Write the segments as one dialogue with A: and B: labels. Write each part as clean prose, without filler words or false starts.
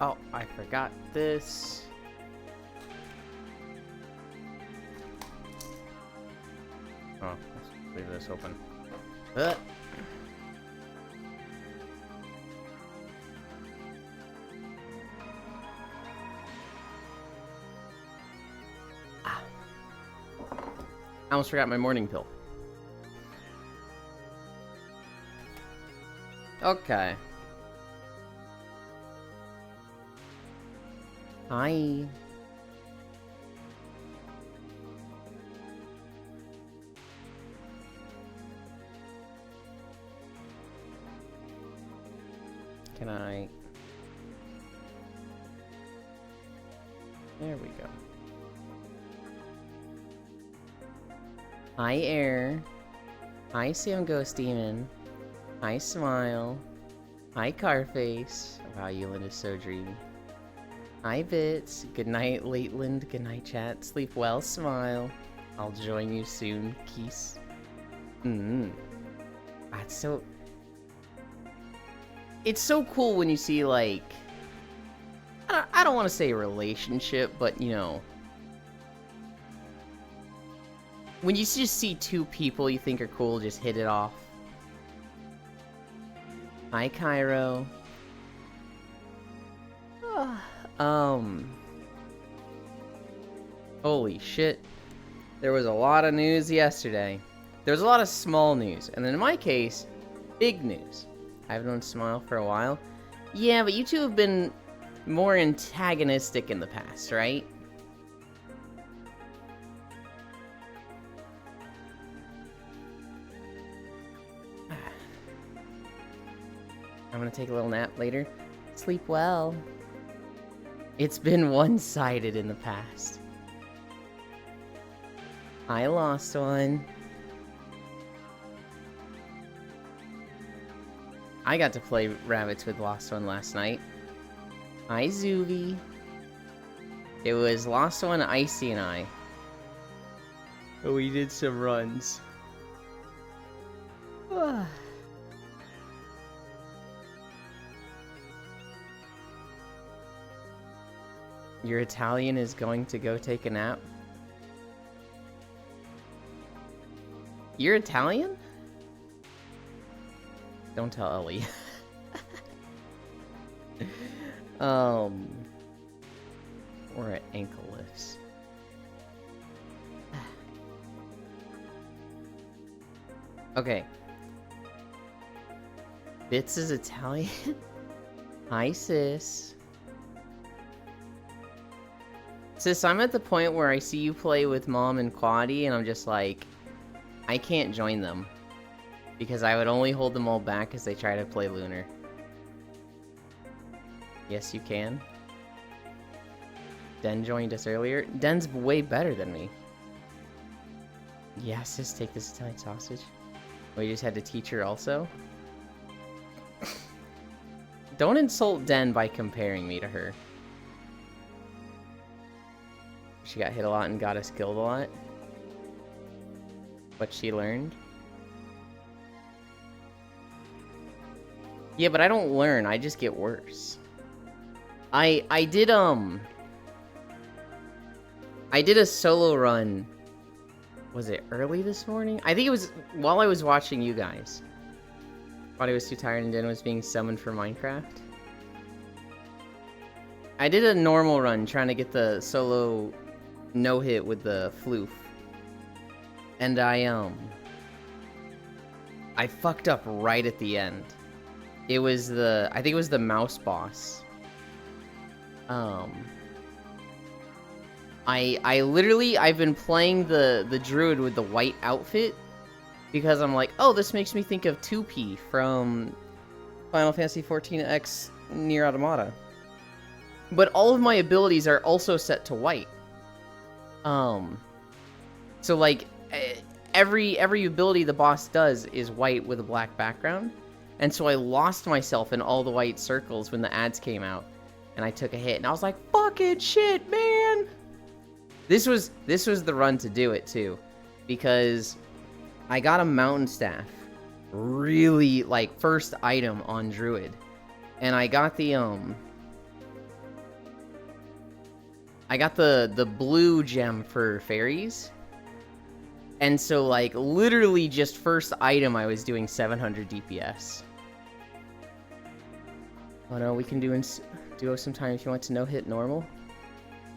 A: Oh, I forgot this. Oh, let's leave this open. I almost forgot my morning pill. Okay. Hi. Can I... There we go. Hi, Air. Hi, Sam Ghost Demon. Hi, Smile. Hi, Carface. Wow, Euland is so dreamy. Hi, Bits. Good night, Lateland. Good night, chat. Sleep well, Smile. I'll join you soon, Keese. That's so... It's so cool when you see, like... I don't want to say a relationship, but, you know... When you just see two people you think are cool just hit it off. Hi, Cairo. Holy shit. There was a lot of news yesterday. There was a lot of small news. And then in my case, big news. I've known Smile for a while. Yeah, but you two have been more antagonistic in the past, right? I'm gonna take a little nap later. Sleep well. It's been one-sided in the past. I lost one. I got to play rabbits with Lost One last night. Hi, Zuvi. It was Lost One, Icy, and I. We did some runs. Your Italian is going to go take a nap? You're Italian? Don't tell Ellie. We're at ankle lifts. Okay. Bits is Italian? Hi, sis. Sis, I'm at the point where I see you play with Mom and Quaddy, and I'm just like, I can't join them. Because I would only hold them all back as they try to play Lunar. Yes, you can. Den joined us earlier. Den's way better than me. Yeah, sis, take this Italian sausage. Oh, you just had to teach her also? Don't insult Den by comparing me to her. She got hit a lot and got us killed a lot. What she learned. Yeah, but I don't learn, I just get worse. I did a solo run. Was it early this morning? I think it was while I was watching you guys. Thought I was too tired and Den was being summoned for Minecraft. I did a normal run trying to get the solo no-hit with the floof. And I fucked up right at the end. It was I think it was the mouse boss. I've been playing the druid with the white outfit because I'm like, oh, this makes me think of 2P from Final Fantasy XIV X Nier Automata. But all of my abilities are also set to white. So like every ability the boss does is white with a black background. And so I lost myself in all the white circles when the ads came out. And I took a hit and I was like, fucking shit, man. This was the run to do it too. Because I got a mountain staff. Really, like, first item on Druid. And I got the, I got the blue gem for fairies. And so, like, literally just first item, I was doing 700 DPS. Oh no, we can do duo sometime if you want to no-hit normal.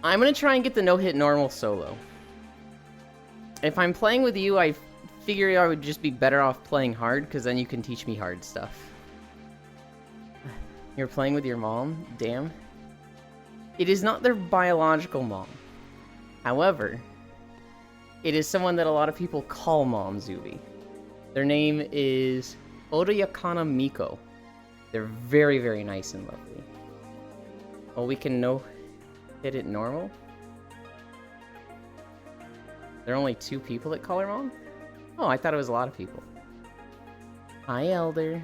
A: I'm gonna try and get the no-hit normal solo. If I'm playing with you, I figure I would just be better off playing hard, because then you can teach me hard stuff. You're playing with your mom? Damn. It is not their biological mom. However, it is someone that a lot of people call Mom Zuby. Their name is Odayakana Miko. They're very, very nice and lovely. Oh, we can no-hit it normal? There are only 2 people that call her mom? Oh, I thought it was a lot of people. Hi, Elder.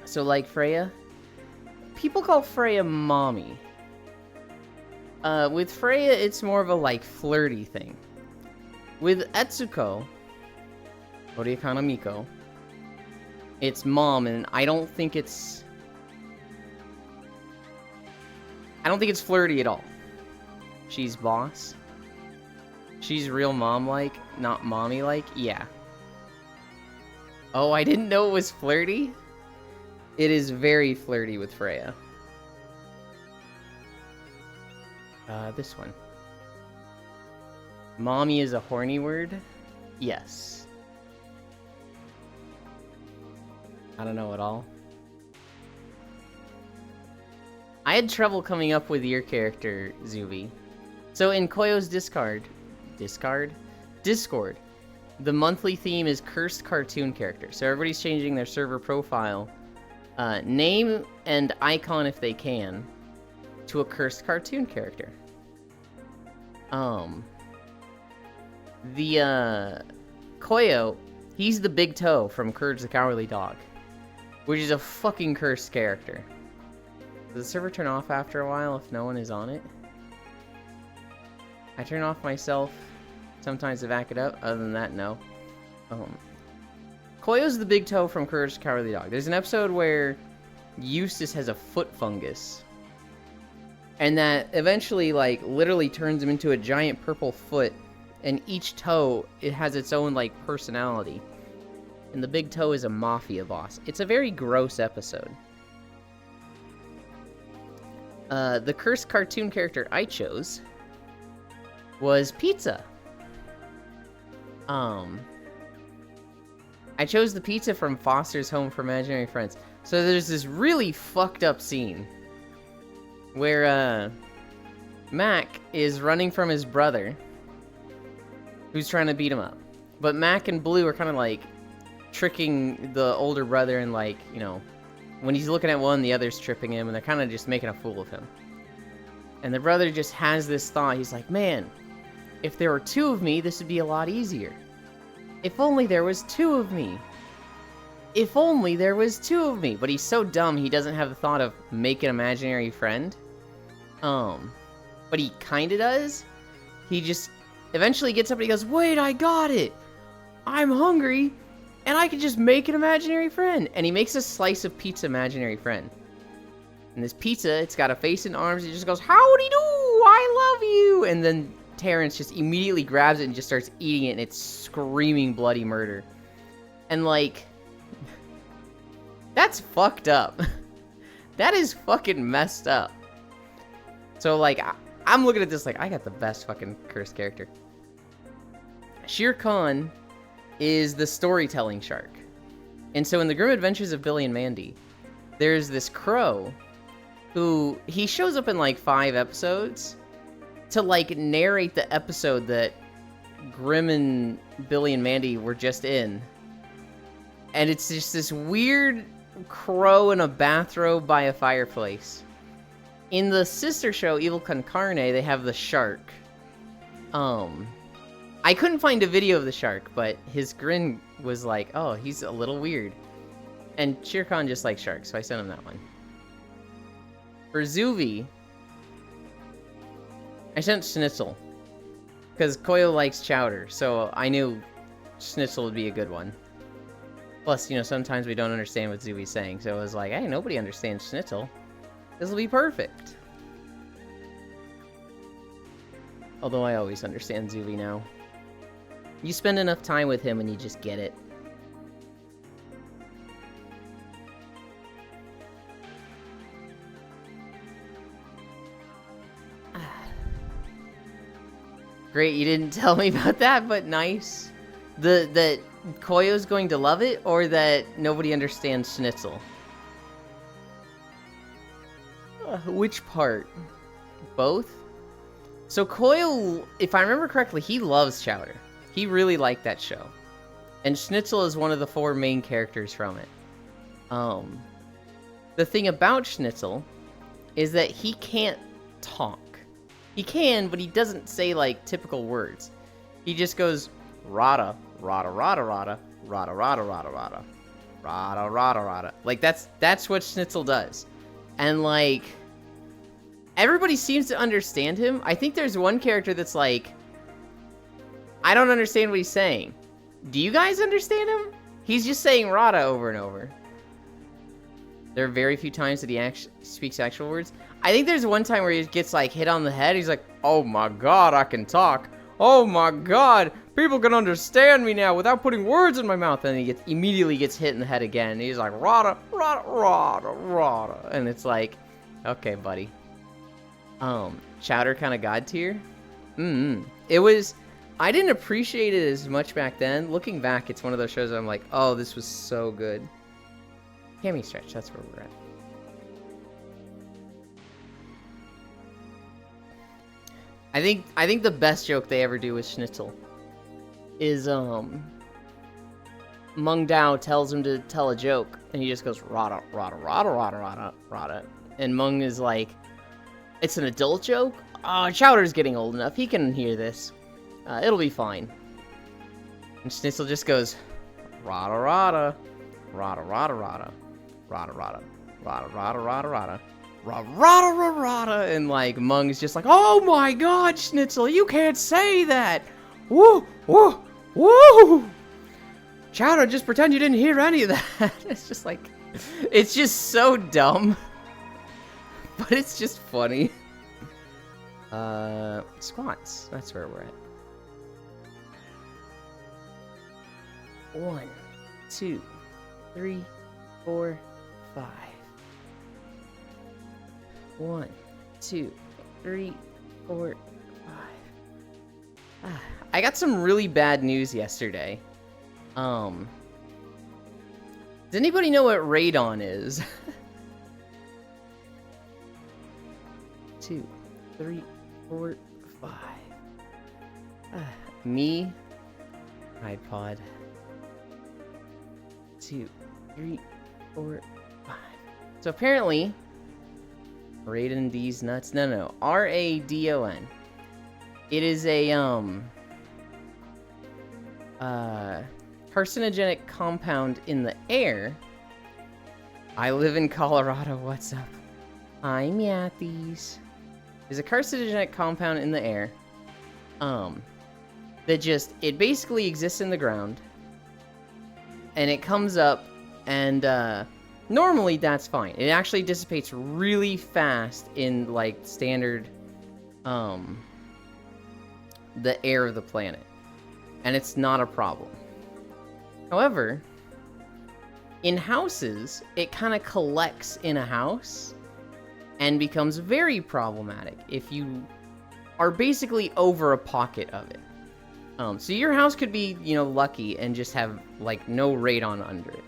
A: So, like, Freya? People call Freya Mommy. With Freya, it's more of a, like, flirty thing. With Etsuko, Odayakana Miko, it's Mom, and I don't think it's flirty at all. She's boss. She's real mom-like, not mommy-like. Yeah. Oh, I didn't know it was flirty? It is very flirty with Freya. This one. Mommy is a horny word? Yes. I don't know at all. I had trouble coming up with your character, Zuby. So in Koyo's Discord, the monthly theme is cursed cartoon character. So everybody's changing their server profile, name and icon if they can, to a cursed cartoon character. Koyo, he's the Big Toe from Courage the Cowardly Dog, which is a fucking cursed character. Does the server turn off after a while if no one is on it? I turn off myself sometimes to back it up. Other than that, no. Koyo's the Big Toe from Courage the Cowardly Dog. There's an episode where Eustace has a foot fungus. And that eventually, like, literally turns him into a giant purple foot. And each toe, it has its own, like, personality. And the Big Toe is a mafia boss. It's a very gross episode. The cursed cartoon character I chose was Pizza. I chose the pizza from Foster's Home for Imaginary Friends. So there's this really fucked up scene where Mac is running from his brother who's trying to beat him up. But Mac and Blue are kind of like tricking the older brother, and, like, you know, when he's looking at one, the other's tripping him, and they're kind of just making a fool of him. And the brother just has this thought. He's like, man, if there were 2 of me, this would be a lot easier. If only there was 2 of me. If only there was 2 of me. But he's so dumb, he doesn't have the thought of make an imaginary friend. But he kind of does. He just eventually gets up and he goes, wait, I got it. I'm hungry, and I can just make an imaginary friend. And he makes a slice of pizza imaginary friend. And this pizza, it's got a face and arms. It just goes, howdy do, I love you. And then Terrence just immediately grabs it and just starts eating it, and it's screaming bloody murder. And, like, that's fucked up. That is fucking messed up. So, like, I'm looking at this like, I got the best fucking cursed character. Shere Khan is the storytelling shark. And so in the Grim Adventures of Billy and Mandy, there's this crow who, he shows up in like 5 episodes to like narrate the episode that Grim and Billy and Mandy were just in. And it's just this weird crow in a bathrobe by a fireplace. In the sister show, Evil Con Carne, they have the shark. I couldn't find a video of the shark, but his grin was like, oh, he's a little weird. And Shere Khan just likes sharks, so I sent him that one. For Zuvi, I sent Schnitzel. Because Koyo likes chowder, so I knew Schnitzel would be a good one. Plus, you know, sometimes we don't understand what Zuvi's saying, so I was like, hey, nobody understands Schnitzel. This will be perfect. Although I always understand Zuby now. You spend enough time with him and you just get it. Great, you didn't tell me about that, but nice. That Koyo's going to love it, or that nobody understands Schnitzel? Which part? Both? So Koyo, if I remember correctly, he loves Chowder. He really liked that show. And Schnitzel is one of the 4 main characters from it. The thing about Schnitzel is that he can't talk. He can, but he doesn't say, like, typical words. He just goes, rada, rada, rada, rada, rada, rada, rada, rada, rada, rada, rada. Like, that's what Schnitzel does. And, like, everybody seems to understand him. I think there's one character that's like, I don't understand what he's saying. Do you guys understand him? He's just saying rada over and over. There are very few times that he actually speaks actual words. I think there's one time where he gets, like, hit on the head. He's like, oh my god, I can talk. Oh my god, people can understand me now without putting words in my mouth. And he immediately gets hit in the head again. And he's like, rada, rada, rada, rada. And it's like, okay, buddy. Chowder kind of god tier. It was, I didn't appreciate it as much back then. Looking back, it's one of those shows I'm like, oh, this was so good. Hammy stretch, that's where we're at. I think the best joke they ever do with Schnitzel is Meng Dao tells him to tell a joke and he just goes rada rada rada rada rada rada, and Meng is like, it's an adult joke? Oh, Chowder's getting old enough, he can hear this. It'll be fine. And Schnitzel just goes rada rada rada rada rada rada rada rada rada rada rada rada rada, and like Meng's just like, oh my god, Schnitzel, you can't say that. Woo woo woo. Chowder, just pretend you didn't hear any of that. It's just like, it's just so dumb, but it's just funny. Squats, that's where we're at. 1, 2, 3, 4, 5. 1, 2, 3, 4, 5. I got some really bad news yesterday. Does anybody know what radon is? 2, 3, 4, 5. Me, iPod. 2, 3, 4, 5. So apparently, Radon D's nuts. No. R-A-D-O-N. It is a carcinogenic compound in the air. I live in Colorado. What's up? I'm Yathies. There's a carcinogenic compound in the air. That just, it basically exists in the ground. And it comes up, and normally that's fine. It actually dissipates really fast in like standard the air of the planet. And it's not a problem. However, in houses, it kind of collects in a house and becomes very problematic if you are basically over a pocket of it. So your house could be, lucky and just have, like, no radon under it.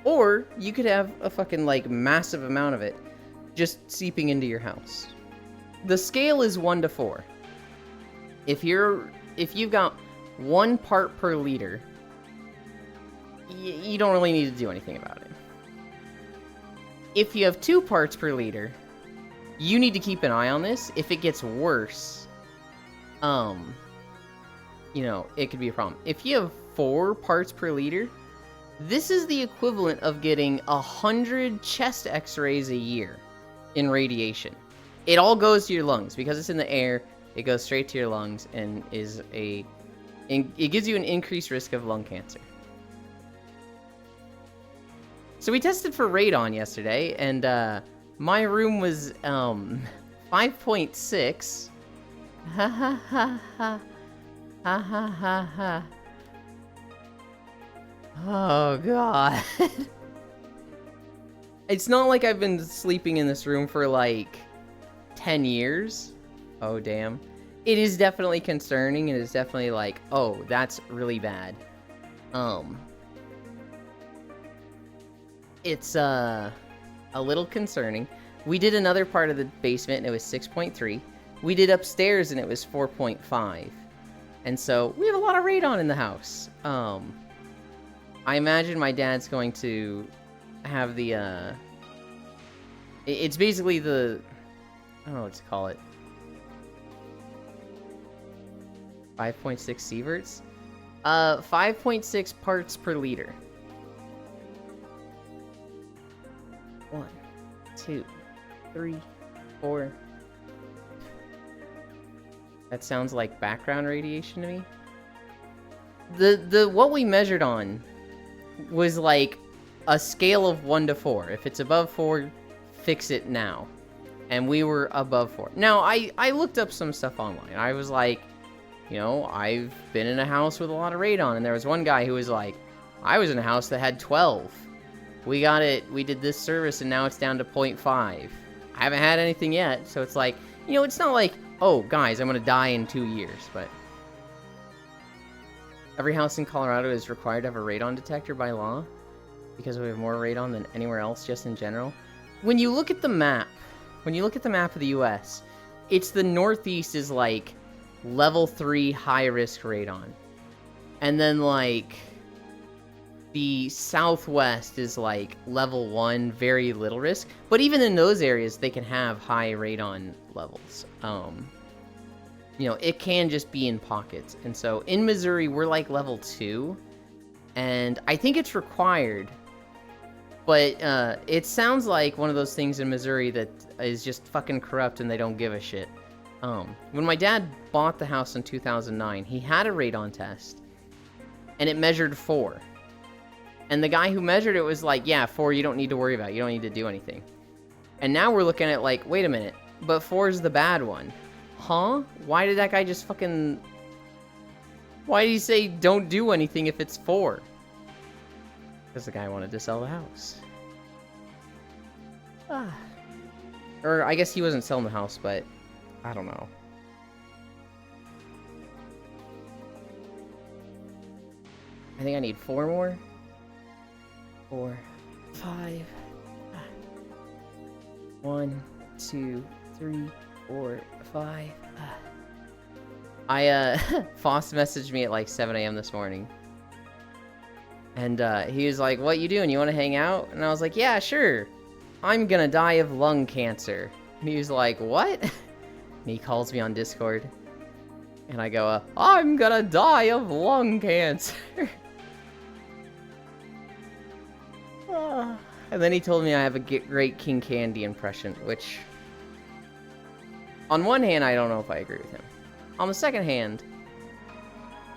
A: Or you could have a fucking, like, massive amount of it just seeping into your house. The scale is 1 to 4. If you've got 1 part per liter, you don't really need to do anything about it. If you have 2 parts per liter, you need to keep an eye on this. If it gets worse, it could be a problem. If you have 4 parts per liter, this is the equivalent of getting 100 chest x-rays a year in radiation. It all goes to your lungs. Because it's in the air, it goes straight to your lungs and it gives you an increased risk of lung cancer. So we tested for radon yesterday, and my room was 5.6, Ha ha ha ha. Ha ha ha ha. Oh god. It's not like I've been sleeping in this room for like 10 years. Oh damn. It is definitely concerning. It is definitely like, oh, that's really bad. It's a little concerning. We did another part of the basement and it was 6.3. We did upstairs and it was 4.5. And so we have a lot of radon in the house. I imagine my dad's going to have the it's basically the, I don't know what to call it, 5.6 sieverts, 5.6 parts per liter. 1, 2, 3, 4. That sounds like background radiation to me. The what we measured on was like a scale of 1 to 4. If it's above 4, fix it now. And we were above 4. Now, I looked up some stuff online. I was like, you know, I've been in a house with a lot of radon, and there was one guy who was like, I was in a house that had 12. We did this service, and now it's down to 0.5. I haven't had anything yet, so it's like, you know, it's not like, oh, guys, I'm gonna die in 2 years, but every house in Colorado is required to have a radon detector by law, because we have more radon than anywhere else, just in general. When you look at the map, of the US, it's the Northeast is like level 3 high-risk radon. And then like the Southwest is like level 1, very little risk. But even in those areas, they can have high radon levels. You know, it can just be in pockets. And so in Missouri, we're like level 2. And I think it's required. But it sounds like one of those things in Missouri that is just fucking corrupt and they don't give a shit. When my dad bought the house in 2009, he had a radon test. And it measured 4. And the guy who measured it was like, yeah, 4 you don't need to worry about. You don't need to do anything. And now we're looking at like, wait a minute. But 4 is the bad one. Huh? Why did that guy just fucking... Why did he say don't do anything if it's 4? Because the guy wanted to sell the house. Or I guess he wasn't selling the house, but I don't know. I think I need 4 more. 4, 5. 1, 2, 3, 4, 5. Foss messaged me at like 7 a.m. this morning. And he was like, what you doing? You want to hang out? And I was like, yeah, sure. I'm gonna die of lung cancer. And he was like, what? And he calls me on Discord. And I go, I'm gonna die of lung cancer. And then he told me I have a great King Candy impression, which... On one hand, I don't know if I agree with him. On the second hand,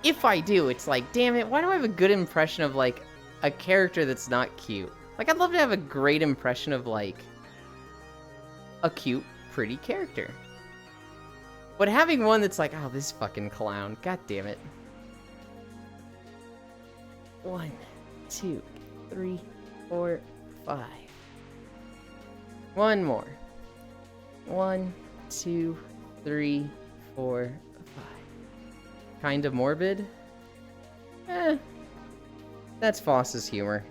A: if I do, it's like, damn it, why do I have a good impression of, like, a character that's not cute? Like, I'd love to have a great impression of, like, a cute, pretty character. But having one that's like, oh, this fucking clown, god damn it. 1, 2, 3, 4, 5. One more. 1, 2, 3, 4, 5. Kind of morbid? That's Foss's humor.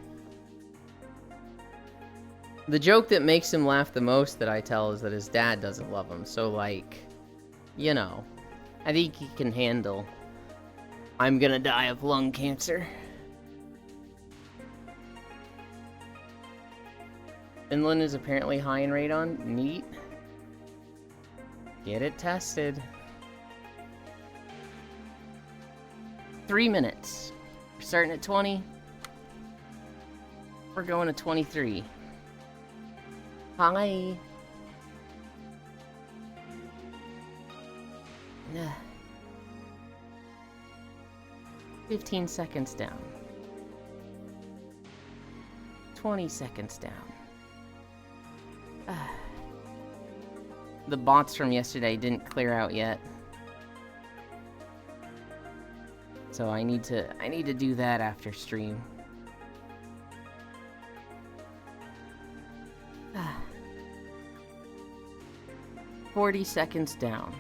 A: The joke that makes him laugh the most that I tell is that his dad doesn't love him. So, like, you know, I think he can handle, I'm gonna die of lung cancer. Finland is apparently high in radon. Neat. Get it tested. 3 minutes. We're starting at 20. We're going to 23. Hi. 15 seconds down. 20 seconds down. The bots from yesterday didn't clear out yet. So I need to do that after stream. 40 seconds down.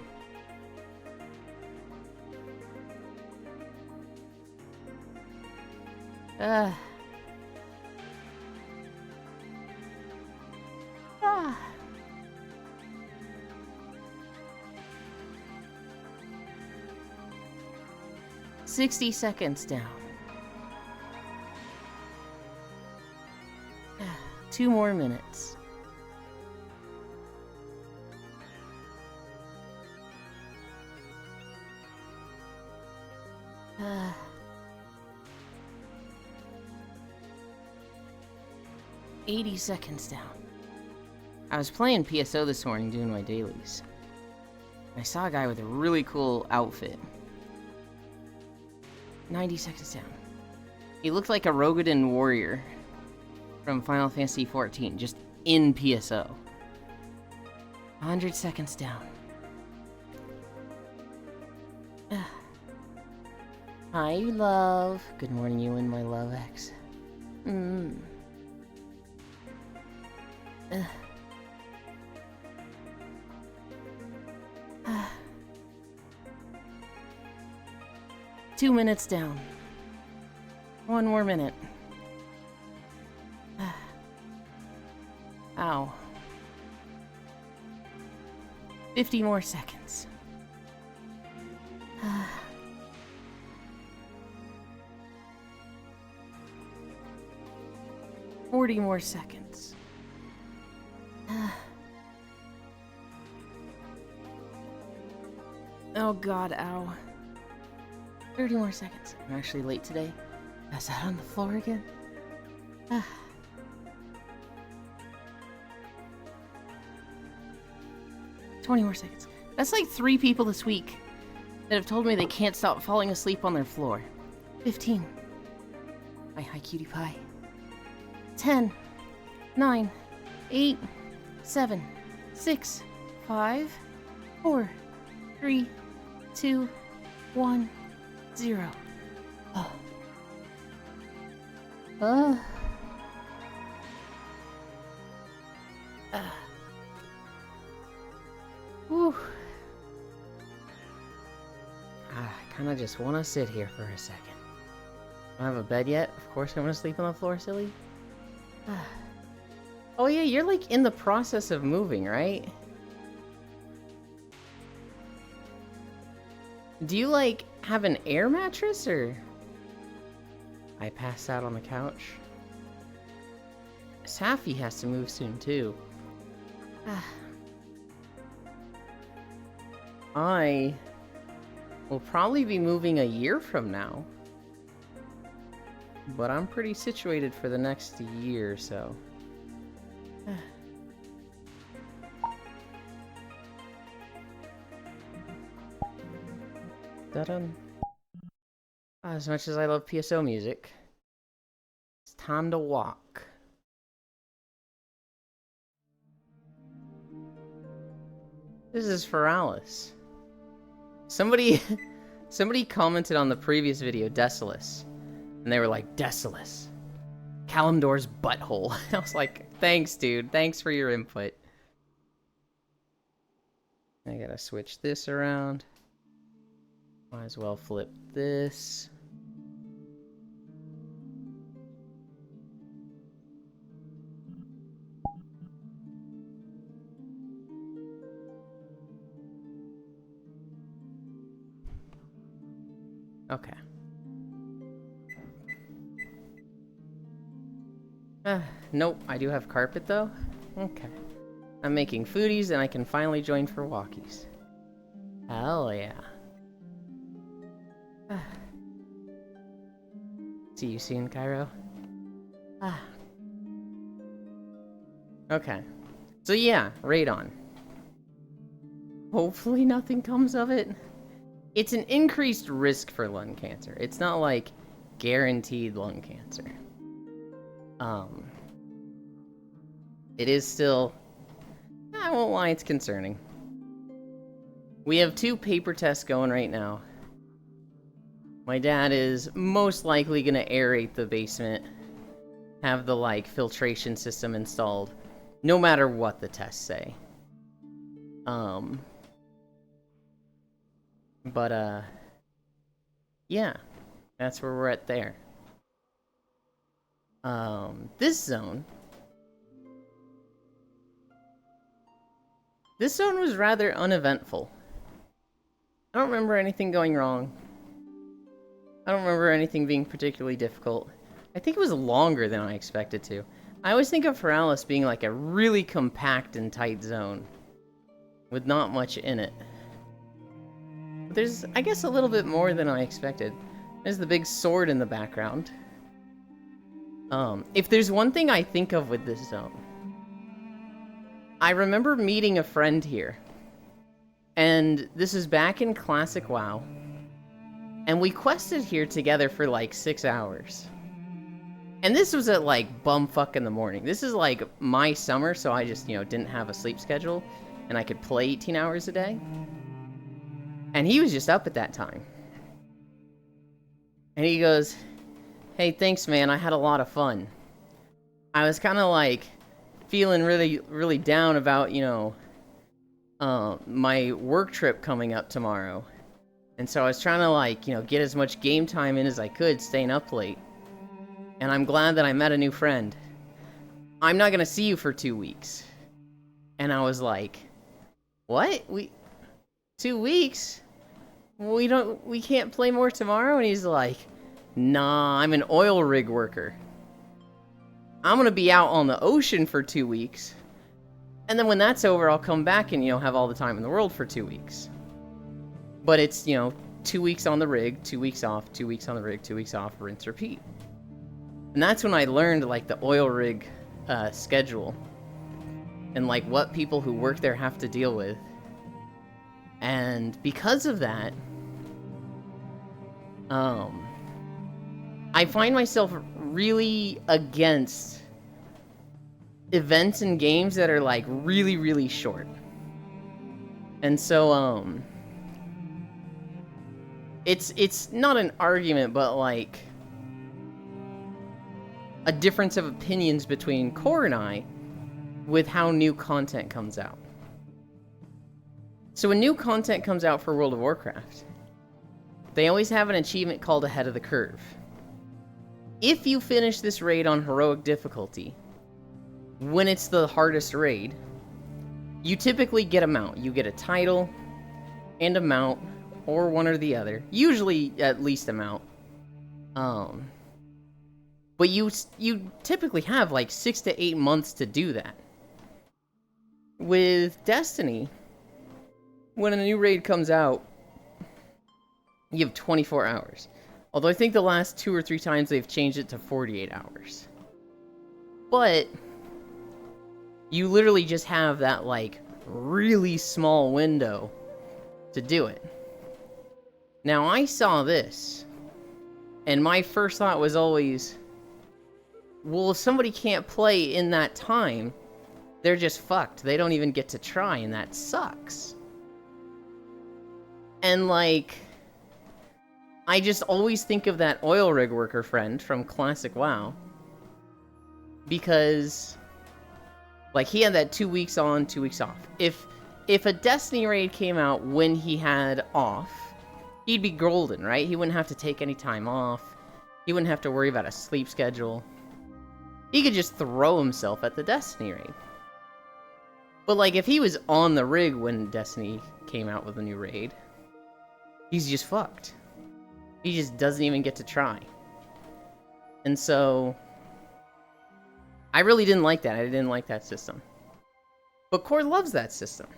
A: Ah. 60 seconds down. 2 more minutes. Uh, 80 seconds down. I was playing PSO this morning doing my dailies. I saw a guy with a really cool outfit. 90 seconds down. He looked like a Rogadin warrior from Final Fantasy XIV, just in PSO. 100 seconds down. Hi, love. Good morning, you and my love ex. 2 minutes down. 1 more minute. Ow. 50 more seconds. 40 more seconds. Oh god, ow. 30 more seconds. I'm actually late today. Pass out on the floor again. 20 more seconds. That's like 3 people this week that have told me they can't stop falling asleep on their floor. 15. Hi, cutie pie. 10, 9, 8, 7, 6, 5, 4, 3, 2, 1, 0. Whew. I kind of just want to sit here for a second. I don't have a bed yet. Of course I'm going to sleep on the floor, silly. Oh yeah, you're like in the process of moving, right? Do you like have an air mattress or? I passed out on the couch. Safi has to move soon too. I will probably be moving a year from now. But I'm pretty situated for the next year or so. As much as I love PSO music, it's time to walk. This is for Alice. Somebody commented on the previous video, Desolus. And they were like, Desolus. Kalimdor's butthole. I was like, thanks, dude. Thanks for your input. I gotta switch this around. Might as well flip this. Okay. Nope, I do have carpet though. Okay. I'm making foodies and I can finally join for walkies. Hell yeah. See you soon, Cairo. Okay. So yeah, Radon. Hopefully nothing comes of it. It's an increased risk for lung cancer. It's not like guaranteed lung cancer. It is still, I won't lie, it's concerning. We have 2 paper tests going right now. My dad is most likely gonna aerate the basement, have the, like, filtration system installed, no matter what the tests say. But, yeah, that's where we're at there. This zone was rather uneventful. I don't remember anything going wrong. I don't remember anything being particularly difficult. I think it was longer than I expected to. I always think of Feralis being like a really compact and tight zone, with not much in it. But there's, I guess, a little bit more than I expected. There's the big sword in the background. If there's one thing I think of with this zone, I remember meeting a friend here. And this is back in Classic WoW. And we quested here together for like 6 hours. And this was at like bumfuck in the morning. This is like my summer, so I just, didn't have a sleep schedule. And I could play 18 hours a day. And he was just up at that time. And he goes, "Hey, thanks, man. I had a lot of fun." I was kind of like feeling really, really down about, my work trip coming up tomorrow. And so I was trying to, like, get as much game time in as I could, staying up late. And I'm glad that I met a new friend. I'm not gonna see you for 2 weeks. And I was like, what? 2 weeks? We can't play more tomorrow? And he's like, nah, I'm an oil rig worker. I'm gonna be out on the ocean for 2 weeks. And then when that's over, I'll come back and, have all the time in the world for 2 weeks. But it's, 2 weeks on the rig, 2 weeks off, 2 weeks on the rig, 2 weeks off, rinse, repeat. And that's when I learned, like, the oil rig schedule. And, like, what people who work there have to deal with. And because of that, I find myself really against events and games that are, like, really, really short. And so, it's not an argument, but, like, a difference of opinions between Core and I with how new content comes out. So when new content comes out for World of Warcraft, they always have an achievement called Ahead of the Curve. If you finish this raid on heroic difficulty, when it's the hardest raid, you typically get a mount. You get a title and a mount, or one or the other. Usually at least a mount. But you typically have like 6 to 8 months to do that. With Destiny, when a new raid comes out, you have 24 hours. Although I think the last 2 or 3 times they've changed it to 48 hours. But you literally just have that, like, really small window to do it. Now, I saw this, and my first thought was always, well, if somebody can't play in that time, they're just fucked. They don't even get to try, and that sucks. And, like, I just always think of that oil rig worker friend from Classic WoW. Because, like, he had that 2 weeks on, 2 weeks off. If a Destiny raid came out when he had off, he'd be golden, right? He wouldn't have to take any time off. He wouldn't have to worry about a sleep schedule. He could just throw himself at the Destiny raid. But, like, if he was on the rig when Destiny came out with a new raid, he's just fucked. He just doesn't even get to try. And so, I really didn't like that. I didn't like that system. But Core loves that system.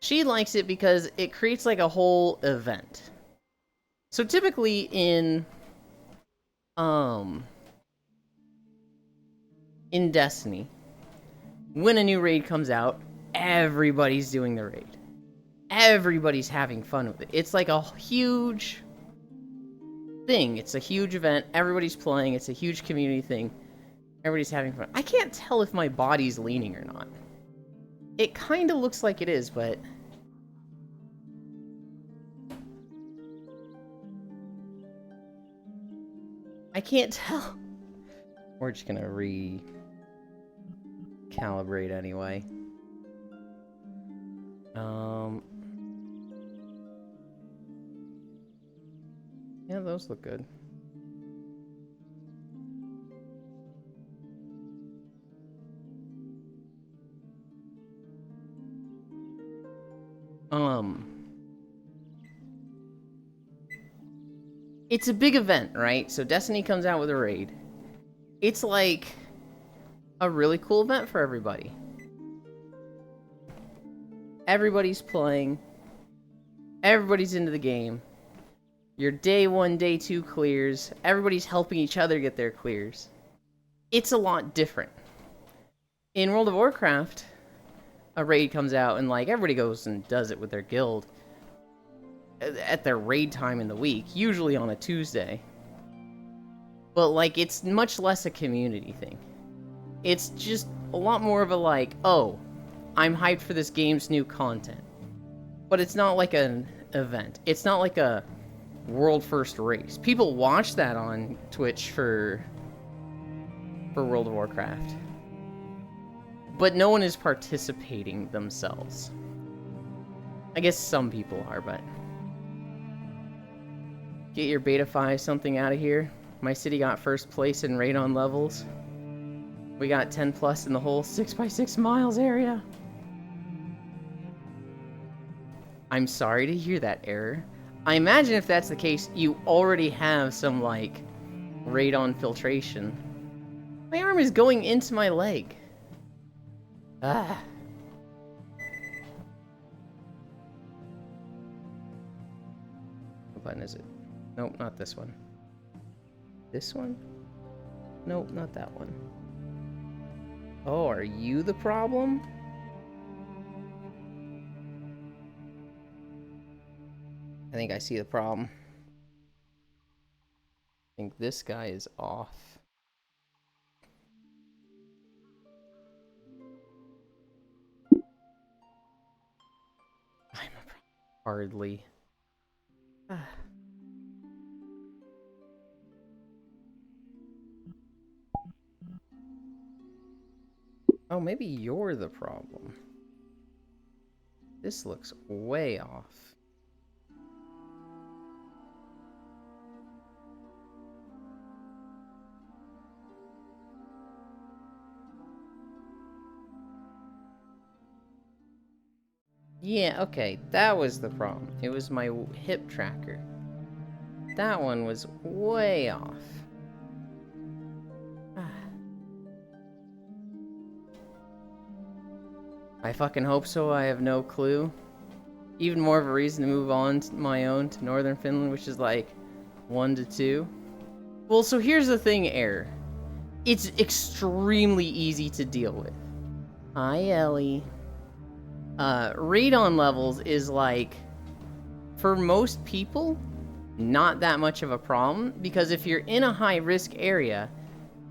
A: She likes it because it creates like a whole event. So typically in Destiny, when a new raid comes out, everybody's doing the raid. Everybody's having fun with it. It's like a huge thing. It's a huge event. Everybody's playing. It's a huge community thing. Everybody's having fun. I can't tell if my body's leaning or not. It kind of looks like it is, but I can't tell. We're just gonna recalibrate anyway. Yeah, those look good. It's a big event, right? So Destiny comes out with a raid. It's like a really cool event for everybody. Everybody's playing. Everybody's into the game. Your day 1, day 2 clears. Everybody's helping each other get their clears. It's a lot different. In World of Warcraft, a raid comes out and like everybody goes and does it with their guild at their raid time in the week, usually on a Tuesday. But like it's much less a community thing. It's just a lot more of a like, oh, I'm hyped for this game's new content. But it's not like an event. It's not like a world first race. People watch that on Twitch for World of Warcraft. But no one is participating themselves. I guess some people are, but... Get your Beta 5 something out of here. My city got first place in radon levels. We got 10 plus in the whole 6x6 miles area. I'm sorry to hear that, Error. I imagine if that's the case, you already have some, like, radon filtration. My arm is going into my leg. Ah. What button is it? Nope, not this one. This one? Nope, not that one. Oh, are you the problem? I think I see the problem. I think this guy is off. I'm a problem. Hardly. Oh, maybe you're the problem. This looks way off. Yeah, okay, that was the problem. It was my hip tracker. That one was way off. I fucking hope so, I have no clue. Even more of a reason to move on to my own to Northern Finland, which is like 1 to 2. Well, so here's the thing, Air. It's extremely easy to deal with. Hi, Ellie. Radon levels is like, for most people, not that much of a problem, because if you're in a high-risk area,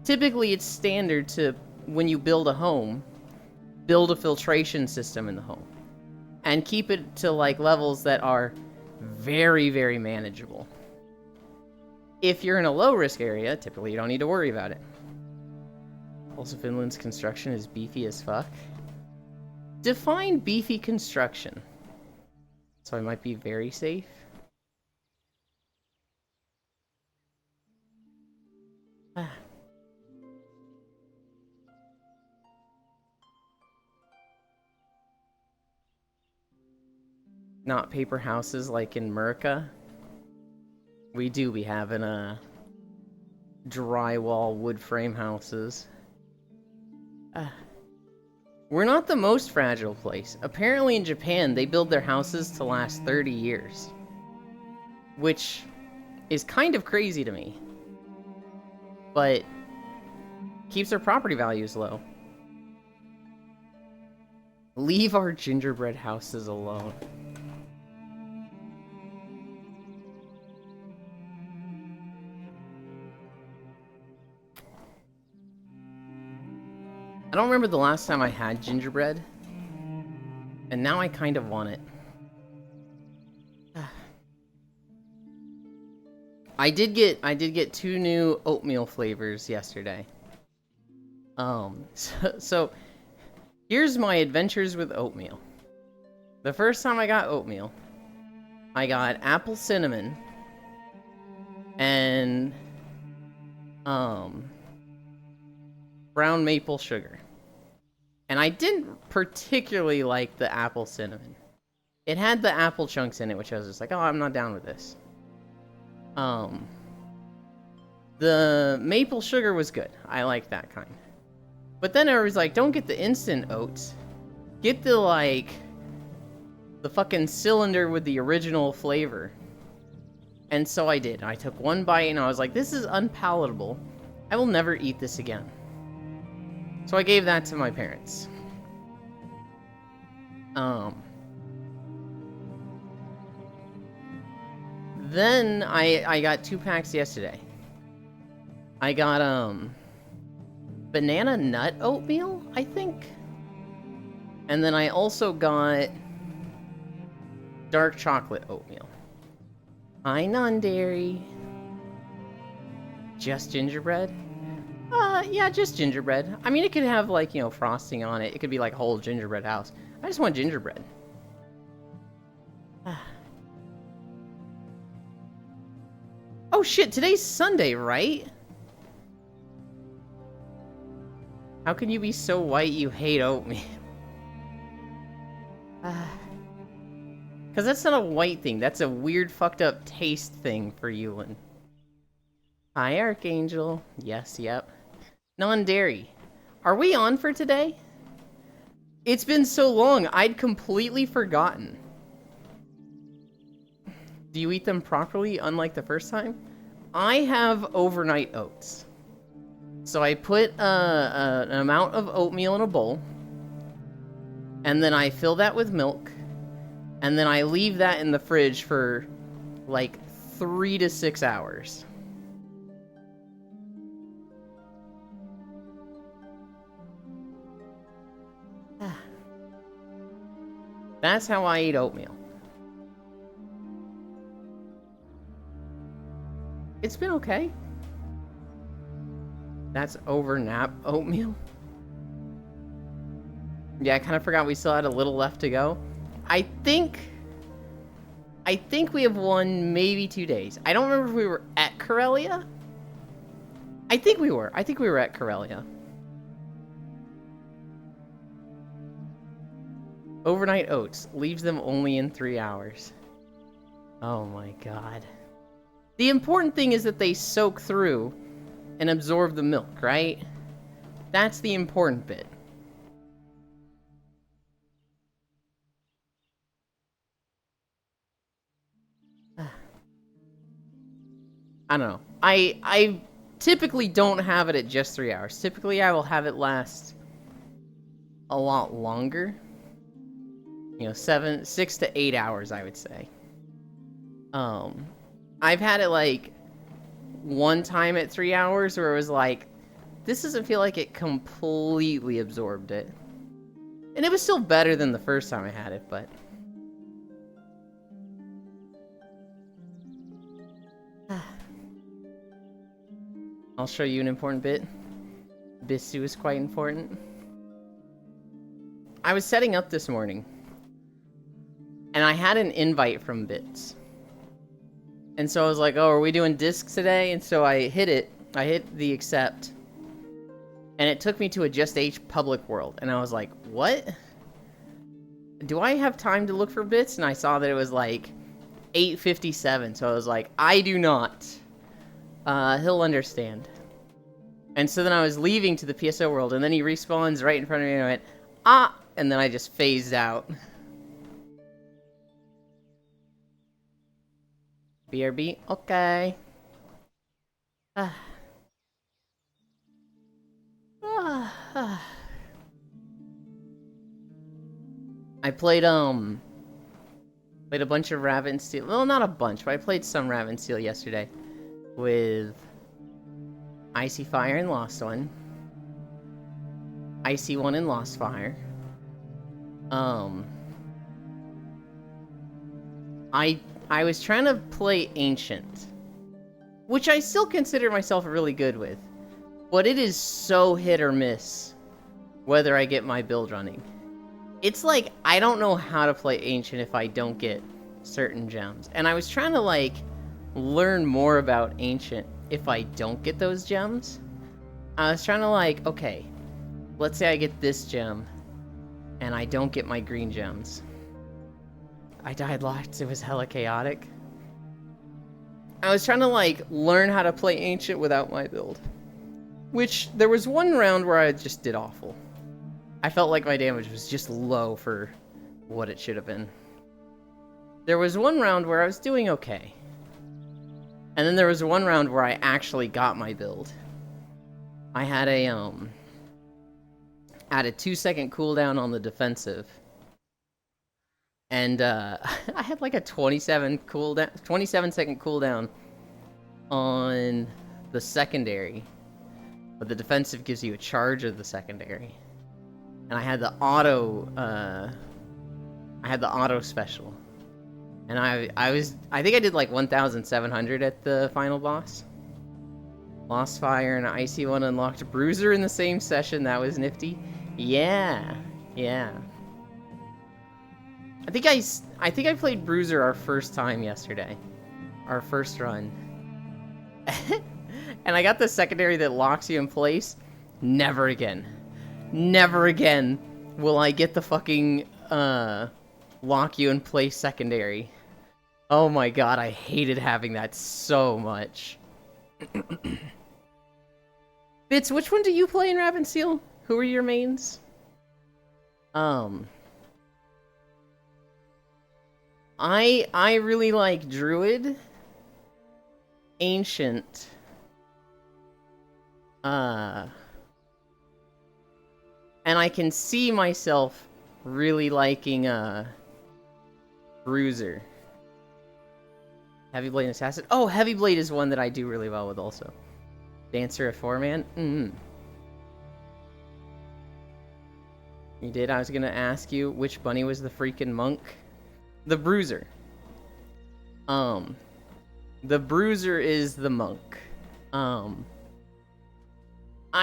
A: typically it's standard to, when you build a home, build a filtration system in the home. And keep it to, like, levels that are very, very manageable. If you're in a low-risk area, typically you don't need to worry about it. Also, Finland's construction is beefy as fuck. Define beefy construction. So I might be very safe. Not paper houses like in Merca. We do be having drywall wood frame houses. We're not the most fragile place. Apparently in Japan, they build their houses to last 30 years. Which is kind of crazy to me. But keeps their property values low. Leave our gingerbread houses alone. I don't remember the last time I had gingerbread, and now I kind of want it. I did get 2 new oatmeal flavors yesterday. So here's my adventures with oatmeal. The first time I got oatmeal, I got apple cinnamon and brown maple sugar. And I didn't particularly like the apple cinnamon. It had the apple chunks in it, which I was just like, oh, I'm not down with this. The maple sugar was good. I like that kind. But then I was like, don't get the instant oats. Get the fucking cylinder with the original flavor. And so I did. I took one bite and I was like, this is unpalatable. I will never eat this again. So I gave that to my parents. Then I got 2 packs yesterday. I got, banana nut oatmeal, I think? And then I also got dark chocolate oatmeal. High non-dairy. Just gingerbread? Yeah, just gingerbread. I mean, it could have, like, you know, frosting on it. It could be like a whole gingerbread house. I just want gingerbread. Oh shit, today's Sunday, right? How can you be so white you hate oatmeal? Because that's not a white thing. That's a weird, fucked up taste thing for Yulin. Hi, Archangel. Yes, yep. Non-dairy. Are we on for today? It's been so long, I'd completely forgotten. Do you eat them properly, unlike the first time? I have overnight oats. So I put an amount of oatmeal in a bowl, and then I fill that with milk, and then I leave that in the fridge for like 3 to 6 hours. That's how I eat oatmeal. It's been okay. That's overnap oatmeal. Yeah, I kind of forgot we still had a little left to go. I think we have 1, maybe 2 days. I don't remember if we were at Corellia. I think we were. I think we were at Corellia. Overnight oats. Leaves them only in 3 hours. Oh my god. The important thing is that they soak through and absorb the milk, right? That's the important bit. I don't know. I typically don't have it at just 3 hours. Typically, I will have it last a lot longer. You know, 6 to 8 hours, I would say. I've had it like one time at 3 hours where it was like, this doesn't feel like it completely absorbed it. And it was still better than the first time I had it, but... I'll show you an important bit. Bisu is quite important. I was setting up this morning, and I had an invite from Bits. And so I was like, oh, are we doing discs today? And so I hit it. I hit the accept. And it took me to a Just H public world. And I was like, what? Do I have time to look for Bits? And I saw that it was like 8:57. So I was like, I do not. He'll understand. And so then I was leaving to the PSO world. And then he respawns right in front of me. And I went, ah! And then I just phased out. BRB, okay. I played a bunch of Raven Steel. Well, not a bunch, but I played some Raven Steel yesterday with Icy Fire and Lost One, Icy One and Lost Fire. I was trying to play Ancient, which I still consider myself really good with. But it is so hit or miss whether I get my build running. It's like, I don't know how to play Ancient if I don't get certain gems. And I was trying to, like, learn more about Ancient if I don't get those gems. I was trying to, like, okay, let's say I get this gem, and I don't get my green gems. I died lots, it was hella chaotic. I was trying to, like, learn how to play Ancient without my build. Which, there was one round where I just did awful. I felt like my damage was just low for what it should have been. There was one round where I was doing okay. And then there was one round where I actually got my build. I had a 2-second cooldown on the defensive. And I had like a 27-second cooldown on the secondary. But the defensive gives you a charge of the secondary. And I had the auto special. And I think I did like 1,700 at the final boss. Lost Fire and Icy One unlocked Bruiser in the same session. That was nifty. Yeah. I think I played Bruiser our first time yesterday. Our first run. And I got the secondary that locks you in place. Never again. Never again will I get the fucking lock you in place secondary. Oh my god, I hated having that so much. Bits, which one do you play in Raven Seal? Who are your mains? I really like Druid, Ancient, and I can see myself really liking Bruiser. Heavy Blade and Assassin. Oh, Heavy Blade is one that I do really well with also. Dancer at 4-man. You did? I was gonna ask you which bunny was the freaking monk. The Bruiser. The Bruiser is the monk. I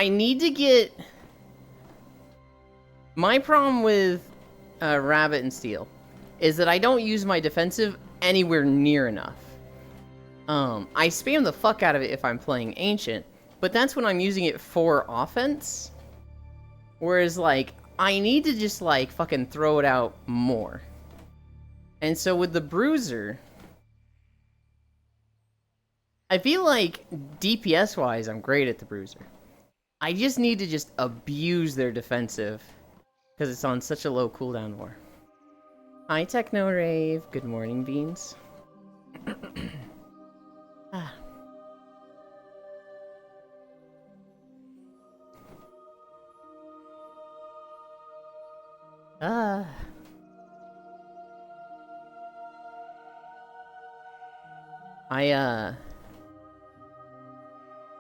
A: need to get... My problem with Rabbit and Steel is that I don't use my defensive anywhere near enough. I spam the fuck out of it if I'm playing Ancient, but that's when I'm using it for offense. Whereas, like, I need to just, like, fucking throw it out more. And so with the Bruiser, I feel like DPS-wise, I'm great at the Bruiser. I just need to just abuse their defensive, because it's on such a low cooldown war. Hi, Techno Rave. Good morning, Beans.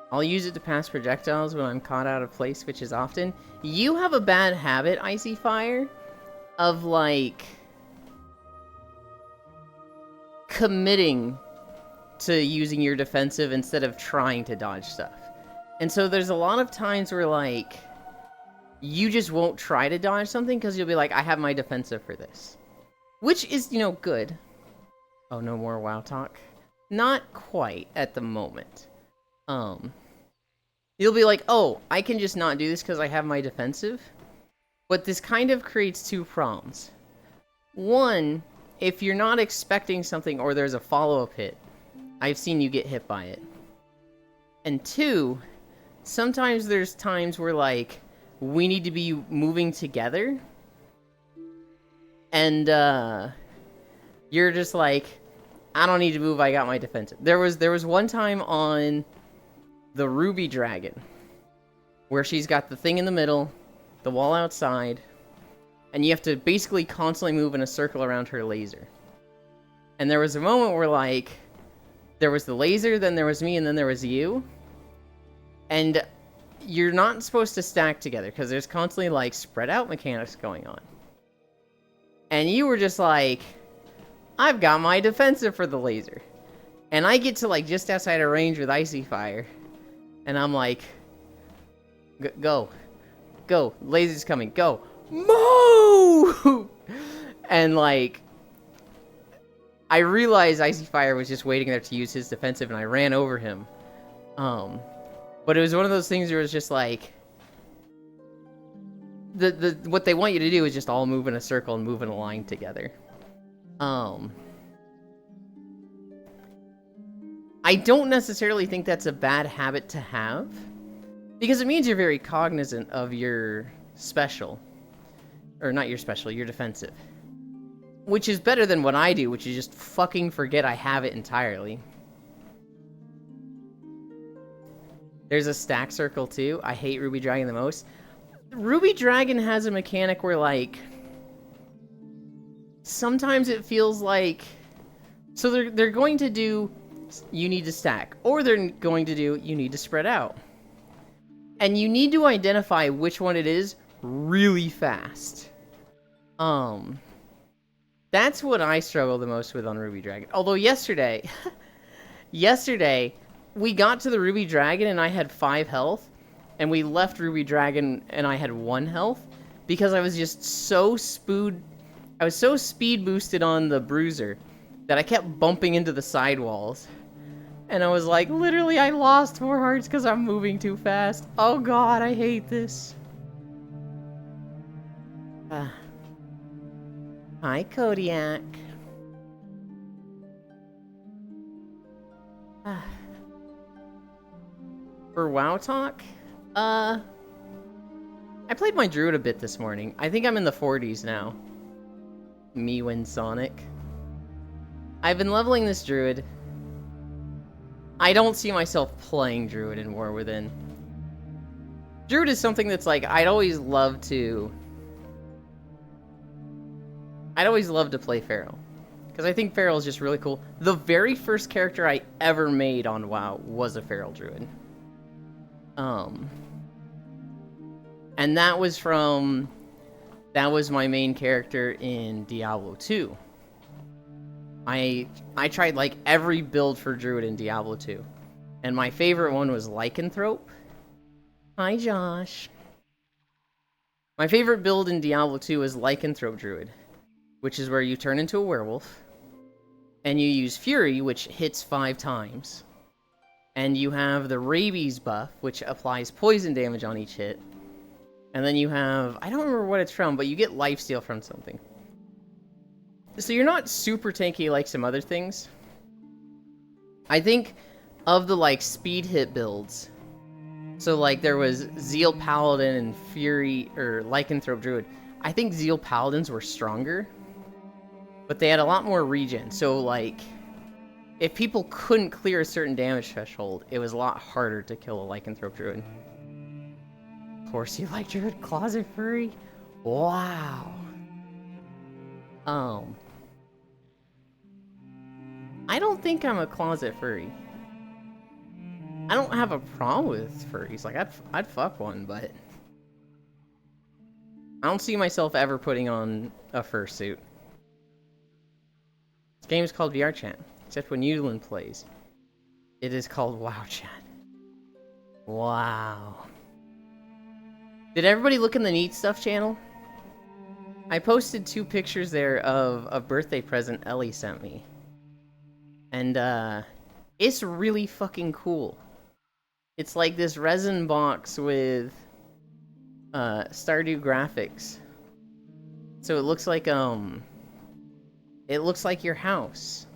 A: I'll use it to pass projectiles when I'm caught out of place, which is often. You have a bad habit, Icy Fire, of, like, committing to using your defensive instead of trying to dodge stuff. And so there's a lot of times where, like, you just won't try to dodge something because you'll be like, I have my defensive for this. Which is, you know, good. Oh, no more WoW talk? Not quite at the moment. You'll be like, oh, I can just not do this because I have my defensive. But this kind of creates two problems. One, if you're not expecting something or there's a follow-up hit, I've seen you get hit by it. And two, sometimes there's times where, like, we need to be moving together. And, you're just like, I don't need to move, I got my defensive. There was one time on the Ruby Dragon where she's got the thing in the middle, the wall outside, and you have to basically constantly move in a circle around her laser. And there was a moment where, like, there was the laser, then there was me, and then there was you. And you're not supposed to stack together, because there's constantly, like, spread out mechanics going on. And you were just like, I've got my defensive for the laser. And I get to, like, just outside of range with Icy Fire. And I'm like, go. Go. Laser's coming. Go. Move! And, like, I realized Icy Fire was just waiting there to use his defensive, and I ran over him. But it was one of those things where it was just like, what they want you to do is just all move in a circle and move in a line together. I don't necessarily think that's a bad habit to have, because it means you're very cognizant of your special. Or not your special, your defensive. Which is better than what I do, which is just fucking forget I have it entirely. There's a stack circle too. I hate Ruby Dragon the most. Ruby Dragon has a mechanic where, like, sometimes it feels like, so they're going to do, you need to stack, or they're going to do, you need to spread out. And you need to identify which one it is really fast. That's what I struggle the most with on Ruby Dragon. Although yesterday, we got to the Ruby Dragon and I had 5 health, and we left Ruby Dragon and I had 1 health, because I was just so I was so speed boosted on the Bruiser that I kept bumping into the sidewalls. And I was like, literally, I lost 4 hearts because I'm moving too fast. Oh god, I hate this. Hi, Kodiak. For WoW Talk? I played my Druid a bit this morning. I think I'm in the 40s now. Me when Sonic. I've been leveling this Druid. I don't see myself playing Druid in War Within. Druid is something that's like, I'd always love to play Feral. Because I think Feral is just really cool. The very first character I ever made on WoW was a Feral Druid. And that was my main character in Diablo 2. I tried like every build for Druid in Diablo 2. And my favorite one was Lycanthrope. Hi, Josh. My favorite build in Diablo 2 is Lycanthrope Druid, which is where you turn into a werewolf, and you use Fury, which hits 5 times. And you have the Rabies buff, which applies poison damage on each hit. And then you have, I don't remember what it's from, but you get lifesteal from something. So you're not super tanky like some other things. I think of the, like, speed hit builds. So, like, there was Zeal Paladin and Fury, or Lycanthrope Druid. I think Zeal Paladins were stronger, but they had a lot more regen. So, like, if people couldn't clear a certain damage threshold, it was a lot harder to kill a Lycanthrope Druid. Of course you like Druid Closet Furry? Wow. I don't think I'm a closet furry. I don't have a problem with furries. Like, I'd fuck one, but I don't see myself ever putting on a fursuit. This game is called VR Chat, except when Yulin plays. It is called WoW Chat. Wow. Did everybody look in the Neat Stuff channel? I posted 2 pictures there of a birthday present Ellie sent me. And, it's really fucking cool. It's like this resin box with, Stardew graphics. So it looks like your house.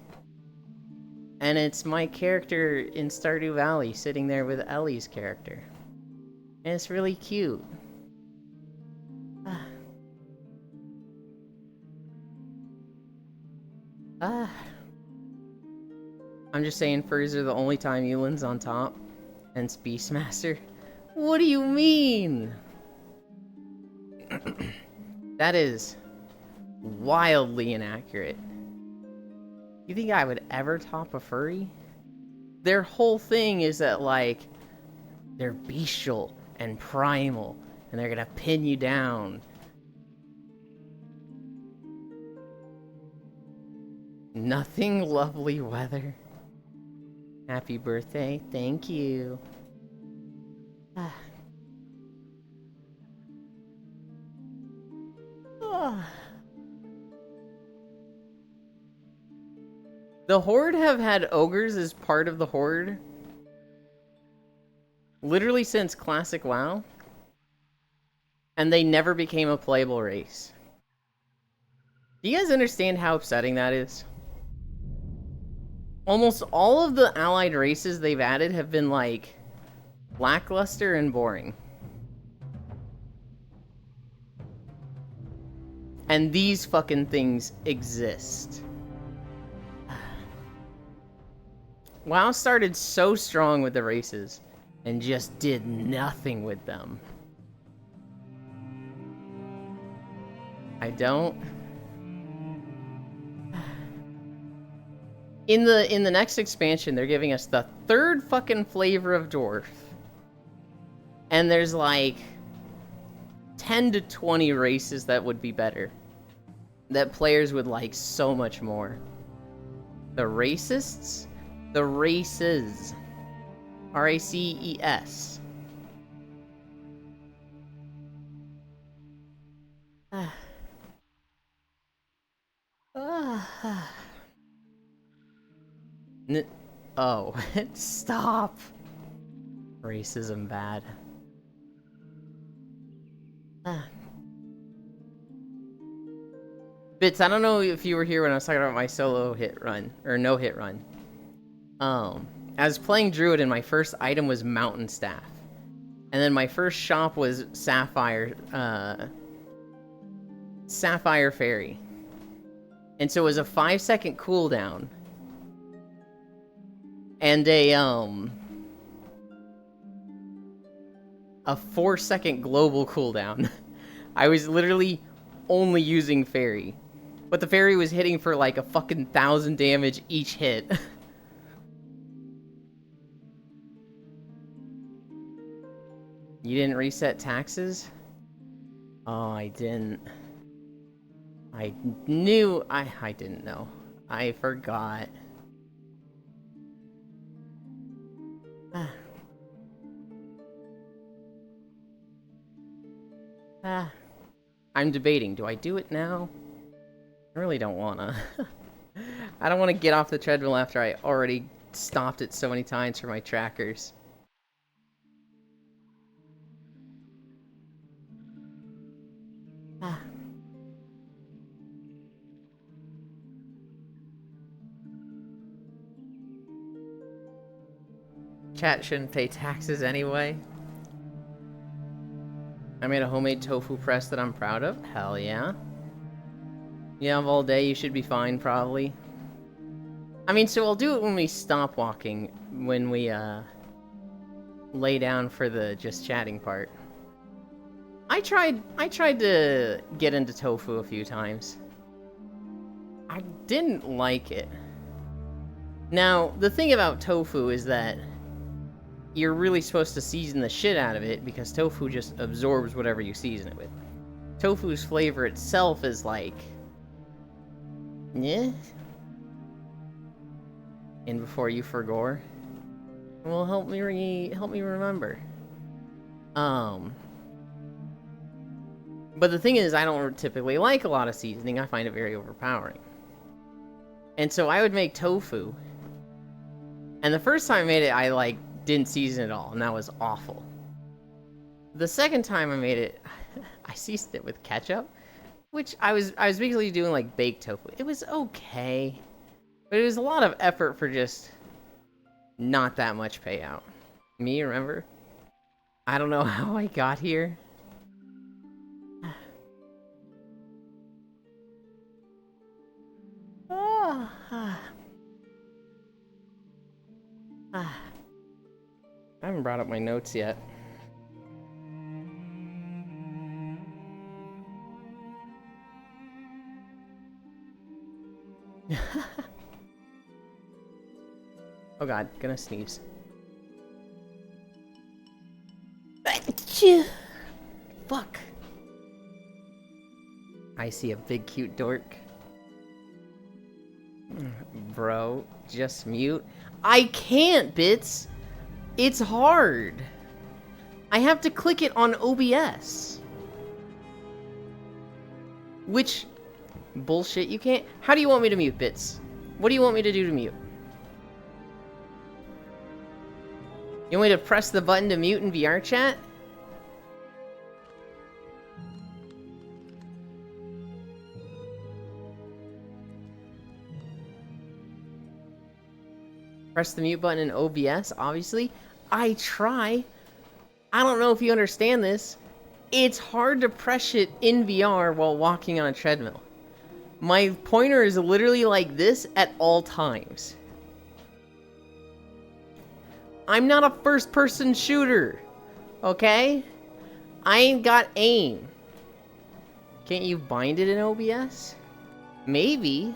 A: And it's my character in Stardew Valley sitting there with Ellie's character. And it's really cute. I'm just saying furries are the only time Yulin's on top. And Beastmaster. What do you mean? That is wildly inaccurate. You think I would ever top a furry? Their whole thing is that, like, they're bestial and primal, and they're gonna pin you down. Nothing lovely weather. Happy birthday. Thank you. Ah. Ah. The Horde have had ogres as part of the Horde literally since Classic WoW, and they never became a playable race. Do you guys understand how upsetting that is? Almost all of the allied races they've added have been, like, lackluster and boring. And these fucking things exist. WoW started so strong with the races, and just did nothing with them. I don't... In the next expansion, they're giving us the third fucking flavor of Dwarf. And there's like 10 to 20 races that would be better. That players would like so much more. The racists? The races. R-A-C-E-S. Oh, stop. Racism bad. Bits, I don't know if you were here when I was talking about my solo hit run, or no hit run. I was playing Druid and my first item was Mountain Staff. And then my first shop was Sapphire Fairy. And so it was a 5-second cooldown. And a 4-second global cooldown. I was literally only using Fairy. But the Fairy was hitting for like a fucking 1,000 damage each hit. You didn't reset taxes? Oh, I didn't. I knew... I didn't know. I forgot. I'm debating. Do I do it now? I really don't wanna. I don't want to get off the treadmill after I already stopped it so many times for my trackers. Chat shouldn't pay taxes anyway. I made a homemade tofu press that I'm proud of. Hell yeah. You have all day, you should be fine, probably. I mean, so I'll do it when we stop walking, when we, lay down for the just chatting part. I tried to get into tofu a few times. I didn't like it. Now, the thing about tofu is that you're really supposed to season the shit out of it because tofu just absorbs whatever you season it with. Tofu's flavor itself is like... yeah. And before you forgore? Well, help me remember. But the thing is, I don't typically like a lot of seasoning. I find it very overpowering. And so I would make tofu. And the first time I made it, I, like, didn't season it all, and that was awful. The second time I made it, I seasoned it with ketchup, which I was basically doing, like, baked tofu. It was okay, but it was a lot of effort for just not that much payout. Me, remember? I don't know how I got here. I haven't brought up my notes yet. Oh god, gonna sneeze. Fuck. I see a big cute dork. Bro, just mute. I can't, Bits. It's hard. I have to click it on OBS. Which... bullshit, you can't... How do you want me to mute, Bits? What do you want me to do to mute? You want me to press the button to mute in VR chat? Press the mute button in OBS, obviously. I try. I don't know if you understand this. It's hard to press it in VR while walking on a treadmill. My pointer is literally like this at all times. I'm not a first-person shooter, okay? I ain't got aim. Can't you bind it in OBS? Maybe.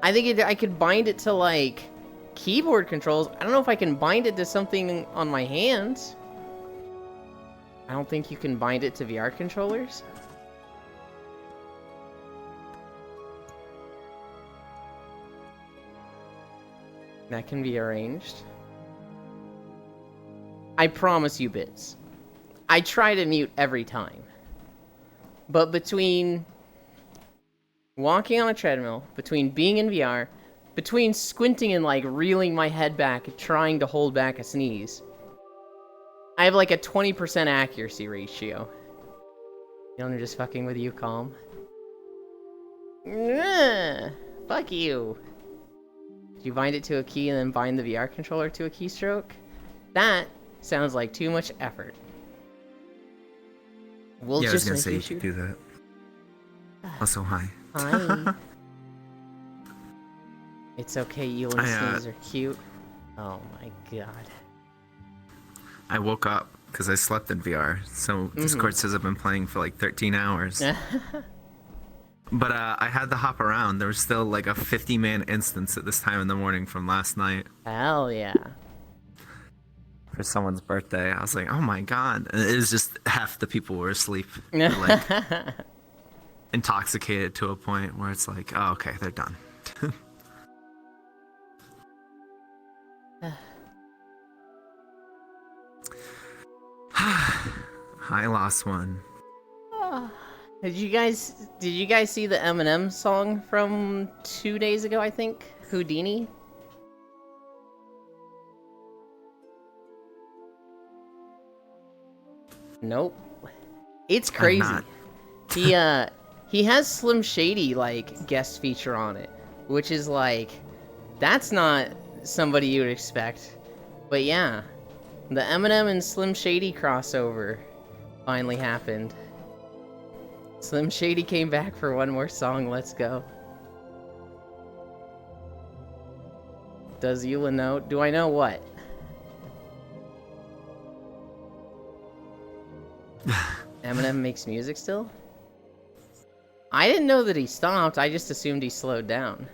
A: I think I could bind it to, like, keyboard controls. I don't know if I can bind it to something on my hands. I don't think you can bind it to VR controllers. That can be arranged. I promise you, Bits. I try to mute every time. But between walking on a treadmill, between being in VR, between squinting and like reeling my head back and trying to hold back a sneeze, I have like a 20% accuracy ratio. You know, I'm just fucking with you, Calm. Fuck you. Did you bind it to a key and then bind the VR controller to a keystroke? That sounds like too much effort. We'll
B: yeah,
A: just
B: I was gonna
A: make
B: say you
A: you
B: could do that. Also, hi.
A: Hi. It's okay, you and Sneeze are cute. Oh my god.
B: I woke up because I slept in VR, so Discord says I've been playing for like 13 hours. But I had to hop around. There was still like a 50-man instance at this time in the morning from last night.
A: Hell yeah.
B: For someone's birthday. I was like, oh my god. And it was just half the people were asleep. Like, intoxicated to a point where it's like, oh, okay, they're done. I lost one.
A: Did you guys see the Eminem song from 2 days ago, I think? Houdini? Nope. It's crazy. He has Slim Shady like guest feature on it, which is like, that's not somebody you would expect. But yeah, the Eminem and Slim Shady crossover finally happened. Slim Shady came back for one more song. Let's go. Does Eula know? Do I know what? Eminem makes music still? I didn't know that he stopped. I just assumed he slowed down.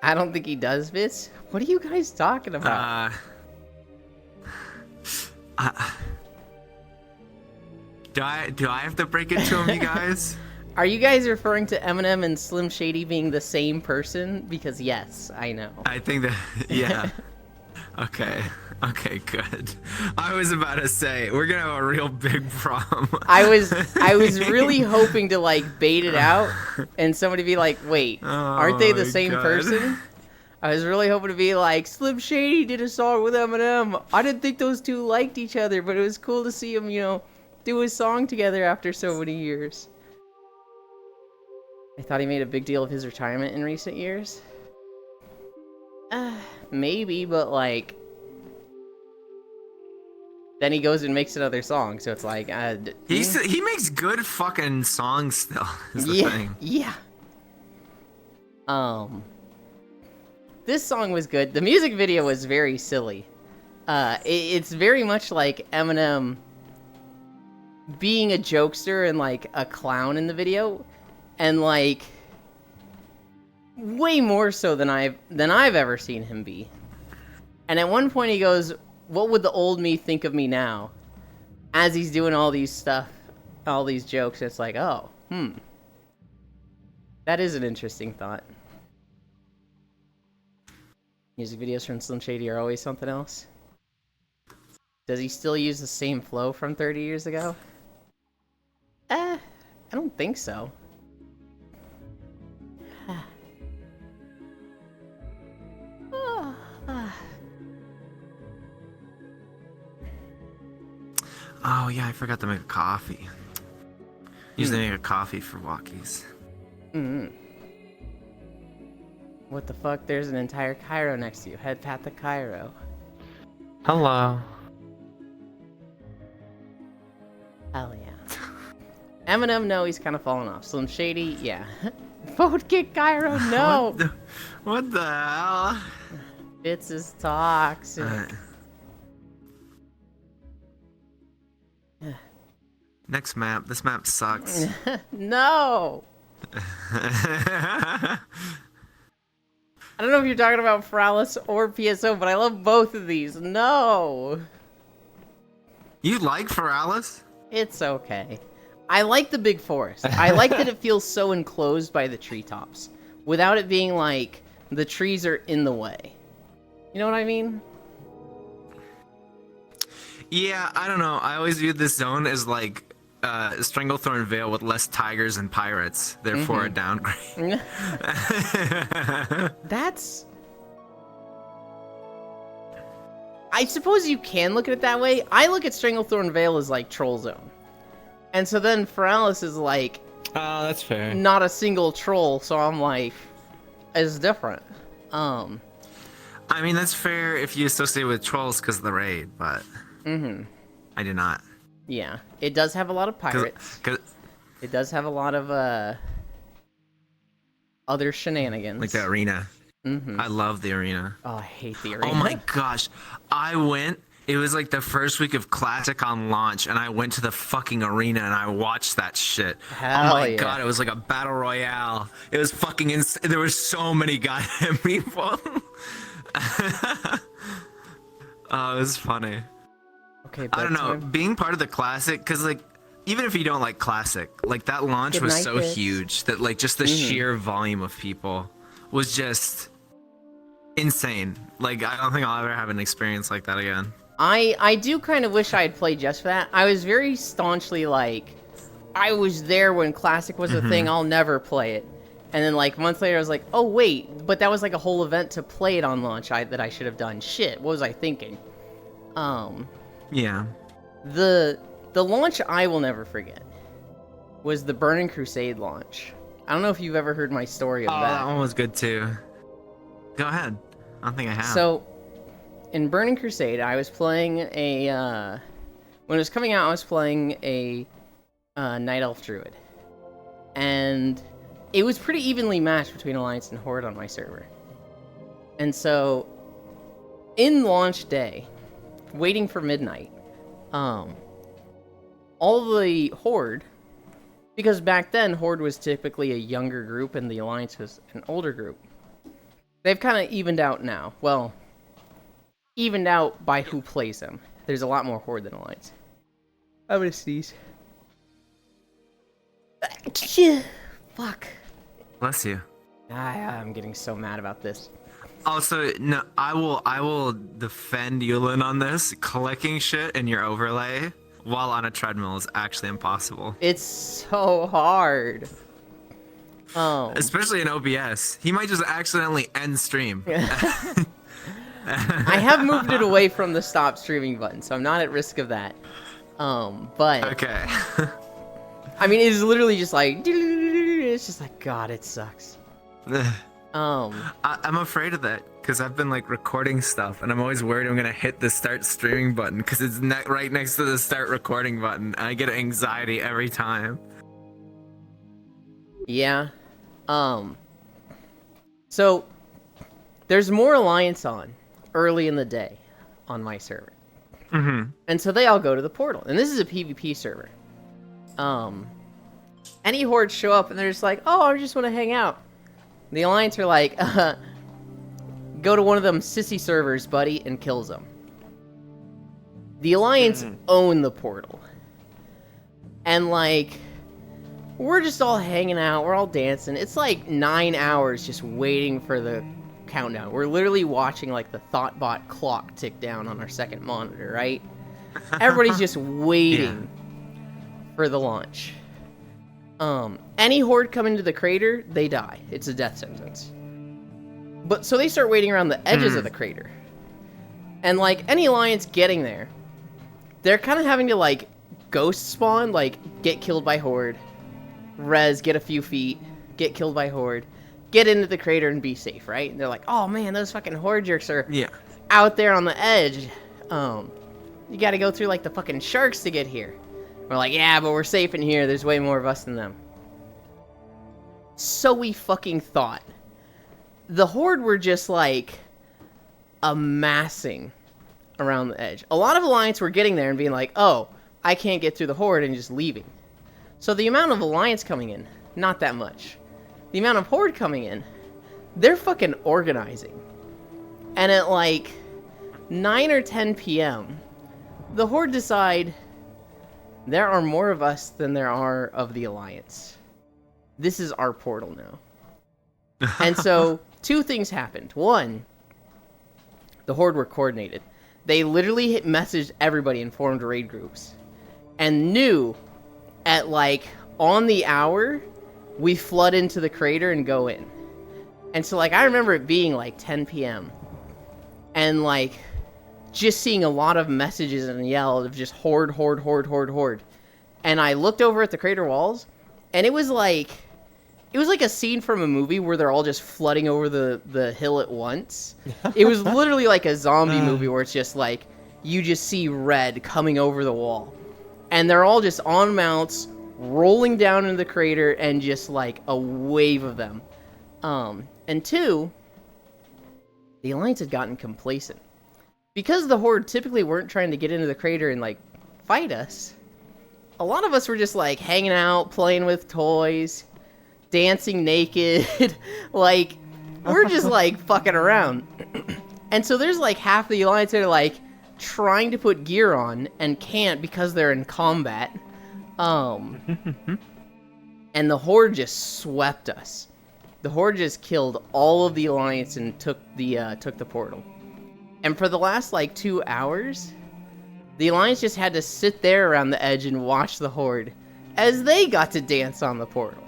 A: I don't think he does, Bits. What are you guys talking about?
B: Do I have to break it to him, you guys?
A: Are you guys referring to Eminem and Slim Shady being the same person? Because yes, I know.
B: I think that, yeah. Okay, good. I was about to say, we're gonna have a real big problem.
A: I was really hoping to like bait it out and somebody be like, wait, aren't they the same person? I was really hoping to be like, Slim Shady did a song with Eminem. I didn't think those two liked each other, but it was cool to see them, you know, do a song together after so many years. I thought he made a big deal of his retirement in recent years. Maybe, but like, then he goes and makes another song, so it's like,
B: he makes good fucking songs still. Is the thing.
A: Yeah. This song was good. The music video was very silly. It's very much like Eminem being a jokester and like a clown in the video, and like way more so than I've ever seen him be. And at one point he goes, "What would the old me think of me now?" As he's doing all these stuff all these jokes. It's like, oh, that is an interesting thought. Music videos from Slim Shady are always something else. Does he still use the same flow from 30 years ago? I don't think so.
B: Oh yeah, I forgot to make a coffee. Usually make a coffee for walkies.
A: What the fuck? There's an entire Cairo next to you. Head pat the Cairo.
B: Hello.
A: Hell yeah. Eminem, no, he's kind of fallen off. Slim Shady, yeah. Vote kick Cairo, no!
B: What the hell?
A: Fitz is toxic.
B: Next map. This map sucks.
A: No! I don't know if you're talking about Feralis or PSO, but I love both of these. No!
B: You like Feralis?
A: It's okay. I like the big forest. I like that it feels so enclosed by the treetops, without it being like the trees are in the way. You know what I mean?
B: Yeah, I don't know. I always viewed this zone as like Stranglethorn Vale with less tigers and pirates, therefore a downgrade.
A: That's... I suppose you can look at it that way. I look at Stranglethorn Vale as like Troll Zone. And so then Feralis is like...
B: Oh, that's fair.
A: Not a single troll, so I'm like... It's different.
B: I mean, that's fair if you associate with trolls because of the raid, but... I do not.
A: Yeah. It does have a lot of pirates. It does have a lot of, other shenanigans.
B: Like the arena. I love the arena.
A: Oh, I hate the arena.
B: Oh my gosh. I went... It was like the first week of Classic on launch, and I went to the fucking arena and I watched that shit.
A: Hell
B: oh my
A: yeah.
B: god, it was like a battle royale. It was fucking insane. There were so many goddamn people. Oh, it was funny.
A: Okay,
B: I don't know, being part of the Classic, because like, even if you don't like Classic, like that launch was so huge that like just the sheer volume of people was just insane. Like, I don't think I'll ever have an experience like that again.
A: I do kind of wish I had played just for that. I was very staunchly like, I was there when Classic was a thing, I'll never play it. And then like a month later I was like, oh wait, but that was like a whole event to play it on launch that I should have done. Shit, what was I thinking?
B: Yeah.
A: The launch I will never forget was the Burning Crusade launch. I don't know if you've ever heard my story of that.
B: That one was good too. Go ahead. I don't think I have.
A: So, in Burning Crusade, I was playing a, when it was coming out, I was playing a Night Elf Druid. And it was pretty evenly matched between Alliance and Horde on my server. And so, in launch day, waiting for midnight, all the Horde, because back then Horde was typically a younger group and the Alliance was an older group. They've kind of evened out now. Well, evened out by who plays them. There's a lot more Horde than Alliance. I'm gonna sneeze. Fuck.
B: Bless you.
A: I'm getting so mad about this.
B: Also, no, I will defend Yulin on this. Collecting shit in your overlay while on a treadmill is actually impossible.
A: It's so hard.
B: Especially in OBS. He might just accidentally end stream.
A: I have moved it away from the stop streaming button, so I'm not at risk of that. But
B: Okay.
A: I mean, it's literally just like, it's just like, God, it sucks.
B: I'm afraid of that because I've been like recording stuff and I'm always worried I'm gonna hit the start streaming button because it's right next to the start recording button. I get anxiety every time.
A: Yeah. So there's more Alliance on early in the day on my server. And so they all go to the portal. And this is a PvP server. Any Hordes show up and they're just like, oh, I just want to hang out. The Alliance are like, go to one of them sissy servers, buddy, and kills them. The Alliance own the portal. And like, we're just all hanging out, we're all dancing. It's like 9 hours just waiting for the countdown. We're literally watching like the Thoughtbot clock tick down on our second monitor, right? Everybody's just waiting for the launch. Any horde coming to the crater, they die. It's a death sentence. But so they start waiting around the edges of the crater. And like any alliance getting there, they're kind of having to like ghost spawn, like get killed by horde, res, get a few feet, get killed by horde, get into the crater and be safe, right? And they're like, oh man, those fucking horde jerks are out there on the edge. You gotta go through like the fucking sharks to get here. We're like, yeah, but we're safe in here. There's way more of us than them. So we fucking thought. The horde were just like amassing around the edge. A lot of alliance were getting there and being like, oh, I can't get through the horde, and just leaving. So the amount of alliance coming in, not that much. The amount of horde coming in, they're fucking organizing. And at like 9 or 10 p.m., the horde decide there are more of us than there are of the alliance. This is our portal now. And so 2 things happened. One, the horde were coordinated. They literally messaged everybody and formed raid groups. And knew at like on the hour, we flood into the crater and go in. And so like I remember it being like 10 p.m. and like just seeing a lot of messages and yells of just horde, horde, horde, horde, horde. And I looked over at the crater walls, and it was like a scene from a movie where they're all just flooding over the hill at once. It was literally like a zombie movie where it's just like, you just see red coming over the wall. And they're all just on mounts, rolling down into the crater, and just like a wave of them. And 2, the Alliance had gotten complacent. Because the horde typically weren't trying to get into the crater and like fight us, a lot of us were just like hanging out, playing with toys, dancing naked. Like, we're just like fucking around. And so there's like half the Alliance that are like trying to put gear on and can't because they're in combat. And the horde just swept us. The horde just killed all of the Alliance and took the portal. And for the last like 2 hours, the Alliance just had to sit there around the edge and watch the horde as they got to dance on the portal.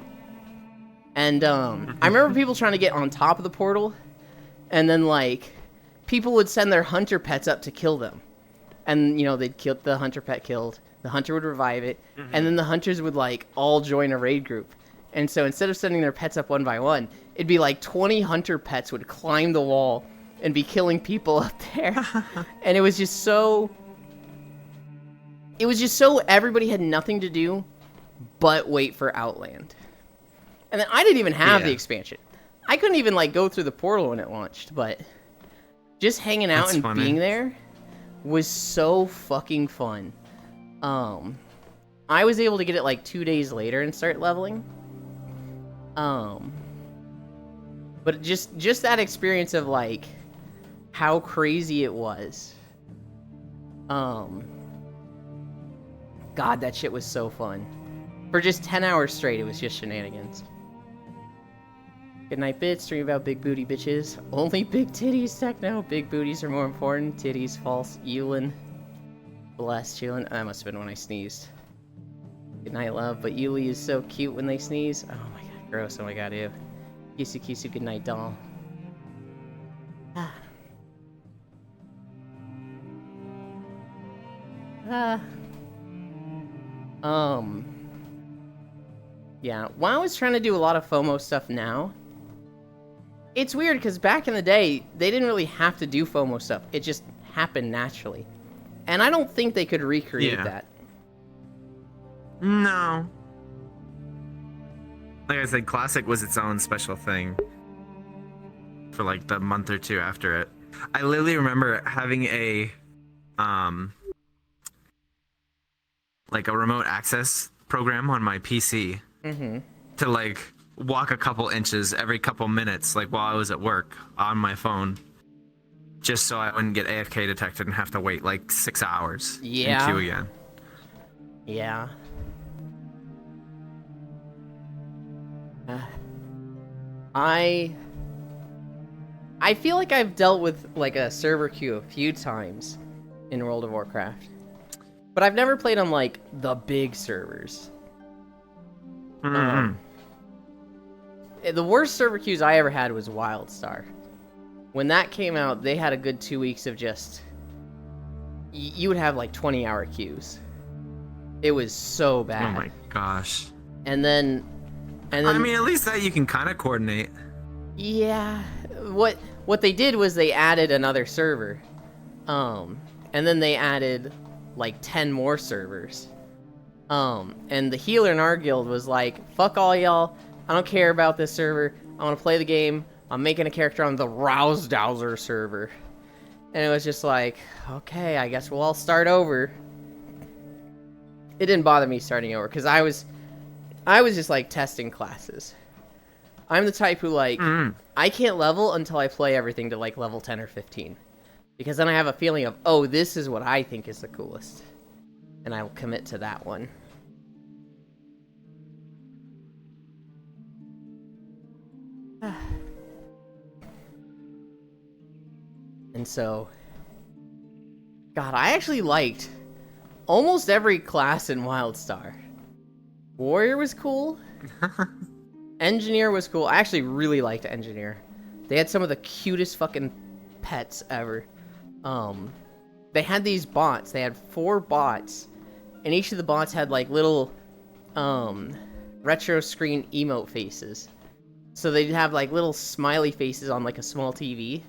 A: And I remember people trying to get on top of the portal, and then like people would send their hunter pets up to kill them. And you know, they'd kill the hunter pet killed, the hunter would revive it, and then the hunters would like all join a raid group. And so instead of sending their pets up one by one, it'd be like 20 hunter pets would climb the wall and be killing people up there. And it was just so everybody had nothing to do but wait for Outland. And then I didn't even have the expansion. I couldn't even like go through the portal when it launched, but just hanging out and being there was so fucking fun. I was able to get it like 2 days later and start leveling. But just that experience of like how crazy it was. God, that shit was so fun. For just 10 hours straight, it was just shenanigans. Good night, bits. Stream about big booty bitches. Only big titties, techno. Big booties are more important. Titties, false. Yulin. Bless, Yulin. That must have been when I sneezed. Good night, love. But Yuli is so cute when they sneeze. Oh my god, gross. Oh my god, ew. Kisu, kisu, good night, doll. Yeah, while I was trying to do a lot of FOMO stuff now, it's weird because back in the day, they didn't really have to do FOMO stuff. It just happened naturally. And I don't think they could recreate that.
B: No. Like I said, Classic was its own special thing for like the month or 2 after it. I literally remember having a like a remote access program on my PC to like walk a couple inches every couple minutes, like while I was at work on my phone, just so I wouldn't get AFK detected and have to wait like 6 hours in queue again.
A: Yeah. I feel like I've dealt with like a server queue a few times in World of Warcraft, but I've never played on like the big servers. The worst server queues I ever had was WildStar. When that came out, they had a good 2 weeks of just... You would have like 20-hour queues. It was so bad.
B: Oh my gosh.
A: And then...
B: I mean, at least that you can kind of coordinate.
A: Yeah. What they did was they added another server. And then they added like 10 more servers. And the healer in our guild was like, fuck all y'all. I don't care about this server. I want to play the game. I'm making a character on the Rousdowser server. And it was just like, okay, I guess we'll all start over. It didn't bother me starting over, because I was just like testing classes. I'm the type who like, I can't level until I play everything to like level 10 or 15. Because then I have a feeling of, oh, this is what I think is the coolest. And I will commit to that one. And so, God, I actually liked almost every class in WildStar. Warrior was cool. Engineer was cool. I actually really liked Engineer. They had some of the cutest fucking pets ever. They had these bots. They had 4 bots, and each of the bots had like little retro screen emote faces. So they'd have like little smiley faces on like a small TV.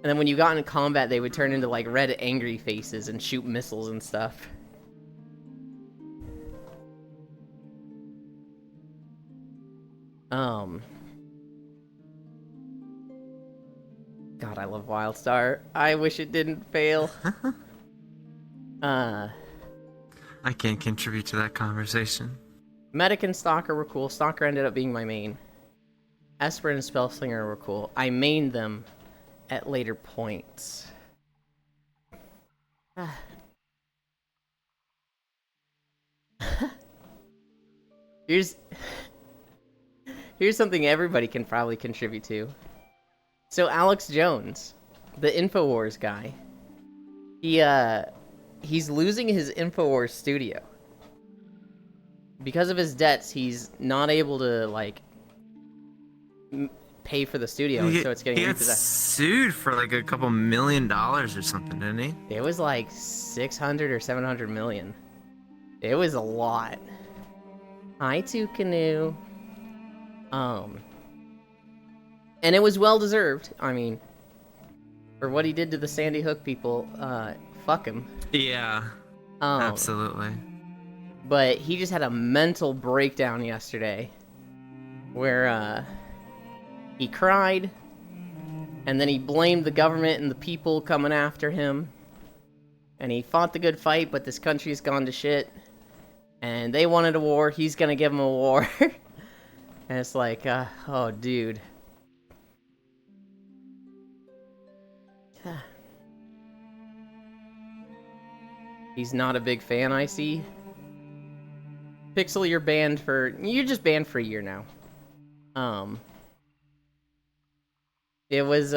A: And then when you got into combat, they would turn into like red angry faces and shoot missiles and stuff. God, I love WildStar. I wish it didn't fail.
B: I can't contribute to that conversation.
A: Medic and Stalker were cool. Stalker ended up being my main. Esper and Spellslinger were cool. I mained them at later points. Here's something everybody can probably contribute to. So Alex Jones, the InfoWars guy, he's losing his InfoWars studio. Because of his debts, he's not able to like pay for the studio, so it's getting into that.
B: Sued for like a couple $1 million or something, didn't he?
A: It was like 600 or 700 million. It was a lot. Hi, Two Canoe. And it was well deserved. I mean, for what he did to the Sandy Hook people, fuck him.
B: Yeah, absolutely.
A: But he just had a mental breakdown yesterday, where he cried, and then he blamed the government and the people coming after him, and he fought the good fight, but this country's gone to shit, and they wanted a war, he's gonna give them a war. And it's like, oh, dude. He's not a big fan, I see. Pixel, you're just banned for a year now. It was,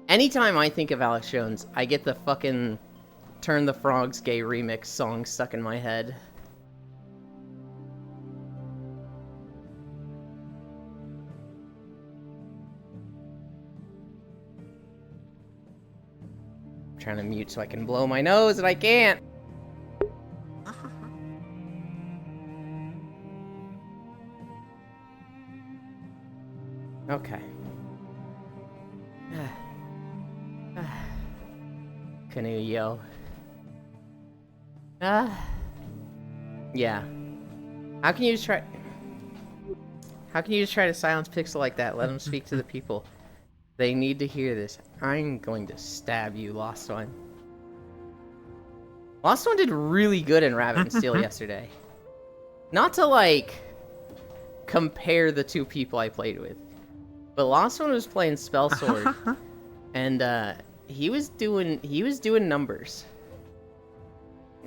A: anytime I think of Alex Jones, I get the fucking Turn the Frogs Gay remix song stuck in my head. I'm trying to mute so I can blow my nose and I can't. Okay. Canoe, yo. Yeah. How can you just try to silence Pixel like that? Let him speak to the people. They need to hear this. I'm going to stab you, Lost One. Lost One did really good in Rabbit and Steel yesterday. Not to, like, compare the two people I played with. But Lost One was playing Spell Sword. And, he was doing numbers.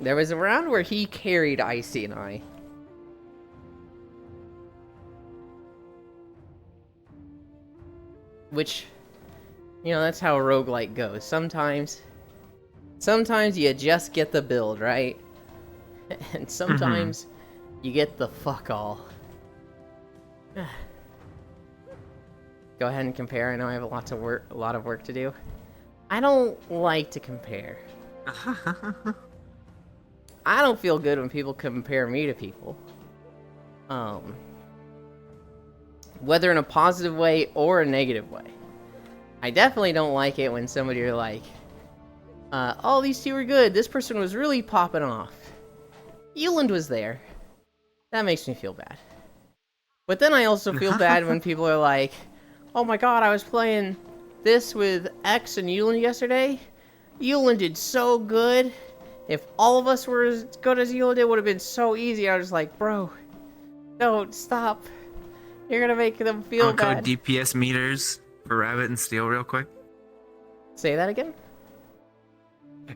A: There was a round where he carried Icy and I. Which, you know, that's how a roguelike goes. Sometimes you just get the build, right? And sometimes you get the fuck all. Go ahead and compare. I know I have a lot of work to do. I don't like to compare. I don't feel good when people compare me to people. Whether in a positive way or a negative way. I definitely don't like it when somebody are like, oh, these two were good. This person was really popping off. Euland was there. That makes me feel bad. But then I also feel bad when people are like, oh my god, I was playing this with X and Euland yesterday. Euland did so good. If all of us were as good as Euland, it would have been so easy. I was like, bro, don't stop. You're gonna make them feel bad.
B: Code DPS meters for Rabbit and Steel real quick.
A: Say that again?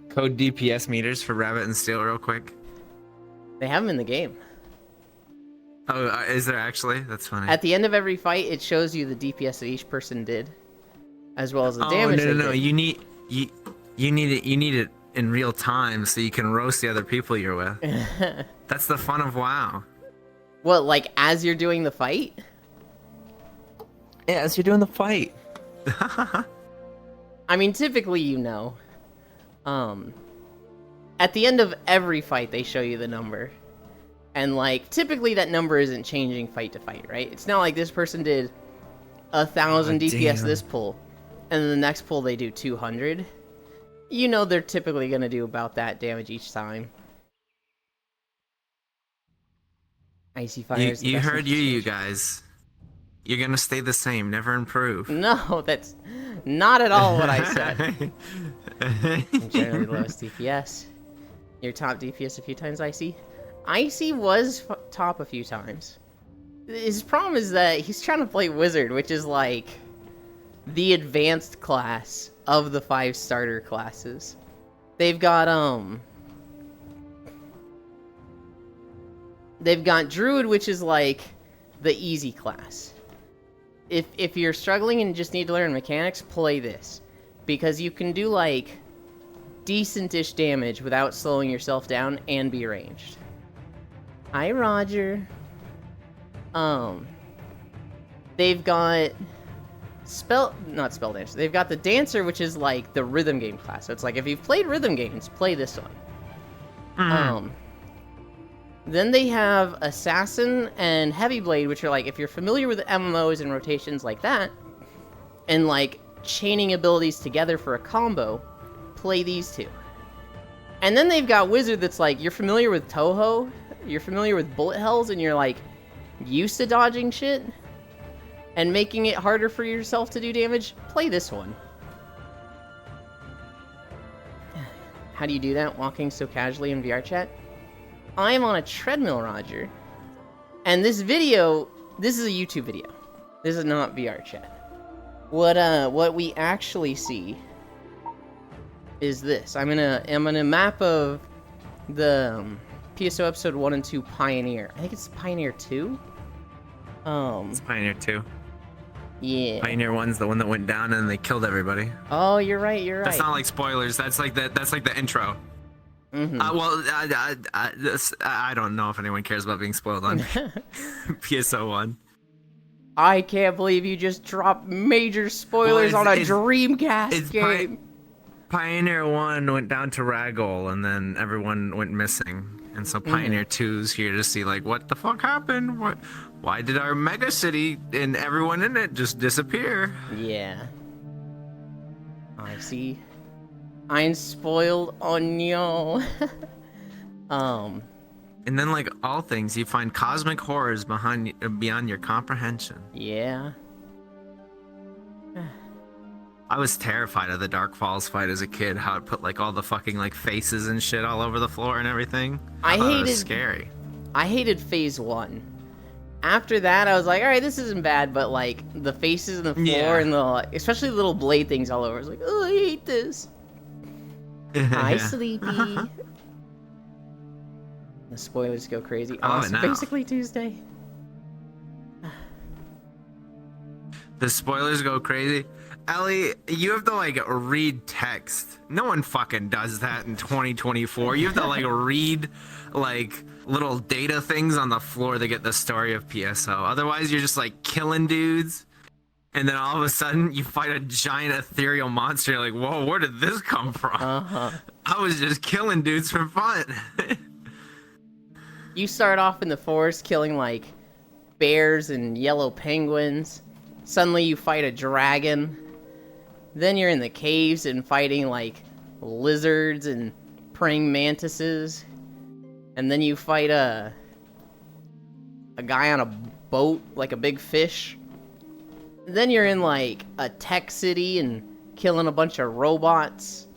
B: Code DPS meters for Rabbit and Steel real quick.
A: They have them in the game.
B: Oh, is there actually? That's funny.
A: At the end of every fight, it shows you the DPS that each person did, as well as the damage.
B: Oh no! You need it in real time so you can roast the other people you're with. That's the fun of WoW.
A: What, like as you're doing the fight?
B: Yeah, as you're doing the fight.
A: I mean, typically, you know. At the end of every fight, they show you the number. And, like, typically that number isn't changing fight to fight, right? It's not like this person did 1,000 DPS this pull, and then the next pull they do 200. You know they're typically going to do about that damage each time. Icy Fire is the
B: You
A: best
B: heard you guys. You're going to stay the same, never improve.
A: No, that's not at all what I said. I'm generally the lowest DPS. Your top DPS a few times, Icy? Icy was top a few times. His problem is that he's trying to play Wizard, which is like the advanced class of the 5 starter classes. They've got Druid, which is like the easy class. If you're struggling and just need to learn mechanics, play this, because you can do like decent-ish damage without slowing yourself down and be ranged. Hi, Roger. They've got not spell dancer. They've got the dancer, which is like the rhythm game class. So it's like if you've played rhythm games, play this one. Then they have assassin and heavy blade, which are like if you're familiar with MMOs and rotations like that, and like chaining abilities together for a combo, play these two. And then they've got wizard that's like you're familiar with Toho. You're familiar with bullet hells and you're like used to dodging shit and making it harder for yourself to do damage, play this one. How do you do that walking so casually in VR chat? I am on a treadmill, Roger. And this is a YouTube video. This is not VR chat. What we actually see is this. I'm in a map of the PSO episode 1 and 2 Pioneer. I think it's Pioneer 2.
B: It's Pioneer 2.
A: Yeah.
B: Pioneer 1's the one that went down and they killed everybody.
A: Oh, you're right.
B: That's not like spoilers. That's like the intro.
A: Mm-hmm.
B: I don't know if anyone cares about being spoiled on PSO 1.
A: I can't believe you just dropped major spoilers on a Dreamcast game.
B: Pioneer 1 went down to Ragol, and then everyone went missing. And so Pioneer 2's here to see, like, what the fuck happened? Why did our mega city and everyone in it just disappear?
A: Yeah. I see. I'm spoiled on y'all.
B: And then, like all things, you find cosmic horrors beyond your comprehension.
A: Yeah.
B: I was terrified of the Dark Falls fight as a kid, how it put like all the fucking like faces and shit all over the floor and everything. I thought it was scary.
A: I hated phase 1. After that, I was like, alright, this isn't bad, but like the faces and the floor and the especially the little blade things all over, I was like, oh, I hate this. Hi, Sleepy. The spoilers go crazy.
B: I love it
A: So
B: now.
A: basically Tuesday.
B: The spoilers go crazy. Ellie, you have to like read text. No one fucking does that in 2024. You have to like read like little data things on the floor to get the story of PSO. Otherwise, you're just like killing dudes, and then all of a sudden you fight a giant ethereal monster. You're like, whoa, where did this come from? I was just killing dudes for fun.
A: You start off in the forest killing like bears and yellow penguins. Suddenly you fight a dragon. Then you're in the caves and fighting like lizards and praying mantises. And then you fight a guy on a boat, like a big fish. Then you're in like a tech city and killing a bunch of robots.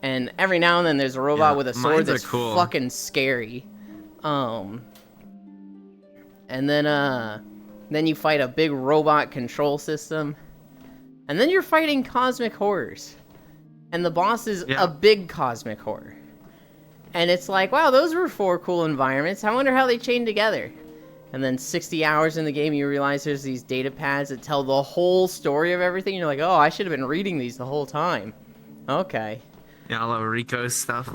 A: And every now and then there's a robot with a sword
B: mines are
A: that's
B: cool.
A: fucking scary. And then you fight a big robot control system. And then you're fighting cosmic horrors. And the boss is a big cosmic horror. And it's like, wow, those were 4 cool environments. I wonder how they chain together. And then 60 hours in the game, you realize there's these data pads that tell the whole story of everything. You're like, oh, I should have been reading these the whole time. Okay.
B: Yeah, all of Rico's stuff.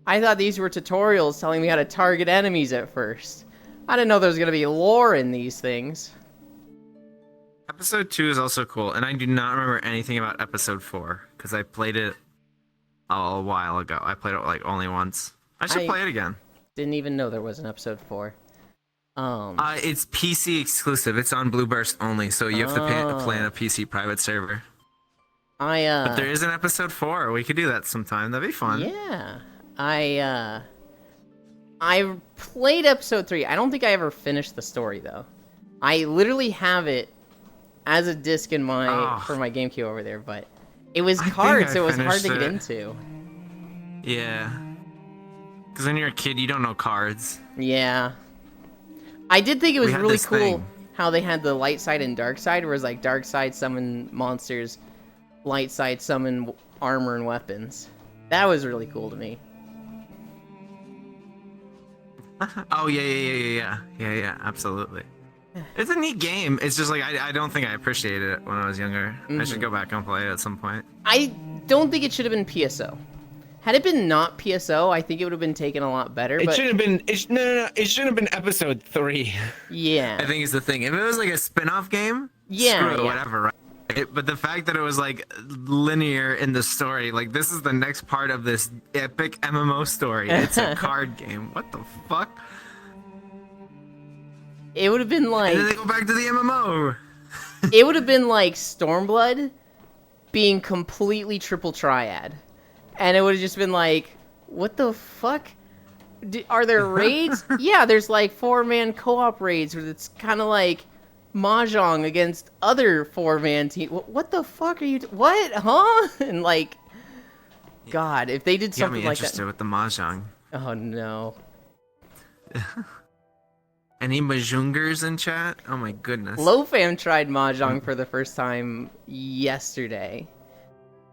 A: I thought these were tutorials telling me how to target enemies at first. I didn't know there was going to be lore in these things.
B: Episode 2 is also cool, and I do not remember anything about episode 4 because I played it a while ago. I played it like only once. I should play it again.
A: Didn't even know there was an episode 4.
B: It's PC exclusive. It's on Blueburst only, so you have to play on a PC private server. But there is an episode 4. We could do that sometime. That'd be fun.
A: Yeah. I played episode 3. I don't think I ever finished the story though. I literally have it as a disc in my for my GameCube over there, but it was cards, so it was hard to get into.
B: Yeah. Because when you're a kid, you don't know cards.
A: Yeah. I did think it was really cool
B: thing.
A: how they had the light side and dark side, whereas like dark side summon monsters, light side summon armor and weapons. That was really cool to me.
B: Oh yeah, absolutely. It's a neat game. It's just like I don't think I appreciated it when I was younger. I should go back and play it at some point.
A: I don't think it should have been PSO. Had it been not PSO, I think it would have been taken a lot better.
C: It should have been. No. It should have been episode 3.
A: Yeah.
B: I think it's the thing. If it was like a spin-off game,
A: Yeah,
B: screw it,
A: yeah.
B: whatever, right? But the fact that it was like linear in the story, like this is the next part of this epic MMO story. It's a card game. What the fuck?
A: It would have been like
B: And then they go back to the MMO.
A: it would have been like Stormblood being completely triple triad. And it would have just been like, what the fuck? Are there raids? Yeah, there's like 4-man co-op raids where it's kind of like Mahjong against other 4-man team. What the fuck are you? What? Huh? And like, God, if they did
B: You got
A: something
B: me
A: like
B: interested
A: that.
B: with the mahjong.
A: Oh no.
B: Any mahjongers in chat? Oh my goodness.
A: Lofam tried Mahjong for the first time yesterday.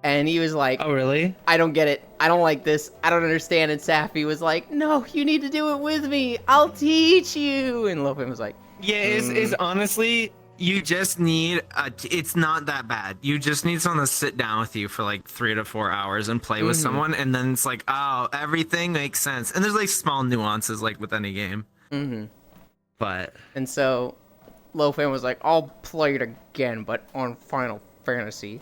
A: And he was like,
C: Oh, really?
A: I don't get it. I don't like this. I don't understand. And Safi was like, no, you need to do it with me. I'll teach you. And Lofam was like,
C: Yeah, it's honestly.
B: You just need it's not that bad. You just need someone to sit down with you for like 3 to 4 hours and play with someone, and then it's like, oh, everything makes sense. And there's like small nuances like with any game. But
A: and so Lofam was like, I'll play it again, but on Final Fantasy.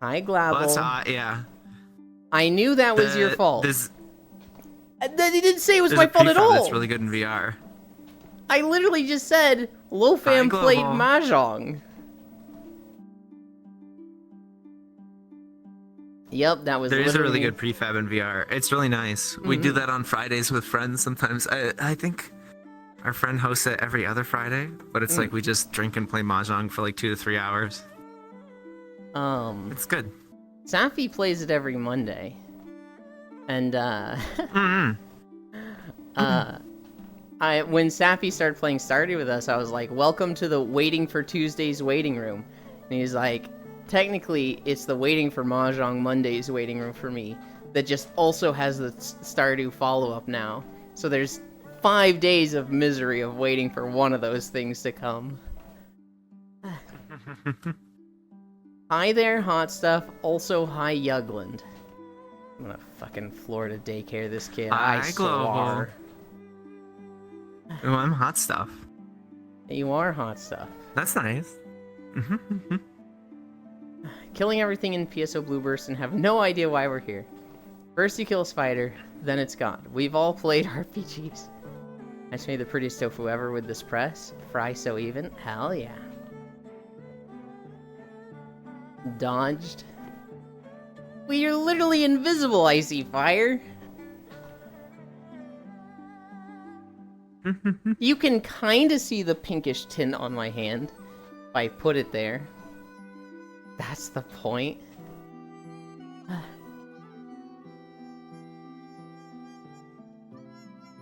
A: Hi, Glabble.
B: yeah.
A: I knew that was your fault.
B: There's
A: Then he didn't say it was
B: a
A: my fault at
B: prefab
A: all.
B: that's really good in VR.
A: I literally just said Lofam
B: Global.
A: played Mahjong. Yep, that was
B: There is a really
A: literally-
B: good prefab in VR. It's really nice. We do that on Fridays with friends sometimes. I think our friend hosts it every other Friday, but it's like we just drink and play Mahjong for like 2 to 3 hours. It's good.
A: Safi plays it every Monday. And when Safi started playing Stardew with us, I was like, welcome to the Waiting for Tuesdays waiting room. And he's like, technically, it's the Waiting for Mahjong Mondays waiting room for me that just also has the Stardew follow-up now. So there's 5 days of misery of waiting for one of those things to come. Hi there, hot stuff. Also, hi, Yugland. I'm gonna fucking Florida daycare this kid. I
B: Hi, Global.
A: swore.
B: Oh, I'm hot stuff.
A: You are hot stuff.
B: That's nice.
A: Killing everything in PSO Blue Burst and have no idea why we're here. First you kill a spider, then it's gone. We've all played RPGs. I just made the prettiest tofu ever with this press. Fry so even. Hell yeah. Dodged. Well, you're literally invisible, Icy Fire. You can kinda see the pinkish tint on my hand if I put it there. That's the point.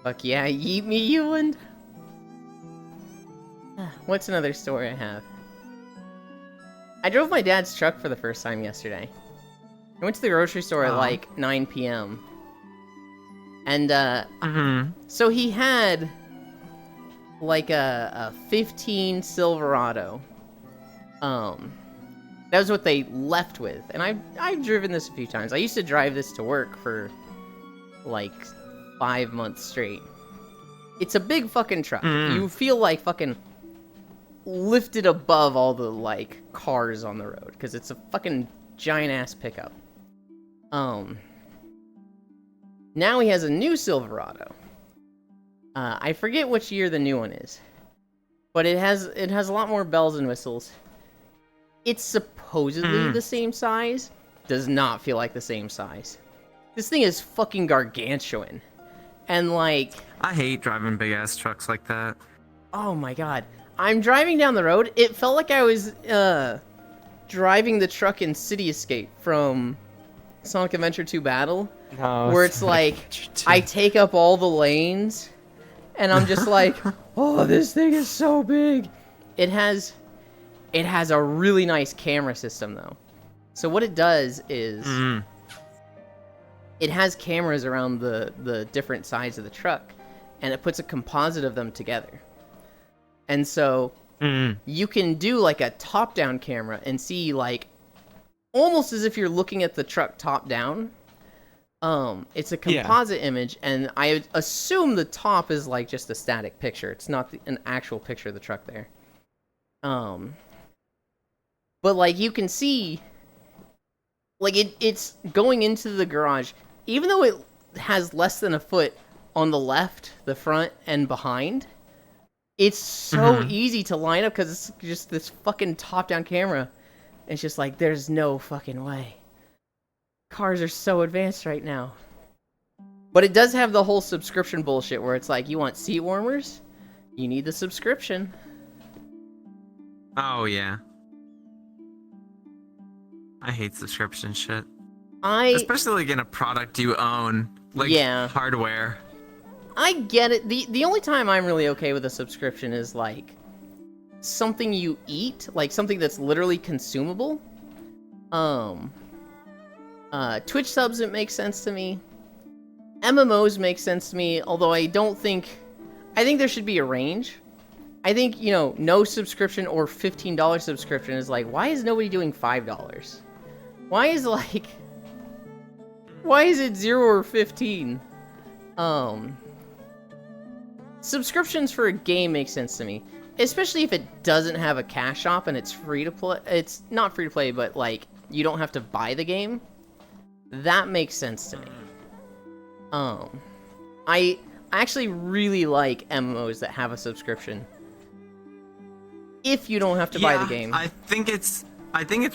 A: Fuck yeah, yeet me, Ewan. What's another story I have? I drove my dad's truck for the first time yesterday. I went to the grocery store at like 9 p.m. And so he had like a 15 Silverado. That was what they left with. And I've driven this a few times. I used to drive this to work for like 5 months straight. It's a big fucking truck. You feel like fucking lifted above all the like cars on the road because it's a fucking giant ass pickup. Now he has a new Silverado. I forget which year the new one is, but it has a lot more bells and whistles. It's supposedly the same size. Does not feel like the same size. This thing is fucking gargantuan. And like...
B: I hate driving big ass trucks like that.
A: Oh my god. I'm driving down the road. It felt like I was driving the truck in City Escape from Sonic Adventure 2 Battle.
C: No,
A: where it's like, I take up all the lanes, and I'm just like, oh, this thing is so big. It has a really nice camera system, though. So what it does is, it has cameras around the different sides of the truck, and it puts a composite of them together. And so, you can do like a top-down camera and see like, almost as if you're looking at the truck top-down. It's a composite image, and I assume the top is like just a static picture. It's not an actual picture of the truck there. But like you can see, like it's going into the garage, even though it has less than a foot on the left, the front, and behind. It's so easy to line up because it's just this fucking top-down camera. It's just like there's no fucking way. Cars are so advanced right now. But it does have the whole subscription bullshit where it's like, you want seat warmers? You need the subscription.
B: Oh, yeah. I hate subscription shit. Especially like in a product you own. Like hardware.
A: I get it. The only time I'm really okay with a subscription is like something you eat, like something that's literally consumable. Twitch subs, it makes sense to me. MMOs make sense to me, although I think there should be a range. I think, no subscription or $15 subscription is like, why is nobody doing $5? Why is it 0 or 15? Subscriptions for a game make sense to me, especially if it doesn't have a cash shop and it's free to play. It's not free to play, but like you don't have to buy the game. That makes sense to me. I actually really like MMOs that have a subscription. If you don't have to buy the game.
B: I think it's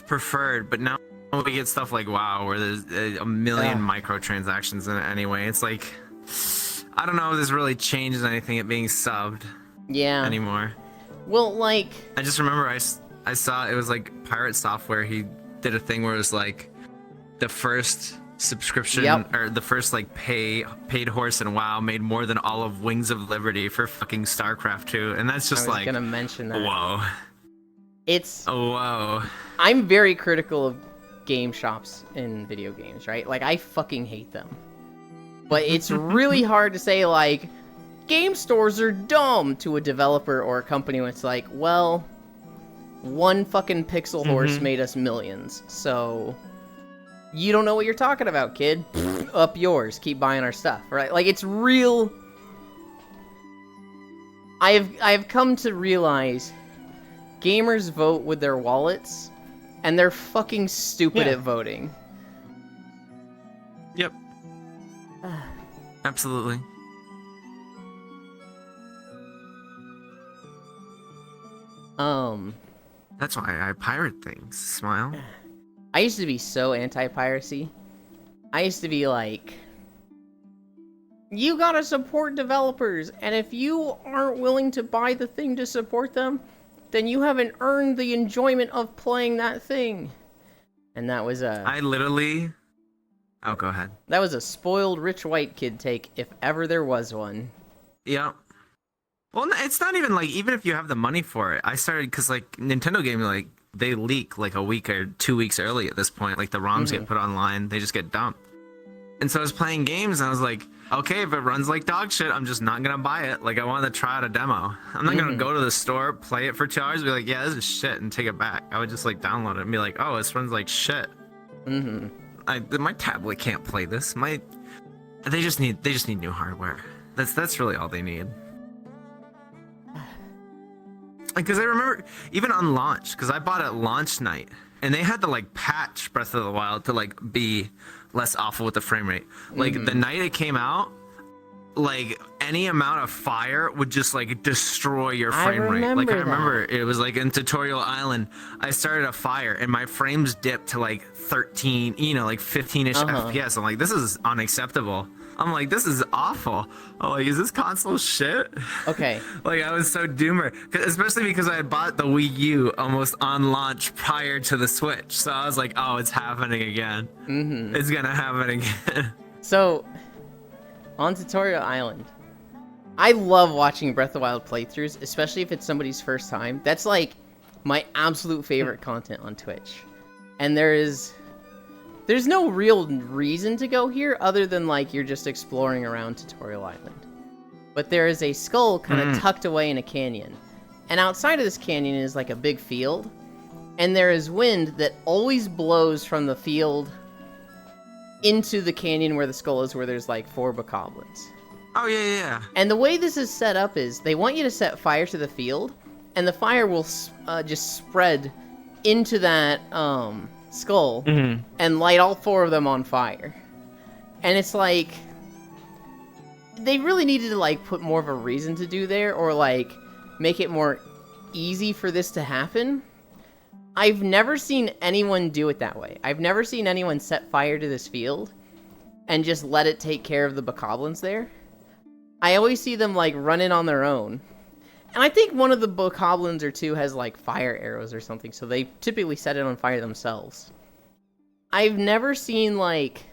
B: preferred, but now we get stuff like WoW where there's a million microtransactions in it anyway. It's like, I don't know if this really changes anything at being subbed anymore.
A: Well, like...
B: I just remember I saw it was like Pirate Software. He did a thing where it was like the first subscription or the first like paid horse in WoW made more than all of Wings of Liberty for fucking StarCraft 2, and that's just
A: I was gonna mention that.
B: Whoa. Whoa.
A: I'm very critical of game shops in video games, right? Like I fucking hate them. But it's really hard to say, like, game stores are dumb to a developer or a company when it's like, well, one fucking pixel horse made us millions, so you don't know what you're talking about, kid. Up yours. Keep buying our stuff, right? Like, it's real. I've come to realize gamers vote with their wallets, and they're fucking stupid at voting.
B: Yep. Absolutely. That's why I pirate things. Smile.
A: I used to be so anti-piracy. I used to be like, you gotta support developers, and if you aren't willing to buy the thing to support them, then you haven't earned the enjoyment of playing that thing. And that was a...
B: I literally... Oh, go ahead.
A: That was a spoiled rich white kid take, if ever there was one.
B: Yeah. Well, it's not even like, even if you have the money for it. I started, because like, Nintendo games, like, they leak like a week or 2 weeks early at this point. Like, the ROMs get put online, they just get dumped. And so I was playing games, and I was like, okay, if it runs like dog shit, I'm just not gonna buy it. Like, I wanted to try out a demo. I'm not gonna go to the store, play it for 2 hours, and be like, yeah, this is shit, and take it back. I would just like download it and be like, oh, this runs like shit. My tablet can't play this. They just need new hardware. That's really all they need. Because I remember even on launch, because I bought it launch night, and they had to like patch Breath of the Wild to like be less awful with the frame rate. Like the night it came out, like any amount of fire would just like destroy your frame rate. Like I remember it was like in Tutorial Island, I started a fire and my frames dipped to like 13, like 15-ish FPS. I'm like, this is unacceptable. I'm like, this is awful. I'm like, is this console shit?
A: Okay.
B: Like, I was so doomer. Especially because I had bought the Wii U almost on launch prior to the Switch. So I was like, oh, it's happening again. It's gonna happen again.
A: So, on Tutorial Island, I love watching Breath of the Wild playthroughs, especially if it's somebody's first time. That's like my absolute favorite content on Twitch. And there's no real reason to go here other than like you're just exploring around Tutorial Island. But there is a skull kind of tucked away in a canyon. And outside of this canyon is like a big field. And there is wind that always blows from the field into the canyon where the skull is, where there's like 4 bokoblins.
B: Oh, yeah.
A: And the way this is set up is they want you to set fire to the field, and the fire will just spread into that skull and light all 4 of them on fire. And it's like, they really needed to like put more of a reason to do there, or like make it more easy for this to happen. I've never seen anyone do it that way. I've never seen anyone set fire to this field and just let it take care of the bokoblins there. I always see them like running on their own. And I think one of the bokoblins or 2 has like fire arrows or something, so they typically set it on fire themselves. I've never seen like,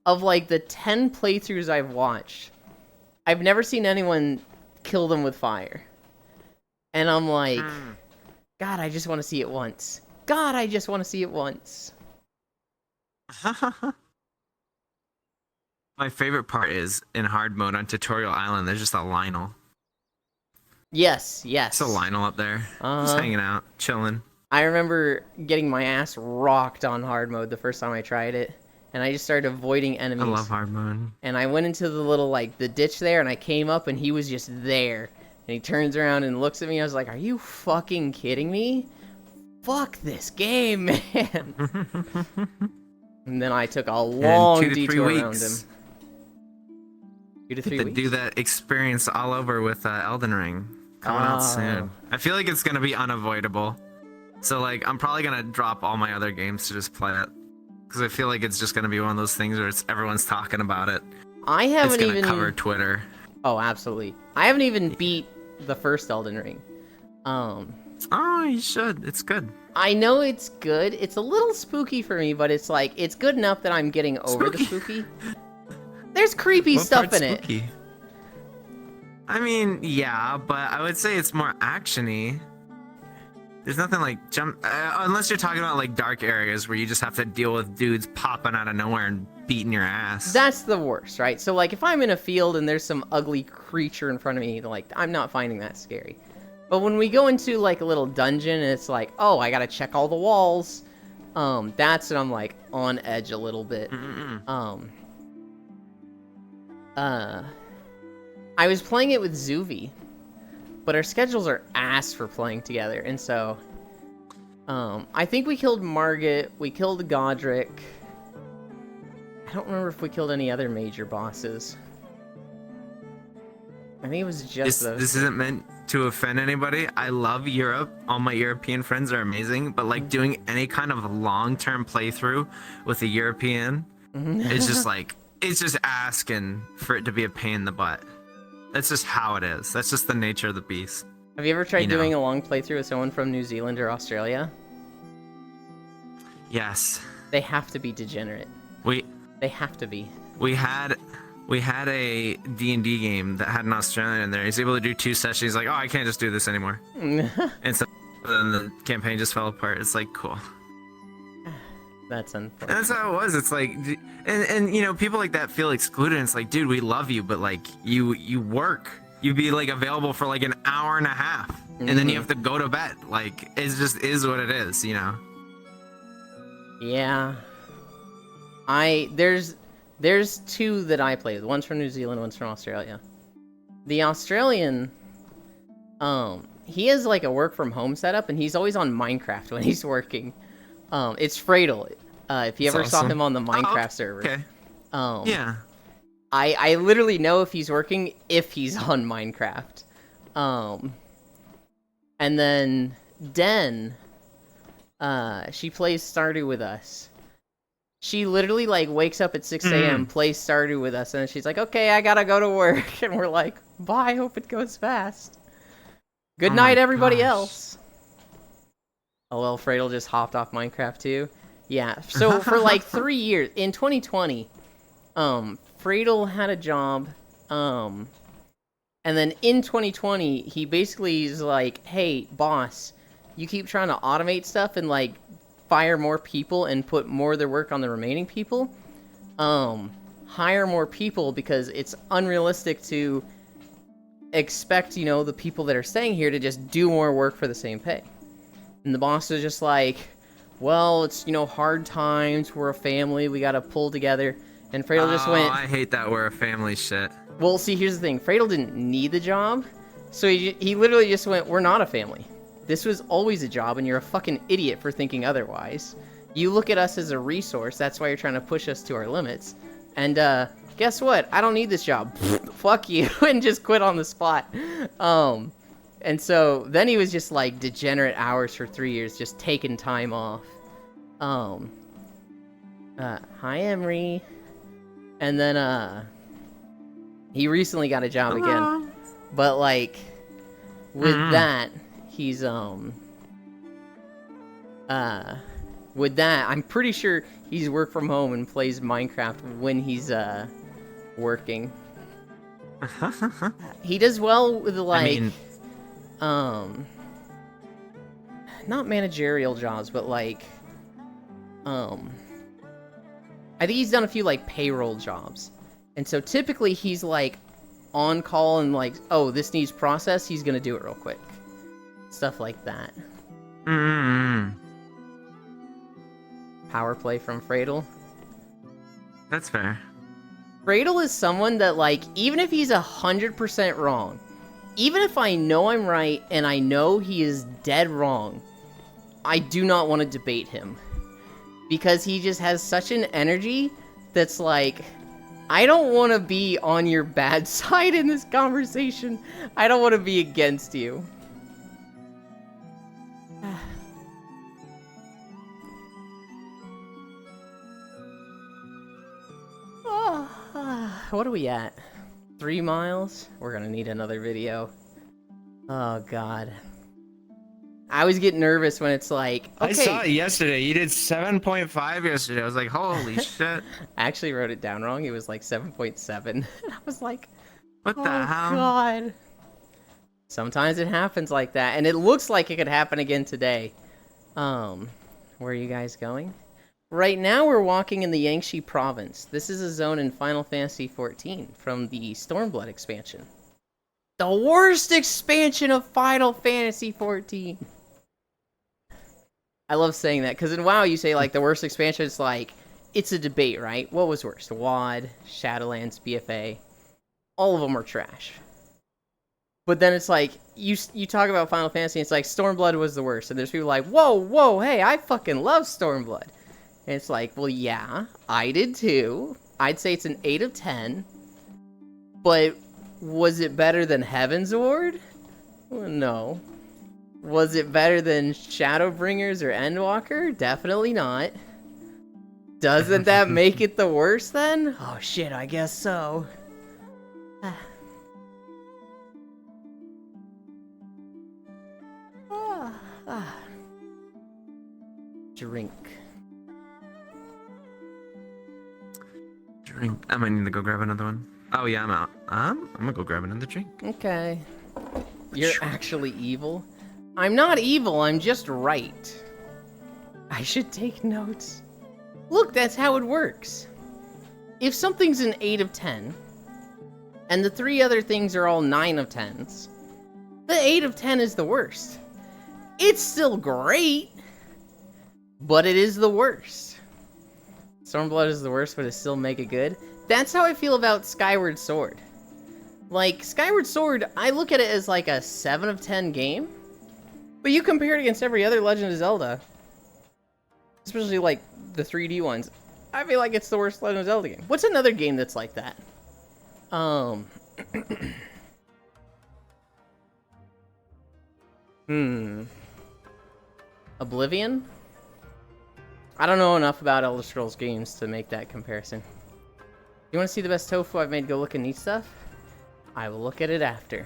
A: of like the 10 playthroughs I've watched, I've never seen anyone kill them with fire. And I'm like, God, I just want to see it once. God, I just want to see it once.
B: My favorite part is in hard mode on Tutorial Island, there's just a Lionel.
A: Yes.
B: It's a Lionel up there, just hanging out, chilling.
A: I remember getting my ass rocked on hard mode the first time I tried it, and I just started avoiding enemies.
B: I love hard mode.
A: And I went into the little, like, the ditch there, and I came up, and he was just there. And he turns around and looks at me. I was like, are you fucking kidding me? Fuck this game, man. And then I took a long detour around him. 2 to 3 weeks.
B: Do that experience all over with Elden Ring coming out soon. I feel like it's gonna be unavoidable. So like, I'm probably gonna drop all my other games to just play it, because I feel like it's just gonna be one of those things where everyone's talking about it.
A: I haven't
B: It's gonna
A: even
B: cover Twitter.
A: Oh, absolutely. I haven't even beat the first Elden Ring.
B: Oh, you should. It's good.
A: I know it's good. It's a little spooky for me, but it's like, it's good enough that I'm getting over the spooky. There's creepy stuff in it.
B: I mean, yeah, but I would say it's more action-y. There's nothing like jump unless you're talking about like dark areas where you just have to deal with dudes popping out of nowhere and beating your ass.
A: That's the worst, right? So like if I'm in a field and there's some ugly creature in front of me, like I'm not finding that scary. But when we go into like a little dungeon and it's like, oh, I gotta check all the walls, that's when I'm like on edge a little bit. I was playing it with Zuvi, but our schedules are ass for playing together, and so I think we killed Margit, we killed Godric. I don't remember if we killed any other major bosses. I think it was just those.
B: This isn't meant to offend anybody. I love Europe. All my European friends are amazing, but like doing any kind of long-term playthrough with a European, it's just like, it's just asking for it to be a pain in the butt. That's just how it is. That's just the nature of the beast.
A: Have you ever tried doing a long playthrough with someone from New Zealand or Australia?
B: Yes.
A: They have to be degenerate. They have to be.
B: We had a D&D game that had an Australian in there. He's able to do 2 sessions. He's like, oh, I can't just do this anymore. And so then the campaign just fell apart. It's like, cool.
A: That's unfortunate.
B: And that's how it was. It's like, and you know, people like that feel excluded. And it's like, dude, we love you, but like, you work. You'd be like available for like an hour and a half, and then you have to go to bed. Like, it just is what it is, you know?
A: Yeah. There's 2 that I play with. One's from New Zealand, one's from Australia. The Australian, he has like a work from home setup, and he's always on Minecraft when he's working. It's Fradel. If you ever saw him on the Minecraft server.
B: Okay. Yeah.
A: I literally know if he's working if he's on Minecraft. And then Den, she plays Stardew with us. She literally like wakes up at 6 a.m., plays Stardew with us, and she's like, okay, I gotta go to work. And we're like, bye, hope it goes fast. Good night, everybody else. Oh, well, Fradel just hopped off Minecraft too. Yeah, so for like 3 years, in 2020, Fradel had a job, and then in 2020, he basically is like, hey, boss, you keep trying to automate stuff and like fire more people and put more of their work on the remaining people. Hire more people because it's unrealistic to expect, you know, the people that are staying here to just do more work for the same pay. And the boss was just like, well, it's, you know, hard times, we're a family, we gotta pull together. And Fradel just went...
B: I hate that we're a family shit.
A: Well, see, here's the thing. Fradel didn't need the job, so he literally just went, we're not a family. This was always a job, and you're a fucking idiot for thinking otherwise. You look at us as a resource, that's why you're trying to push us to our limits. And, guess what? I don't need this job. Fuck you, and just quit on the spot. And so, then he was just, like, degenerate hours for 3 years, just taking time off. Hi, Emery. And then, he recently got a job again. But, like, with that, he's, with that, I'm pretty sure he's work from home and plays Minecraft when he's, working. He does well with, like, not managerial jobs, but, like, I think he's done a few, like, payroll jobs. And so typically he's, like, on call and, like, oh, this needs processed, he's gonna do it real quick. Stuff like that. Power play from Fradel.
B: That's fair.
A: Fradel is someone that, like, even if he's 100% wrong, even if I know I'm right and I know he is dead wrong, I do not want to debate him. Because he just has such an energy that's like, I don't want to be on your bad side in this conversation. I don't want to be against you. What are we at? 3 miles? We're gonna need another video. Oh, God. I always get nervous when it's like, okay.
C: I saw it yesterday. You did
B: 7.5 yesterday. I was like, holy shit.
A: I actually wrote it down wrong. It was like 7.7. I was like,
B: what the hell?
A: God. Sometimes it happens like that, and it looks like it could happen again today. Where are you guys going? Right now we're walking in the Yangtze province. This is a zone in Final Fantasy XIV from the Stormblood expansion. The worst expansion of Final Fantasy XIV. I love saying that, because in WoW you say, like, the worst expansion, it's like, it's a debate, right? What was worse? WoD, Shadowlands, BFA. All of them are trash. But then it's like, you talk about Final Fantasy, and it's like, Stormblood was the worst. And there's people like, whoa, hey, I fucking love Stormblood. And it's like, well, yeah, I did too. I'd say it's an 8 of 10. But was it better than Heaven's Ward? Well, no. Was it better than Shadowbringers or Endwalker? Definitely not. Doesn't that make it the worst then? Oh shit, I guess so. Drink.
B: I might need to go grab another one. Oh yeah, I'm out. I'm gonna go grab another drink.
A: Okay. You're actually evil? I'm not evil, I'm just right. I should take notes. Look, that's how it works. If something's an 8 of 10, and the 3 other things are all 9 of 10s, the 8 of 10 is the worst. It's still great, but it is the worst. Stormblood is the worst, but it still make it good. That's how I feel about Skyward Sword. Like, Skyward Sword, I look at it as like a 7 of 10 game, but you compare it against every other Legend of Zelda, especially like the 3D ones, I feel like it's the worst Legend of Zelda game. What's another game that's like that? Oblivion? I don't know enough about Elder Scrolls games to make that comparison. You want to see the best tofu I've made go look at neat stuff? I will look at it after.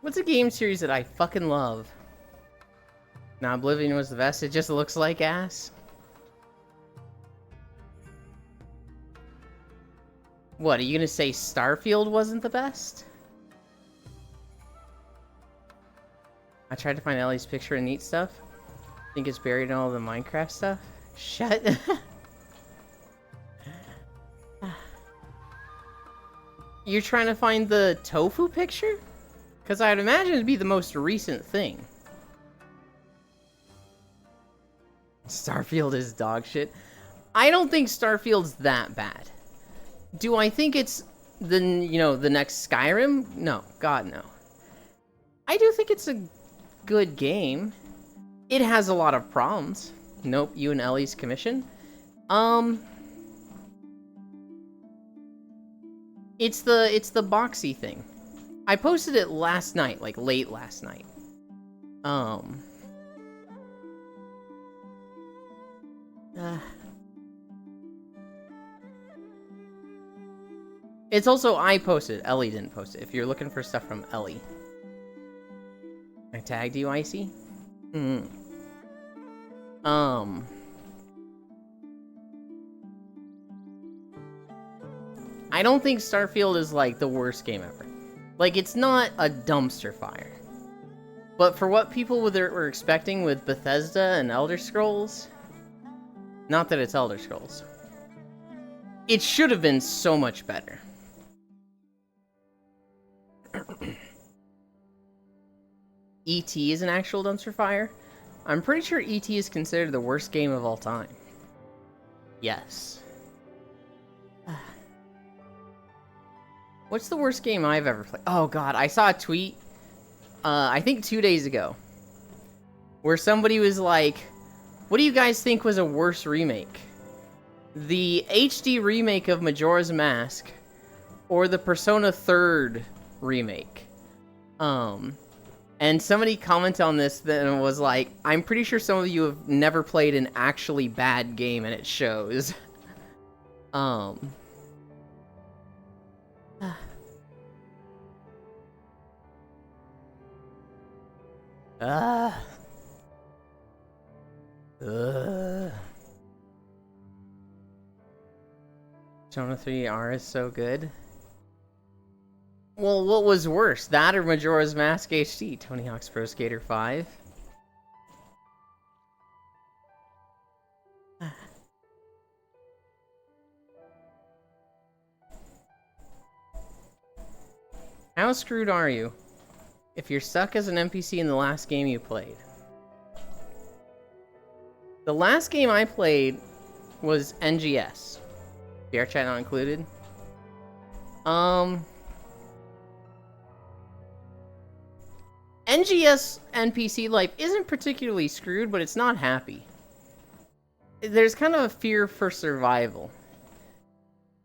A: What's a game series that I fucking love? Now, Oblivion was the best. It just looks like ass. What, are you gonna say Starfield wasn't the best? I tried to find Ellie's picture and neat stuff. Think it's buried in all the Minecraft stuff? Shut. You're trying to find the tofu picture? Because I'd imagine it'd be the most recent thing. Starfield is dog shit. I don't think Starfield's that bad. Do I think it's the next Skyrim? No, God no. I do think it's a good game. It has a lot of problems. Nope, you and Ellie's commission. It's the boxy thing. I posted it last night, like late last night. It's also I posted. Ellie didn't post it. If you're looking for stuff from Ellie. I tagged you, Icy? I don't think Starfield is like the worst game ever. Like, it's not a dumpster fire. But for what people were expecting with Bethesda and Elder Scrolls, not that it's Elder Scrolls, it should have been so much better. E.T. is an actual dumpster fire. I'm pretty sure E.T. is considered the worst game of all time. Yes. What's the worst game I've ever played? Oh god, I saw a tweet, I think 2 days ago, where somebody was like, what do you guys think was a worse remake? The HD remake of Majora's Mask, or the Persona 3rd remake? And somebody commented on this and was like, I'm pretty sure some of you have never played an actually bad game, and it shows. Ugh. Persona 3R is so good. Well, what was worse, that or Majora's Mask HD? Tony Hawk's Pro Skater 5? How screwed are you if you're stuck as an NPC in the last game you played? The last game I played was NGS. VR chat not included. NGS NPC life isn't particularly screwed, but it's not happy. There's kind of a fear for survival.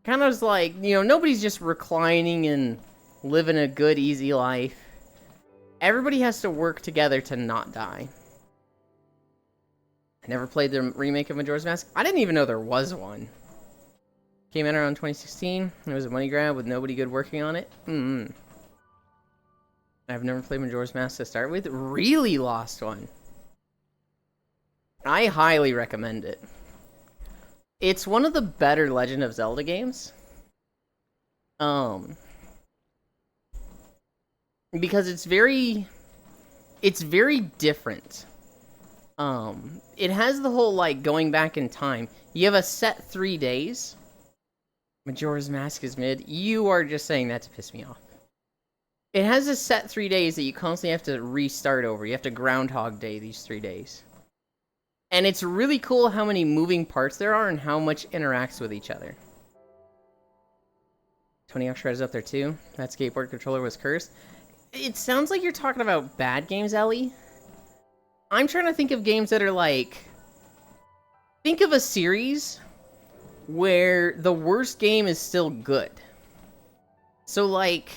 A: Kind of like, you know, nobody's just reclining and living a good, easy life. Everybody has to work together to not die. I never played the remake of Majora's Mask. I didn't even know there was one. Came out around 2016. It was a money grab with nobody good working on it. I've never played Majora's Mask to start with. Really lost one. I highly recommend it. It's one of the better Legend of Zelda games. Because it's very different. It has the whole, like, going back in time. You have a set 3 days. Majora's Mask is mid. You are just saying that to piss me off. It has a set 3 days that you constantly have to restart over. You have to Groundhog Day these 3 days. And it's really cool how many moving parts there are and how much interacts with each other. Tony Hawk Shredder's up there too. That skateboard controller was cursed. It sounds like you're talking about bad games, Ellie. I'm trying to think of games that are like... Think of a series where the worst game is still good. So like,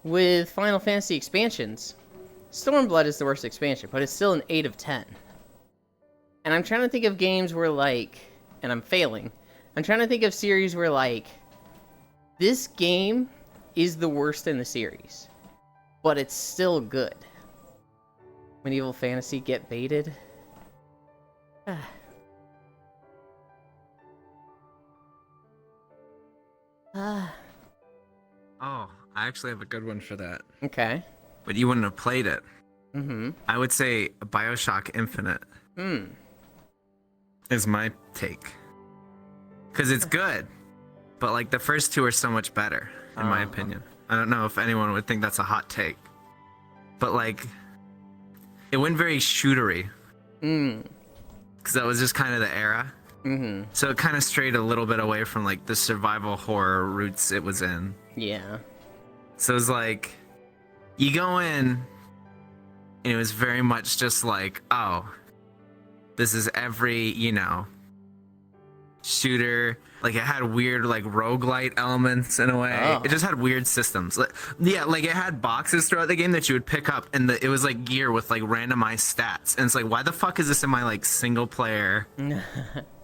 A: with Final Fantasy expansions, Stormblood is the worst expansion, but it's still an 8 of 10. And I'm trying to think of games where, like, and I'm failing. I'm trying to think of series where, like, this game is the worst in the series, but it's still good. Medieval Fantasy get baited. Oh,
B: I actually have a good one for that.
A: Okay.
B: But you wouldn't have played it.
A: Mm-hmm.
B: I would say BioShock Infinite. Is my take. Because it's good. But, like, the first two are so much better, in my opinion. I don't know if anyone would think that's a hot take. But, like, it went very shootery. Because that was just kind of the era. So it kind of strayed a little bit away from, like, the survival horror roots it was in.
A: Yeah.
B: So it was like, you go in, and it was very much just like, oh, this is every, you know, shooter. Like, it had weird, like, roguelite elements in a way.
A: Oh.
B: It just had weird systems. Like, yeah, like, it had boxes throughout the game that you would pick up, and it was, like, gear with, like, randomized stats. And it's like, why the fuck is this in my, like, single-player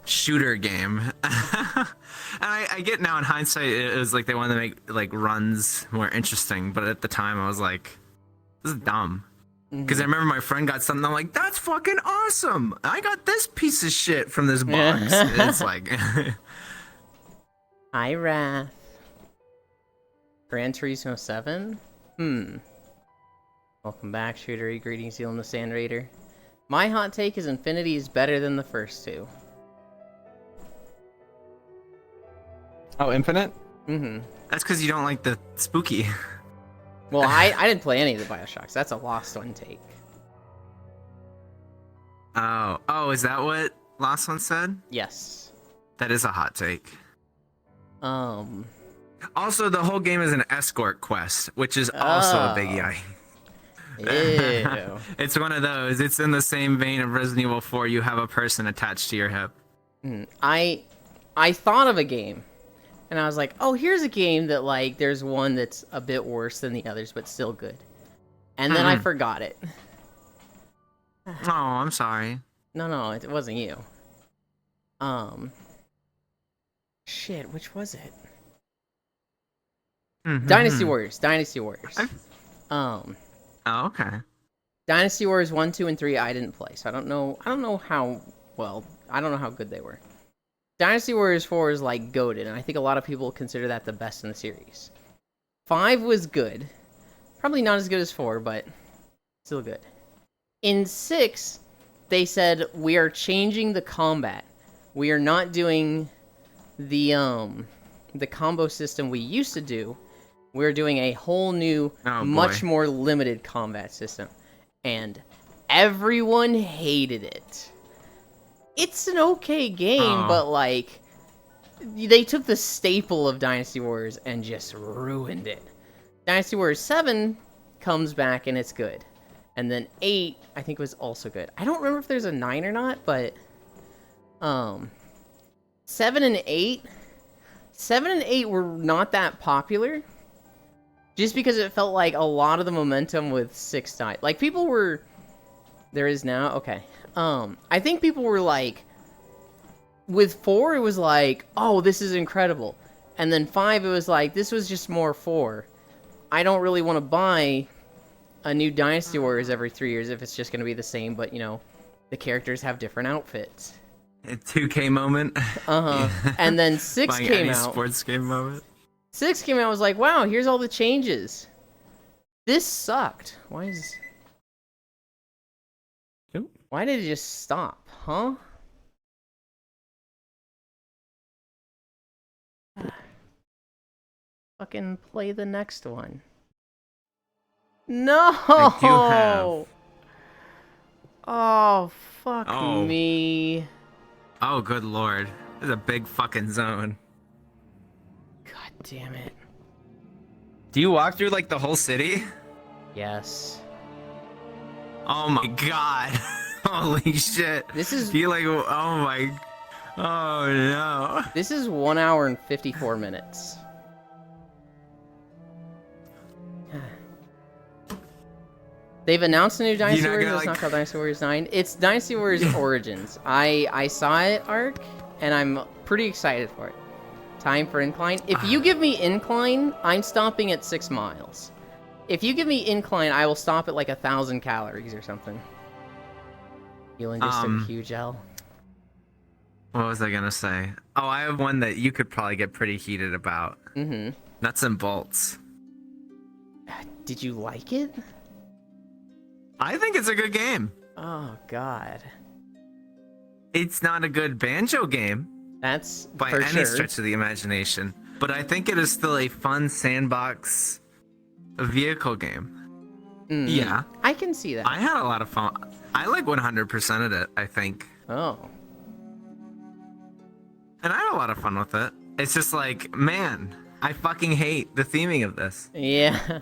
B: shooter game? And I get now in hindsight, it was like they wanted to make, like, runs more interesting. But at the time, I was like, this is dumb. Because I remember my friend got something, I'm like, that's fucking awesome! I got this piece of shit from this box. It's like...
A: Hi, Wrath. Gran Turismo 7? Welcome back, Shootery. Greetings, Zeal and the Sand Raider. My hot take is Infinity is better than the first two.
C: Oh, Infinite?
B: That's because you don't like the spooky.
A: Well, I didn't play any of the Bioshocks. That's a Lost One take.
B: Oh, is that what Last One said?
A: Yes.
B: That is a hot take.
A: Also,
B: the whole game is an escort quest, which is also a big yikes.
A: Ew.
B: It's one of those. It's in the same vein of Resident Evil 4. You have a person attached to your hip.
A: I thought of a game, and I was like, oh, here's a game that, like, there's one that's a bit worse than the others, but still good. And then I forgot it.
B: Oh, I'm sorry.
A: No, it wasn't you. Shit, which was it? Dynasty Warriors.
B: Oh, okay.
A: Dynasty Warriors 1, 2, and 3 I didn't play, so I don't know how well, I don't know how good they were. Dynasty Warriors 4 is like goated, and I think a lot of people consider that the best in the series. 5 was good. Probably not as good as 4, but still good. In 6, they said, we are changing the combat. We are not doing the combo system we used to do. We're doing a whole new, much more limited combat system. And everyone hated it. It's an okay game, but like, they took the staple of Dynasty Warriors and just ruined it. Dynasty Warriors 7 comes back and it's good. And then 8, I think, was also good. I don't remember if there's a 9 or not, but 7 and 8 were not that popular. Just because it felt like a lot of the momentum with 6 died. Like, people were... There is now? Okay. I think people were like... With 4, it was like, oh, this is incredible. And then 5, it was like, this was just more 4. I don't really want to buy a new Dynasty Warriors every 3 years if it's just going to be the same, but, you know, the characters have different outfits.
B: A 2K moment.
A: Uh-huh. Yeah. And then 6
B: Buying
A: came
B: any
A: out.
B: Sports game moment.
A: 6 came out, I was like, wow, here's all the changes. This sucked. Why is...
C: Nope.
A: Why did it just stop, huh? Fucking play the next one. No!
B: I do have.
A: Oh, fuck me.
B: Oh, good lord. This is a big fucking zone.
A: God damn it.
B: Do you walk through, like, the whole city?
A: Yes.
B: Oh my god. Holy shit.
A: This is...
B: You like, oh my... Oh no.
A: This is 1 hour and 54 minutes. They've announced a new Dynasty Warriors. It's not called Dynasty Warriors 9. It's Dynasty Warriors Origins. I saw it, Ark, and I'm pretty excited for it. Time for Incline. If you give me Incline, I'm stopping at 6 miles. If you give me Incline, I will stop at like 1,000 calories or something. Elon just took a huge L.
B: What was I gonna say? Oh, I have one that you could probably get pretty heated about.
A: Mm-hmm.
B: Nuts and Bolts.
A: Did you like it?
B: I think it's a good game.
A: Oh, God.
B: It's not a good banjo game.
A: That's
B: by
A: for
B: any
A: sure.
B: stretch of the imagination. But I think it is still a fun sandbox vehicle game.
A: Mm,
B: yeah.
A: I can see that.
B: I had a lot of fun. I like 100%ed it, I think.
A: Oh.
B: And I had a lot of fun with it. It's just like, man, I fucking hate the theming of this.
A: Yeah.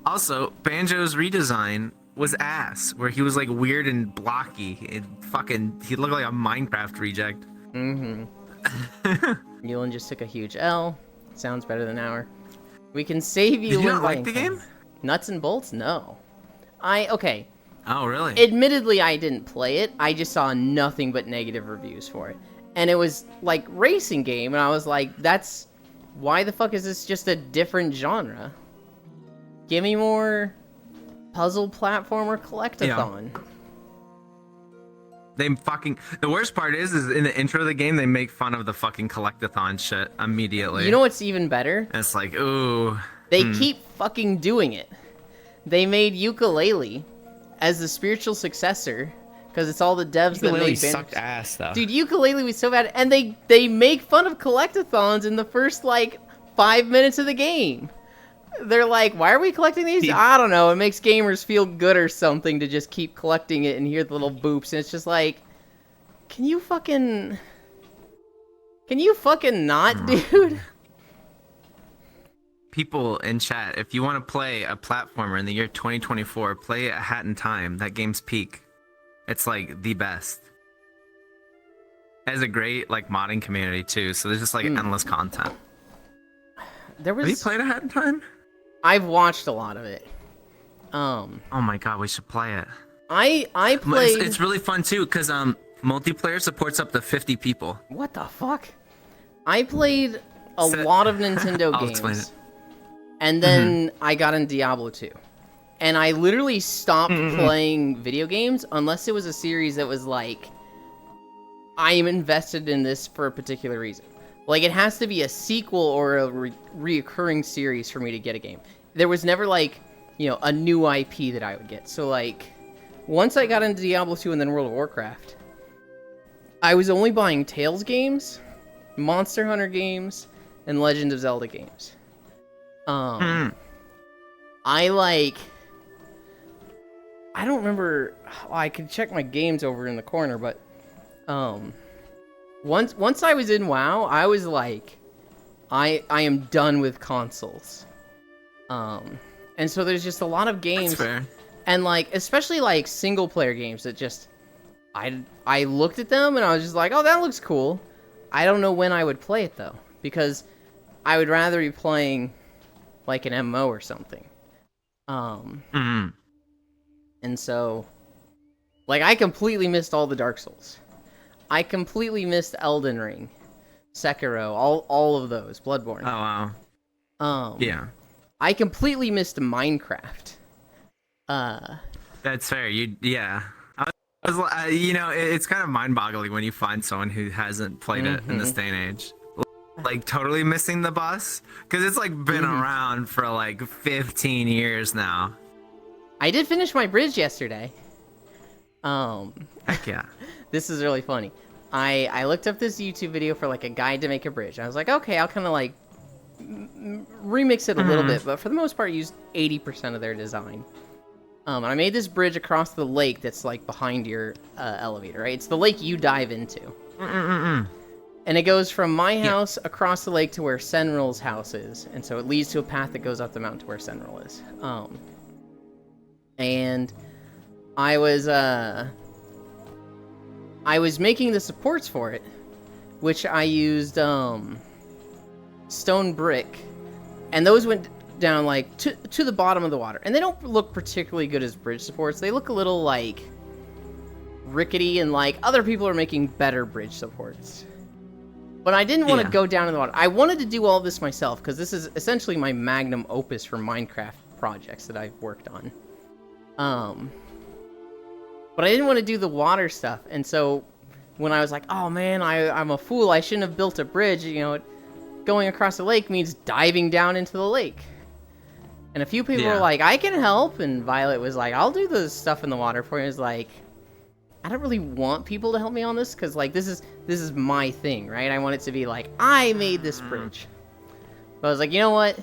B: Also, Banjo's redesign was ass, where he was like weird and blocky. He looked like a Minecraft reject.
A: Mm-hmm. Yulin just took a huge L. Sounds better than our. We can save you.
B: Did you not like the game?
A: Nuts and Bolts? No. Okay.
B: Oh, really?
A: Admittedly, I didn't play it. I just saw nothing but negative reviews for it. And it was like racing game, and I was like, that's... Why the fuck is this just a different genre? Give me more puzzle platformer collectathon.
B: Yeah. The worst part is in the intro of the game, they make fun of the fucking collectathon shit immediately.
A: You know what's even better?
B: And it's like, ooh.
A: They keep fucking doing it. They made Yooka-Laylee as the spiritual successor, because it's all the devs that made
C: sucked ass, though.
A: Dude, Yooka-Laylee was so bad, and they make fun of collectathons in the first, like, 5 minutes of the game. They're like, why are we collecting these? I don't know, it makes gamers feel good or something to just keep collecting it and hear the little boops, and it's just like, can you fucking not, dude?
B: People in chat, if you want to play a platformer in the year 2024, play A Hat in Time. That game's peak. It's like the best. It has a great like modding community too, so there's just like endless content.
A: Have you
B: played A Hat in Time?
A: I've watched a lot of it.
B: Oh my god, we should play it.
A: I played.
B: It's really fun too, cause multiplayer supports up to 50 people.
A: What the fuck? I played a lot of Nintendo
B: I'll
A: games.
B: explain it.
A: And then I got in Diablo 2. And I literally stopped playing video games unless it was a series that was like I am invested in this for a particular reason. Like, it has to be a sequel or a reoccurring series for me to get a game. There was never, like, you know, a new IP that I would get. So, like, once I got into Diablo 2 and then World of Warcraft, I was only buying Tales games, Monster Hunter games, and Legend of Zelda games. I don't remember. Well, I could check my games over in the corner, but once I was in WoW, I was like, I am done with consoles. And so there's just a lot of games,
B: That's fair.
A: and like especially like single player games that just I looked at them and I was just like, oh, that looks cool. I don't know when I would play it though, because I would rather be playing like an MMO or something. And so, like, I completely missed all the Dark Souls. I completely missed Elden Ring, Sekiro, all of those, Bloodborne.
B: Oh wow. Yeah.
A: I completely missed Minecraft.
B: That's fair. Yeah. I was, you know, it's kind of mind-boggling when you find someone who hasn't played it in this day and age. Like, totally missing the bus, because it's like been around for like 15 years now.
A: I did finish my bridge yesterday.
B: Heck yeah.
A: This is really funny. I looked up this YouTube video for like a guide to make a bridge. I was like, okay, I'll kind of like remix it a little bit, but for the most part, used 80% of their design. And I made this bridge across the lake that's like behind your elevator, right? It's the lake you dive into. And it goes from my house across the lake to where Senril's house is. And so it leads to a path that goes up the mountain to where Senril is. And I was making the supports for it, which I used stone brick, and those went down like to the bottom of the water. And they don't look particularly good as bridge supports. They look a little like rickety, and like other people are making better bridge supports. But I didn't want to go down in the water. I wanted to do all this myself, because this is essentially my magnum opus for Minecraft projects that I've worked on. But I didn't want to do the water stuff, and so when I was like, oh man, I'm a fool, I shouldn't have built a bridge, you know, going across the lake means diving down into the lake. And a few people were like, I can help, and Violet was like, I'll do the stuff in the water for you. I was like, I don't really want people to help me on this, because like this is my thing, right? I want it to be like, I made this bridge. But I was like, you know what?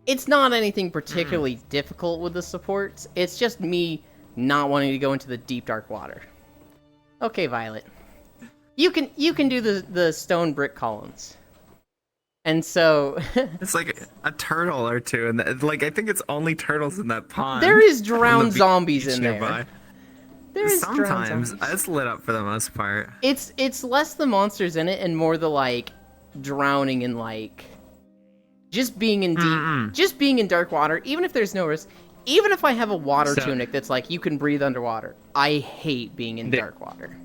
A: It's not anything particularly difficult with the supports. It's just me not wanting to go into the deep dark water. Okay, Violet. You can do the stone brick columns. And so
B: it's like a turtle or two, and like I think it's only turtles in that pond.
A: There is drowned zombies in there.
B: Sometimes it's lit up for the most part.
A: It's less the monsters in it and more the like drowning and like just being in just being in dark water, even if there's no risk. Even if I have a water tunic that's like you can breathe underwater, I hate being in dark water.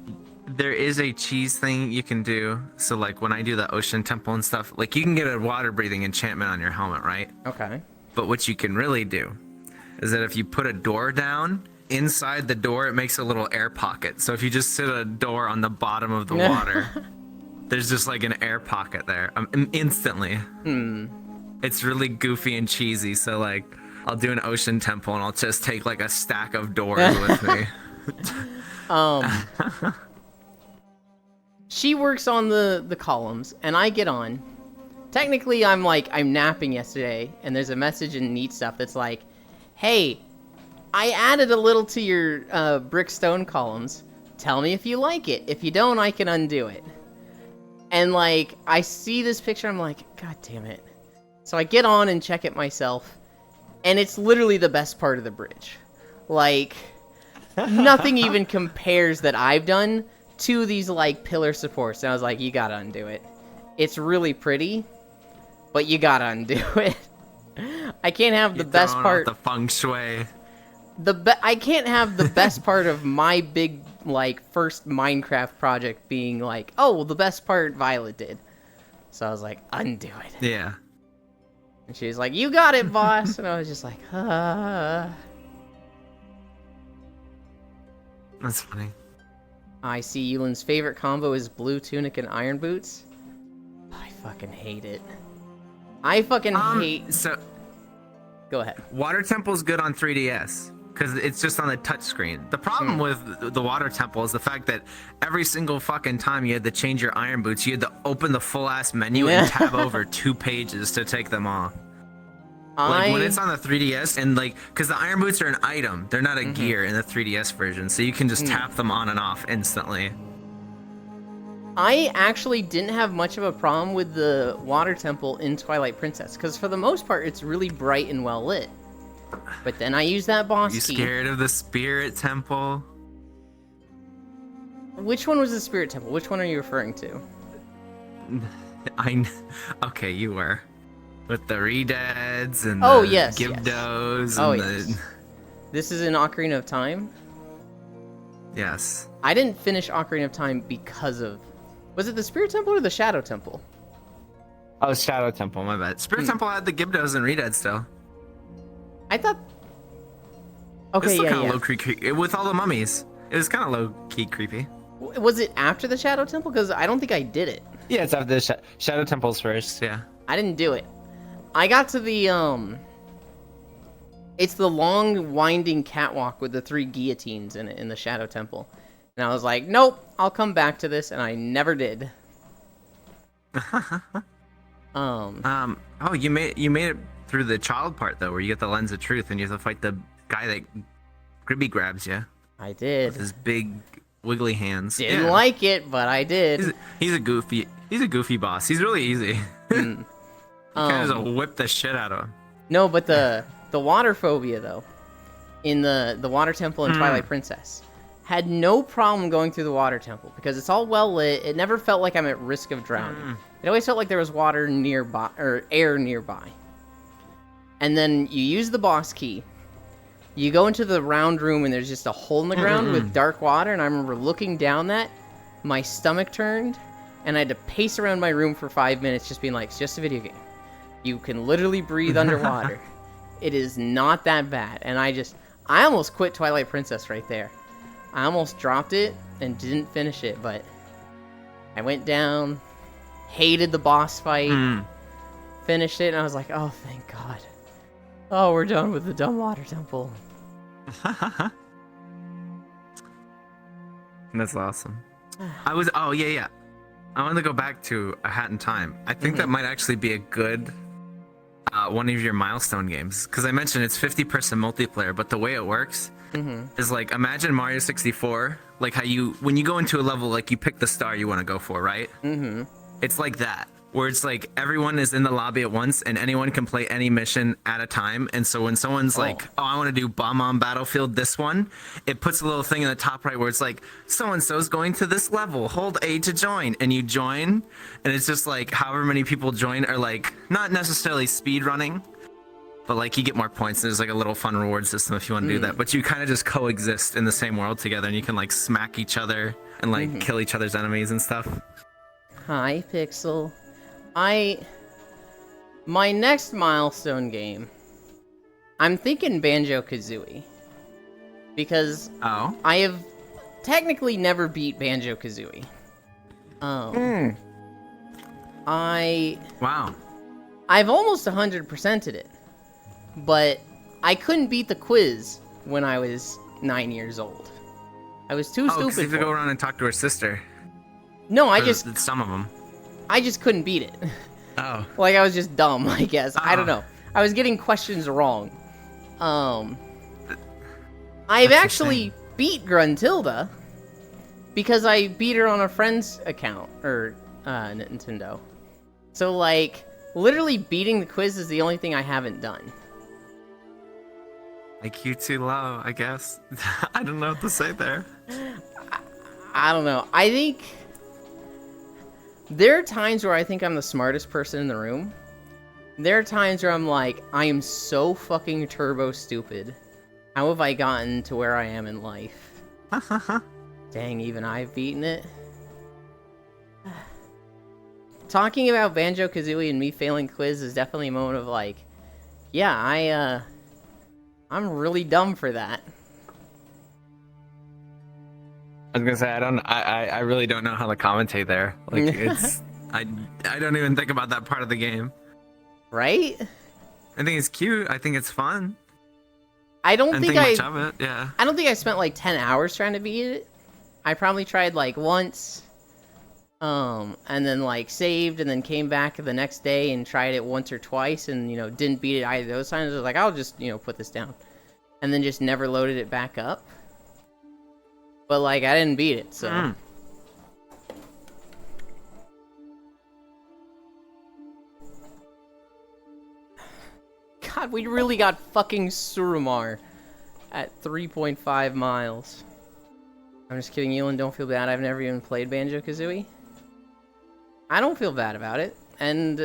B: There is a cheese thing you can do. So like when I do the ocean temple and stuff, like you can get a water breathing enchantment on your helmet, right?
A: Okay.
B: But what you can really do is that if you put a door down, inside the door it makes a little air pocket. So if you just sit a door on the bottom of the water, there's just like an air pocket there instantly. It's really goofy and cheesy. So like I'll do an ocean temple and I'll just take like a stack of doors with me.
A: She works on the columns and I get on. Technically I'm napping yesterday and there's a message in Neat Stuff that's like, hey, I added a little to your brick stone columns. Tell me if you like it. If you don't, I can undo it. And like I see this picture, I'm like, god damn it. So I get on and check it myself. And it's literally the best part of the bridge. Like, nothing even compares that I've done to these, like, pillar supports. And I was like, you gotta undo it. It's really pretty, but you gotta undo it. I can't have the best part...
B: the feng shui.
A: I can't have the best part of my big, like, first Minecraft project being like, oh, well, the best part Violet did. So I was like, undo it.
B: Yeah.
A: And she was like, you got it, boss. And I was just like, ah.
B: That's funny.
A: I see Yulin's favorite combo is blue tunic and iron boots. I fucking hate it. I fucking hate...
B: So,
A: Go ahead.
B: Water Temple's good on 3DS because it's just on the touch screen. The problem with the Water Temple is the fact that every single fucking time you had to change your iron boots, you had to open the full ass menu and tab over 2 pages to take them off. Like when it's on the 3DS and like, because the iron boots are an item, they're not a gear in the 3DS version, so you can just tap them on and off instantly.
A: I actually didn't have much of a problem with the Water Temple in Twilight Princess, because for the most part, it's really bright and well lit. But then I used that boss
B: You
A: key.
B: scared of the Spirit Temple?
A: Which one was the Spirit Temple? Which one are you referring to?
B: Okay, you were. With the Redeads and
A: Oh,
B: the
A: yes,
B: Gibdos
A: Oh,
B: and
A: yes. This is in Ocarina of Time?
B: Yes.
A: I didn't finish Ocarina of Time because of... Was it the Spirit Temple or the Shadow Temple?
C: Oh, Shadow Temple.
B: My bad. Spirit Temple had the Gibdos and Redeads still.
A: I thought...
B: It's
A: Okay,
B: still
A: yeah,
B: kind of
A: yeah.
B: low key with all the mummies. It was kind of low key creepy.
A: Was it after the Shadow Temple? Because I don't think I did it.
C: Yeah, it's after the Shadow Temple's first.
B: Yeah.
A: I didn't do it. I got to the, It's the long, winding catwalk with the 3 guillotines in it in the Shadow Temple. And I was like, nope, I'll come back to this, and I never did.
B: Oh, you made it through the child part though, where you get the Lens of Truth and you have to fight the guy that Gribby grabs you
A: I did.
B: with his big wiggly hands.
A: Didn't
B: Yeah.
A: like it, but I did.
B: He's a goofy boss. He's really easy. Kind of just whip the shit out of him.
A: No, but the water phobia, though, in the Water Temple in Twilight Princess, had no problem going through the Water Temple, because it's all well lit. It never felt like I'm at risk of drowning. It always felt like there was water nearby, or air nearby. And then you use the boss key. You go into the round room, and there's just a hole in the ground with dark water, and I remember looking down that, my stomach turned, and I had to pace around my room for 5 minutes just being like, it's just a video game. You can literally breathe underwater. It is not that bad. And I almost quit Twilight Princess right there. I almost dropped it and didn't finish it, but I went down, hated the boss fight, finished it, and I was like, oh, thank God. Oh, we're done with the dumb Water Temple.
B: That's awesome. Oh yeah. I want to go back to A Hat in Time. I think that might actually be a good one of your milestone games, because I mentioned it's 50-person multiplayer, but the way it works is like, imagine Mario 64, like how when you go into a level, like you pick the star you want to go for, right? It's like that, where it's like everyone is in the lobby at once and anyone can play any mission at a time. And so when someone's like, oh, I want to do Bomb on Battlefield, this one, it puts a little thing in the top right where it's like, so-and-so's going to this level, hold A to join, and you join. And it's just like, however many people join are like, not necessarily speed running, but like you get more points. There's like a little fun reward system if you want to do that. But you kind of just coexist in the same world together, and you can like smack each other and like kill each other's enemies and stuff.
A: Hi, Pixel. My next milestone game, I'm thinking Banjo-Kazooie. Because I have technically never beat Banjo-Kazooie.
B: Wow.
A: I've almost 100%ed it. But I couldn't beat the quiz when I was 9 years old. I was too stupid
B: Because you have to
A: for
B: go
A: it.
B: around and talk to her sister.
A: No,
B: Or some of them.
A: I just couldn't beat it.
B: Oh.
A: Like, I was just dumb, I guess. I don't know. I was getting questions wrong. I've actually beat Gruntilda because I beat her on a friend's account, or Nintendo. So, like, literally beating the quiz is the only thing I haven't done.
B: Like you too low, I guess. I don't know what to say there.
A: I don't know. I think there are times where I think I'm the smartest person in the room. There are times where I'm like, I am so fucking turbo stupid. How have I gotten to where I am in life? Dang, even I've beaten it. Talking about Banjo-Kazooie and me failing quiz is definitely a moment of like, yeah, I'm really dumb for that.
C: was gonna say I really don't know how to commentate there. Like it's I don't even think about that part of the game.
A: Right?
B: I think it's cute. I think it's fun.
A: I don't
B: I
A: think
B: think much of it. Yeah.
A: I don't think I spent like 10 hours trying to beat it. I probably tried like once, and then like saved, and then came back the next day and tried it once or twice, and didn't beat it either of those times. I was like, I'll just put this down, and then just never loaded it back up. But like I didn't beat it, so. God, we really got fucking Surumar at 3.5 miles. I'm just kidding, Elon, don't feel bad. I've never even played Banjo-Kazooie. I don't feel bad about it, and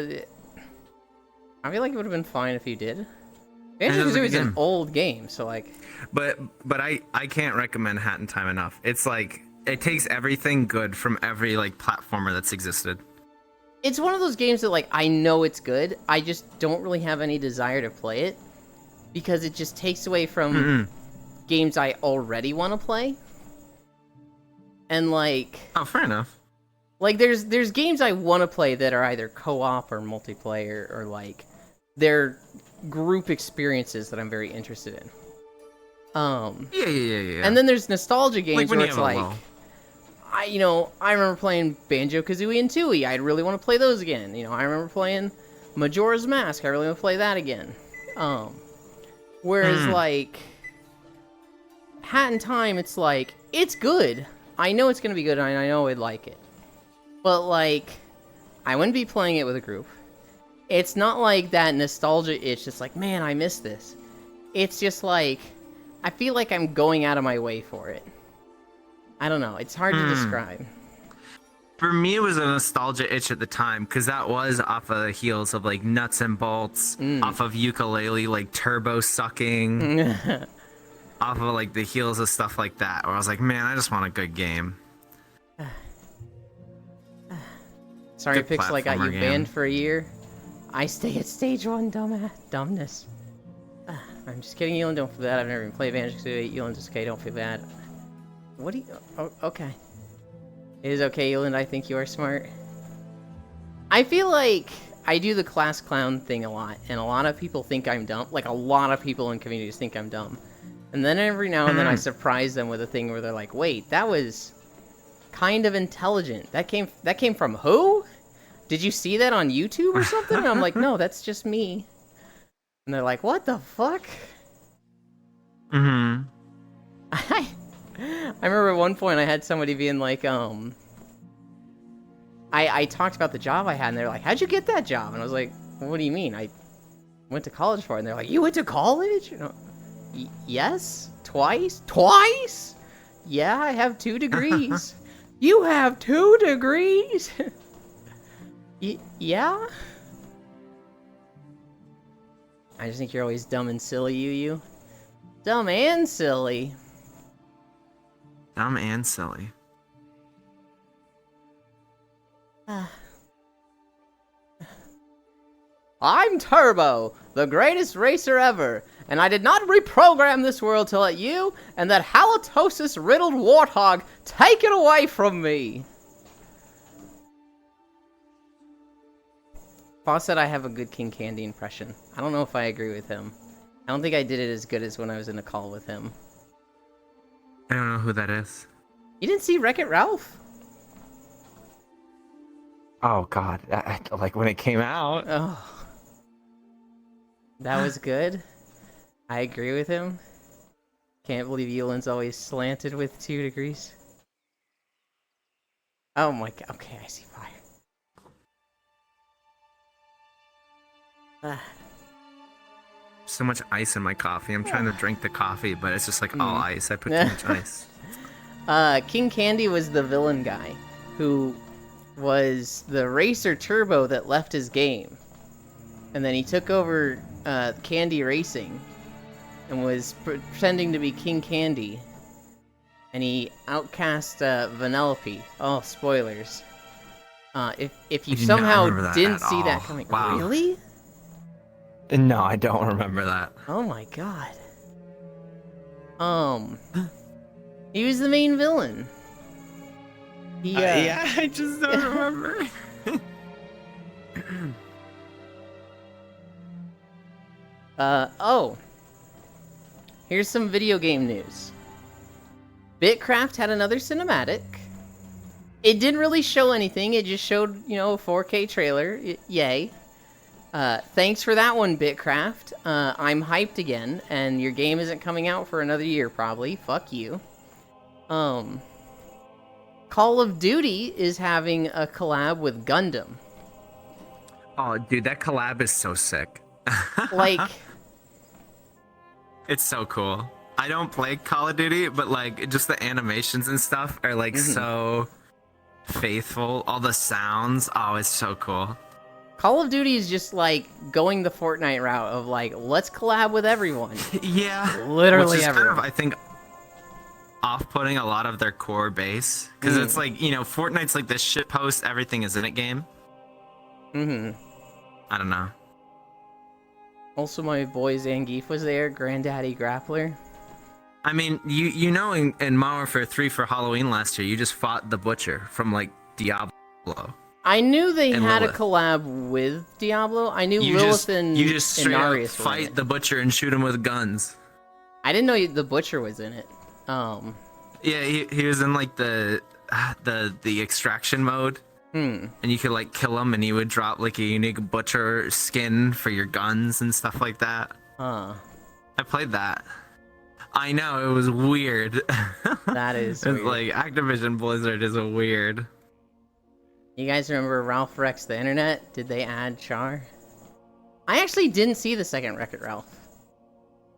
A: I feel like it would have been fine if you did. Banjo-Kazooie is an old game, so like...
B: But I can't recommend Hat in Time enough. It's like, it takes everything good from every like platformer that's existed.
A: It's one of those games that, like, I know it's good, I just don't really have any desire to play it, because it just takes away from games I already want to play. And, like...
B: Oh, fair enough.
A: Like, there's games I want to play that are either co-op or multiplayer, or, like, they're group experiences that I'm very interested in.
B: Yeah.
A: And then there's nostalgia games
B: when
A: where
B: you
A: it's
B: have a
A: like...
B: lull.
A: I remember playing Banjo-Kazooie and Tooie. I really want to play those again. I remember playing Majora's Mask. I really want to play that again. Whereas, like, Hat in Time, it's like, it's good. I know it's going to be good, and I know I'd like it. But, like, I wouldn't be playing it with a group. It's not like that nostalgia itch. It's like, man, I miss this. It's just like, I feel like I'm going out of my way for it. I don't know. It's hard to describe.
B: For me, it was a nostalgia itch at the time, because that was off of the heels of, like, Nuts and Bolts, off of Yooka-Laylee, like, turbo sucking, off of, like, the heels of stuff like that, where I was like, man, I just want a good game.
A: Sorry,
B: Good
A: Pixel, I got you
B: platformer game.
A: banned for a year. I stay at stage 1, dumbness. I'm just kidding, Elon, don't feel bad. I've never even played Banjo-Kazooie. Elon, just okay, don't feel bad. What do you... Oh, okay. It is okay, Elon, I think you are smart. I feel like I do the class clown thing a lot, and a lot of people think I'm dumb. Like, a lot of people in communities think I'm dumb. And then every now and then I surprise them with a thing where they're like, wait, that was kind of intelligent. That came from who? Did you see that on YouTube or something? And I'm like, no, that's just me. And they're like, what the fuck? I remember at one point I had somebody being like, I talked about the job I had, and they're like, how'd you get that job? And I was like, what do you mean? I went to college for it. And they're like, you went to college? Yes? Twice? Twice? Yeah, I have 2 degrees. You have 2 degrees? Yeah? I just think you're always dumb and silly, you. Dumb and silly.
B: Dumb and silly.
A: I'm Turbo, the greatest racer ever, and I did not reprogram this world to let you and that halitosis-riddled warthog take it away from me. Boss said I have a good King Candy impression. I don't know if I agree with him. I don't think I did it as good as when I was in a call with him.
B: I don't know who that is.
A: You didn't see Wreck-It Ralph?
C: Oh god, like when it came out.
A: Oh. That was good. I agree with him. Can't believe Yulin's always slanted with 2 degrees. Oh my god. Okay, I see fire.
B: So much ice in my coffee. I'm trying to drink the coffee, but it's just like all ice. I put too much ice.
A: King Candy was the villain guy who was the racer Turbo that left his game. And then he took over Candy Racing and was pretending to be King Candy. And he outcast Vanellope. Oh, spoilers. If you somehow didn't see that coming.
B: Wow.
A: Really?
C: No, I don't remember that.
A: Oh my god. He was the main villain.
B: Yeah, I just don't remember.
A: Oh. Here's some video game news. Bitcraft had another cinematic. It didn't really show anything. It just showed, a 4K trailer. Yay. Thanks for that one, Bitcraft. I'm hyped again, and your game isn't coming out for another year, probably. Fuck you. Call of Duty is having a collab with Gundam.
B: Oh, dude, that collab is so sick.
A: Like...
B: It's so cool. I don't play Call of Duty, but like just the animations and stuff are like so faithful. All the sounds, oh, it's so cool.
A: Call of Duty is just like going the Fortnite route of like, let's collab with everyone.
B: Yeah,
A: Literally
B: which is
A: everyone.
B: kind of, I think, off-putting a lot of their core base because it's like Fortnite's like this shitpost everything is in it game. I don't know.
A: Also, my boy Zangief was there, Granddaddy Grappler.
B: I mean, you know, in Modern Warfare 3 for Halloween last year, you just fought the Butcher from like Diablo.
A: I knew they
B: And
A: had
B: Lilith.
A: a collab with Diablo. I knew
B: You
A: Lilith
B: just
A: and
B: you just straight up
A: Inarius were in
B: fight
A: it.
B: the Butcher and shoot him with guns.
A: I didn't know the Butcher was in it.
B: Yeah, he was in like the extraction mode. And you could like kill him, and he would drop like a unique Butcher skin for your guns and stuff like that. I played that. I know, it was weird.
A: That is
B: It's
A: weird.
B: like Activision Blizzard is a weird.
A: You guys remember Ralph Wrecks the Internet? Did they add Char? I actually didn't see the second Wreck-It Ralph.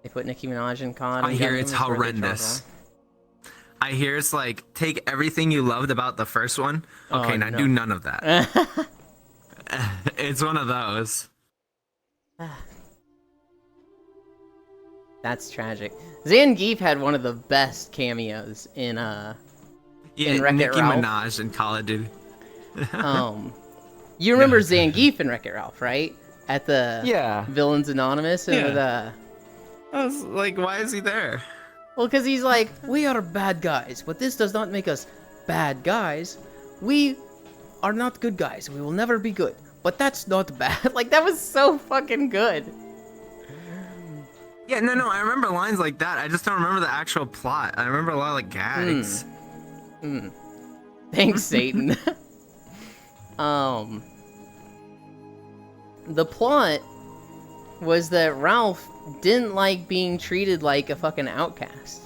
A: They put Nicki Minaj in COD.
B: I
A: and
B: hear
A: Gundam
B: it's
A: is where they
B: horrendous.
A: trouble.
B: I hear it's like, take everything you loved about the first one. Okay,
A: Oh,
B: now
A: no.
B: do none of that. It's one of those.
A: That's tragic. Zangief had one of the best cameos in
B: Yeah,
A: Wreck-It
B: Nicki
A: Ralph.
B: Minaj in Call of Duty.
A: You remember Zangief in Wreck-It Ralph, right? At the
C: Yeah.
A: Villains Anonymous and
B: Yeah. I was like, why is he there?
A: well, because he's like, we are bad guys, but this does not make us bad guys. We are not good guys. We will never be good. But that's not bad. Like, that was so fucking good.
B: Yeah, no, I remember lines like that. I just don't remember the actual plot. I remember a lot of like gags.
A: Thanks, Satan. The plot was that Ralph didn't like being treated like a fucking outcast.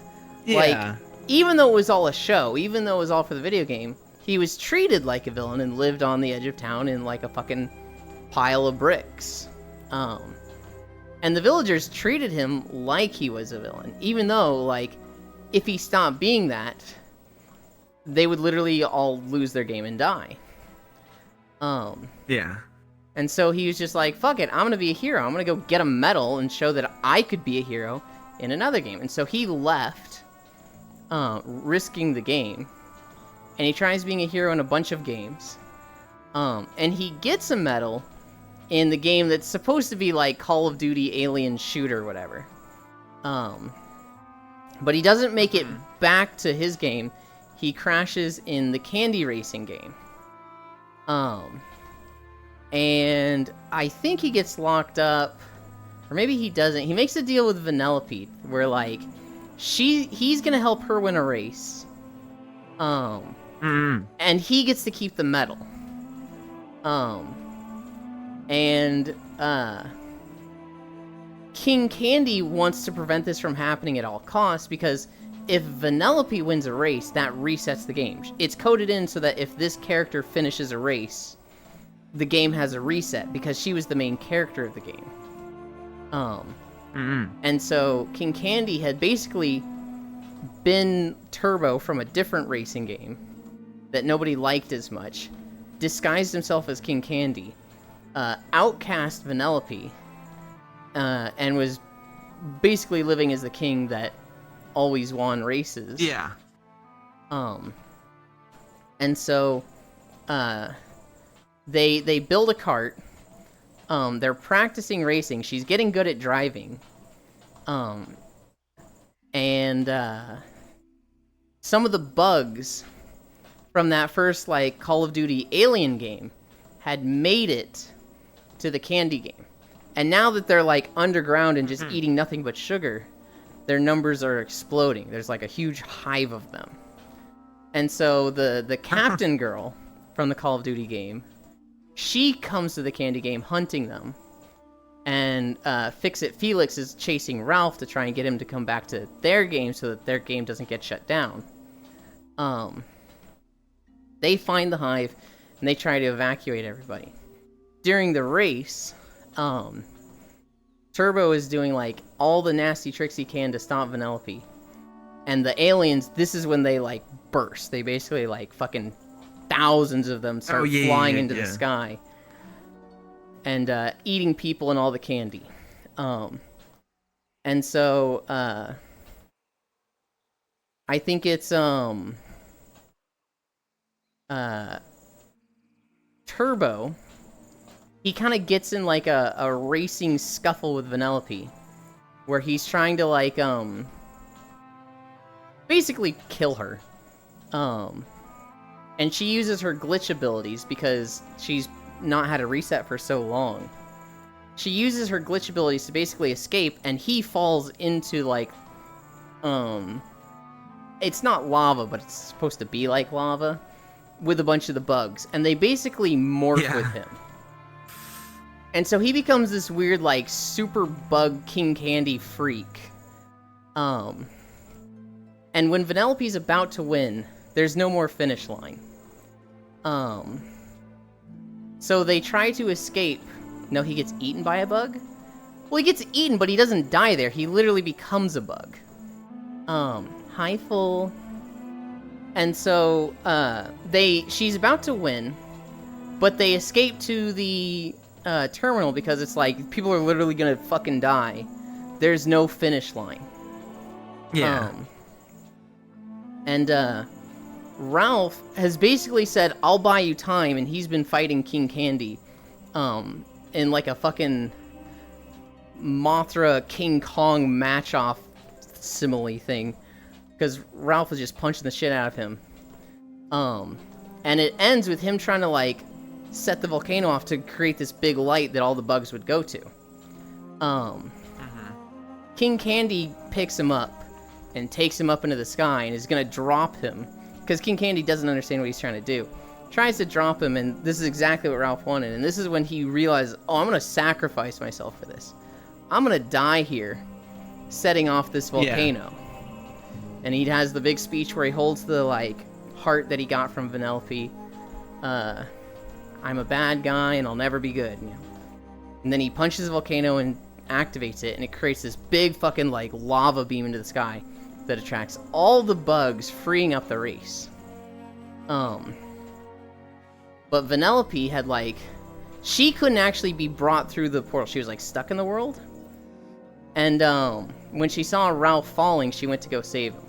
A: Like, even though it was all a show, even though it was all for the video game, he was treated like a villain and lived on the edge of town in like a fucking pile of bricks. And the villagers treated him like he was a villain, even though, like, if he stopped being that, they would literally all lose their game and die.
B: Yeah.
A: And so he was just like, fuck it, I'm gonna be a hero. I'm gonna go get a medal and show that I could be a hero in another game. And so he left, risking the game. And he tries being a hero in a bunch of games. And he gets a medal in the game that's supposed to be like Call of Duty Alien Shooter or whatever. But he doesn't make it back to his game. He crashes in the Candy Racing game. And I think he gets locked up, or maybe he doesn't. He makes a deal with Vanellope where like he's gonna help her win a race. And he gets to keep the medal. And King Candy wants to prevent this from happening at all costs because if Vanellope wins a race, that resets the game. It's coded in so that if this character finishes a race, the game has a reset because she was the main character of the game. And so King Candy had basically been Turbo from a different racing game that nobody liked as much, disguised himself as King Candy, outcast Vanellope, and was basically living as the king that always won races.
B: Yeah.
A: And so, they build a cart. They're practicing racing. She's getting good at driving. And some of the bugs from that first like Call of Duty Alien game had made it to the candy game. And now that they're like underground and just eating nothing but sugar, their numbers are exploding. There's like a huge hive of them. And so the captain girl from the Call of Duty game, she comes to the candy game hunting them. And Fix-It Felix is chasing Ralph to try and get him to come back to their game so that their game doesn't get shut down. They find the hive and they try to evacuate everybody. During the race, Turbo is doing like all the nasty tricks he can to stop Vanellope. And the aliens, this is when they like burst. They basically like fucking thousands of them start flying into the sky. And eating people and all the candy. And so I think it's Turbo, he kind of gets in like a racing scuffle with Vanellope, where he's trying to like basically kill her. And she uses her glitch abilities because she's not had a reset for so long. She uses her glitch abilities to basically escape, and he falls into like it's not lava, but it's supposed to be like lava, with a bunch of the bugs, and they basically morph with him. And so he becomes this weird, like, super bug King Candy freak. And when Vanellope's about to win, there's no more finish line. So they try to escape. No, he gets eaten by a bug? Well, he gets eaten, but he doesn't die there. He literally becomes a bug. Hi, Full. And so, she's about to win, but they escape to the terminal because it's like, people are literally gonna fucking die. There's no finish line.
B: Yeah.
A: Ralph has basically said, I'll buy you time, and he's been fighting King Candy, in like a fucking Mothra King Kong match-off simile thing, because Ralph was just punching the shit out of him. And it ends with him trying to like set the volcano off to create this big light that all the bugs would go to. King Candy picks him up and takes him up into the sky and is gonna drop him, because King Candy doesn't understand what he's trying to do. Tries to drop him, and this is exactly what Ralph wanted, and this is when he realizes, oh, I'm gonna sacrifice myself for this. I'm gonna die here, setting off this volcano. And he has the big speech where he holds the, like, heart that he got from Vanellope. I'm a bad guy, and I'll never be good. You know? And then he punches the volcano and activates it, and it creates this big fucking, like, lava beam into the sky that attracts all the bugs, freeing up the race. But Vanellope had, like... She couldn't actually be brought through the portal. She was, like, stuck in the world. And, when she saw Ralph falling, she went to go save him.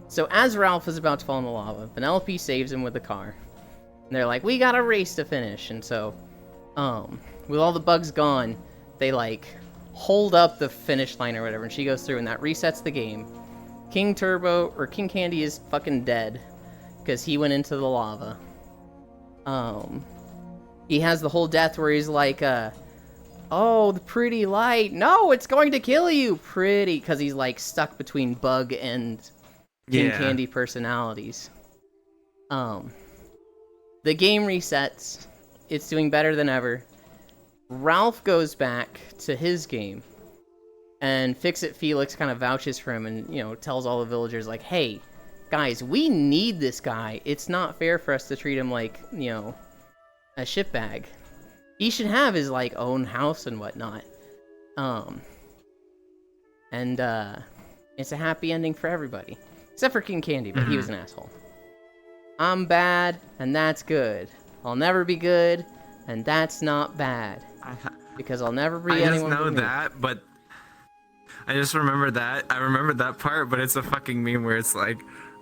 A: So as Ralph is about to fall in the lava, Vanellope saves him with the car. And they're like, we got a race to finish. And so, with all the bugs gone, they, like, hold up the finish line or whatever. And she goes through, and that resets the game. King Candy is fucking dead, because he went into the lava. He has the whole death where he's like, oh, the pretty light. No, it's going to kill you. Pretty. Because he's, like, stuck between Bug and King Candy personalities. The game resets. It's doing better than ever. Ralph goes back to his game. And Fix-It Felix kind of vouches for him and, you know, tells all the villagers, like, hey, guys, we need this guy. It's not fair for us to treat him like, you know, a shitbag. He should have his, like, own house and whatnot. It's a happy ending for everybody. Except for King Candy, but he was an asshole. I'm bad, and that's good. I'll never be good, and that's not bad. Because I'll never be anyone.
B: I just know that, but... I just remember that. I remember that part, but it's a fucking meme where it's like,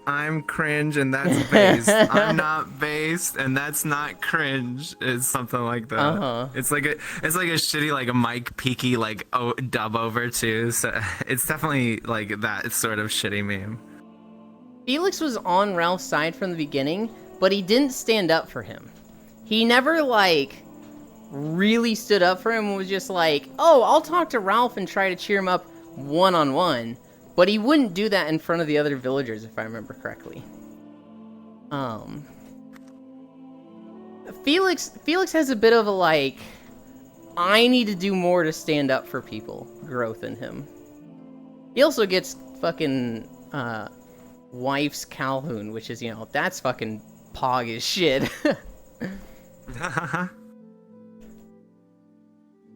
B: I'm cringe and that's based. I'm not based and that's not cringe. It's something like that. It's like a shitty like a Mike Peaky like dub over too. So it's definitely like that sort of shitty meme.
A: Felix was on Ralph's side from the beginning, but he didn't stand up for him. He never, like, really stood up for him and was just like, oh, I'll talk to Ralph and try to cheer him up one-on-one. But he wouldn't do that in front of the other villagers, if I remember correctly. Felix has a bit of a, like, I need to do more to stand up for people growth in him. He also gets fucking, wife's Calhoun, which is, you know, that's fucking pog as shit.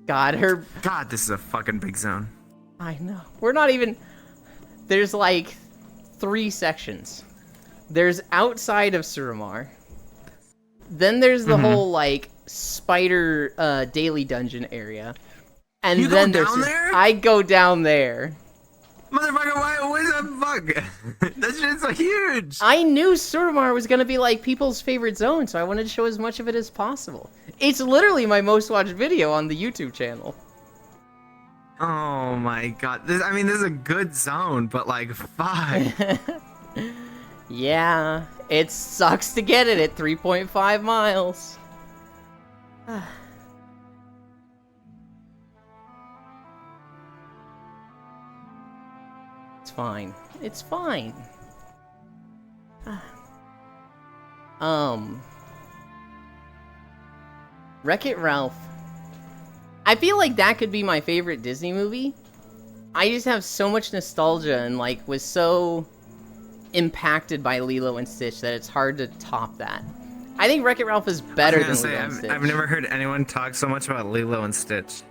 B: God, this is a fucking big zone.
A: I know. We're not even... There's, like, 3 sections. There's outside of Suramar. Then there's the whole, like, spider, daily dungeon area. And
B: you
A: then
B: go
A: there's...
B: down there?
A: I go down there.
B: Motherfucker, what the fuck? That shit's so huge!
A: I knew Suramar was gonna be, like, people's favorite zone, so I wanted to show as much of it as possible. It's literally my most watched video on the YouTube channel.
B: Oh my god. This is a good zone, but, like, fuck.
A: Yeah, it sucks to get it at 3.5 miles. It's fine. It's fine. Wreck-It Ralph. I feel like that could be my favorite Disney movie. I just have so much nostalgia and, like, was so impacted by Lilo and Stitch that it's hard to top that. I think Wreck-It Ralph is better than Lilo and Stitch.
B: I've never heard anyone talk so much about Lilo and Stitch.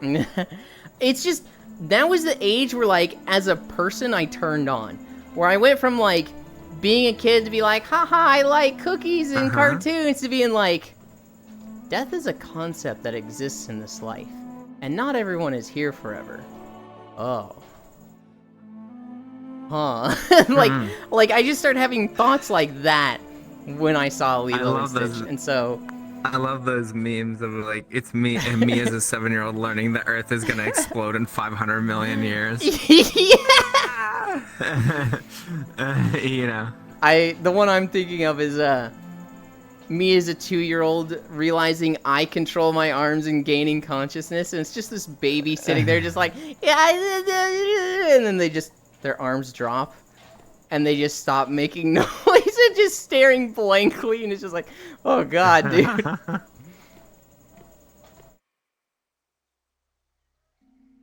A: It's just, that was the age where, like, as a person I turned on. Where I went from, like, being a kid to be like, haha, I like cookies and cartoons, to being like, death is a concept that exists in this life. And not everyone is here forever. Oh. Huh. Like, I just started having thoughts like that when I saw Lilo and Stitch. And so...
B: I love those memes of, like, it's me and me as a 7-year-old learning the Earth is gonna explode in 500 million years.
A: Yeah!
B: You know.
A: The one I'm thinking of is, me as a 2-year-old realizing I control my arms and gaining consciousness, and it's just this baby sitting there just like, yeah, and then their arms drop, and they just stop making noise and just staring blankly, and it's just like, oh god, dude.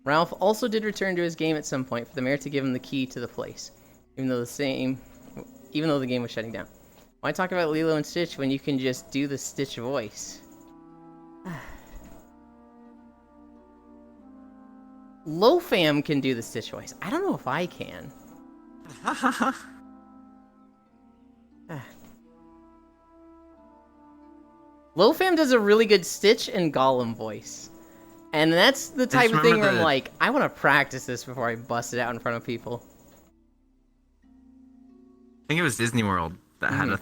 A: Ralph also did return to his game at some point for the mayor to give him the key to the place, even though the game was shutting down. Why talk about Lilo and Stitch when you can just do the Stitch voice? Lofam can do the Stitch voice. I don't know if I can. Lofam does a really good Stitch and Gollum voice. And that's the type of thing where I'm like, I want to practice this before I bust it out in front of people.
B: I think it was Disney World that had the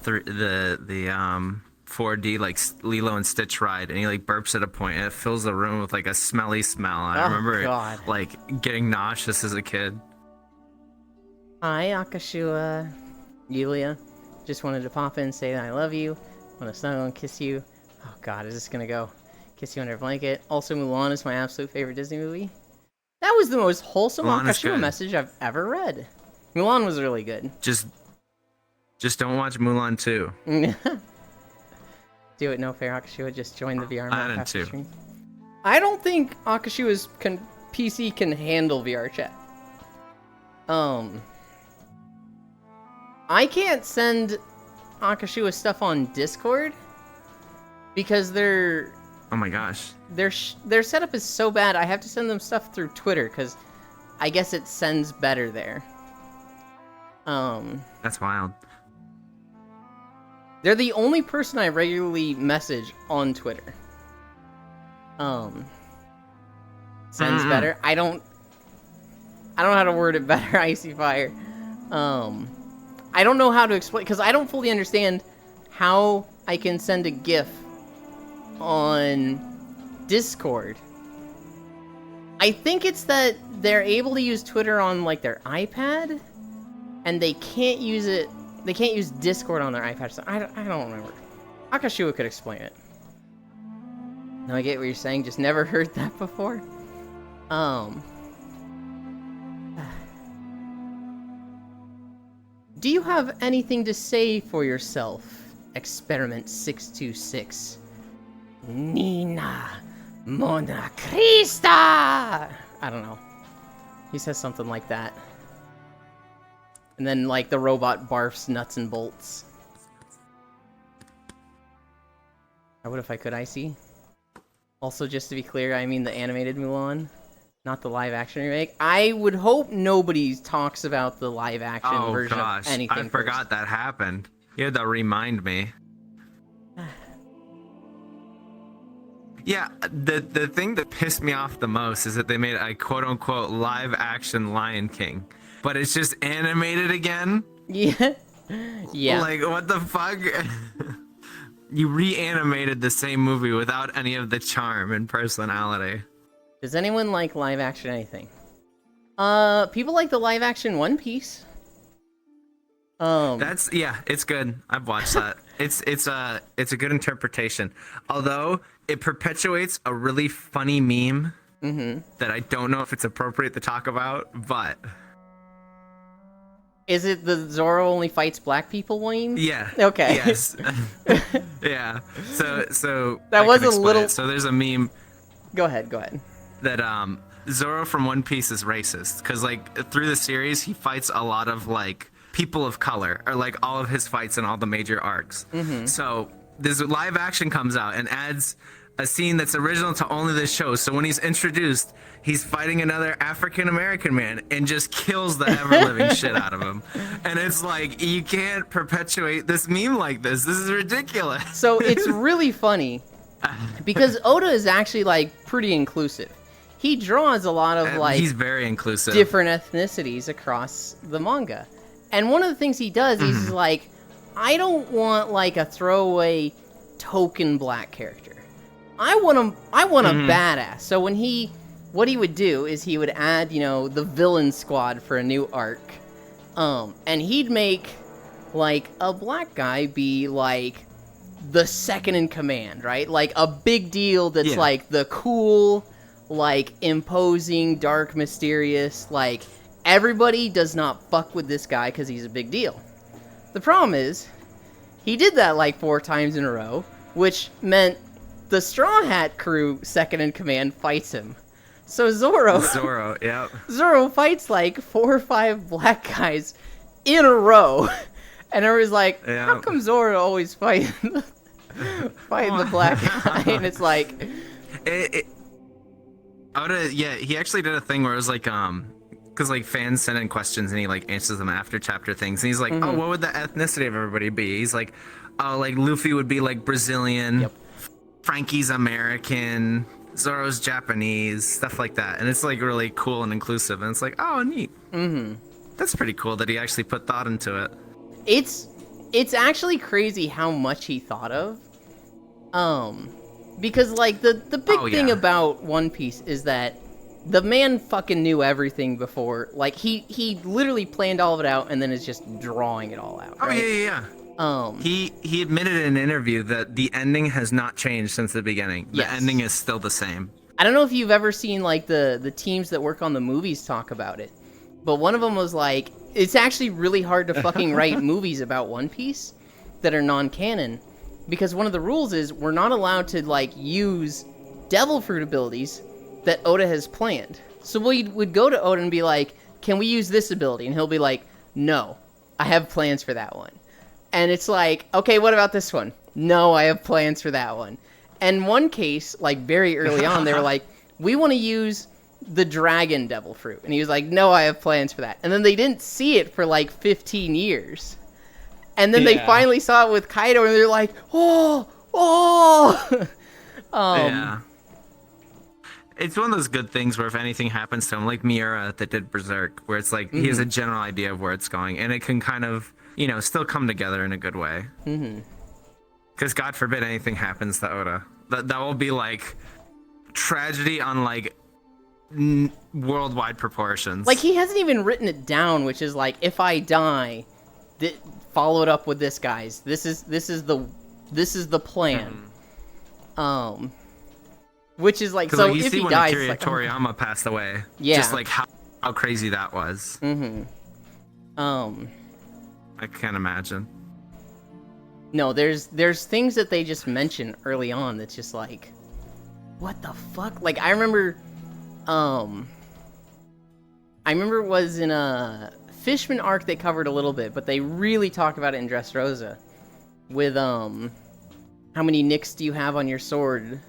B: 4D like Lilo and Stitch ride, and he like burps at a point and it fills the room with like a smelly smell. I remember like getting nauseous as a kid.
A: Hi, Akashua, Yulia. Just wanted to pop in and say that I love you. Want to snuggle and kiss you. Oh god, is this gonna go? Kiss you under a blanket. Also, Mulan is my absolute favorite Disney movie. That was the most wholesome Akashua message I've ever read. Mulan was really good.
B: Just don't watch Mulan 2.
A: Do it, no fair, Akashua. Just join the VR
B: map after
A: stream. I don't think Akashua's PC can handle VR chat. I can't send Akashua stuff on Discord because their
B: oh my gosh,
A: their setup is so bad. I have to send them stuff through Twitter because I guess it sends better there.
B: That's wild.
A: They're the only person I regularly message on Twitter. Sends better. I don't know how to word it better, Icy Fire. I don't know how to explain, because I don't fully understand how I can send a GIF on Discord. I think it's that they're able to use Twitter on, like, their iPad, and they can't use Discord on their iPad. So I don't remember. Akashiwa could explain it. No, I get what you're saying. Just never heard that before. Do you have anything to say for yourself, Experiment 626? Nina Mona Krista! I don't know. He says something like that. And then, like, the robot barfs nuts and bolts. Or what if I could, I see? Also, just to be clear, I mean the animated Mulan, not the live-action remake. I would hope nobody talks about the live-action version of anything
C: I forgot
A: first.
C: that happened. You had to remind me. Yeah, the thing that pissed me off the most is that they made a quote-unquote live-action Lion King, but it's just animated again.
A: Yeah. Yeah.
C: Like, what the fuck? You reanimated the same movie without any of the charm and personality.
A: Does anyone like live-action anything? People like the live-action One Piece.
C: It's good. I've watched that. It's a good interpretation. Although it perpetuates a really funny meme that I don't know if it's appropriate to talk about, but
A: Is it the Zoro only fights black people meme?
C: yeah.
A: Okay.
C: Yes. Yeah. So
A: That
C: I
A: was
C: can
A: a
C: explain
A: little-
C: it. So there's a meme
A: Go ahead.
C: that Zoro from One Piece is racist because like through the series he fights a lot of like people of color, or like all of his fights in all the major arcs. So this live action comes out and adds a scene that's original to only this show. So when he's introduced, he's fighting another African American man and just kills the ever living shit out of him. And it's like, you can't perpetuate this meme like this. This is ridiculous.
A: So it's really funny because Oda is actually like pretty inclusive. He draws a lot of like
C: he's very inclusive.
A: different ethnicities across the manga. And one of the things he does is he's like, I don't want like a throwaway token black character. I want a badass. So what he would do is he would add, the villain squad for a new arc. And he'd make like a black guy be like the second in command, right? Like a big deal that's like the cool, like imposing, dark, mysterious, like everybody does not fuck with this guy because he's a big deal. The problem is, he did that like 4 times in a row, which meant the Straw Hat crew second in command fights him. So Zoro
C: Yep.
A: Zoro fights like 4 or 5 black guys in a row. And everybody's like, how come Zoro always fighting the black guy? And it's like
C: Oda, he actually did a thing where it was like, because like fans send in questions and he like answers them after chapter things. And he's like, oh, what would the ethnicity of everybody be? He's like, oh, like Luffy would be like Brazilian.
A: Yep.
C: Frankie's American, Zoro's Japanese, stuff like that. And it's like really cool and inclusive. And it's like, oh, neat. That's pretty cool that he actually put thought into it.
A: It's actually crazy how much he thought of. Because like the big thing about One Piece is that the man fucking knew everything before. Like he literally planned all of it out and then is just drawing it all out. Right?
C: Oh yeah. He admitted in an interview that the ending has not changed since the beginning. The ending is still the same.
A: I don't know if you've ever seen like the teams that work on the movies talk about it, but one of them was like, it's actually really hard to fucking write movies about One Piece that are non-canon, because one of the rules is we're not allowed to like use Devil Fruit abilities that Oda has planned. So we would go to Oda and be like, can we use this ability? And he'll be like, no, I have plans for that one. And it's like, okay, what about this one? No, I have plans for that one. And one case, like very early on, they were like, we want to use the dragon devil fruit. And he was like, no, I have plans for that. And then they didn't see it for like 15 years. And then they finally saw it with Kaido and they're like, oh.
C: Yeah. It's one of those good things where if anything happens to him, like Miura that did Berserk, where it's like he has a general idea of where it's going and it can kind of, still come together in a good way. Because God forbid anything happens to Oda. That will be like tragedy on like worldwide proportions.
A: Like he hasn't even written it down, which is like, if I die, follow it up with this, guys. This is the This is the plan. Which is like,
C: 'Cause,
A: so
C: like, you
A: if
C: see
A: he
C: when
A: dies,
C: Akira
A: it's like,
C: Toriyama passed away.
A: Yeah.
C: Just like how crazy that was. I can't imagine.
A: No, there's things that they just mention early on that's just like, what the fuck? Like, I remember it was in a Fishman arc they covered a little bit, but they really talk about it in Dressrosa with how many nicks do you have on your sword,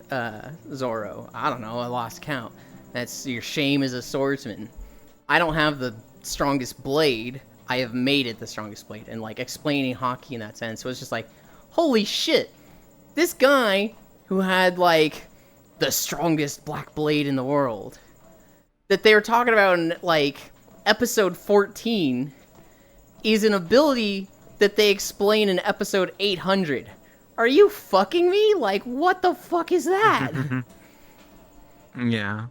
A: Zoro? I don't know, I lost count. That's your shame as a swordsman. I don't have the strongest blade. I have made it the strongest blade, and like explaining hockey in that sense. So it's just like, holy shit, this guy who had like the strongest black blade in the world that they were talking about in like episode 14 is an ability that they explain in episode 800. Are you fucking me? Like, what the fuck is that?
C: Yeah.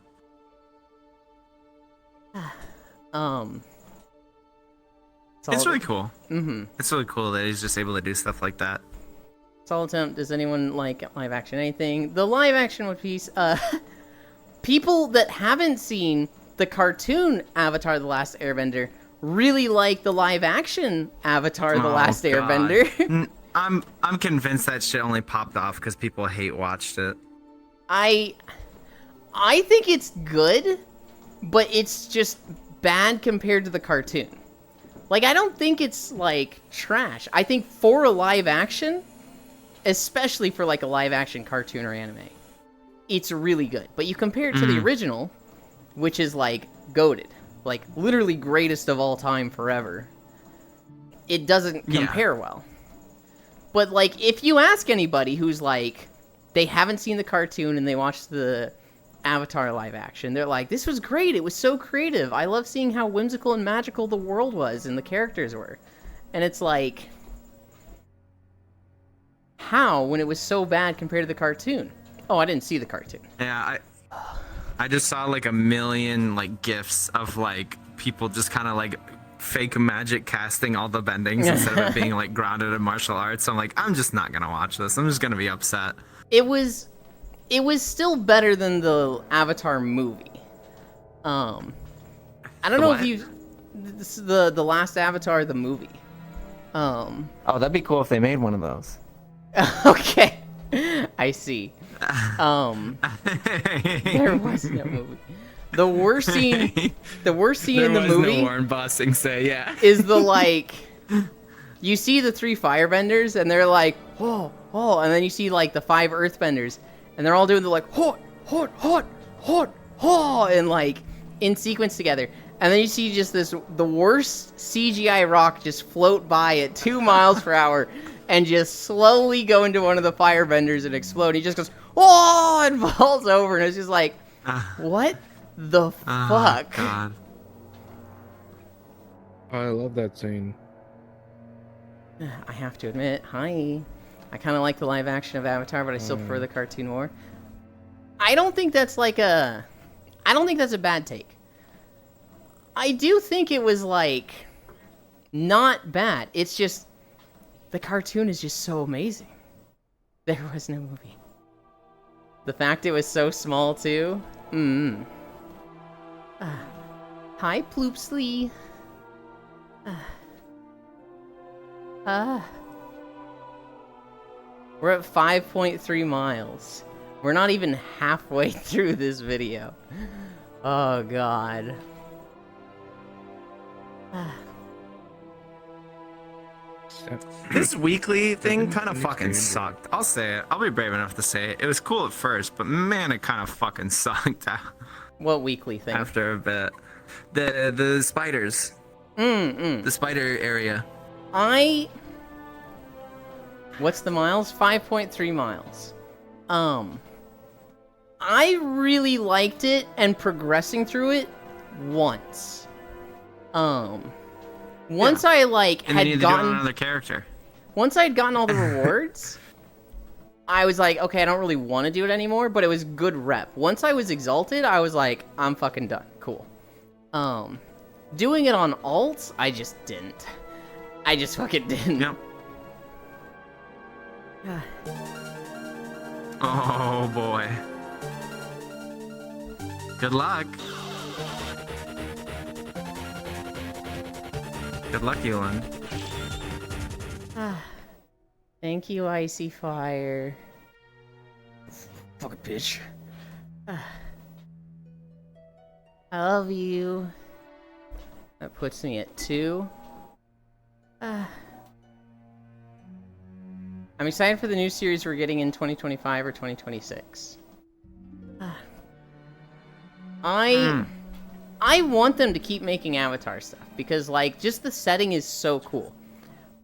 C: It's really cool. It's really cool that he's just able to do stuff like that.
A: Solo Attempt, does anyone like live action anything? The live action One Piece, people that haven't seen the cartoon Avatar The Last Airbender really like the live action Avatar The Last
C: God.
A: Airbender.
C: I'm convinced that shit only popped off because people hate watched it.
A: I think it's good, but it's just bad compared to the cartoon. Like, I don't think it's, like, trash. I think for a live action, especially for, like, a live action cartoon or anime, it's really good. But you compare it to the original, which is, like, goated. Like, literally greatest of all time forever. It doesn't compare well. But, like, if you ask anybody who's, like, they haven't seen the cartoon and they watched the Avatar live action, they're like, this was great, it was so creative, I love seeing how whimsical and magical the world was and the characters were. And it's like, how, when it was so bad compared to the cartoon? Oh, I didn't see the cartoon.
C: Yeah, I just saw like a million like gifs of like people just kind of like fake magic casting all the bendings instead of it being like grounded in martial arts. So I'm like, I'm just not gonna watch this, I'm just gonna be upset.
A: It was still better than the Avatar movie. I don't know if you... This is the last Avatar, the movie.
B: Oh, that'd be cool if they made one of those.
A: Okay. I see. There was no movie. The worst scene in the movie...
C: no Warren Bossing say, yeah.
A: is the, like... You see the 3 firebenders, and they're like, oh, and then you see, like, the 5 earthbenders, and they're all doing the, like, hot, and, like, in sequence together. And then you see just the worst CGI rock just float by at 2 miles per hour and just slowly go into one of the firebenders and explode. He just goes, oh, and falls over, and it's just like, what the fuck?
C: God.
D: I love that scene.
A: I have to admit, I kind of like the live action of Avatar, but I still prefer the cartoon more. I don't think that's a bad take. I do think it was, like, not bad. It's just, the cartoon is just so amazing. There was no movie. The fact it was so small, too. Hi, Ploopsly. We're at 5.3 miles. We're not even halfway through this video. Oh, God.
C: This weekly thing kind of fucking sucked. I'll say it. I'll be brave enough to say it. It was cool at first, but man, it kind of fucking sucked
A: What weekly thing?
C: after a bit. The spiders. The spider area.
A: What's the miles? 5.3 miles. I really liked it and progressing through it once. Once I like
C: And then you
A: had
C: had to do it on
A: gotten
C: another character.
A: once I had gotten all the rewards, I was like, okay, I don't really want to do it anymore, but it was good rep. Once I was exalted, I was like, I'm fucking done. Cool. Doing it on alts, I just didn't. I just fucking didn't.
C: Yep. Oh boy. Good luck. Good luck, Elon.
A: Thank you, Icy Fire. Fucking bitch. I love you. That puts me at 2. I'm excited for the new series we're getting in 2025 or 2026. I want them to keep making Avatar stuff because, like, just the setting is so cool.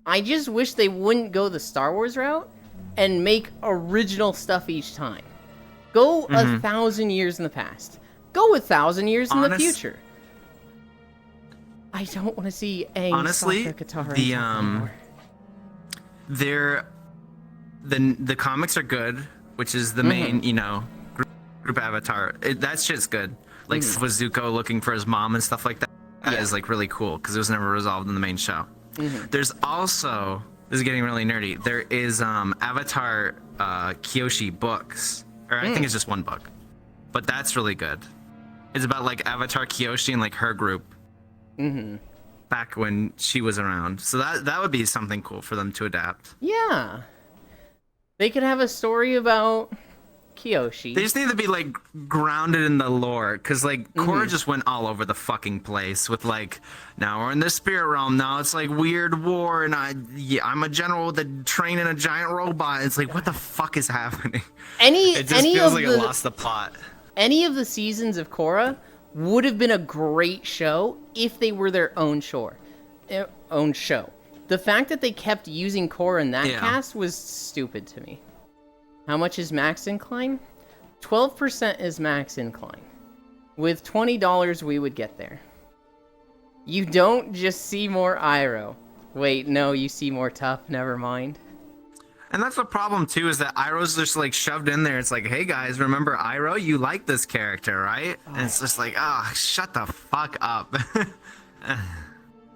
A: I just wish they wouldn't go the Star Wars route and make original stuff each time. Go 1,000 years in the past. Go 1,000 years in the future. I don't want to see Aang,
C: honestly,
A: Sokka, Katara,
C: the comics are good, which is the main, you know, group Avatar. That shit's good. Like with Zuko looking for his mom and stuff like that. That is like really cool because it was never resolved in the main show. There's also, this is getting really nerdy. There is Avatar Kyoshi books, or I think it's just one book, but that's really good. It's about like Avatar Kyoshi and like her group. Back when she was around. So that would be something cool for them to adapt.
A: Yeah. They could have a story about Kyoshi.
C: They just need to be like grounded in the lore, because like Korra just went all over the fucking place with like, now we're in the spirit realm, now it's like weird war, and I'm a general with a train and a giant robot. It's like, what the fuck is happening? It just feels like it lost the plot.
A: Any of the seasons of Korra would have been a great show if they were their own show. The fact that they kept using Korra in that cast was stupid to me. How much is max incline? 12% is max incline. With $20, we would get there. You don't just see more Iroh. Wait, no, you see more Toph. Never mind.
C: And that's the problem too, is that Iroh's just like shoved in there. It's like, hey guys, remember Iroh? You like this character, right? And it's just like, shut the fuck up.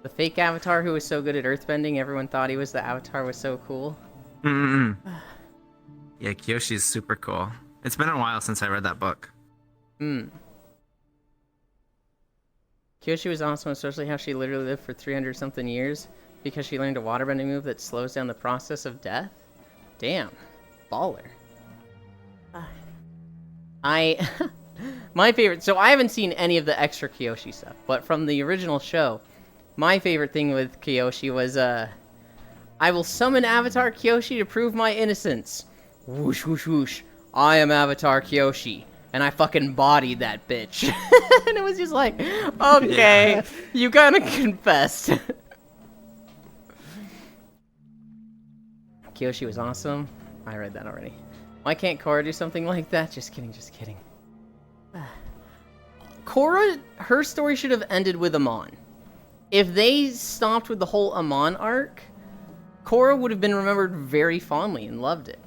A: The fake Avatar who was so good at earthbending, everyone thought he was the Avatar, was so cool.
C: Yeah, Kyoshi's super cool. It's been a while since I read that book.
A: Kyoshi was awesome, especially how she literally lived for 300-something years because she learned a waterbending move that slows down the process of death. Damn. Baller. My favorite... So I haven't seen any of the extra Kyoshi stuff, but from the original show, my favorite thing with Kyoshi was, I will summon Avatar Kyoshi to prove my innocence. Whoosh, whoosh, whoosh. I am Avatar Kyoshi. And I fucking bodied that bitch. And it was just like, okay, you kinda confessed. Kyoshi was awesome. I read that already. Why can't Korra do something like that? Just kidding, just kidding. Korra, her story should have ended with Amon. If they stopped with the whole Amon arc, Korra would have been remembered very fondly and loved it.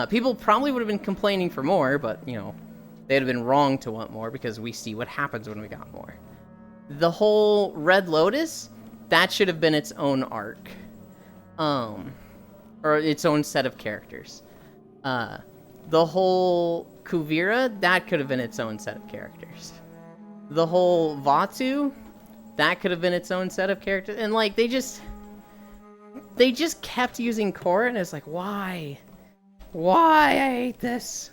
A: People probably would have been complaining for more, but, you know, they'd have been wrong to want more because we see what happens when we got more. The whole Red Lotus, that should have been its own arc. Or its own set of characters. The whole Kuvira, that could have been its own set of characters. The whole Vatu, that could have been its own set of characters. And, like, they just kept using Korra, and it's like, why? Why? I hate this.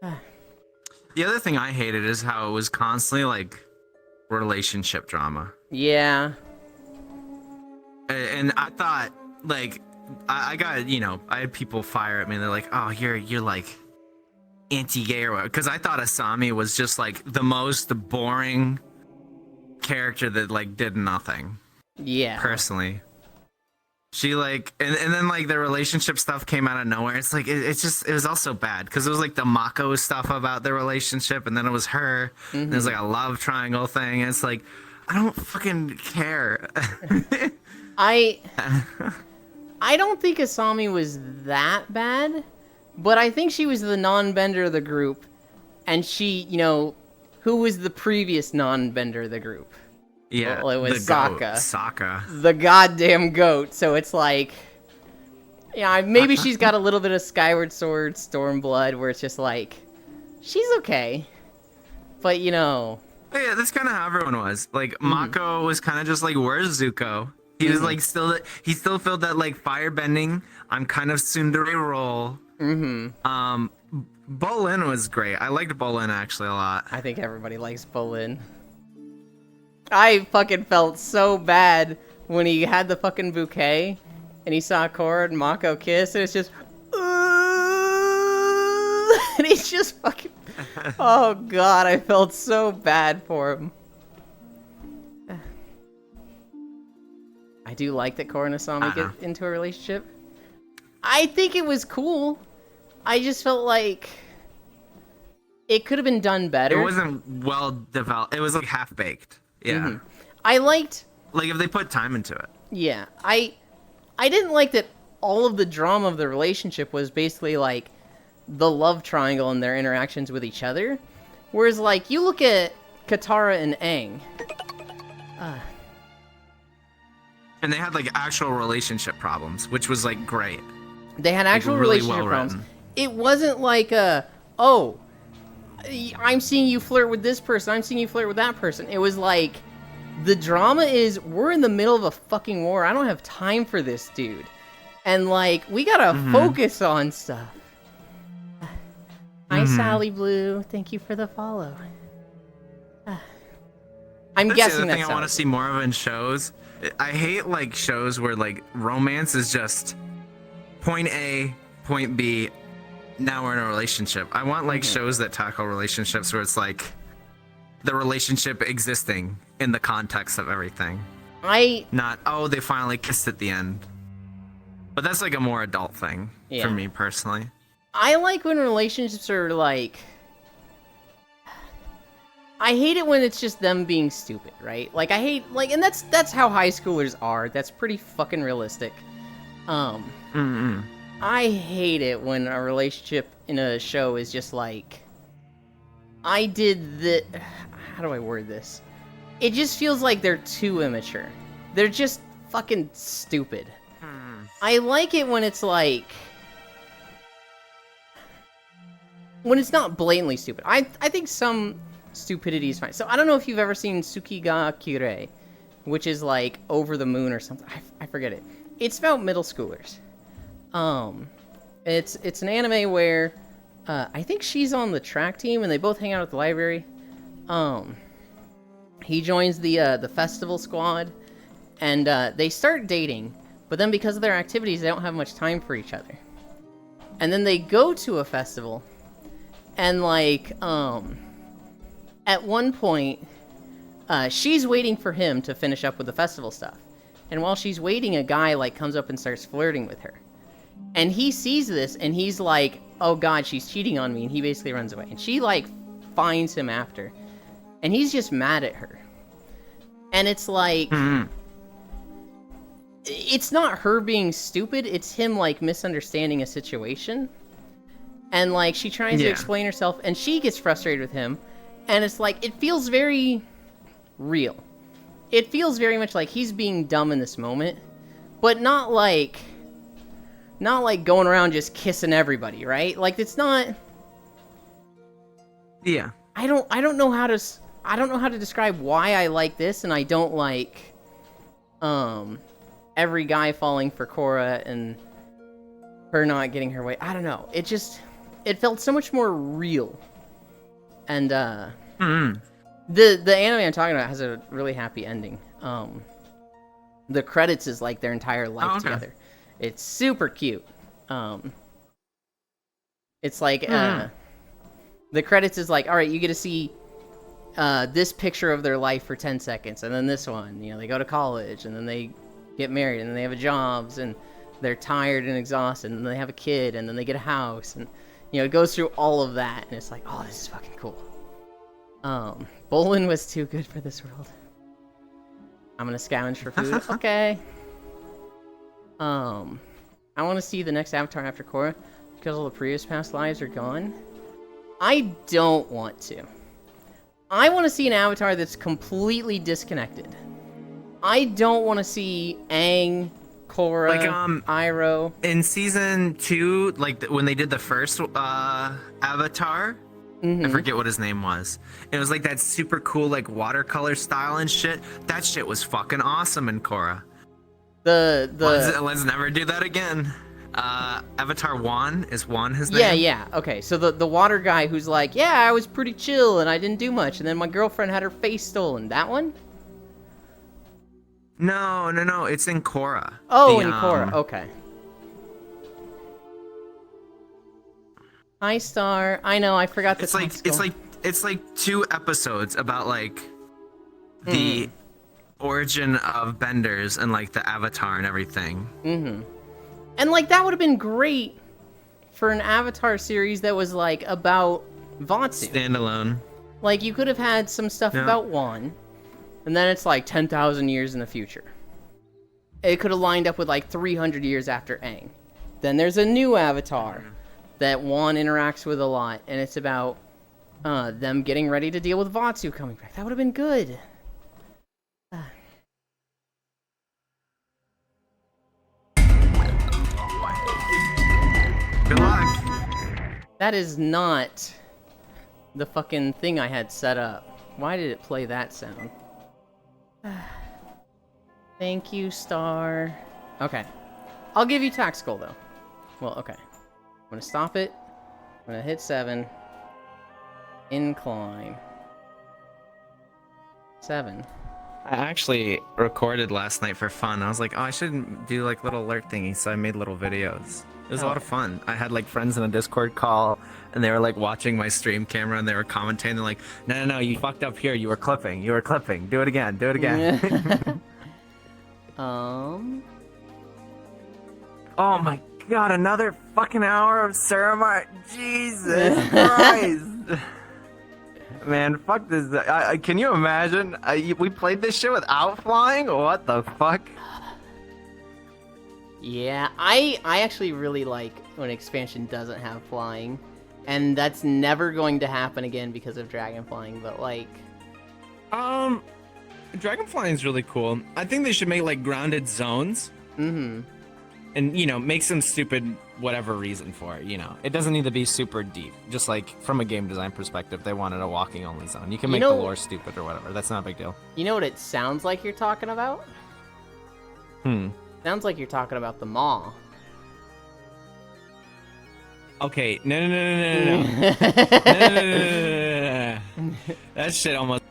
C: The other thing I hated is how it was constantly, like, relationship drama.
A: Yeah.
C: And I thought, like, I got, you know, I had people fire at me. They're like, oh, you're like anti-gay or what? Because I thought Asami was just like the most boring character that like did nothing.
A: Yeah.
C: Personally. She like, and then like the relationship stuff came out of nowhere. It's like, it was also bad because it was like the Mako stuff about their relationship, and then it was her. And it was like a love triangle thing. And it's like, I don't fucking care.
A: I don't think Asami was that bad, but I think she was the non-bender of the group, and she, you know, who was the previous non-bender of the group?
C: Yeah,
A: well, it was Sokka.
C: Sokka.
A: The goddamn goat, so it's like, Yeah, maybe she's got a little bit of Skyward Sword Stormblood where it's just like, she's okay. But, you know...
C: Yeah, that's kind of how everyone was. Like, Mako was kind of just like, where's Zuko? He was like, he still felt that like firebending, I'm kind of tsundere role. Bolin was great. I liked Bolin actually a lot.
A: I think everybody likes Bolin. I fucking felt so bad when he had the fucking bouquet and he saw Korra and Mako kiss, and it's just... and he's just fucking... Oh god, I felt so bad for him. I do like that Korra and Asami get into a relationship. I think it was cool. I just felt like it could have been done better.
C: It wasn't well developed. It was like half-baked. Yeah.
A: I liked...
C: Like, if they put time into it.
A: Yeah, I didn't like that all of the drama of the relationship was basically like the love triangle and their interactions with each other. Whereas, like, you look at Katara and Aang.
C: And they had, like, actual relationship problems, which was, like, great.
A: They had actual
C: Like, really
A: relationship
C: well
A: problems.
C: written.
A: It wasn't like, oh, I'm seeing you flirt with this person, I'm seeing you flirt with that person. It was like, the drama is, we're in the middle of a fucking war. I don't have time for this, dude. And, like, we gotta focus on stuff. Hi, Sally Blue. Thank you for the follow. I'm
C: That's
A: guessing
C: the other
A: that's
C: thing I want to see more of in shows. I hate, like, shows where, like, romance is just point A, point B, now we're in a relationship. I want, like, shows that tackle relationships where it's, like, the relationship existing in the context of everything. Not, oh, they finally kissed at the end. But that's, like, a more adult thing for me, personally.
A: I like when relationships are, like... I hate it when it's just them being stupid, right? Like, I hate... Like, and that's how high schoolers are. That's pretty fucking realistic. I hate it when a relationship in a show is just like... I did the... How do I word this? It just feels like they're too immature. They're just fucking stupid. I like it when it's like... When it's not blatantly stupid. I think some stupidity is fine. So I don't know if you've ever seen Tsukiga Kirei, which is like Over the Moon or something. I forget it. It's about middle schoolers. It's an anime where I think she's on the track team and they both hang out at the library. He joins the festival squad and they start dating, but then because of their activities they don't have much time for each other. And then they go to a festival and like at one point she's waiting for him to finish up with the festival stuff. And while she's waiting, a guy like comes up and starts flirting with her. And he sees this and he's like, oh god, she's cheating on me, and he basically runs away. And she like finds him after. And he's just mad at her. And it's like it's not her being stupid, it's him like misunderstanding a situation. And like she tries to explain herself and she gets frustrated with him. And it's like, it feels very real. It feels very much like he's being dumb in this moment, but not like going around just kissing everybody, right? Like, it's not...
C: Yeah.
A: I don't know how to describe why I like this, and I don't like every guy falling for Korra and her not getting her way. I don't know. It felt so much more real. And the anime I'm talking about has a really happy ending. The credits is like their entire life together. It's super cute. It's like the credits is like, all right, you get to see this picture of their life for 10 seconds, and then this one, you know, they go to college, and then they get married, and then they have jobs, and they're tired and exhausted, and then they have a kid, and then they get a house, and you know, it goes through all of that, and it's like, oh, this is fucking cool. Bolin was too good for this world. I'm gonna scavenge for food. Okay. I want to see the next Avatar after Korra because all the previous past lives are gone. I don't want to. I want to see an Avatar that's completely disconnected. I don't want to see Aang Korra,
C: Like,
A: Iroh.
C: in season 2, like when they did the first Avatar, I forget what his name was. It was like that super cool like watercolor style and shit. That shit was fucking awesome in Korra. Let's never do that again. Avatar Wan, is Wan his name?
A: Yeah. Okay, so the water guy who's like, yeah, I was pretty chill and I didn't do much, and then my girlfriend had her face stolen. That one?
C: No. It's in Korra.
A: Oh, in Korra. Okay. Hi, Star. I know. I forgot the.
C: It's like 2 episodes about like the origin of benders and like the Avatar and everything.
A: And like that would have been great for an Avatar series that was like about Vatsu.
C: Standalone.
A: Like you could have had some stuff about Wan, and then it's like 10,000 years in the future. It could have lined up with like 300 years after Aang. Then there's a new Avatar that Wan interacts with a lot, and it's about them getting ready to deal with Vatsu coming back. That would have been good.
C: Good luck.
A: That is not the fucking thing I had set up. Why did it play that sound? Thank you, Star. Okay. I'll give you tactical, though. Well, okay. I'm gonna stop it. I'm gonna hit 7. Incline. 7.
C: I actually recorded last night for fun. I was like, oh, I should do like little alert thingies, so I made little videos. It was a lot of fun. I had like friends in a Discord call, and they were like watching my stream camera, and they were commenting. They're like, no, you fucked up here. You were clipping. Do it again.
A: Oh
C: my god, another fucking hour of ceremony. Jesus Christ. Man, fuck this. Can you imagine? We played this shit without flying? What the fuck?
A: Yeah, I actually really like when expansion doesn't have flying. And that's never going to happen again because of dragon flying, but like...
C: Dragon flying is really cool. I think they should make like grounded zones.
A: Mm-hmm.
C: And, you know, make some stupid whatever reason for it, you know. It doesn't need to be super deep. Just like from a game design perspective, they wanted a walking only zone. You can make the lore stupid or whatever. That's not a big deal.
A: You know what it sounds like you're talking about? Sounds like you're talking about the Maw.
C: Okay, no. That shit almost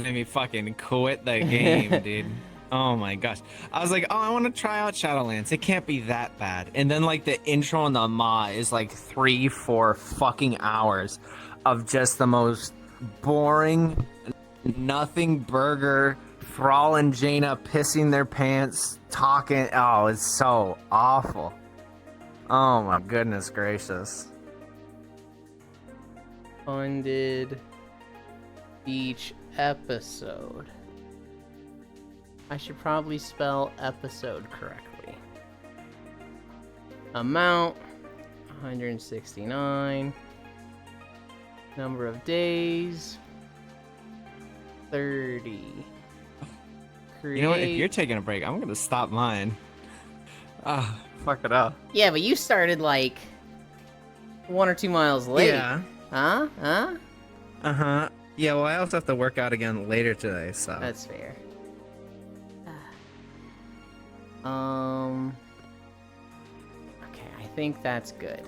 C: made me fucking quit the game, dude. Oh my gosh. I was like, oh, I want to try out Shadowlands. It can't be that bad. And then like the intro on the Maw is like 3-4 fucking hours of just the most boring, nothing burger, Thrall and Jaina pissing their pants, talking. Oh, it's so awful. Oh my goodness gracious.
A: Funded each episode. I should probably spell episode correctly. Amount 169. Number of days 30. Create...
C: You know what? If you're taking a break, I'm gonna stop mine. Ah, fuck it up.
A: Yeah, but you started like 1 or 2 miles late.
C: Yeah.
A: Huh?
C: Uh-huh. Yeah, well, I also have to work out again later today, so.
A: That's fair. Okay, I think that's good.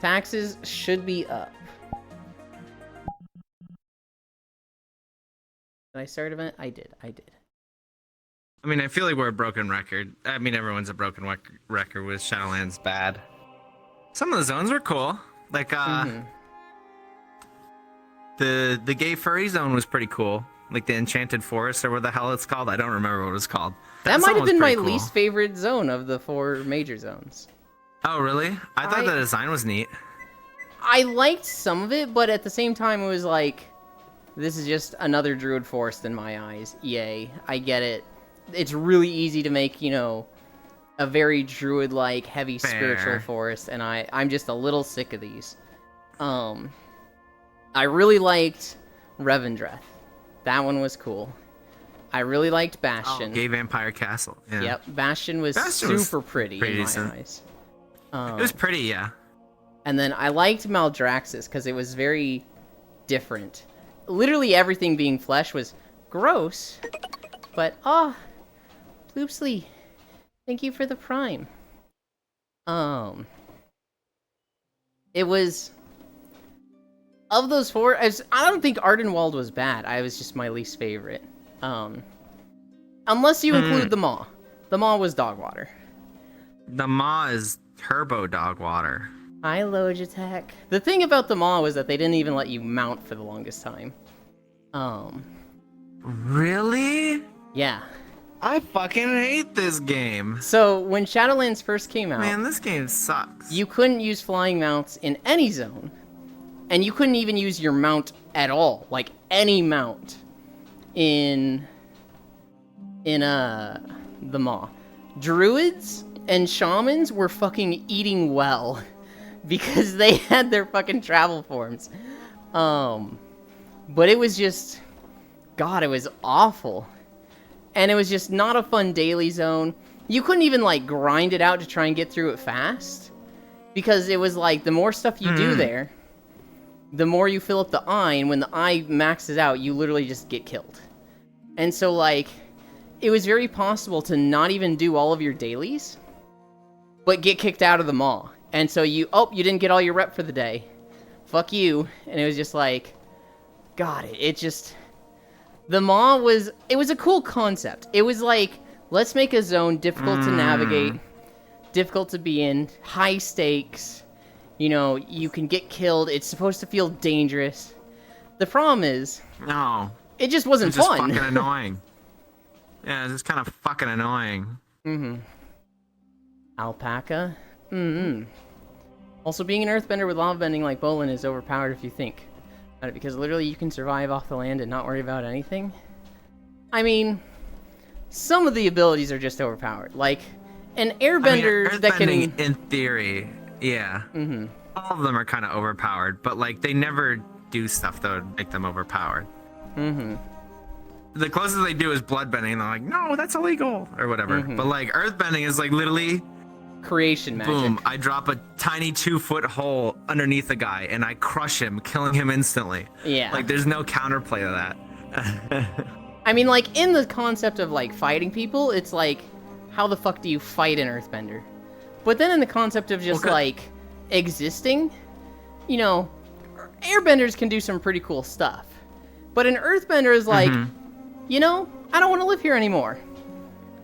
A: Taxes should be up. Did I start event? I did.
C: I mean, I feel like we're a broken record. I mean, everyone's a broken record with Shadowlands bad. Some of the zones were cool. Like, the gay furry zone was pretty cool. Like the Enchanted Forest or what the hell it's called. I don't remember what it was called.
A: That might have been my least favorite zone of the 4 major zones.
C: Oh, really? I thought the design was neat.
A: I liked some of it, but at the same time it was like, this is just another Druid Forest in my eyes. Yay. I get it. It's really easy to make, you know, a very Druid-like, heavy spiritual forest, and I'm just a little sick of these. I really liked Revendreth. That one was cool. I really liked
C: Oh,
A: Bastion.
C: Gay Vampire Castle. Yeah.
A: Yep, Bastion was
C: Bastion was
A: super pretty
C: pretty
A: in my
C: decent.
A: eyes.
C: It was pretty, yeah.
A: And then I liked Maldraxxus because it was very different. Literally everything being flesh was gross, but Bloopsly, thank you for the prime. It was of those four. I don't think Ardenwald was bad. I was just my least favorite. Unless you include the Maw. The Maw was dog water.
C: The Maw is turbo dog water.
A: Hi, Logitech. The thing about the Maw was that they didn't even let you mount for the longest time.
C: Really?
A: Yeah.
C: I fucking hate this game.
A: So when Shadowlands first came out,
C: Man, this game sucks.
A: you couldn't use flying mounts in any zone, and you couldn't even use your mount at all, like any mount in the Maw. Druids and shamans were fucking eating well because they had their fucking travel forms. But it was just, God, it was awful. And it was just not a fun daily zone. You couldn't even, like, grind it out to try and get through it fast. Because it was like, the more stuff you do there, the more you fill up the eye, and when the eye maxes out, you literally just get killed. And so, like, it was very possible to not even do all of your dailies, but get kicked out of the Maw. And so you didn't get all your rep for the day. Fuck you. And it was just like, God, it just... The Maw was a cool concept. It was like, let's make a zone difficult to navigate, difficult to be in, high stakes. You know, you can get killed. It's supposed to feel dangerous. The problem is,
C: No.
A: it just wasn't
C: It's just
A: fun.
C: fucking annoying. Yeah, it's just kind of fucking annoying.
A: Alpaca? Also, being an earthbender with lava bending like Bolin is overpowered if you think about it, because literally you can survive off the land and not worry about anything. I mean, some of the abilities are just overpowered. Like, an airbender that can...
C: Earthbending, in theory, yeah. All of them are kind of overpowered, but like they never do stuff that would make them overpowered. The closest they do is bloodbending, and they're like, no, that's illegal, or whatever. But like earthbending is like literally,
A: creation magic.
C: boom, I drop a tiny 2-foot hole underneath a guy, and I crush him, killing him instantly.
A: Yeah.
C: Like there's no counterplay to that.
A: I mean, like, in the concept of, like, fighting people, it's like, how the fuck do you fight an earthbender? But then in the concept of just, like, existing, you know, airbenders can do some pretty cool stuff. But an earthbender is like, you know, I don't want to live here anymore.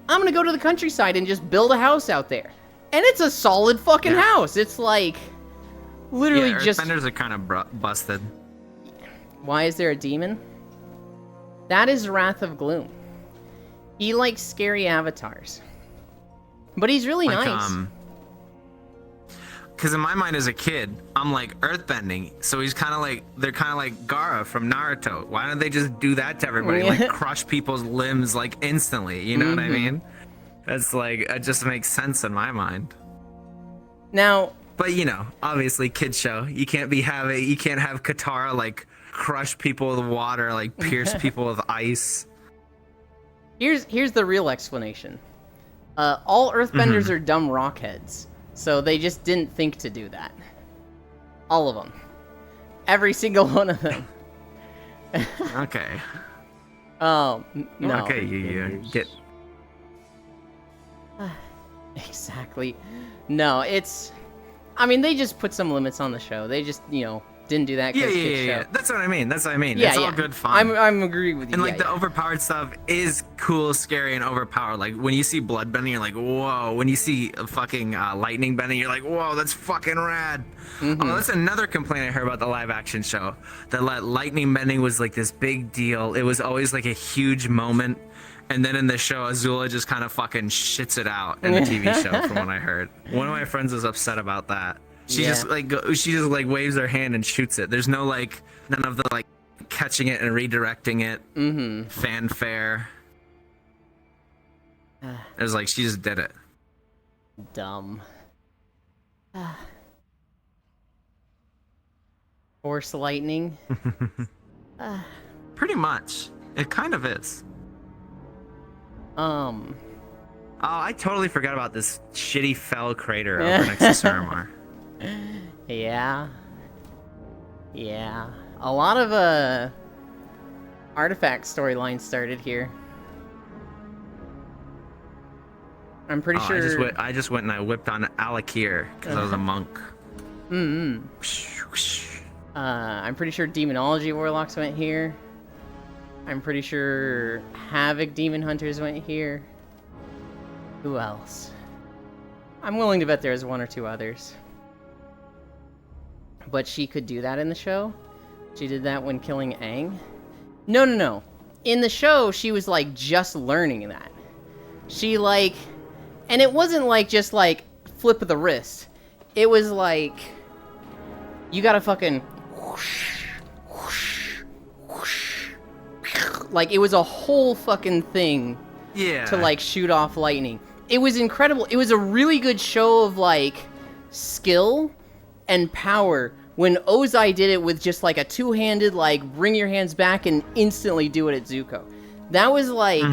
A: I'm gonna go to the countryside and just build a house out there. And it's a solid fucking house. It's like, literally
C: Yeah,
A: just...
C: earthbenders are kind of busted.
A: Why is there a demon? That is Wrath of Gloom. He likes scary avatars. But he's really nice.
C: Because in my mind as a kid, I'm like, earthbending. So he's kind of like, they're kind of like Gaara from Naruto. Why don't they just do that to everybody? Like, crush people's limbs, like, instantly. You know what I mean? That's like, it just makes sense in my mind.
A: Now...
C: But, you know, obviously, kid show. You can't have Katara, like, crush people with water, like, pierce people with ice.
A: Here's the real explanation. All earthbenders are dumb rockheads. So they just didn't think to do that. All of them. Every single one of them.
C: Okay.
A: No.
C: Okay, you get...
A: Exactly. No, it's... I mean, they just put some limits on the show. They just, you know, didn't do that because
C: Yeah. That's what I mean.
A: Yeah,
C: It's all good fun.
A: I'm agreeing with you.
C: And like the overpowered stuff is cool, scary, and overpowered. Like when you see blood bending, you're like, whoa. When you see fucking lightning bending, you're like, whoa, that's fucking rad. Oh, that's another complaint I heard about the live action show. That lightning bending was like this big deal. It was always like a huge moment. And then in the show, Azula just kind of fucking shits it out in the TV show, from what I heard. One of my friends was upset about that. She just like waves her hand and shoots it. There's no like none of the like catching it and redirecting it. Fanfare. It was like she just did it.
A: Dumb. Force lightning.
C: Pretty much. It kind of is.
A: Um,
C: Oh, I totally forgot about this shitty fell crater over next to Suramar.
A: yeah. Yeah. A lot of, artifact storylines started here. I'm pretty
C: Oh,
A: sure...
C: I just went and I whipped on Alakir because I was a monk.
A: I'm pretty sure Demonology Warlocks went here. I'm pretty sure Havoc Demon Hunters went here. Who else? I'm willing to bet there's one or two others. But she could do that in the show? She did that when killing Aang? No. In the show, she was, like, just learning that. She, like... And it wasn't, like, just, like, flip of the wrist. It was, like... You gotta fucking... Whoosh, whoosh, whoosh. Like, it was a whole fucking thing
C: Yeah.
A: to, like, shoot off lightning. It was incredible. It was a really good show of, like, skill and power when Ozai did it with just, like, a two-handed, like, bring your hands back and instantly do it at Zuko. That was, like...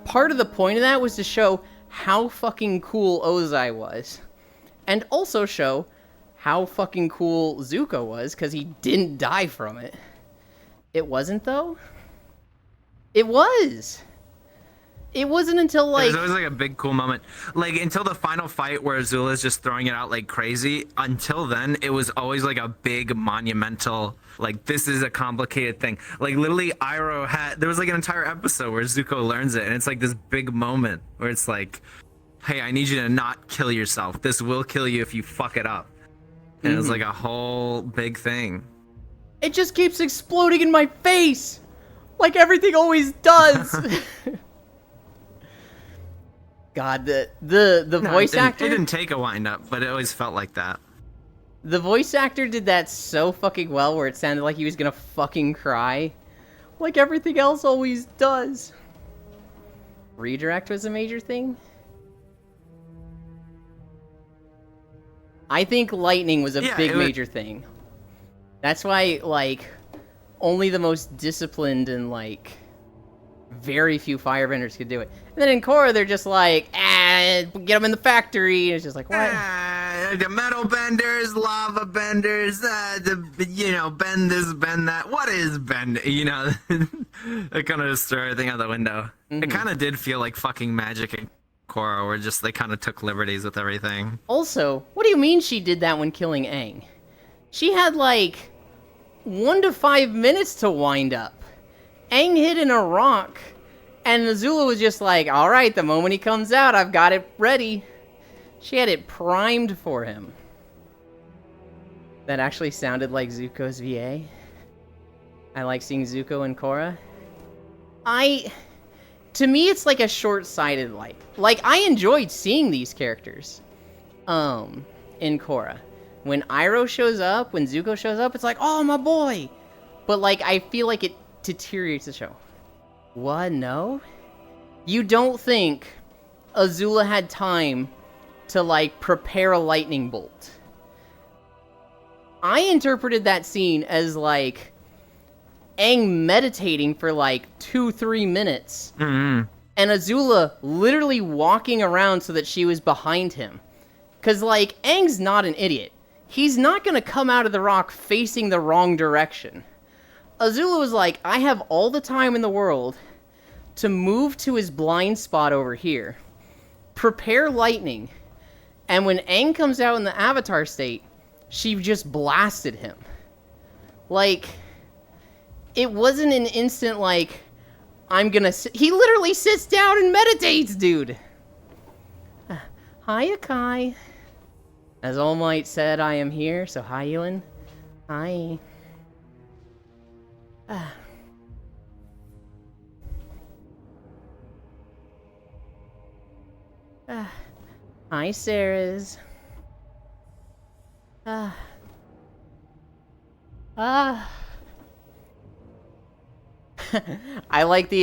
A: Part of the point of that was to show how fucking cool Ozai was. And also show how fucking cool Zuko was, because he didn't die from it. It wasn't, though? It was! It wasn't until, like...
C: It was always, like, a big, cool moment. Like, until the final fight where Azula's just throwing it out like crazy, until then, it was always, like, a big, monumental, like, this is a complicated thing. Like, literally, Iroh had... There was, like, an entire episode where Zuko learns it, and it's, like, this big moment where it's like, hey, I need you to not kill yourself. This will kill you if you fuck it up. And it was, like, a whole big thing.
A: It just keeps exploding in my face! Like everything always does! God, the voice actor...
C: It didn't take a wind-up, but it always felt like that.
A: The voice actor did that so fucking well where it sounded like he was gonna fucking cry. Like everything else always does. Redirect was a major thing? I think lightning was a big major thing. That's why, like, only the most disciplined and, like, very few firebenders could do it. And then in Korra, they're just like, get them in the factory. And it's just like, what?
C: The metal benders, lava benders, bend this, bend that. What is bend? You know, it kind of just threw everything out the window. It kind of did feel like fucking magic in Korra, where just they kind of took liberties with everything.
A: Also, what do you mean she did that when killing Aang? She had, like, 1 to 5 minutes to wind up. Aang hid in a rock, and Azula was just like, alright, the moment he comes out, I've got it ready. She had it primed for him. That actually sounded like Zuko's VA. I like seeing Zuko and Korra. To me, it's like a short-sighted like. Like, I enjoyed seeing these characters, in Korra. When Iroh shows up, when Zuko shows up, it's like, oh, my boy! But, like, I feel like it deteriorates the show. What? No? You don't think Azula had time to, like, prepare a lightning bolt? I interpreted that scene as, like, Aang meditating for, like, 2-3 minutes. And Azula literally walking around so that she was behind him. Because, like, Aang's not an idiot. He's not gonna come out of the rock facing the wrong direction. Azula was like, I have all the time in the world to move to his blind spot over here, prepare lightning, and when Aang comes out in the Avatar state, she just blasted him. Like, it wasn't an instant, like, I'm gonna he literally sits down and meditates, dude! Hi, Akai. As All Might said, I am here, so hi, Ewan. Hi. Hi, Sarahs. I like the,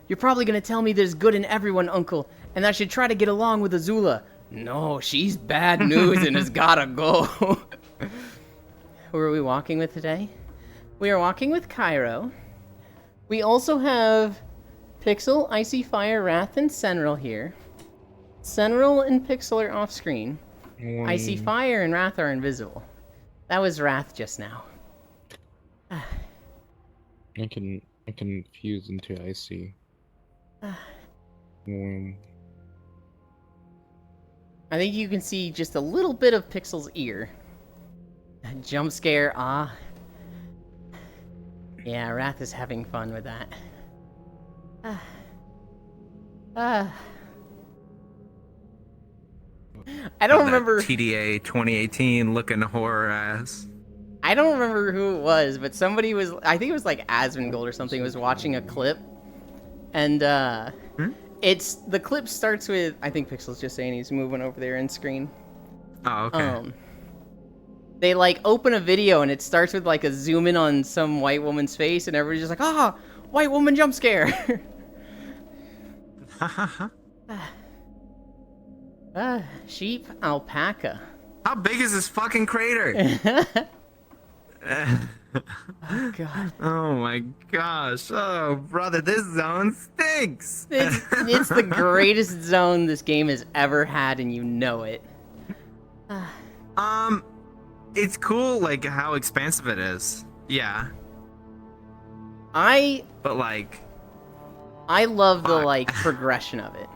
A: you're probably gonna tell me there's good in everyone, Uncle, and I should try to get along with Azula. No, she's bad news and has gotta go. Who are we walking with today? We are walking with Cairo. We also have Pixel, Icy Fire, Wrath, and Senril here. Senril and Pixel are off screen. Icy Fire and Wrath are invisible. That was Wrath just now.
D: I can fuse into Icy.
A: I think you can see just a little bit of Pixel's ear. Jump scare, ah. Yeah, Wrath is having fun with that. I don't remember.
B: TDA 2018 looking horror ass.
A: I don't remember who it was, but somebody was. I think it was like Asmongold or something. Was watching a clip, and it's the clip starts with. I think Pixel's just saying he's moving over there in screen.
B: Oh, okay.
A: They like open a video and it starts with like a zoom in on some white woman's face, and everybody's just like, "Ah, white woman jump scare." Sheep, alpaca.
B: How big is this fucking crater?
A: Oh god.
B: Oh my gosh. Oh brother, this zone stinks.
A: It's the greatest zone this game has ever had, and you know it.
B: It's cool, like how expansive it is. Yeah. But like,
A: I love the like progression of it.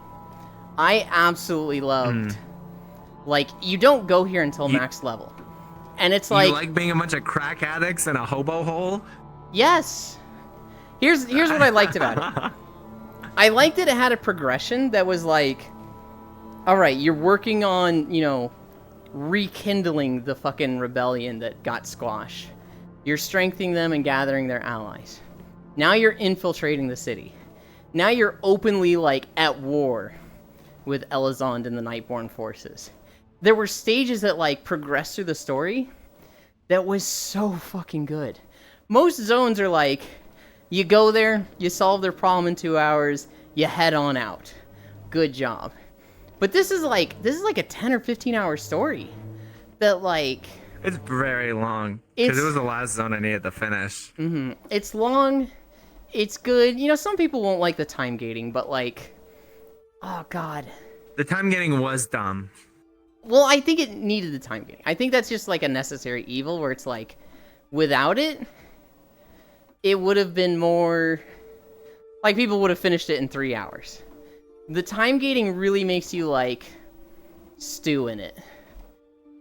A: I absolutely loved. Like, you don't go here until max level, and it's like,
B: you like being a bunch of crack addicts in a hobo hole.
A: Yes. Here's what I liked about it. I liked that it had a progression that was like, all right, you're working on, you know, rekindling the fucking rebellion that got squashed. You're strengthening them and gathering their allies. Now you're infiltrating the city. Now you're openly, like, at war with Elizond and the Nightborn forces. There were stages that, like, progressed through the story that was so fucking good. Most zones are like, you go there, you solve their problem in 2 hours, you head on out. Good job. But this is like a 10 or 15 hour story that, like...
B: It's very long. Because it was the last zone I needed to finish.
A: It's long. It's good. You know, some people won't like the time gating, but like... Oh, God.
B: The time gating was dumb.
A: Well, I think it needed the time gating. I think that's just like a necessary evil where it's like, without it, it would have been more... Like, people would have finished it in 3 hours. The time gating really makes you, like, stew in it.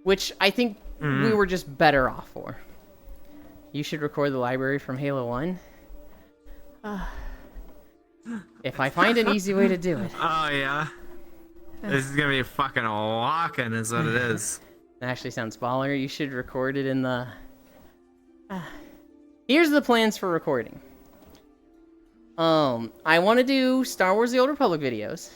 A: Which I think we were just better off for. You should record the library from Halo 1. If I find an easy way to do it.
B: Oh, yeah? This is gonna be fucking walking is what it is.
A: That actually sounds baller. You should record it in the... Here's the plans for recording. I want to do Star Wars The Old Republic videos.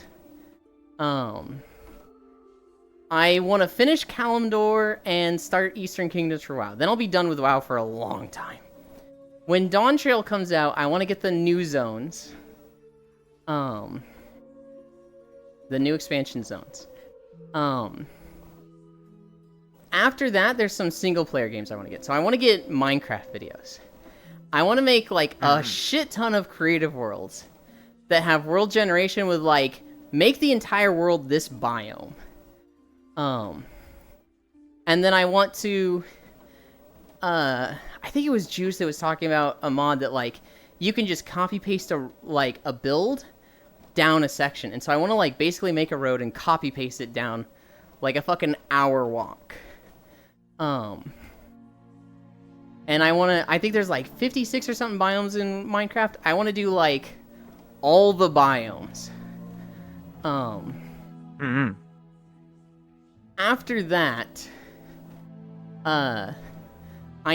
A: I want to finish Kalimdor and start Eastern Kingdoms for WoW. Then I'll be done with WoW for a long time. When Dawn Trail comes out, I want to get the new zones. The new expansion zones. After that, there's some single-player games I want to get. So I want to get Minecraft videos. I want to make, like, a shit ton of creative worlds that have world generation with, like, make the entire world this biome. And then I want to, I think it was Juice that was talking about a mod that, like, you can just copy-paste a build down a section. And so I want to, like, basically make a road and copy-paste it down, like, a fucking hour walk. And I think there's like 56 or something biomes in Minecraft. I want to do like all the biomes. After that, I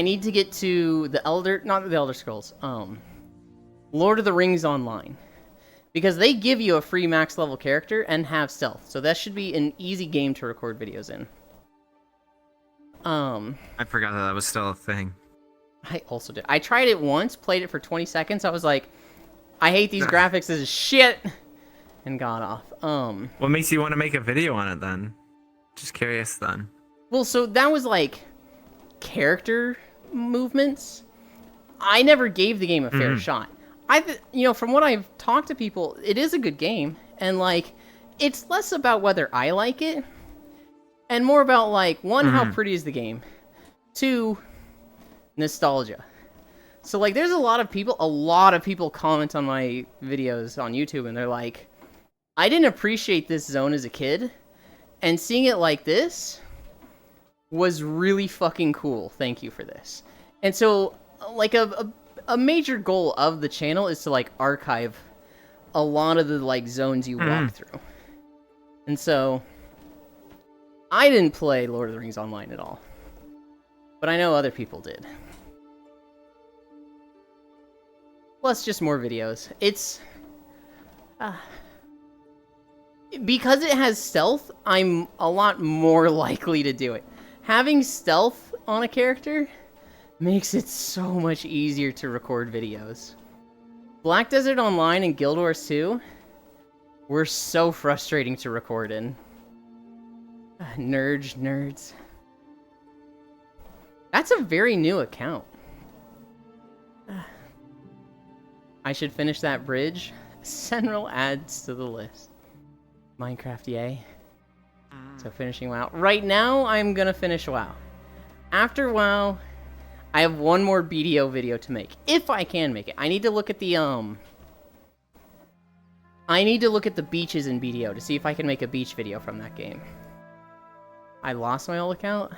A: need to get to not the Elder Scrolls, Lord of the Rings Online. Because they give you a free max level character and have stealth. So that should be an easy game to record videos in.
B: I forgot that was still a thing.
A: I also did. I tried it once, played it for 20 seconds. I was like, I hate these graphics. This is shit. And got off.
B: What makes you want to make a video on it then? Just curious then.
A: Well, so that was like character movements. I never gave the game a fair shot. from what I've talked to people, it is a good game, and like, it's less about whether I like it, and more about like, one, how pretty is the game, two, nostalgia. So like, there's a lot of people comment on my videos on YouTube, and they're like, I didn't appreciate this zone as a kid, and seeing it like this was really fucking cool. Thank you for this. And so, like, a major goal of the channel is to like archive a lot of the like zones you walk through. And so, I didn't play Lord of the Rings Online at all, but I know other people did. Plus, just more videos. It's because it has stealth, I'm a lot more likely to do it. Having stealth on a character makes it so much easier to record videos. Black Desert Online and Guild Wars 2 were so frustrating to record in. Nerds. That's a very new account. I should finish that bridge. Senral adds to the list. Minecraft, yay. So finishing WoW. Right now, I'm gonna finish WoW. After WoW, I have one more BDO video to make. If I can make it. I need to look at the, I need to look at the beaches in BDO to see if I can make a beach video from that game. I lost my old account?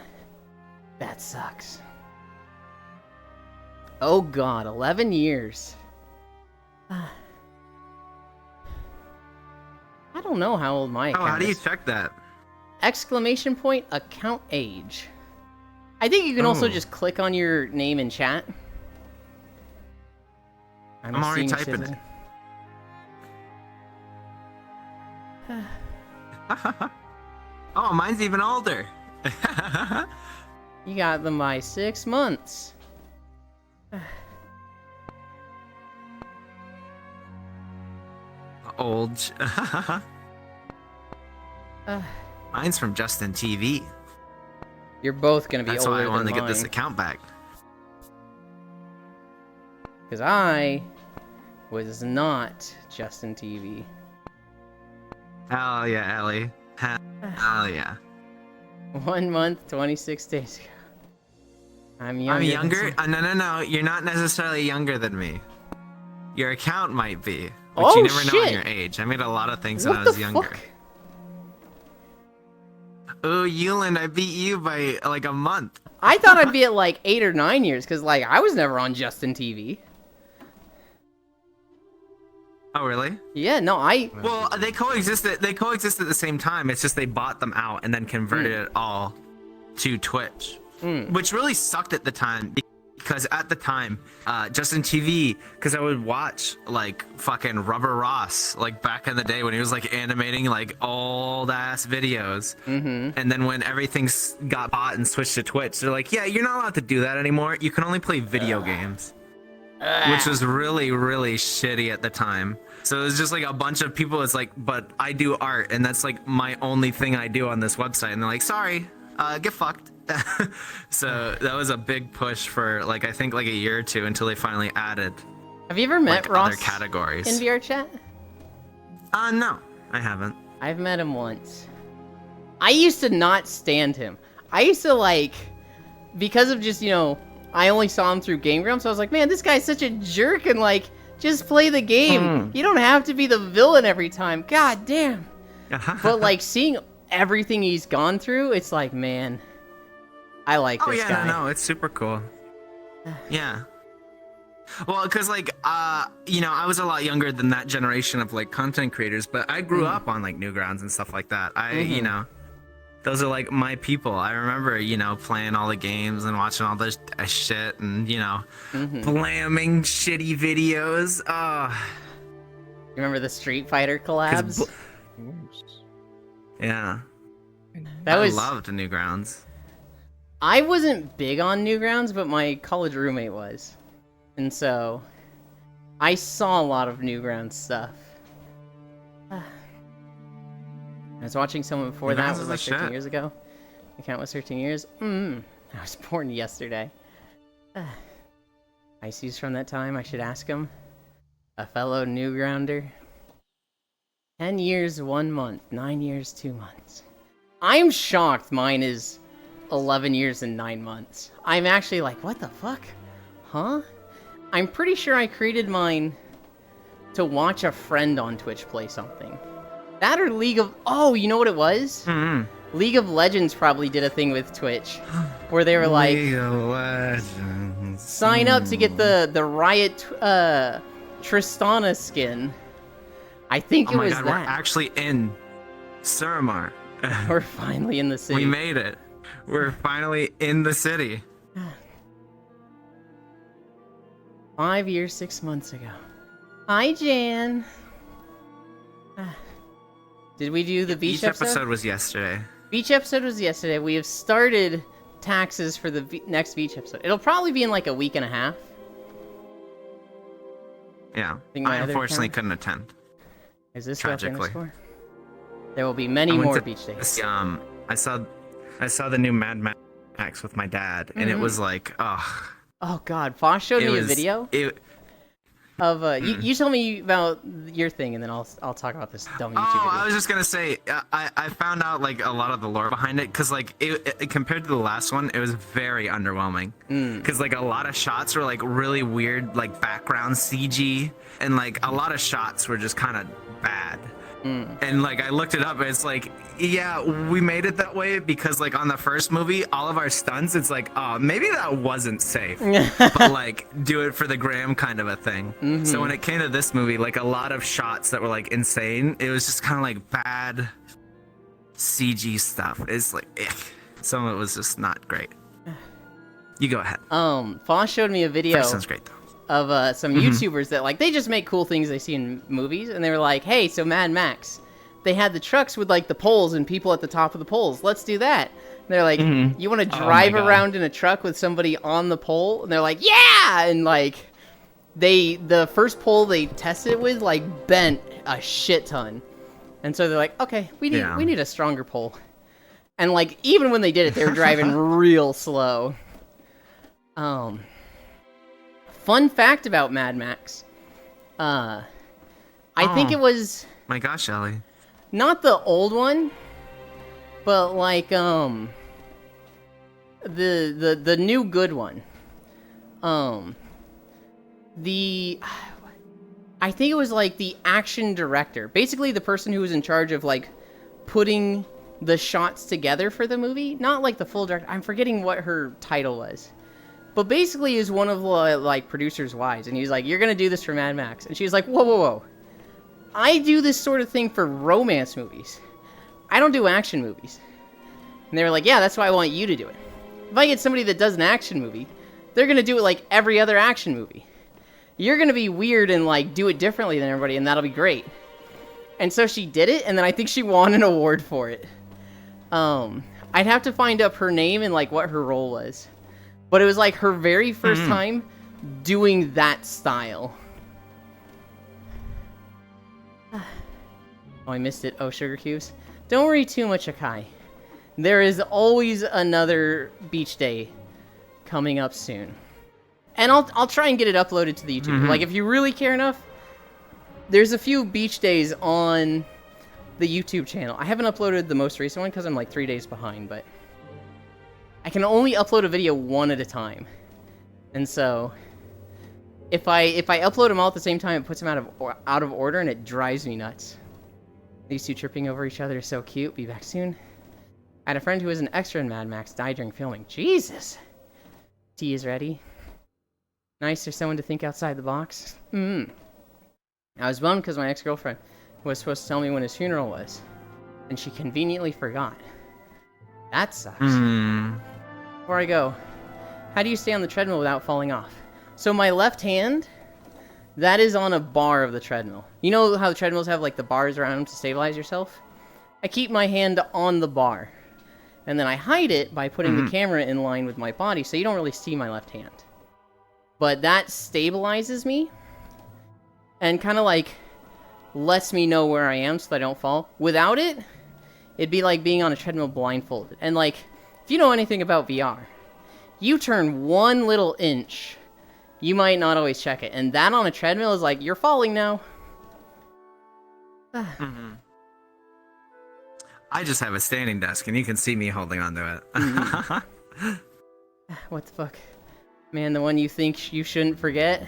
A: That sucks. Oh god, 11 years. I don't know how old my account is.
C: Oh, how do you check that?
A: Exclamation point, account age. I think you can also just click on your name in chat.
C: I'm already typing it. Oh, mine's even older.
A: You got them by 6 months.
C: Old. Mine's from Justin TV.
A: You're both gonna be
C: That's
A: older
C: why I
A: than
C: wanted to
A: mine.
C: get this account back.
A: Because I was not Justin TV.
C: Hell yeah, Ellie. Hell yeah.
A: 1 month, 26 days ago. I'm younger.
C: I'm younger?
A: than
C: No. You're not necessarily younger than me. Your account might be. But
A: Oh,
C: you never know
A: shit.
C: your age. I made a lot of things
A: What
C: when I was
A: the
C: younger.
A: fuck?
C: Oh, Yuland, I beat you by like a month.
A: I thought I'd be at like 8 or 9 years, because like I was never on Justin TV.
C: Oh, really?
A: Yeah, no,
C: Well, they coexisted. They coexisted at the same time. It's just they bought them out and then converted it all to Twitch, which really sucked at the time because at the time, Justin TV, because I would watch like fucking Rubber Ross like back in the day when he was like animating like old ass videos, and then when everything got bought and switched to Twitch, they're like, yeah, you're not allowed to do that anymore. You can only play video games. Which was really, really shitty at the time. So it was just like a bunch of people. It's like, but I do art, and that's like my only thing I do on this website. And they're like, sorry, get fucked. So that was a big push for like I think like a year or two until they finally added.
A: Have you ever met
C: like,
A: Ross
C: other categories
A: in VR chat?
C: No, I haven't.
A: I've met him once. I used to not stand him. I used to like, because of just, I only saw him through Game Grumps, so I was like, man, this guy's such a jerk, and like, just play the game. You don't have to be the villain every time. God damn. But like, seeing everything he's gone through, it's like, man, I like this guy.
C: No, it's super cool. Yeah. Well, because like, I was a lot younger than that generation of like content creators, but I grew up on like Newgrounds and stuff like that. Those are like my people. I remember, playing all the games and watching all this shit and, blamming shitty videos.
A: You remember the Street Fighter collabs?
C: Yeah.
A: That was.
C: I loved Newgrounds.
A: I wasn't big on Newgrounds, but my college roommate was. And so, I saw a lot of Newgrounds stuff. I was watching someone before that, was like 13 years ago. The account was 13 years. I was born yesterday. Icy's from that time, I should ask him. A fellow Newgrounder. 10 years, 1 month. 9 years, 2 months. I'm shocked mine is 11 years and 9 months. I'm actually like, what the fuck? Huh? I'm pretty sure I created mine to watch a friend on Twitch play something. That or League of... Oh, you know what it was? League of Legends probably did a thing with Twitch. Where they were like...
B: League of Legends.
A: Sign up to get the Riot Tristana skin. I think it was
C: God,
A: that.
C: we're actually in Suramar.
A: We're finally in the city.
C: We made it. We're finally in the city.
A: 5 years, 6 months ago. Hi, Jan. Did we do the beach
C: Each
A: episode?
C: episode was yesterday.
A: Beach episode was yesterday. We have started taxes for the next beach episode. It'll probably be in like a week and a half.
C: Yeah.
A: think my
C: I
A: other
C: unfortunately
A: account-
C: couldn't attend.
A: Is this
C: Tragically.
A: _? There will be many
C: I went
A: more
C: to
A: beach days.
C: this, I saw the new Mad Max with my dad, and it was like, oh.
A: Oh God, Fosh showed me a video of you tell me about your thing, and then I'll talk about this dumb YouTube
C: Oh,
A: video.
C: I was just gonna say, I found out like a lot of the lore behind it, cause like it compared to the last one, it was very underwhelming. Cause like a lot of shots were like really weird, like background CG, and like a lot of shots were just kind of bad. And like I looked it up, and it's like, yeah, we made it that way because like on the first movie, all of our stunts, it's like, oh, maybe that wasn't safe, but like do it for the gram kind of a thing. So when it came to this movie, like a lot of shots that were like insane, it was just kind of like bad CG stuff. It's like, some of it was just not great. You go ahead.
A: Fosh showed me a video
C: That sounds great though.
A: of some YouTubers that like they just make cool things they see in movies, and they were like, hey, so Mad Max, they had the trucks with like the poles and people at the top of the poles. Let's do that. And they're like, you want to drive
C: God.
A: around in a truck with somebody on the pole? And they're like, yeah! And like the first pole they tested it with like bent a shit ton. And so they're like, okay, we need a stronger pole. And like even when they did it, they were driving real slow. Fun fact about Mad Max. I think it was
C: My gosh, Ellie.
A: not the old one, but like the new good one. I think it was like the action director, basically the person who was in charge of like putting the shots together for the movie. Not like the full director. I'm forgetting what her title was. But basically is one of the like producer's wives, and he's like, you're gonna do this for Mad Max. And she's like, whoa, whoa, whoa. I do this sort of thing for romance movies. I don't do action movies. And they were like, yeah, that's why I want you to do it. If I get somebody that does an action movie, they're gonna do it like every other action movie. You're gonna be weird and like do it differently than everybody, and that'll be great. And so she did it, and then I think she won an award for it. I'd have to find up her name and like what her role was. But it was like her very first time doing that style. Oh, I missed it. Oh, sugar cubes. Don't worry too much, Akai. There is always another beach day coming up soon. And I'll try and get it uploaded to the YouTube. Like, if you really care enough, there's a few beach days on the YouTube channel. I haven't uploaded the most recent one because I'm like 3 days behind, but I can only upload a video one at a time. And so if I upload them all at the same time, it puts them out of order, and it drives me nuts. These two tripping over each other is so cute. Be back soon. I had a friend who was an extra in Mad Max die during filming. Jesus. Tea is ready. Nice, there's someone to think outside the box. I was bummed because my ex-girlfriend was supposed to tell me when his funeral was, and she conveniently forgot. That sucks. Before I go, how do you stay on the treadmill without falling off? So my left hand, that is on a bar of the treadmill. You know how the treadmills have like the bars around them to stabilize yourself? I keep my hand on the bar, and then I hide it by putting the camera in line with my body, so you don't really see my left hand. But that stabilizes me, and kind of like lets me know where I am so that I don't fall. Without it, it'd be like being on a treadmill blindfolded. And like, if you know anything about VR, you turn one little inch, you might not always check it. And that on a treadmill is like, you're falling now.
C: I just have a standing desk, and you can see me holding onto it.
A: What the fuck? Man, the one you think you shouldn't forget.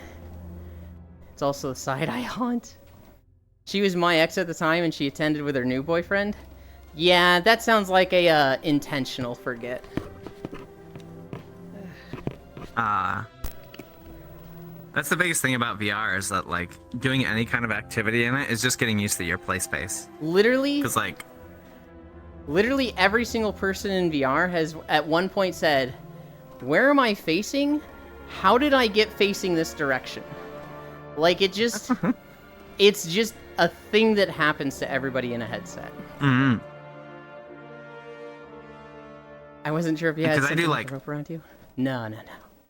A: It's also the side I haunt. She was my ex at the time, and she attended with her new boyfriend. Yeah, that sounds like a intentional forget.
C: That's the biggest thing about VR is that, like, doing any kind of activity in it is just getting used to your play space.
A: Literally,
C: Because, like,
A: literally every single person in VR has at one point said, "Where am I facing? How did I get facing this direction?" Like, it just... it's just a thing that happens to everybody in a headset. I wasn't sure if you had
C: Because I
A: something
C: do,
A: with
C: like-
A: a rope around you. No.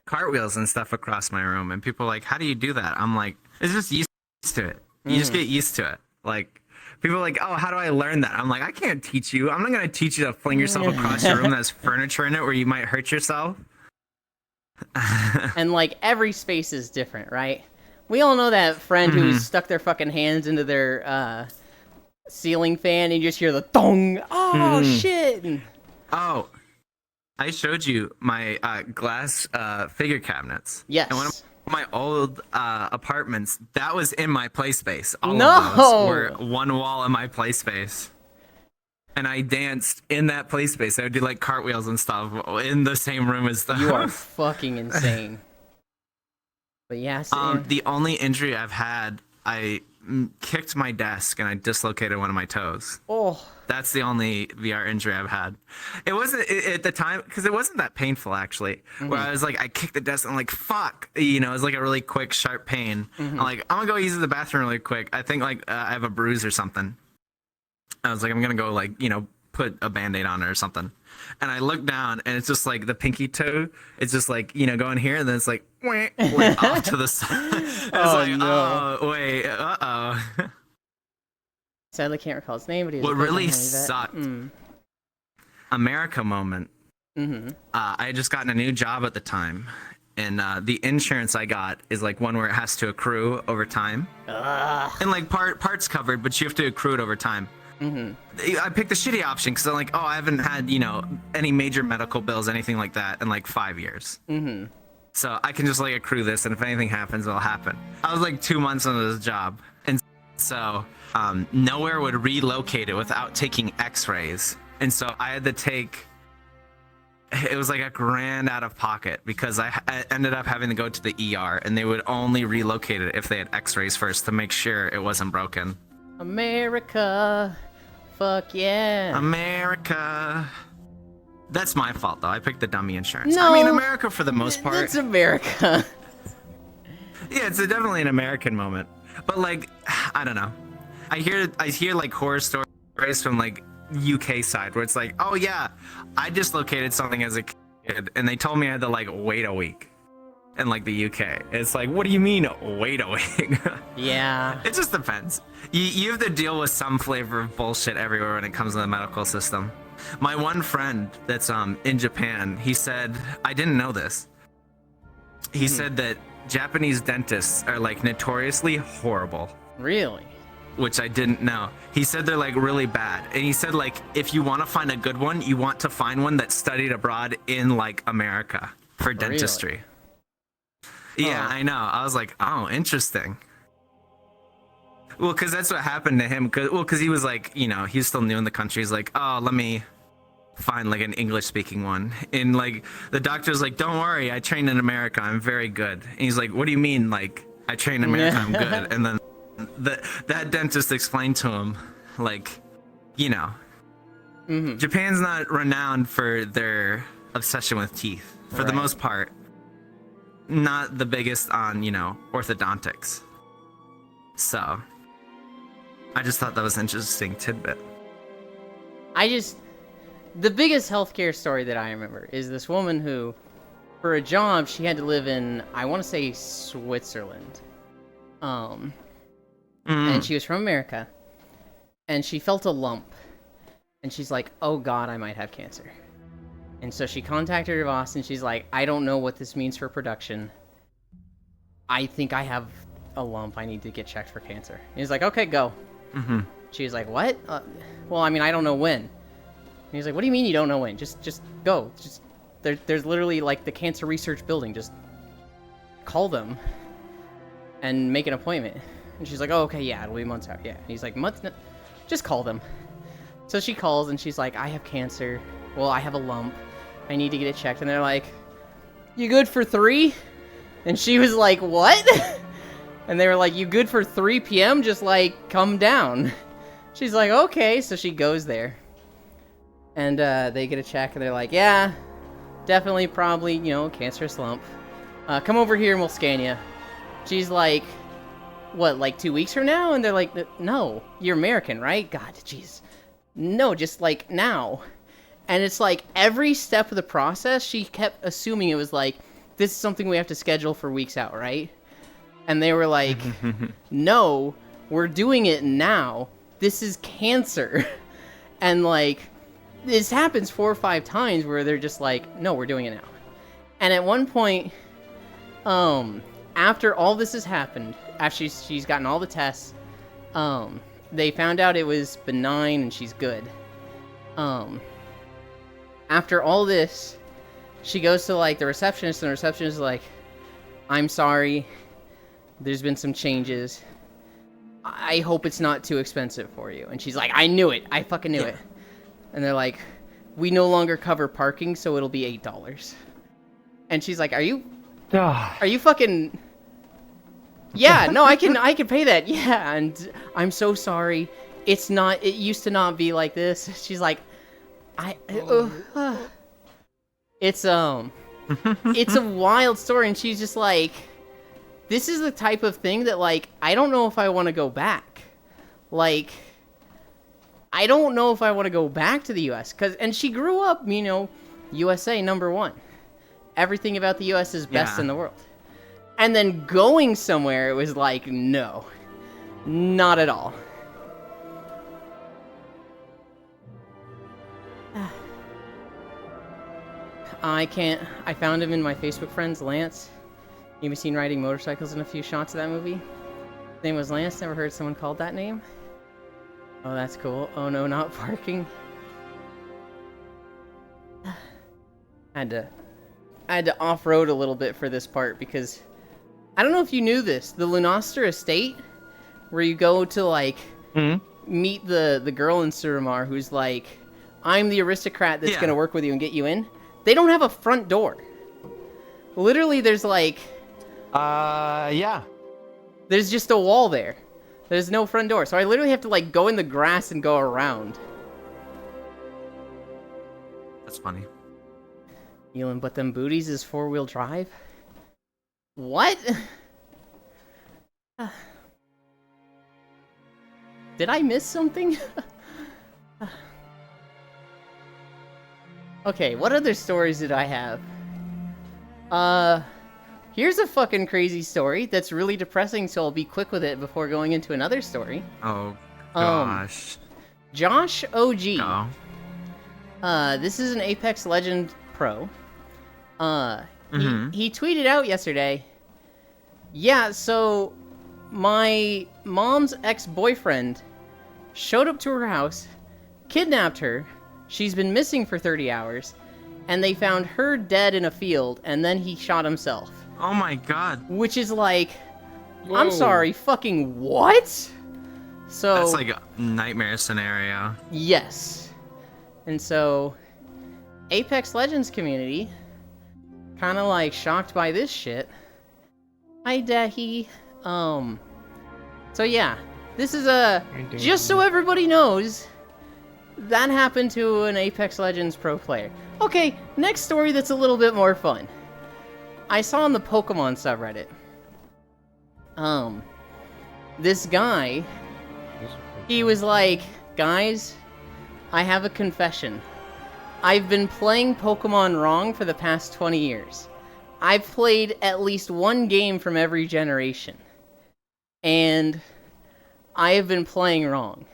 C: cartwheels and stuff across my room, and people are like, how do you do that? I'm like, it's just used to it. You just get used to it. Like, people are like, oh, how do I learn that? I'm like, I can't teach you. I'm not going to teach you to fling yourself across your room that has furniture in it where you might hurt yourself.
A: And, like, every space is different, right? We all know that friend who stuck their fucking hands into their ceiling fan and you just hear the thong. Oh, shit. And,
C: Oh, I showed you my glass figure cabinets.
A: yes.
C: And one of my old apartments, that was in my play space. All
A: No!
C: of those were one wall in my play space. And I danced in that play space. I would do like cartwheels and stuff in the same room as them.
A: You are fucking insane. But yeah, so,
C: The only injury I've had, I kicked my desk and I dislocated one of my toes.
A: oh,
C: That's the only VR injury I've had. It wasn't at the time, because it wasn't that painful actually. Where I was like, I kicked the desk and I'm like, fuck. You know, it was like a really quick, sharp pain. I'm like, I'm gonna go use the bathroom really quick. I think like I have a bruise or something. I was like, I'm gonna go like, you know, put a band-aid on it or something. And I look down and it's just like the pinky toe. It's just like, you know, going here and then it's like, wait, off to the side. It's like,
A: no.
C: oh, wait, uh-oh.
A: sadly can't recall his name, but he was
C: What
A: a big
C: really
A: Henry vet.
C: sucked, America moment. I had just gotten a new job at the time, and the insurance I got is like one where it has to accrue over time. And like parts covered, but you have to accrue it over time. I picked the shitty option because I'm like, oh, I haven't had, you know, any major medical bills, anything like that in like 5 years. So I can just like accrue this, and if anything happens, it'll happen. I was like 2 months into this job, and so nowhere would relocate it without taking x-rays. And so I had to take, it was like $1,000 out of pocket because I ended up having to go to the ER, and they would only relocate it if they had x-rays first to make sure it wasn't broken.
A: America. Fuck yeah.
C: America. That's my fault though. I picked the dummy insurance.
A: No.
C: I mean, America for the most part.
A: It's America.
C: Yeah, it's definitely an American moment. But like, I don't know. I hear like horror stories from like UK side where it's like, oh yeah, I dislocated something as a kid, and they told me I had to like wait a week. In like the UK, it's like, what do you mean wait a week?
A: Yeah.
C: It just depends. You have to deal with some flavor of bullshit everywhere when it comes to the medical system. My one friend that's in Japan, he said, I didn't know this. He said that Japanese dentists are like notoriously horrible,
A: Really?
C: which I didn't know. He said they're like really bad. And he said like, if you want to find a good one, you want to find one that studied abroad in like America for dentistry. Yeah,
A: Huh.
C: I know. I was like, oh, interesting. Well, because that's what happened to him. Because he was like, you know, he was still new in the country. He's like, oh, let me find like an English speaking one. And like the doctor's like, don't worry, I trained in America. I'm very good. And he's like, what do you mean? Like, I trained in America, I'm good. And then that dentist explained to him, like, you know, Japan's not renowned for their obsession with teeth. For the
A: Right.
C: most part, not the biggest on, you know, orthodontics. So, I just thought that was an interesting tidbit.
A: The biggest healthcare story that I remember is this woman who, for a job, she had to live in, I want to say, Switzerland. And she was from America. And she felt a lump. And she's like, oh god, I might have cancer. And so she contacted her boss, and she's like, I don't know what this means for production. I think I have a lump. I need to get checked for cancer. And he's like, okay, go.
C: Mm-hmm.
A: She's like, what? Well, I mean, I don't know when. And he's like, what do you mean you don't know when? Just go. Just there's literally like the cancer research building. Just call them and make an appointment. And she's like, oh, okay, yeah, it'll be months out. Yeah. And he's like, months? No, just call them. So she calls and she's like, I have cancer. Well, I have a lump. I need to get it checked. And they're like, you good for 3? And she was like, what? And they were like, you good for 3 p.m.? Just like, come down. She's like, okay. So she goes there. And they get a check and they're like, yeah, definitely, probably, you know, cancerous lump. Come over here and we'll scan you. She's like, what, like 2 weeks from now? And they're like, no, you're American, right? God, jeez. No, just like now. And it's like every step of the process, she kept assuming it was like, this is something we have to schedule for weeks out, right? And they were like, no, we're doing it now. This is cancer. And like, this happens 4 or 5 times where they're just like, no, we're doing it now. And at one point, after all this has happened, after she's gotten all the tests, they found out it was benign and she's good. After all this, she goes to like the receptionist and the receptionist is like, I'm sorry, there's been some changes. I hope it's not too expensive for you. And she's like, I knew it. I fucking knew it. And they're like, we no longer cover parking, so it'll be $8. And she's like, are you fucking... Yeah, no, I can pay that. Yeah, and I'm so sorry. It used to not be like this. She's like, it's a wild story, and she's just like, this is the type of thing that, like, I don't know if I want to go back. Like, I don't know if I want to go back to the U.S. And she grew up, you know, USA #1. Everything about the U.S. is best in the world. And then going somewhere, it was like, no, not at all. I found him in my Facebook friends, Lance. You've been seen riding motorcycles in a few shots of that movie. His name was Lance. Never heard someone called that name. Oh, that's cool. Oh no, not parking. I had to off-road a little bit for this part because I don't know if you knew this. The Lunoster Estate, where you go to like meet the girl in Suramar who's like, I'm the aristocrat that's gonna work with you and get you in. They don't have a front door. Literally, there's like...
D: yeah.
A: There's just a wall there. There's no front door. So I literally have to, like, go in the grass and go around.
C: That's funny.
A: Elon, but them booties is 4-wheel drive? What? Did I miss something? Okay, what other stories did I have? Here's a fucking crazy story that's really depressing, so I'll be quick with it before going into another story.
C: Oh, gosh.
A: Josh OG.
C: Oh.
A: This is an Apex Legend pro. He tweeted out yesterday, yeah, so my mom's ex-boyfriend showed up to her house, kidnapped her, she's been missing for 30 hours, and they found her dead in a field, and then he shot himself.
C: Oh my god.
A: Which is like,
D: Whoa.
A: I'm sorry, fucking what? So
C: That's like a nightmare scenario.
A: yes. And so, Apex Legends community, kind of like shocked by this shit. Hi, Dahi. So yeah, this is just so everybody knows, that happened to an Apex Legends pro player. Okay, next story that's a little bit more fun. I saw on the Pokemon subreddit, this guy, he was like, guys, I have a confession. I've been playing Pokemon wrong for the past 20 years. I've played at least one game from every generation. And I have been playing wrong.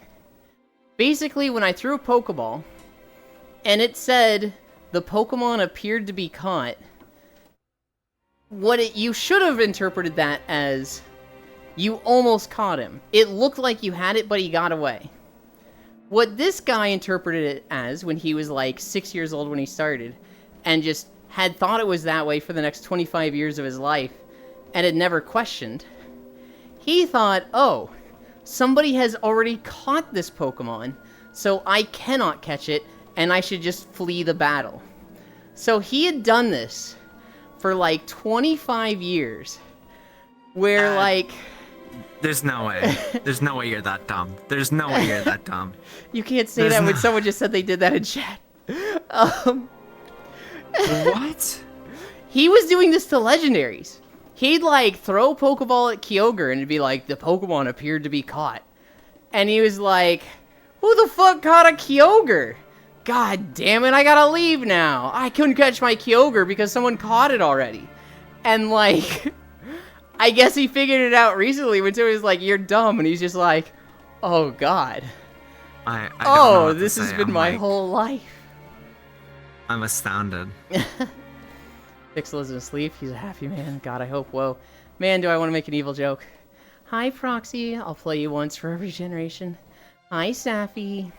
A: Basically, when I threw a Pokeball, and it said the Pokemon appeared to be caught, you should have interpreted that as you almost caught him. It looked like you had it, but he got away. What this guy interpreted it as when he was like 6 years old when he started, and just had thought it was that way for the next 25 years of his life, and had never questioned, he thought, oh, somebody has already caught this Pokemon, so I cannot catch it, and I should just flee the battle. So he had done this for like 25 years, where like...
C: There's no way. There's no way you're that dumb. There's no way you're that dumb.
A: You can't say that when someone just said they did that in chat.
C: What?
A: He was doing this to legendaries. He'd like throw a Pokeball at Kyogre and it'd be like, the Pokemon appeared to be caught. And he was like, who the fuck caught a Kyogre? God damn it, I gotta leave now. I couldn't catch my Kyogre because someone caught it already. And like, I guess he figured it out recently when someone was like, you're dumb. And he's just like, oh god.
C: I don't know what to
A: this has
C: say.
A: been
C: I'm
A: my
C: like-
A: whole life.
C: I'm astounded.
A: Pixel isn't asleep. He's a happy man. God, I hope. Whoa. Man, do I want to make an evil joke. Hi, Proxy. I'll play you once for every generation. Hi, Safi.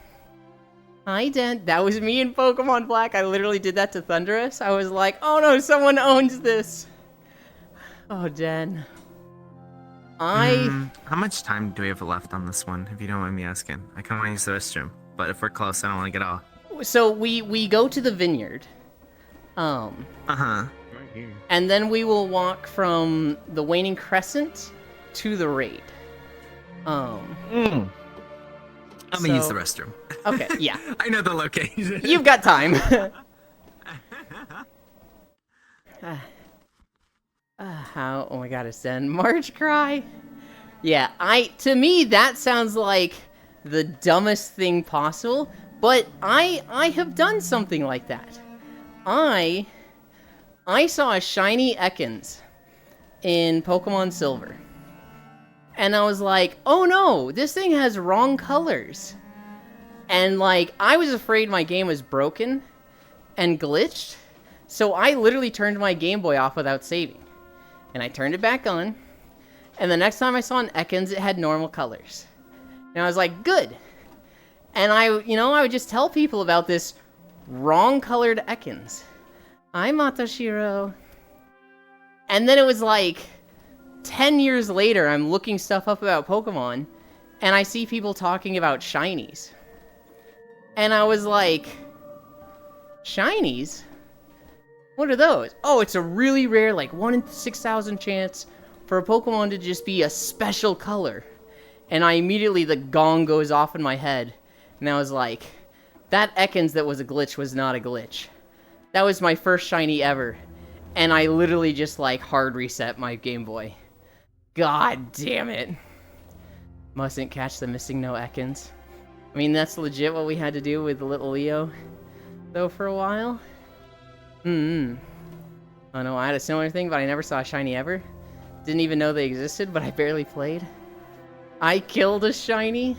A: Hi, Dent. That was me in Pokemon Black. I literally did that to Thundurus. I was like, oh no, someone owns this. Oh, Den.
C: How much time do we have left on this one, if you don't mind me asking? I kind of want to use the restroom, but if we're close, I don't want to get off.
A: So we go to the vineyard.
C: Uh-huh.
A: And then we will walk from the Waning Crescent to the raid.
C: I'm gonna use
A: So-
C: the restroom.
A: Okay, yeah.
C: I know the location.
A: You've got time. How? Oh my god, it's then March cry. Yeah, to me that sounds like the dumbest thing possible, but I have done something like that. I saw a shiny Ekans in Pokemon Silver. And I was like, oh no, this thing has wrong colors. And like, I was afraid my game was broken and glitched. So I literally turned my Game Boy off without saving. And I turned it back on. And the next time I saw an Ekans, it had normal colors. And I was like, good. And I would just tell people about this wrong colored Ekans. I'm Matoshiro. And then it was like 10 years later, I'm looking stuff up about Pokemon, and I see people talking about shinies. And I was like, shinies? What are those? Oh, it's a really rare, like 1 in 6,000 chance for a Pokemon to just be a special color. And the gong goes off in my head. And I was like, that Ekans that was a glitch was not a glitch. That was my first shiny ever. And I literally just like hard reset my Game Boy. God damn it. Mustn't catch the missing no Ekans. I mean, that's legit what we had to do with the little Leo, though, for a while. Oh no, I had a similar thing, but I never saw a shiny ever. Didn't even know they existed, but I barely played. I killed a shiny.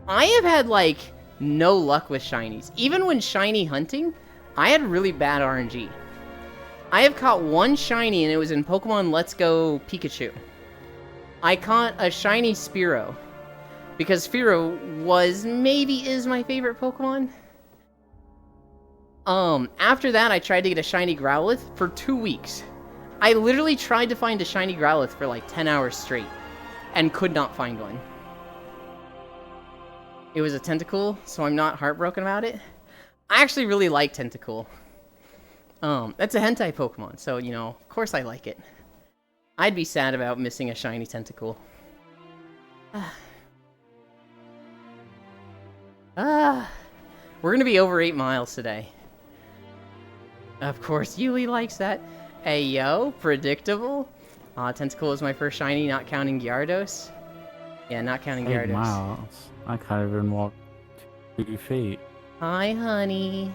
A: I have had, like, no luck with shinies. Even when shiny hunting, I had really bad RNG. I have caught one shiny, and it was in Pokemon Let's Go Pikachu. I caught a shiny Spearow. Because Spearow is my favorite Pokemon. After that, I tried to get a shiny Growlithe for 2 weeks. I literally tried to find a shiny Growlithe for like 10 hours straight, and could not find one. It was a Tentacool, so I'm not heartbroken about it. I actually really like Tentacool. That's a hentai Pokemon, so, of course I like it. I'd be sad about missing a shiny Tentacool. We're gonna be over 8 miles today. Of course, Yuli likes that. Hey, yo, predictable. Tentacool is my first shiny, not counting Gyarados. Yeah, not counting
E: 8
A: Gyarados.
E: miles. I can't even walk 2 feet.
A: Hi, honey.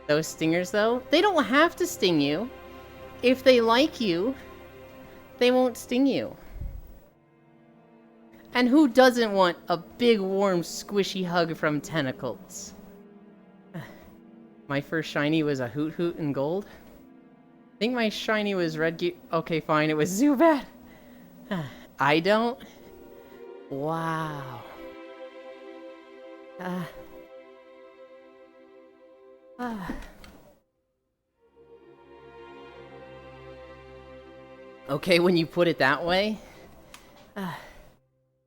A: Those stingers, though, they don't have to sting you. If they like you, they won't sting you. And who doesn't want a big, warm, squishy hug from tentacles? My first shiny was a Hoot Hoot in gold. think my shiny was red gear. Okay, fine, it was Zubat. I don't. Wow. Okay, when you put it that way.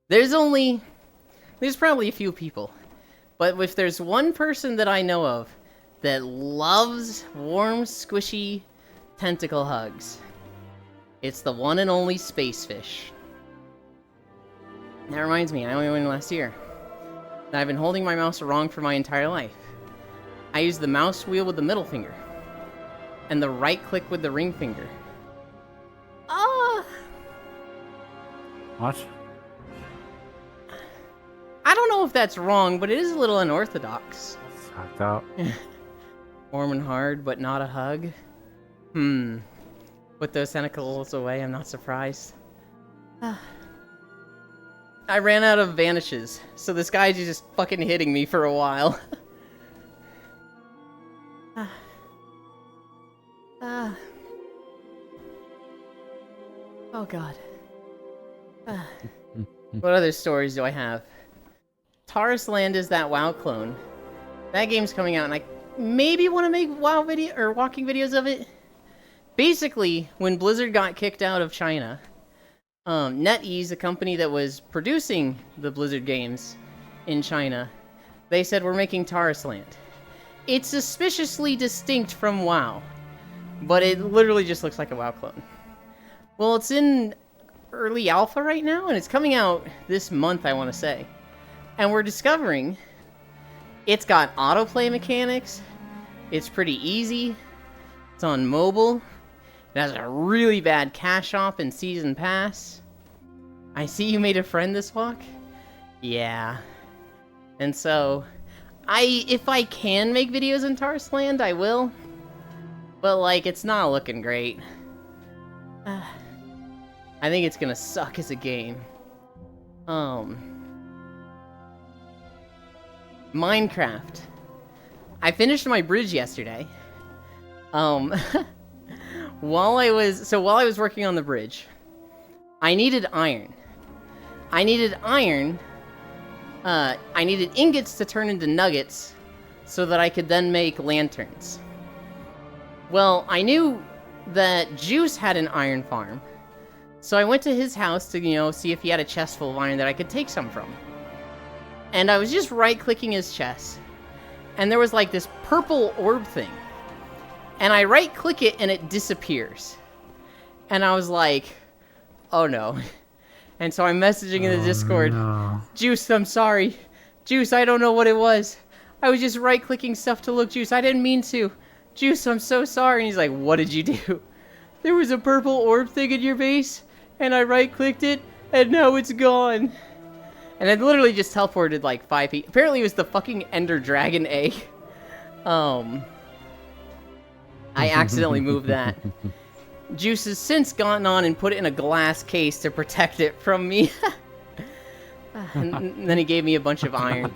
A: There's probably a few people. But if there's one person that I know of that loves warm, squishy tentacle hugs, it's the one and only Spacefish. That reminds me, I only went last year. And I've been holding my mouse wrong for my entire life. I use the mouse wheel with the middle finger, and the right click with the ring finger.
E: What?
A: I don't know if that's wrong, but it is a little unorthodox.
E: Sucked up.
A: Warm and hard, but not a hug. Put those tentacles away, I'm not surprised. I ran out of vanishes, so this guy's just fucking hitting me for a while. Oh god. What other stories do I have? Taurus Land is that WoW clone. That game's coming out, and I maybe want to make WoW video or walking videos of it. Basically, when Blizzard got kicked out of China, NetEase, a company that was producing the Blizzard games in China, they said, we're making Taurus Land. It's suspiciously distinct from WoW, but it literally just looks like a WoW clone. Well, it's in early alpha right now, and it's coming out this month, I want to say. And we're discovering it's got autoplay mechanics, it's pretty easy, it's on mobile, it has a really bad cash op and season pass. I see you made a friend this walk? Yeah. And so, if I can make videos in Taurus Land, I will. But, like, it's not looking great. I think it's gonna suck as a game. Minecraft. I finished my bridge yesterday. While I was working on the bridge, I needed iron. I needed ingots to turn into nuggets so that I could then make lanterns. Well, I knew that Juice had an iron farm, so I went to his house to, see if he had a chest full of iron that I could take some from. And I was just right-clicking his chest, and there was like this purple orb thing. And I right-click it, and it disappears. And I was like, oh no. And so I'm messaging in the Discord,
E: No.
A: Juice, I'm sorry. Juice, I don't know what it was. I was just right-clicking stuff to look, Juice. I didn't mean to. Juice, I'm so sorry. And he's like, what did you do? There was a purple orb thing in your base, and I right-clicked it, and now it's gone. And I literally just teleported like 5 feet. Apparently it was the fucking Ender Dragon egg. I accidentally moved that. Juice has since gone on and put it in a glass case to protect it from me. And then he gave me a bunch of iron.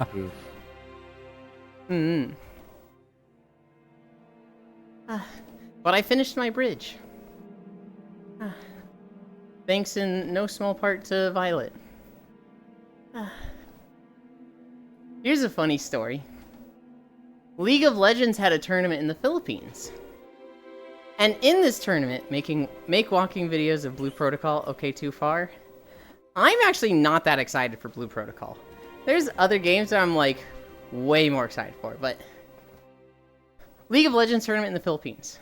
A: But I finished my bridge. Thanks in no small part to Violet. Here's a funny story. League of Legends had a tournament in the Philippines. And in this tournament, make walking videos of Blue Protocol okay too far, I'm actually not that excited for Blue Protocol. There's other games that I'm like way more excited for, but League of Legends tournament in the Philippines.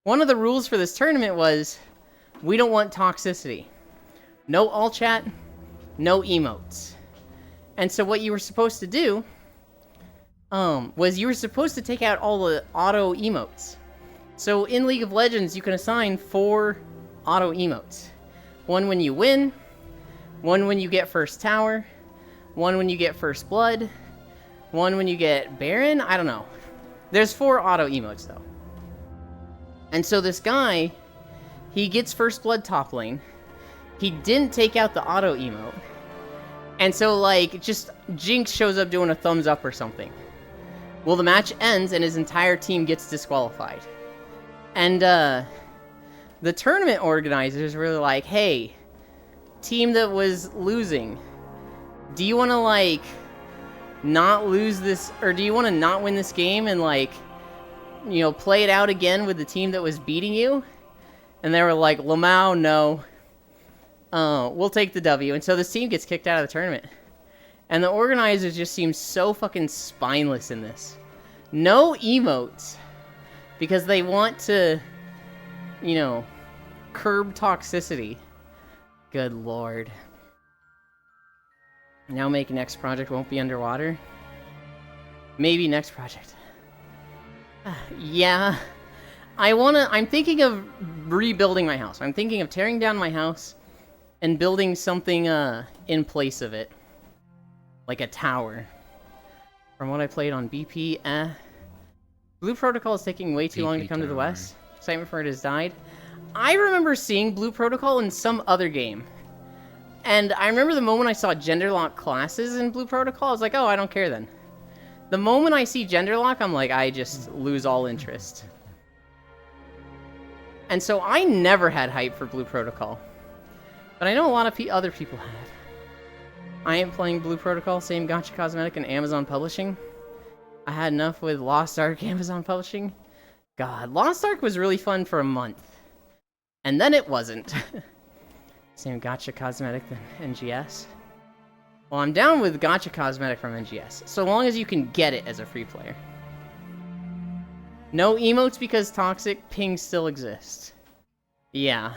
A: One of the rules for this tournament was we don't want toxicity. No all chat, no emotes. And so what you were supposed to do was you were supposed to take out all the auto emotes. So in League of Legends, you can assign 4 auto emotes. One when you win, one when you get first tower, one when you get first blood, one when you get Baron, I don't know. There's 4 auto emotes though. And so this guy, he gets first blood top lane. He didn't take out the auto emote. And so like, just Jinx shows up doing a thumbs up or something. Well, the match ends and his entire team gets disqualified. And the tournament organizers were like, hey, team that was losing, do you want to, like, not lose this, or do you want to not win this game and, like, you know, play it out again with the team that was beating you? And they were like, Lamau, no. We'll take the W. And so this team gets kicked out of the tournament. And the organizers just seem so fucking spineless in this. No emotes. Because they want to, you know, curb toxicity. Good lord. Now make next project won't be underwater? Maybe next project. Yeah. I'm thinking of rebuilding my house. I'm thinking of tearing down my house and building something in place of it. Like a tower. From what I played on BP, Blue Protocol is taking way too long to come to the west. Excitement for it has died. I remember seeing Blue Protocol in some other game. And I remember the moment I saw genderlock classes in Blue Protocol, I was like, oh, I don't care then. The moment I see genderlock, I'm like, I just lose all interest. And so I never had hype for Blue Protocol. But I know a lot of other people have. I am playing Blue Protocol, same Gacha Cosmetic and Amazon Publishing. I had enough with Lost Ark Amazon Publishing. God, Lost Ark was really fun for a month. And then it wasn't. Same Gacha Cosmetic than NGS. Well, I'm down with Gacha Cosmetic from NGS, so long as you can get it as a free player. No emotes because toxic pings still exist. Yeah.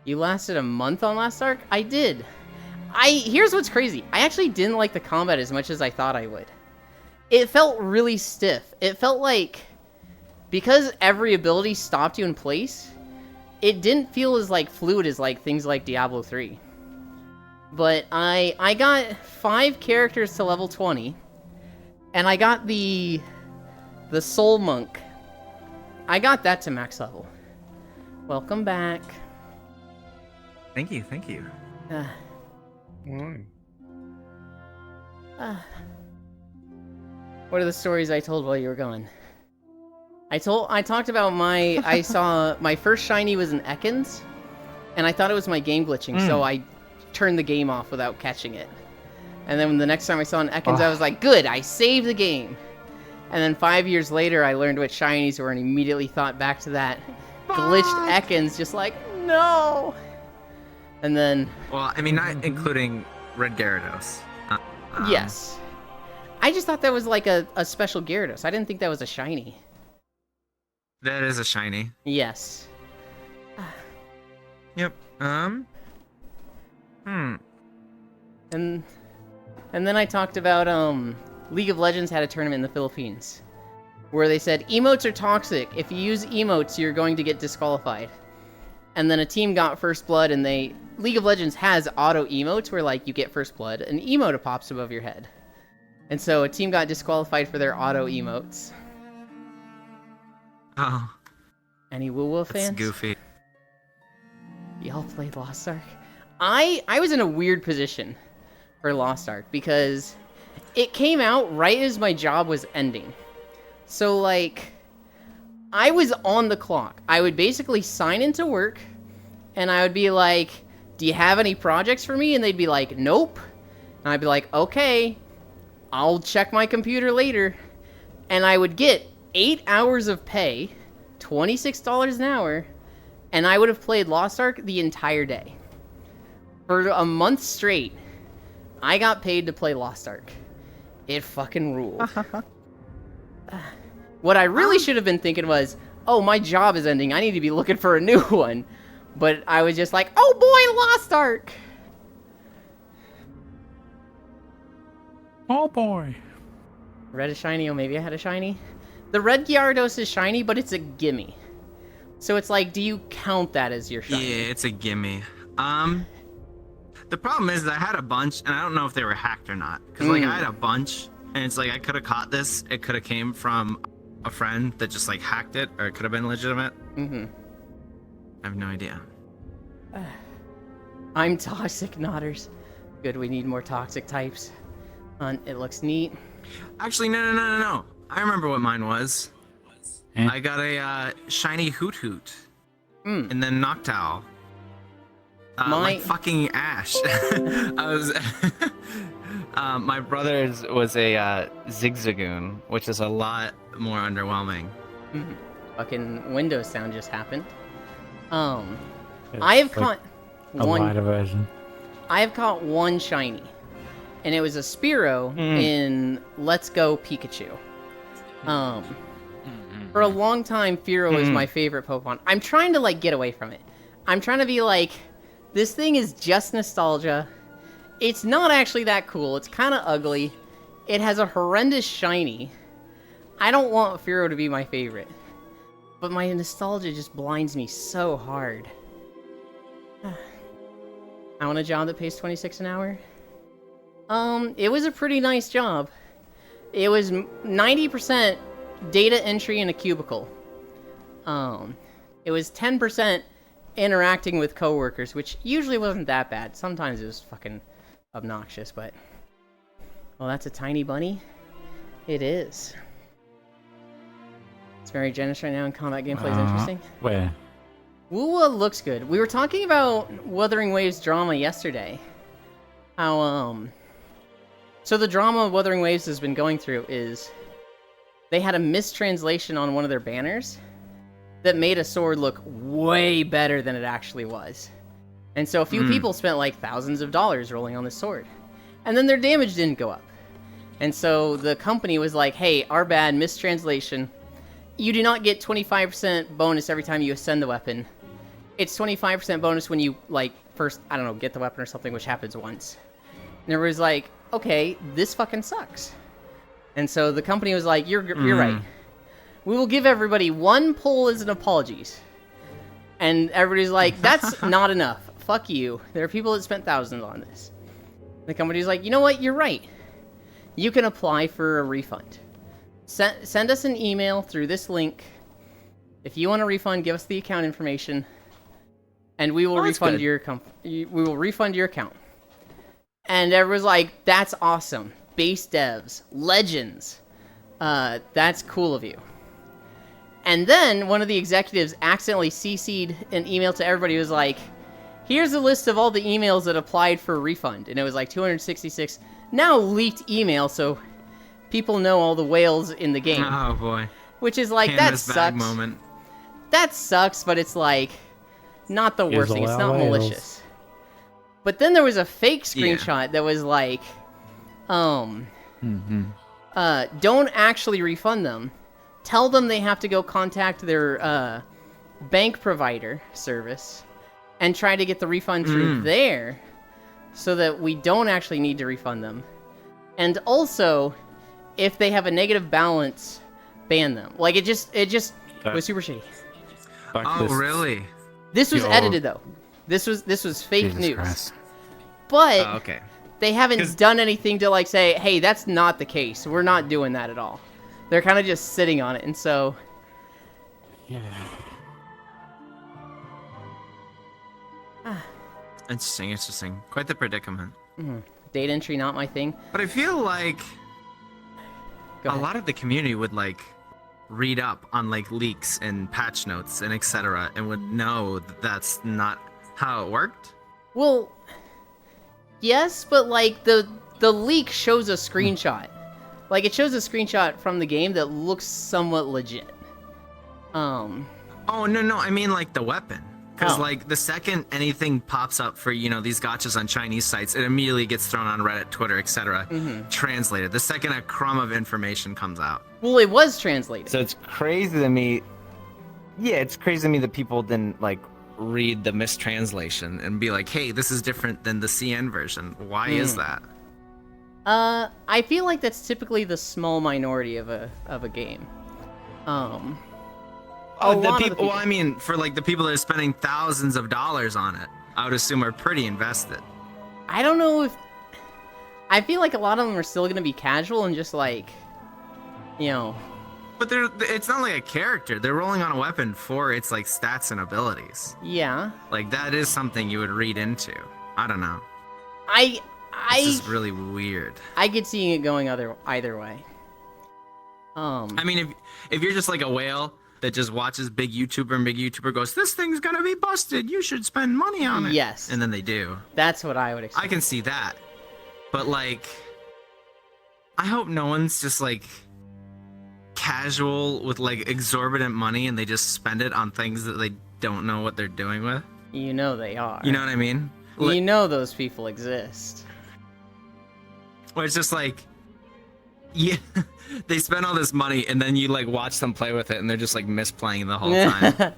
A: You lasted a month on Last Ark? I did. Here's what's crazy. I actually didn't like the combat as much as I thought I would. It felt really stiff. It felt like, because every ability stopped you in place, it didn't feel as like fluid as like things like Diablo 3. But I got 5 characters to level 20, and I got the Soul Monk. I got that to max level. Welcome back.
B: Thank you, thank you.
A: What are the stories I told while you were gone? I talked about I saw my first shiny was an Ekans, and I thought it was my game glitching, so I turned the game off without catching it. And then the next time I saw an Ekans, I was like, good, I saved the game. And then 5 years later, I learned what shinies were and immediately thought back to that glitched Ekans, just like, no! And then...
B: Well, I mean, not including Red Gyarados.
A: Yes. I just thought that was like a special Gyarados. I didn't think that was a shiny.
B: That is a shiny.
A: Yes.
B: Yep.
A: And then I talked about League of Legends had a tournament in the Philippines where they said emotes are toxic. If you use emotes, you're going to get disqualified. And then a team got first blood, and League of Legends has auto emotes where like you get first blood, an emote pops above your head. And so a team got disqualified for their auto emotes.
B: Oh.
A: Any woo-woo fans?
B: That's goofy.
A: Y'all played Lost Ark? I was in a weird position for Lost Ark because it came out right as my job was ending. So, like, I was on the clock. I would basically sign into work, and I would be like, do you have any projects for me? And they'd be like, nope. And I'd be like, okay, I'll check my computer later. And I would get 8 hours of pay, $26 an hour, and I would have played Lost Ark the entire day. For a month straight, I got paid to play Lost Ark. It fucking ruled. What I really should have been thinking was, oh, my job is ending. I need to be looking for a new one. But I was just like, oh boy, Lost Ark!
E: Oh boy.
A: Red is shiny, oh maybe I had a shiny. The red Gyarados is shiny, but it's a gimme. So it's like, do you count that as your shiny?
B: Yeah, it's a gimme. The problem is that I had a bunch, and I don't know if they were hacked or not. Because, like, I had a bunch, and it's like, I could have caught this. It could have came from a friend that just, like, hacked it, or it could have been legitimate. I have no idea.
A: I'm toxic, Nodders. Good, we need more toxic types. It looks neat.
B: Actually, no.
C: I remember what mine was.
E: Eh?
C: I got a shiny Hoot Hoot.
A: Mm.
C: And then Noctowl. Like fucking Ash. I was. My brother's was a Zigzagoon, which is a lot more underwhelming.
A: Fucking Windows sound just happened. I
E: It's
A: have
E: like
A: caught
E: a
A: one.
E: lighter version.
A: I have caught one shiny, and it was a Spearow in Let's Go Pikachu. For a long time, Fearow was my favorite Pokemon. I'm trying to like get away from it. I'm trying to be like, this thing is just nostalgia. It's not actually that cool. It's kind of ugly. It has a horrendous shiny. I don't want Fearow to be my favorite, but my nostalgia just blinds me so hard. I want a job that pays 26 an hour. It was a pretty nice job. It was 90% data entry in a cubicle. It was 10% interacting with coworkers, which usually wasn't that bad. Sometimes it was fucking obnoxious, but... Well, that's a tiny bunny. It is. It's very generous right now, and combat gameplay is interesting.
E: Where?
A: Woowa looks good. We were talking about Wuthering Waves drama yesterday. How, So the drama Wuthering Waves has been going through is... They had a mistranslation on one of their banners that made a sword look way better than it actually was. And so a few people spent like thousands of dollars rolling on this sword. And then their damage didn't go up. And so the company was like, hey, our bad, mistranslation. You do not get 25% bonus every time you ascend the weapon. It's 25% bonus when you, like, first, I don't know, get the weapon or something, which happens once. And everybody was like, okay, this fucking sucks. And so the company was like, you're right. We will give everybody one pull as an apologies. And everybody's like, that's not enough. Fuck you. There are people that spent thousands on this. The company's like, you know what? You're right. You can apply for a refund. Send us an email through this link. If you want a refund, give us the account information, and we will refund your we will refund your account. And everyone's like, "That's awesome, base devs, legends. That's cool of you." And then one of the executives accidentally CC'd an email to everybody. Who was like, "Here's a list of all the emails that applied for a refund," and it was like 266 now leaked email, so people know all the whales in the game.
C: Oh boy.
A: Which is like,
C: Canvas
A: that
C: bag
A: sucks.
C: moment.
A: That sucks, but it's like, not the worst thing. It's not malicious. But then there was a fake screenshot that was like, don't actually refund them. Tell them they have to go contact their bank provider service and try to get the refund through there, so that we don't actually need to refund them. And also, if they have a negative balance, ban them. Like, it just was super shitty.
C: Oh, really?
A: This was edited though. This was fake
E: Jesus
A: news.
E: Christ.
A: But
C: Oh, okay.
A: they haven't done anything to like say, hey, that's not the case. We're not doing that at all. They're kind of just sitting on it, and so
E: Yeah.
C: Interesting. Quite the predicament.
A: data entry not my thing.
C: But I feel like
A: Go
C: a
A: ahead.
C: lot of the community would like read up on like leaks and patch notes and etc. and would know that that's not how it worked.
A: Well, yes, but like the leak shows a screenshot. Like, it shows a screenshot from the game that looks somewhat legit.
C: Oh no, I mean like the weapon. Because
A: Oh.
C: like the second anything pops up for these gotchas on Chinese sites, it immediately gets thrown on Reddit, Twitter, etc. Translated. The second a crumb of information comes out.
A: Well, it was translated.
D: So it's crazy to me. Yeah, it's crazy to me that people didn't like.
C: Read the mistranslation and be like, hey, this is different than the CN version. Why is that?
A: I feel like that's typically the small minority of a game. A
C: Oh,
A: lot of the people.
C: Well, I mean, for like the people that are spending thousands of dollars on it, I would assume are pretty invested.
A: I don't know if... I feel like a lot of them are still going to be casual and just like,
C: But it's not like a character. They're rolling on a weapon for its like stats and abilities.
A: yeah.
C: Like that is something you would read into. I don't know. This is really weird.
A: I could see it going either way.
C: I mean, if you're just like a whale that just watches big YouTuber and big YouTuber goes, this thing's gonna be busted, you should spend money on it.
A: Yes.
C: And then they do.
A: That's what I would expect.
C: I can see that. But like, I hope no one's just like casual with like exorbitant money and they just spend it on things that they don't know what they're doing with.
A: You know they are.
C: You know what I mean?
A: You know those people exist.
C: Where it's just like, yeah, they spend all this money and then you like watch them play with it and they're just like misplaying the whole time.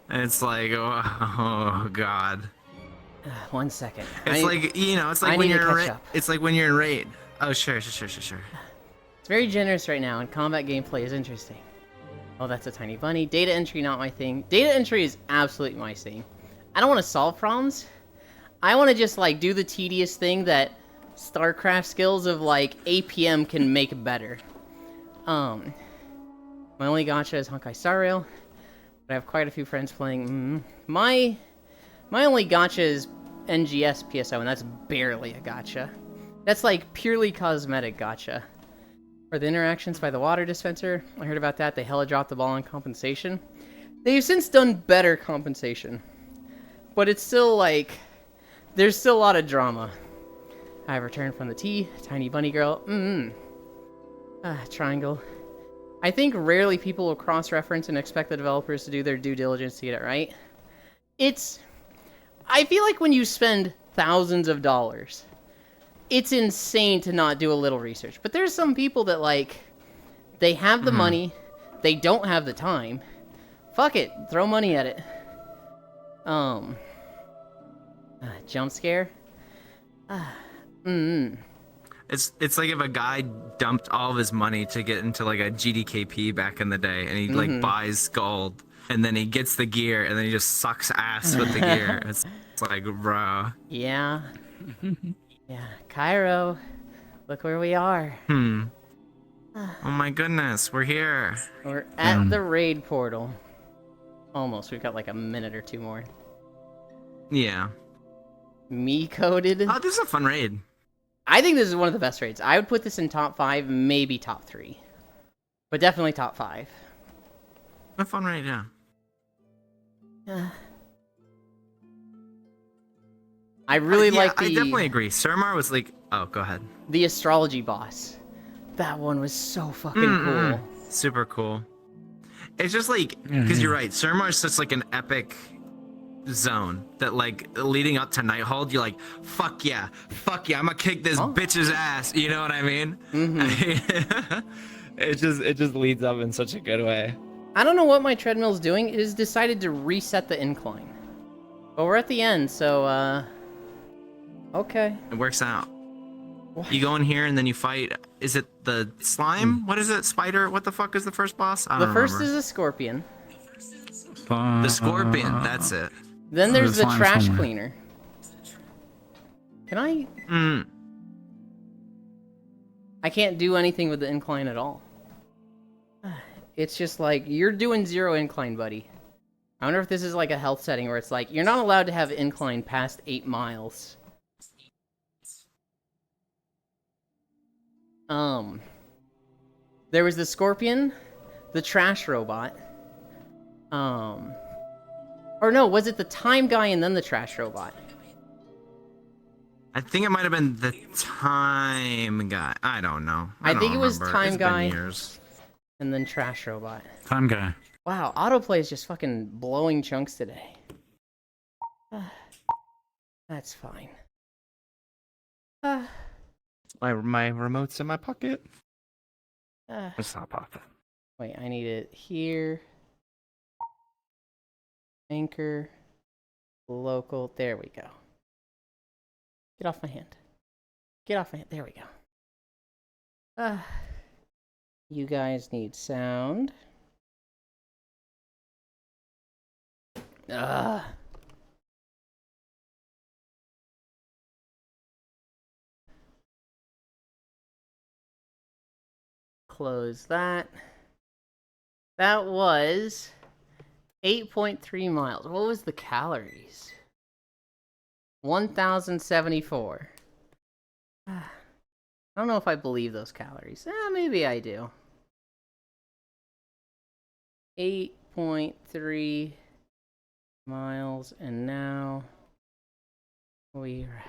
C: And it's like, oh god.
A: 1 second.
C: It's like, you know, it's
A: I
C: like when
A: need to
C: you're
A: catch up.
C: it's like when you're in raid. Oh sure.
A: It's very generous right now, and combat gameplay is interesting. Oh, that's a tiny bunny. Data entry, not my thing. Data entry is absolutely my thing. I don't want to solve problems. I want to just, like, do the tedious thing that StarCraft skills of, like, APM can make better. My only gacha is Honkai Star Rail, but I have quite a few friends playing. My only gacha is NGS PSO, and that's barely a gacha. That's, like, purely cosmetic gacha. Or the interactions by the water dispenser. I heard about that. They hella dropped the ball on compensation. They've since done better compensation. But it's still like, there's still a lot of drama. I have returned from the tea. Tiny bunny girl. Triangle. I think rarely people will cross-reference and expect the developers to do their due diligence to get it right. I feel like when you spend thousands of dollars, it's insane to not do a little research. But there's some people that, like, they have the money, they don't have the time. Fuck it, throw money at it. Jump scare?
C: It's like if a guy dumped all of his money to get into like a GDKP back in the day, and he like buys gold, and then he gets the gear, and then he just sucks ass with the gear. It's like, bro.
A: Yeah. Yeah, Cairo. Look where we are.
C: Oh my goodness, we're here.
A: We're at the raid portal. Almost. We've got like a minute or two more.
C: Yeah.
A: Me coded.
C: Oh, this is a fun raid.
A: I think this is one of the best raids. I would put this in top 5, maybe top 3. But definitely top 5.
C: A fun raid, yeah.
A: I really like the...
C: I definitely agree. Surmar was like... Oh, go ahead.
A: The astrology boss. That one was so fucking cool.
C: Super cool. It's just like... Because you're right. Surmar is such like an epic zone that like leading up to Nighthold, you're like, fuck yeah, I'm gonna kick this bitch's ass. You know what I mean? It just leads up in such a good way.
A: I don't know what my treadmill's doing. It has decided to reset the incline. But we're at the end, so okay.
C: It works out. You go in here and then you fight. Is it the slime? What is it? Spider? What the fuck is the first boss? I don't
A: The first
C: remember.
A: is a scorpion.
C: The scorpion. That's it.
A: Then there's the
E: slime
A: trash
E: somewhere.
A: cleaner. Can I? I can't do anything with the incline at all. It's just like, you're doing 0 incline, buddy. I wonder if this is like a health setting where it's like, you're not allowed to have incline past 8 miles. There was the scorpion, the trash robot. Or no, was it the time guy and then the trash robot?
C: I think it might have been the time guy. I don't know.
A: I think it was
C: remember.
A: time
C: It's
A: guy.
C: been years.
A: And then trash robot.
E: Time guy.
A: Wow, autoplay is just fucking blowing chunks today. That's fine.
D: My remote's in my pocket.
E: It's not popping.
A: Wait, I need it here. Anchor. Local. There we go. Get off my hand. Get off my hand. There we go. You guys need sound. Close that. That was 8.3 miles. What was the calories? 1,074. I don't know if I believe those calories. Maybe I do. 8.3 miles, and now we rest.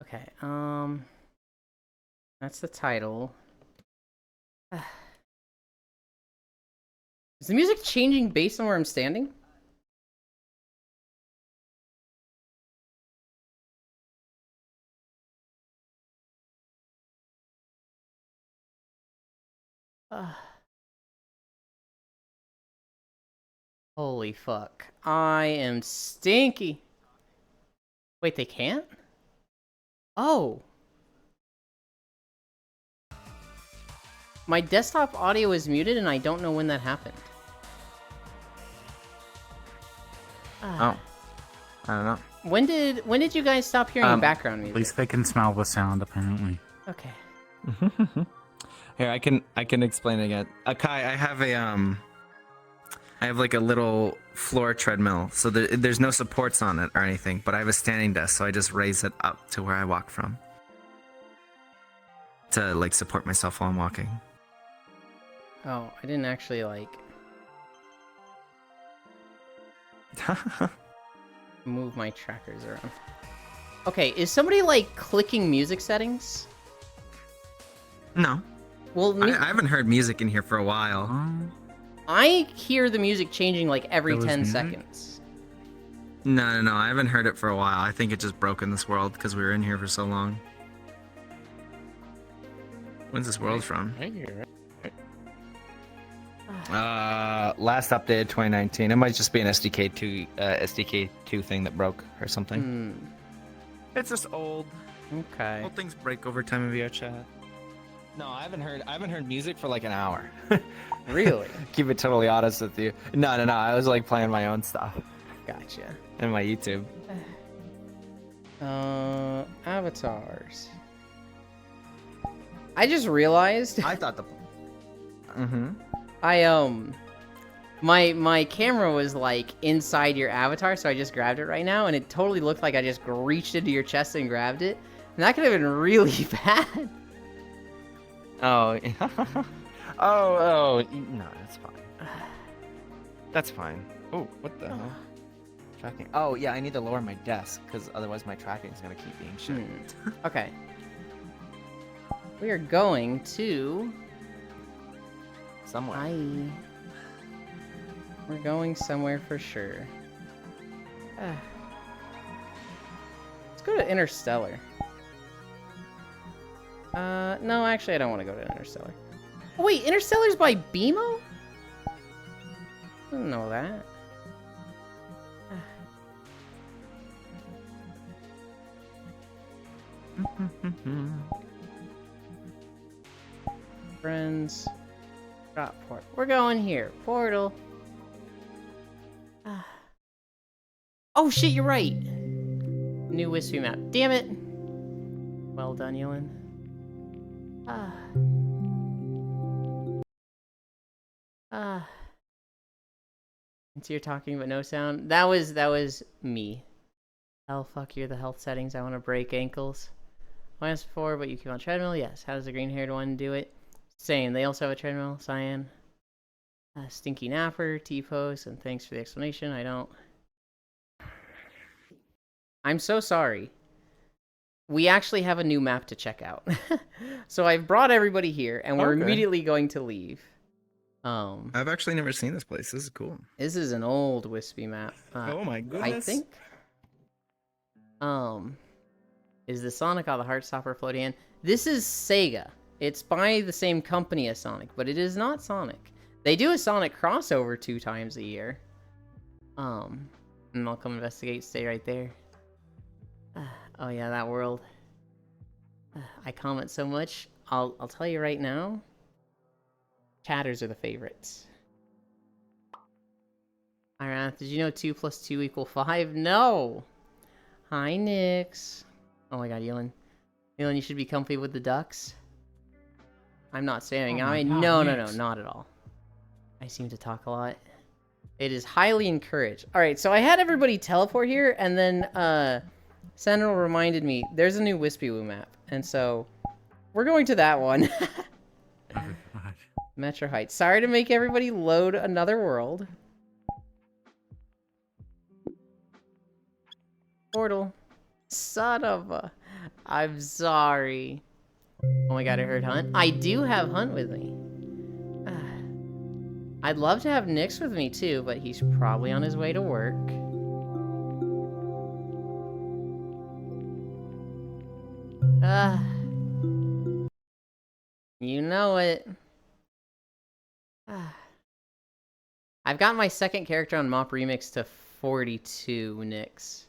A: Okay, that's the title. Is the music changing based on where I'm standing? Holy fuck. I am stinky. Wait, they can't? Oh. My desktop audio is muted and I don't know when that happened.
D: Oh. I don't know.
A: When did you guys stop hearing background music?
E: At least they can smell the sound, apparently.
A: Okay.
C: Here, I can explain it again. Kai, I have like a little floor treadmill, so there's no supports on it or anything, but I have a standing desk, so I just raise it up to where I walk from to like support myself while I'm walking.
A: Oh, I didn't actually like move my trackers around. Okay, is somebody like clicking music settings?
C: No.
A: Well,
C: I haven't heard music in here for a while.
A: I hear the music changing like every
E: There was
A: 10
E: music?
A: seconds.
C: No, I haven't heard it for a while. I think it just broke in this world because we were in here for so long. When's this world from?
D: Last updated 2019. It might just be an SDK2 thing that broke or something.
A: Hmm.
C: It's just old.
A: Okay.
C: Old things break over time in VR chat.
D: No, I haven't heard music for like an hour.
A: Really?
D: Keep it totally honest with you. No. I was like playing my own stuff
A: Gotcha.
D: in my YouTube.
A: Avatars. I just realized
D: I thought the.
A: my camera was like inside your avatar, so I just grabbed it right now, and it totally looked like I just reached into your chest and grabbed it, and that could have been really bad.
D: Oh. oh. No, that's fine. That's fine. Oh, what the hell? Tracking. Oh yeah, I need to lower my desk because otherwise my tracking is gonna keep being shit.
A: Okay. We are going to.
D: Somewhere.
A: We're going somewhere for sure. Let's go to Interstellar. No, actually, I don't want to go to Interstellar. Oh, wait, Interstellar's by BMO? Didn't know that. Friends. Drop port. We're going here. Portal. Oh shit, you're right. New Wispy map. Damn it. Well done, Ewan. So you're talking but no sound. That was me. Hell, fuck you. The health settings. I want to break ankles. Once before, but you keep on treadmill. Yes. How does the green-haired one do it? Same. They also have a treadmill. Cyan. Stinky Napper. T-pose. And thanks for the explanation. I don't. I'm so sorry. We actually have a new map to check out. So I've brought everybody here, and we're immediately going to leave.
C: I've actually never seen this place. This is cool.
A: This is an old Wispy map.
C: Oh my goodness.
A: I think. Is the Sonic on the Heartstopper floating in? This is Sega. It's by the same company as Sonic, but it is not Sonic. They do a Sonic crossover 2 times a year. And I'll come investigate. Stay right there. Oh yeah, that world. I comment so much. I'll tell you right now. Chatters are the favorites. Hi, Wrath. Did you know 2 + 2 = 5? No! Hi, Nyx. Oh my god, Yelin. Yelin, you should be comfy with the ducks. I'm not staring.
E: Oh my
A: I mean,
E: god,
A: no,
E: Nyx.
A: not at all. I seem to talk a lot. It is highly encouraged. All right, so I had everybody teleport here, and then Sentinel reminded me there's a new Wispy Woo map, and so we're going to that one.
E: Oh, God.
A: Metro Heights. Sorry to make everybody load another world. Portal. Son of a... I'm sorry. Oh my god, I heard Hunt. I do have Hunt with me. I'd love to have Nyx with me too, but he's probably on his way to work. You know it. I've got my second character on Mop Remix to 42 Nyx.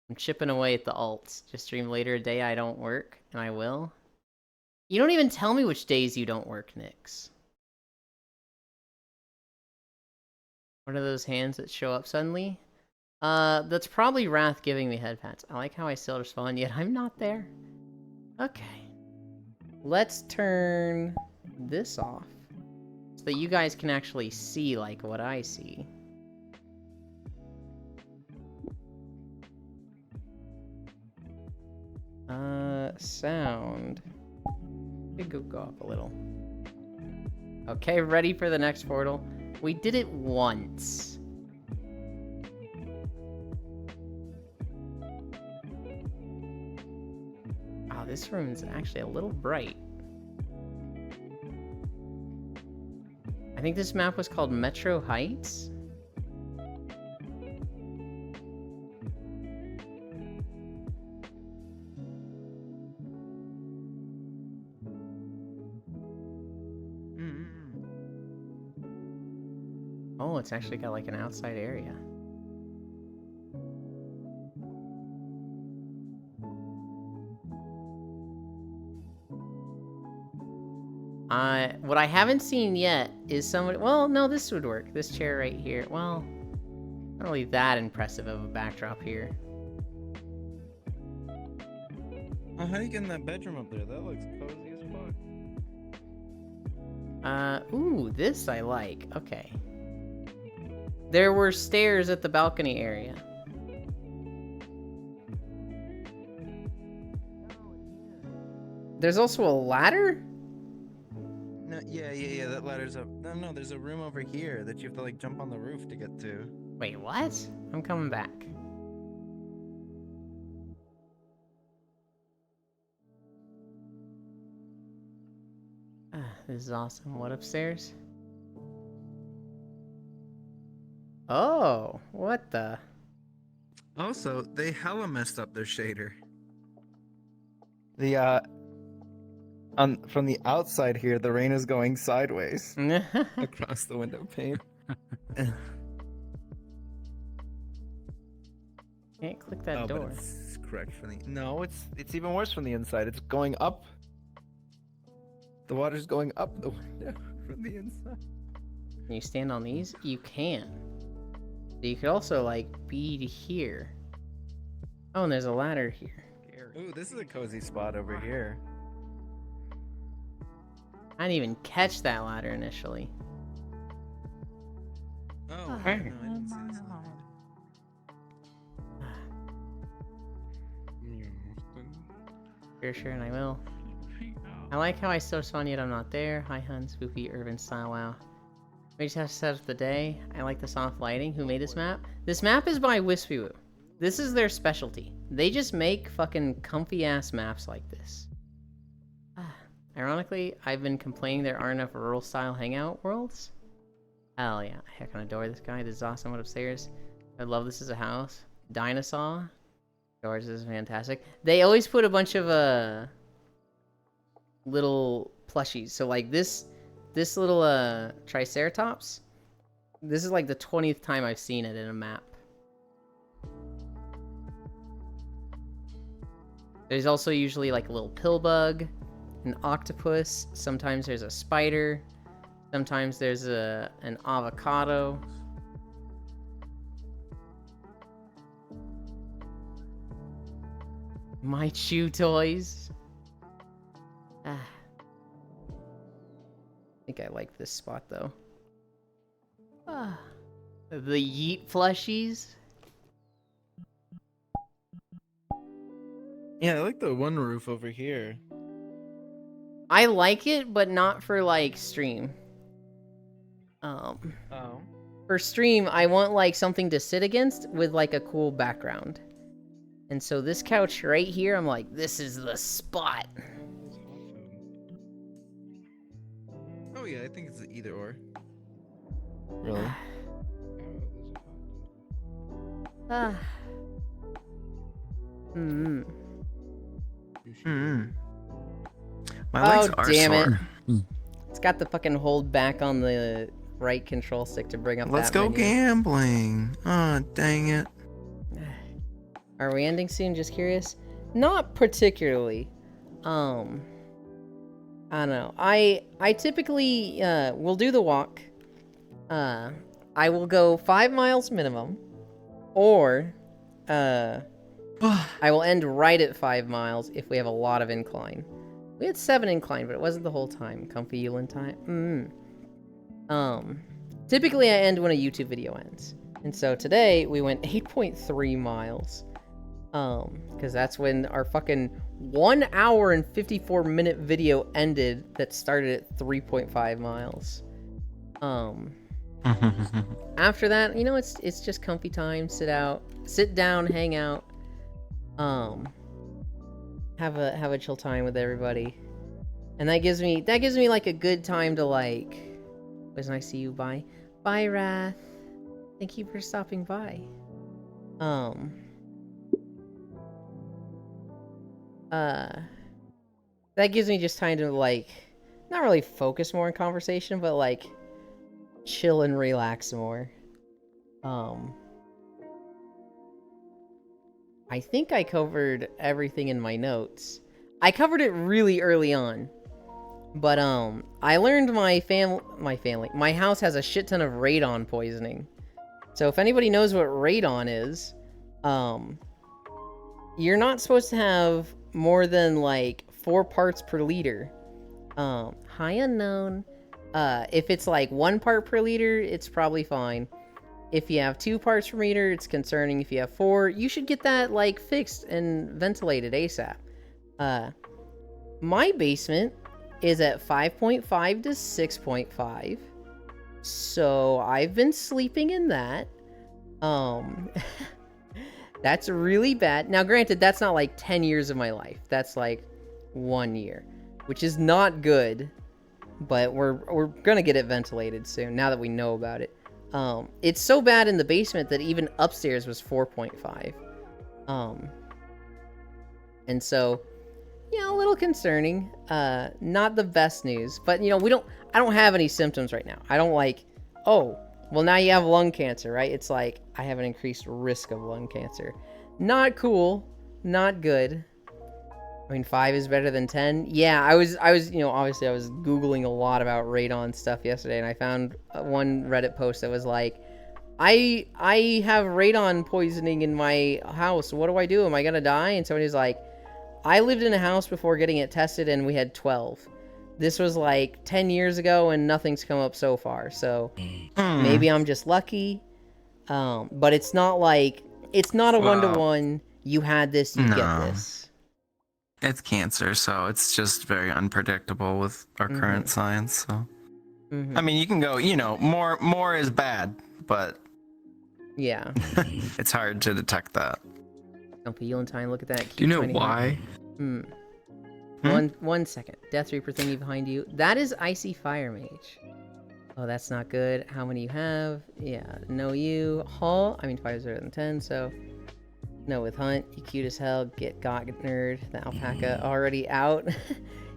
A: I'm chipping away at the alts. Just stream later a day I don't work, and I will. You don't even tell me which days you don't work, Nyx. What are those hands that show up suddenly? That's probably Wrath giving me head pats. I like how I still respond, yet I'm not there. Okay. Let's turn this off so that you guys can actually see, like, what I see. Sound. It could go up a little. Okay, ready for the next portal. We did it once. Oh, this room's actually a little bright. I think this map was called Metro Heights. Oh, it's actually got like an outside area. What I haven't seen yet is somebody... Well, no, this would work. This chair right here. Well, not really that impressive of a backdrop here.
D: Oh, how do you get in that bedroom up there? That looks cozy as fuck.
A: Ooh, this I like. Okay. There were stairs at the balcony area. There's also a ladder?
D: No, yeah, that ladder's up. No, there's a room over here that you have to like jump on the roof to get to.
A: Wait, what? I'm coming back. This is awesome. What upstairs? Oh, what the?
C: Also, they hella messed up their shader.
D: The from the outside here, the rain is going sideways across the window pane.
A: Can't click that door.
C: But it's correct for the...
D: No, it's even worse from the inside. It's going up. The water's going up the window from the inside.
A: Can you stand on these? You can. You could also, like, be here. Oh, and there's a ladder here.
D: Ooh, this is a cozy spot over here.
A: I didn't even catch that ladder initially.
C: Oh, no, I didn't see this ladder.
A: Sure, and I will. I like how I still spawn yet I'm not there. Hi, hun, spooky, urban style, wow. We just have to set up the day. I like the soft lighting. Who made this map? This map is by Wispy Woo. This is their specialty. They just make fucking comfy-ass maps like this. Ironically, I've been complaining there aren't enough rural-style hangout worlds. Hell yeah. Heck, I adore this guy. This is awesome. What upstairs? I love this as a house. Dinosaur. George, this is fantastic. They always put a bunch of, little plushies. So, like, this little, Triceratops, this is, like, the 20th time I've seen it in a map. There's also usually, like, a little pill bug, an octopus, sometimes there's a spider, sometimes there's an avocado. My chew toys. I think I like this spot though. The yeet plushies.
D: Yeah, I like the one roof over here.
A: I like it, but not for like stream.
D: Oh.
A: For stream, I want like something to sit against with like a cool background. And so this couch right here, I'm like, this is the spot.
C: Oh yeah, I think it's either or.
D: Really?
A: Ah. Hmm.
C: My legs
A: Oh,
C: are
A: damn it.
C: sore.
A: It's got the fucking hold back on the right control stick to bring up
C: Let's
A: that
C: go
A: menu.
C: gambling. Oh, dang it.
A: Are we ending soon? Just curious. Not particularly. I don't know. I typically will do the walk. I will go 5 miles minimum, or I will end right at 5 miles if we have a lot of incline. We had 7 incline, but it wasn't the whole time. Comfy Yulin time. Typically I end when a YouTube video ends. And so today we went 8.3 miles. Because that's when our fucking 1 hour and 54 minute video ended that started at 3.5 miles. After that, you know, it's just comfy time, sit down, hang out. Have a chill time with everybody. And that gives me like a good time to like, it was nice to see you, bye. Bye, Wrath. Thank you for stopping by. That gives me just time to like, not really focus more on conversation, but like chill and relax more. I think I covered everything in my notes. I covered it really early on, but I learned my house has a shit ton of radon poisoning. So if anybody knows what radon is, you're not supposed to have more than like 4 parts per liter. High unknown. If it's like 1 part per liter, it's probably fine. If you have 2 parts per meter, it's concerning. If you have 4, you should get that like fixed and ventilated ASAP. My basement is at 5.5 to 6.5. So I've been sleeping in that. That's really bad. Now granted, that's not like 10 years of my life. That's like 1 year, which is not good. But we're gonna get it ventilated soon now that we know about it. It's so bad in the basement that even upstairs was 4.5. And so, yeah, a little concerning. Not the best news, but you know, I don't have any symptoms right now. I don't like, oh, well now you have lung cancer, right? It's like, I have an increased risk of lung cancer. Not cool, not good. I mean, 5 is better than 10. Yeah, I was, you know, obviously I was Googling a lot about radon stuff yesterday, and I found one Reddit post that was like, I have radon poisoning in my house. What do I do? Am I gonna die? And somebody was like, I lived in a house before getting it tested, and we had 12. This was like 10 years ago, and nothing's come up so far. So maybe I'm just lucky. But it's not like, it's not a one-to-one. You had this, you get this.
C: It's cancer, so it's just very unpredictable with our current science. So, I mean, you can go, you know, more is bad, but
A: Yeah.
C: it's hard to detect that.
A: Comfy Yulentine, look at that.
E: Do you know why?
A: One second. Death Reaper thingy behind you. That is Icy Fire Mage. Oh, that's not good. How many you have? Yeah, no you. Hull. I mean, 5 is better than 10, so... No with Hunt. You cute as hell. Get got nerd. The alpaca already out.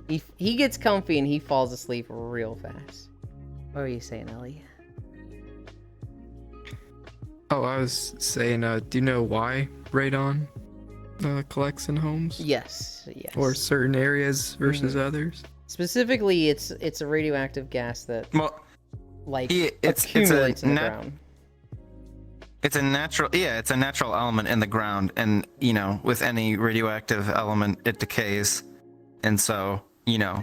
A: he gets comfy and he falls asleep real fast. What were you saying, Ellie?
F: Oh, I was saying, do you know why radon collects in homes?
A: Yes.
F: Or certain areas versus others?
A: Specifically, it's a radioactive gas that accumulates in the ground.
C: It's a natural element in the ground, and you know, with any radioactive element, it decays, and so you know,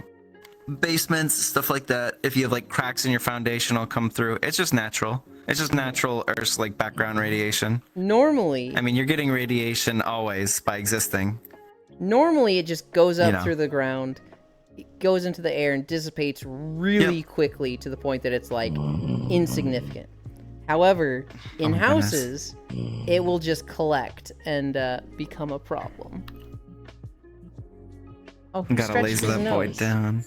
C: basements, stuff like that. If you have like cracks in your foundation, will come through. It's just natural. It's just natural Earth's like background radiation.
A: Normally,
C: I mean, you're getting radiation always by existing.
A: normally it just goes up
C: You know.
A: through the ground, it goes into the air and dissipates really quickly to the point that it's like insignificant. However, in
C: Oh my goodness.
A: houses, it will just collect and become a problem. Oh, he
C: Gotta
A: stretched
C: laser
A: his
C: that boy
A: nose.
C: down.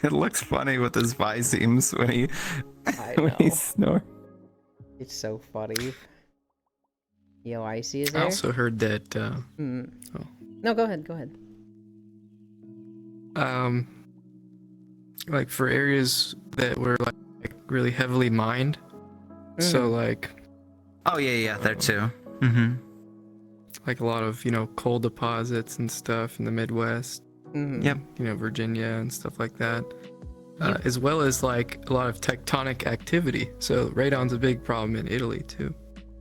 C: It looks funny with his visemes when he
A: I
C: when he
A: know.
C: snores.
A: It's so funny. Yo, Icy is
F: I
A: there?
F: also heard that
A: Hmm.
F: oh.
A: No, go ahead. Go ahead.
F: like for areas that were like really heavily mined, so like
C: Oh yeah, there too. Mm-hmm.
F: like a lot of coal deposits and stuff in the Midwest,
A: Mhm.
C: Yep.
F: Virginia and stuff like that, as well as like a lot of tectonic activity. So radon's a big problem in Italy too.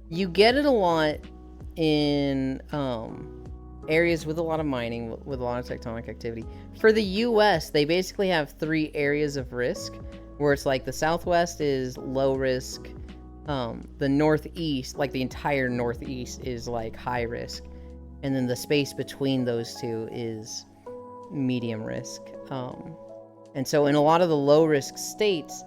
A: You get it a lot in areas with a lot of mining, with a lot of tectonic activity. For the U.S., they basically have 3 areas of risk, where it's like the Southwest is low risk, the Northeast, like the entire Northeast, is like high risk, and then the space between those two is medium risk. And so in a lot of the low risk states,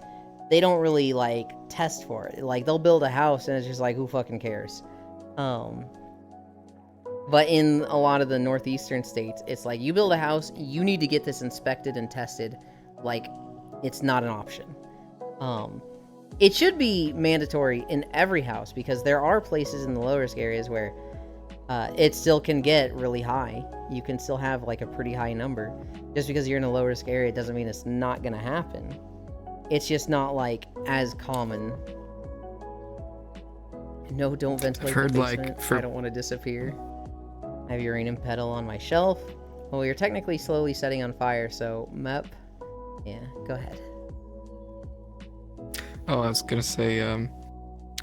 A: they don't really like test for it. Like they'll build a house and it's just like, who fucking cares? But in a lot of the northeastern states, it's like you build a house, you need to get this inspected and tested. Like it's not an option. It should be mandatory in every house because there are places in the low risk areas where it still can get really high. You can still have like a pretty high number. Just because you're in a low risk area doesn't mean it's not gonna happen. It's just not like as common. No, don't ventilate
F: heard,
A: the
F: like,
A: basement.
F: for-
A: I don't want to disappear. I have uranium petal on my shelf. Well, you're technically slowly setting on fire, so Mep. Yeah, go ahead.
F: Oh, I was gonna say,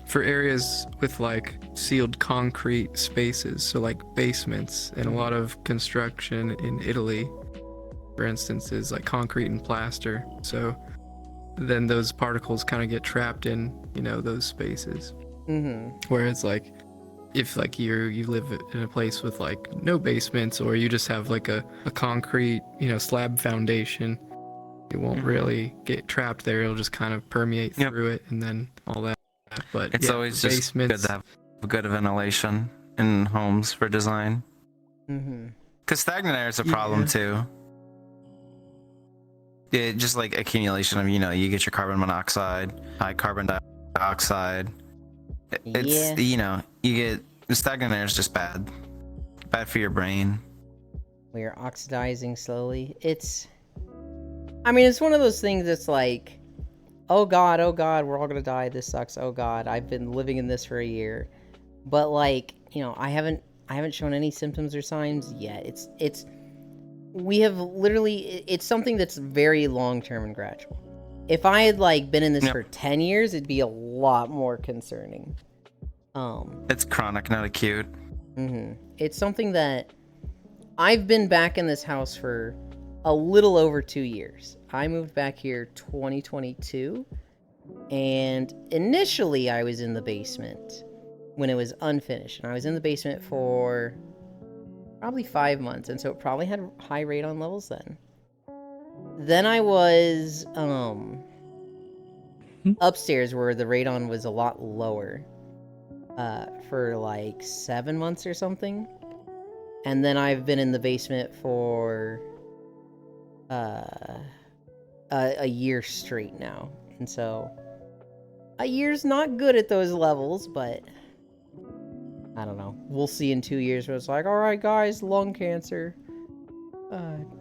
F: for areas with like sealed concrete spaces, so like basements, and a lot of construction in Italy, for instance, is like concrete and plaster. So then those particles kind of get trapped in, those spaces.
A: Mm-hmm.
F: Whereas like, if like you live in a place with like no basements, or you just have like a concrete, slab foundation, it won't really get trapped there. It'll just kind of permeate
C: Yep.
F: through it and then all that. But
C: It's
F: yeah,
C: always
F: for
C: just good to have good ventilation in homes for design.
A: Mm-hmm.
C: Because stagnant air is a problem
F: Yeah.
C: too. It just like accumulation of, you get your carbon monoxide, high carbon dioxide. It's,
A: Yeah.
C: you get stagnant air is just bad. Bad for your brain.
A: We are oxidizing slowly. It's one of those things that's like, oh god, we're all gonna die. This sucks. Oh god, I've been living in this for a year, but like, I haven't shown any symptoms or signs yet. We have literally, it's something that's very long term and gradual. If I had like been in this
C: Yep.
A: for 10 years, it'd be a lot more concerning.
C: It's chronic, not acute.
A: It's something that I've been back in this house for a little over 2 years. I moved back here 2022, and initially I was in the basement when it was unfinished, and I was in the basement for probably 5 months, and so it probably had high radon levels then. Then I was upstairs where the radon was a lot lower for like 7 months or something. And then I've been in the basement for a year straight now. And so a year's not good at those levels, but I don't know. We'll see in 2 years where it's like, all right, guys, lung cancer.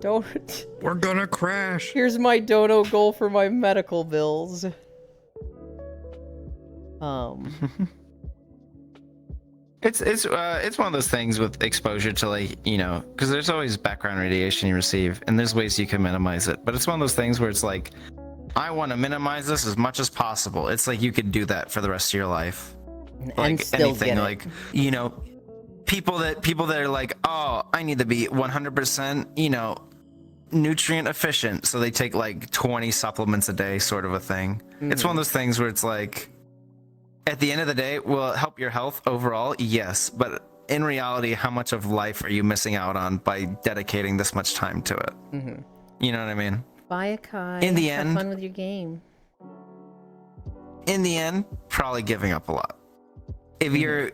A: Don't.
F: We're gonna crash.
A: Here's my dono goal for my medical bills.
C: It's one of those things with exposure to like, because there's always background radiation you receive, and there's ways you can minimize it. But it's one of those things where it's like, I want to minimize this as much as possible. It's like you could do that for the rest of your life. Like
A: and still
C: anything,
A: get it.
C: like people that are like, oh, I need to be 100%, nutrient efficient, so they take like 20 supplements a day, sort of a thing. It's one of those things where it's like, at the end of the day, will it help your health overall? Yes, but in reality, how much of life are you missing out on by dedicating this much time to it? You know what I mean?
A: Buy a Kai.
C: In the
A: Have
C: end-
A: fun with your game.
C: In the end, probably giving up a lot. If your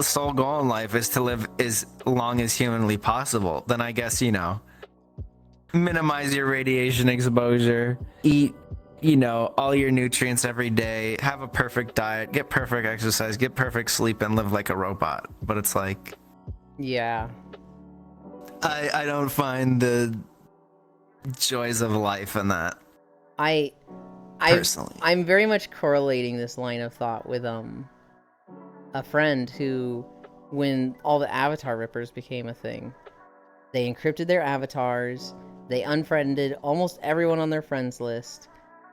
C: sole goal in life is to live as long as humanly possible, then I guess, you know, minimize your radiation exposure, eat, you know, all your nutrients every day, have a perfect diet, get perfect exercise, get perfect sleep, and live like a robot. But it's like,
A: Yeah.
C: I don't find the joys of life in that, personally.
A: I'm very much correlating this line of thought with a friend who, when all the avatar rippers became a thing, they encrypted their avatars, they unfriended almost everyone on their friends list.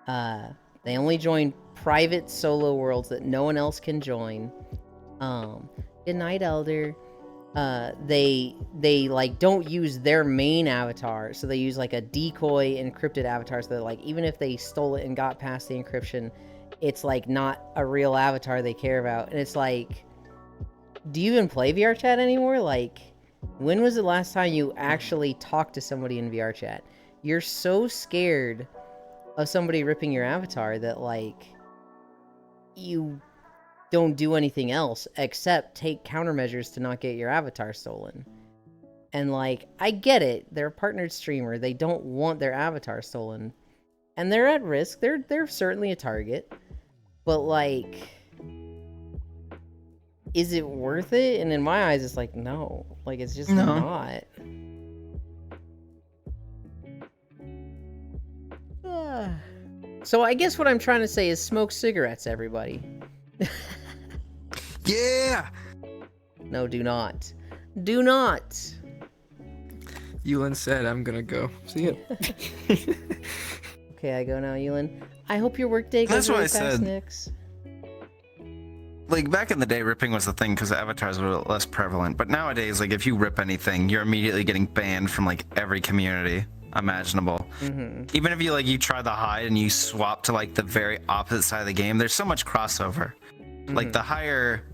A: They only joined private solo worlds that no one else can join. Good night, Elder. They like don't use their main avatar, so they use like a decoy encrypted avatar, so that like even if they stole it and got past the encryption, it's like not a real avatar they care about. And it's like, do you even play VR chat anymore? Like, when was the last time you actually talked to somebody in VR chat? You're so scared of somebody ripping your avatar that like you don't do anything else except take countermeasures to not get your avatar stolen. And like, I get it, they're a partnered streamer, they don't want their avatar stolen, and they're at risk, they're certainly a target, but like, is it worth it? And in my eyes, it's like, no, like, it's just
C: No.
A: not. So I guess what I'm trying to say is smoke cigarettes, everybody.
C: Yeah!
A: No, do not. Do not.
F: Yulin said, I'm gonna go. See ya.
A: Okay, I go now, Ewan. I hope your workday goes
C: That's what
A: really
C: I
A: fast,
C: said.
A: Nix.
C: Like, back in the day, ripping was the thing because avatars were less prevalent. But nowadays, like, if you rip anything, you're immediately getting banned from, like, every community imaginable. Even if you try the hide and you swap to, like, the very opposite side of the game, there's so much crossover. Like, the higher,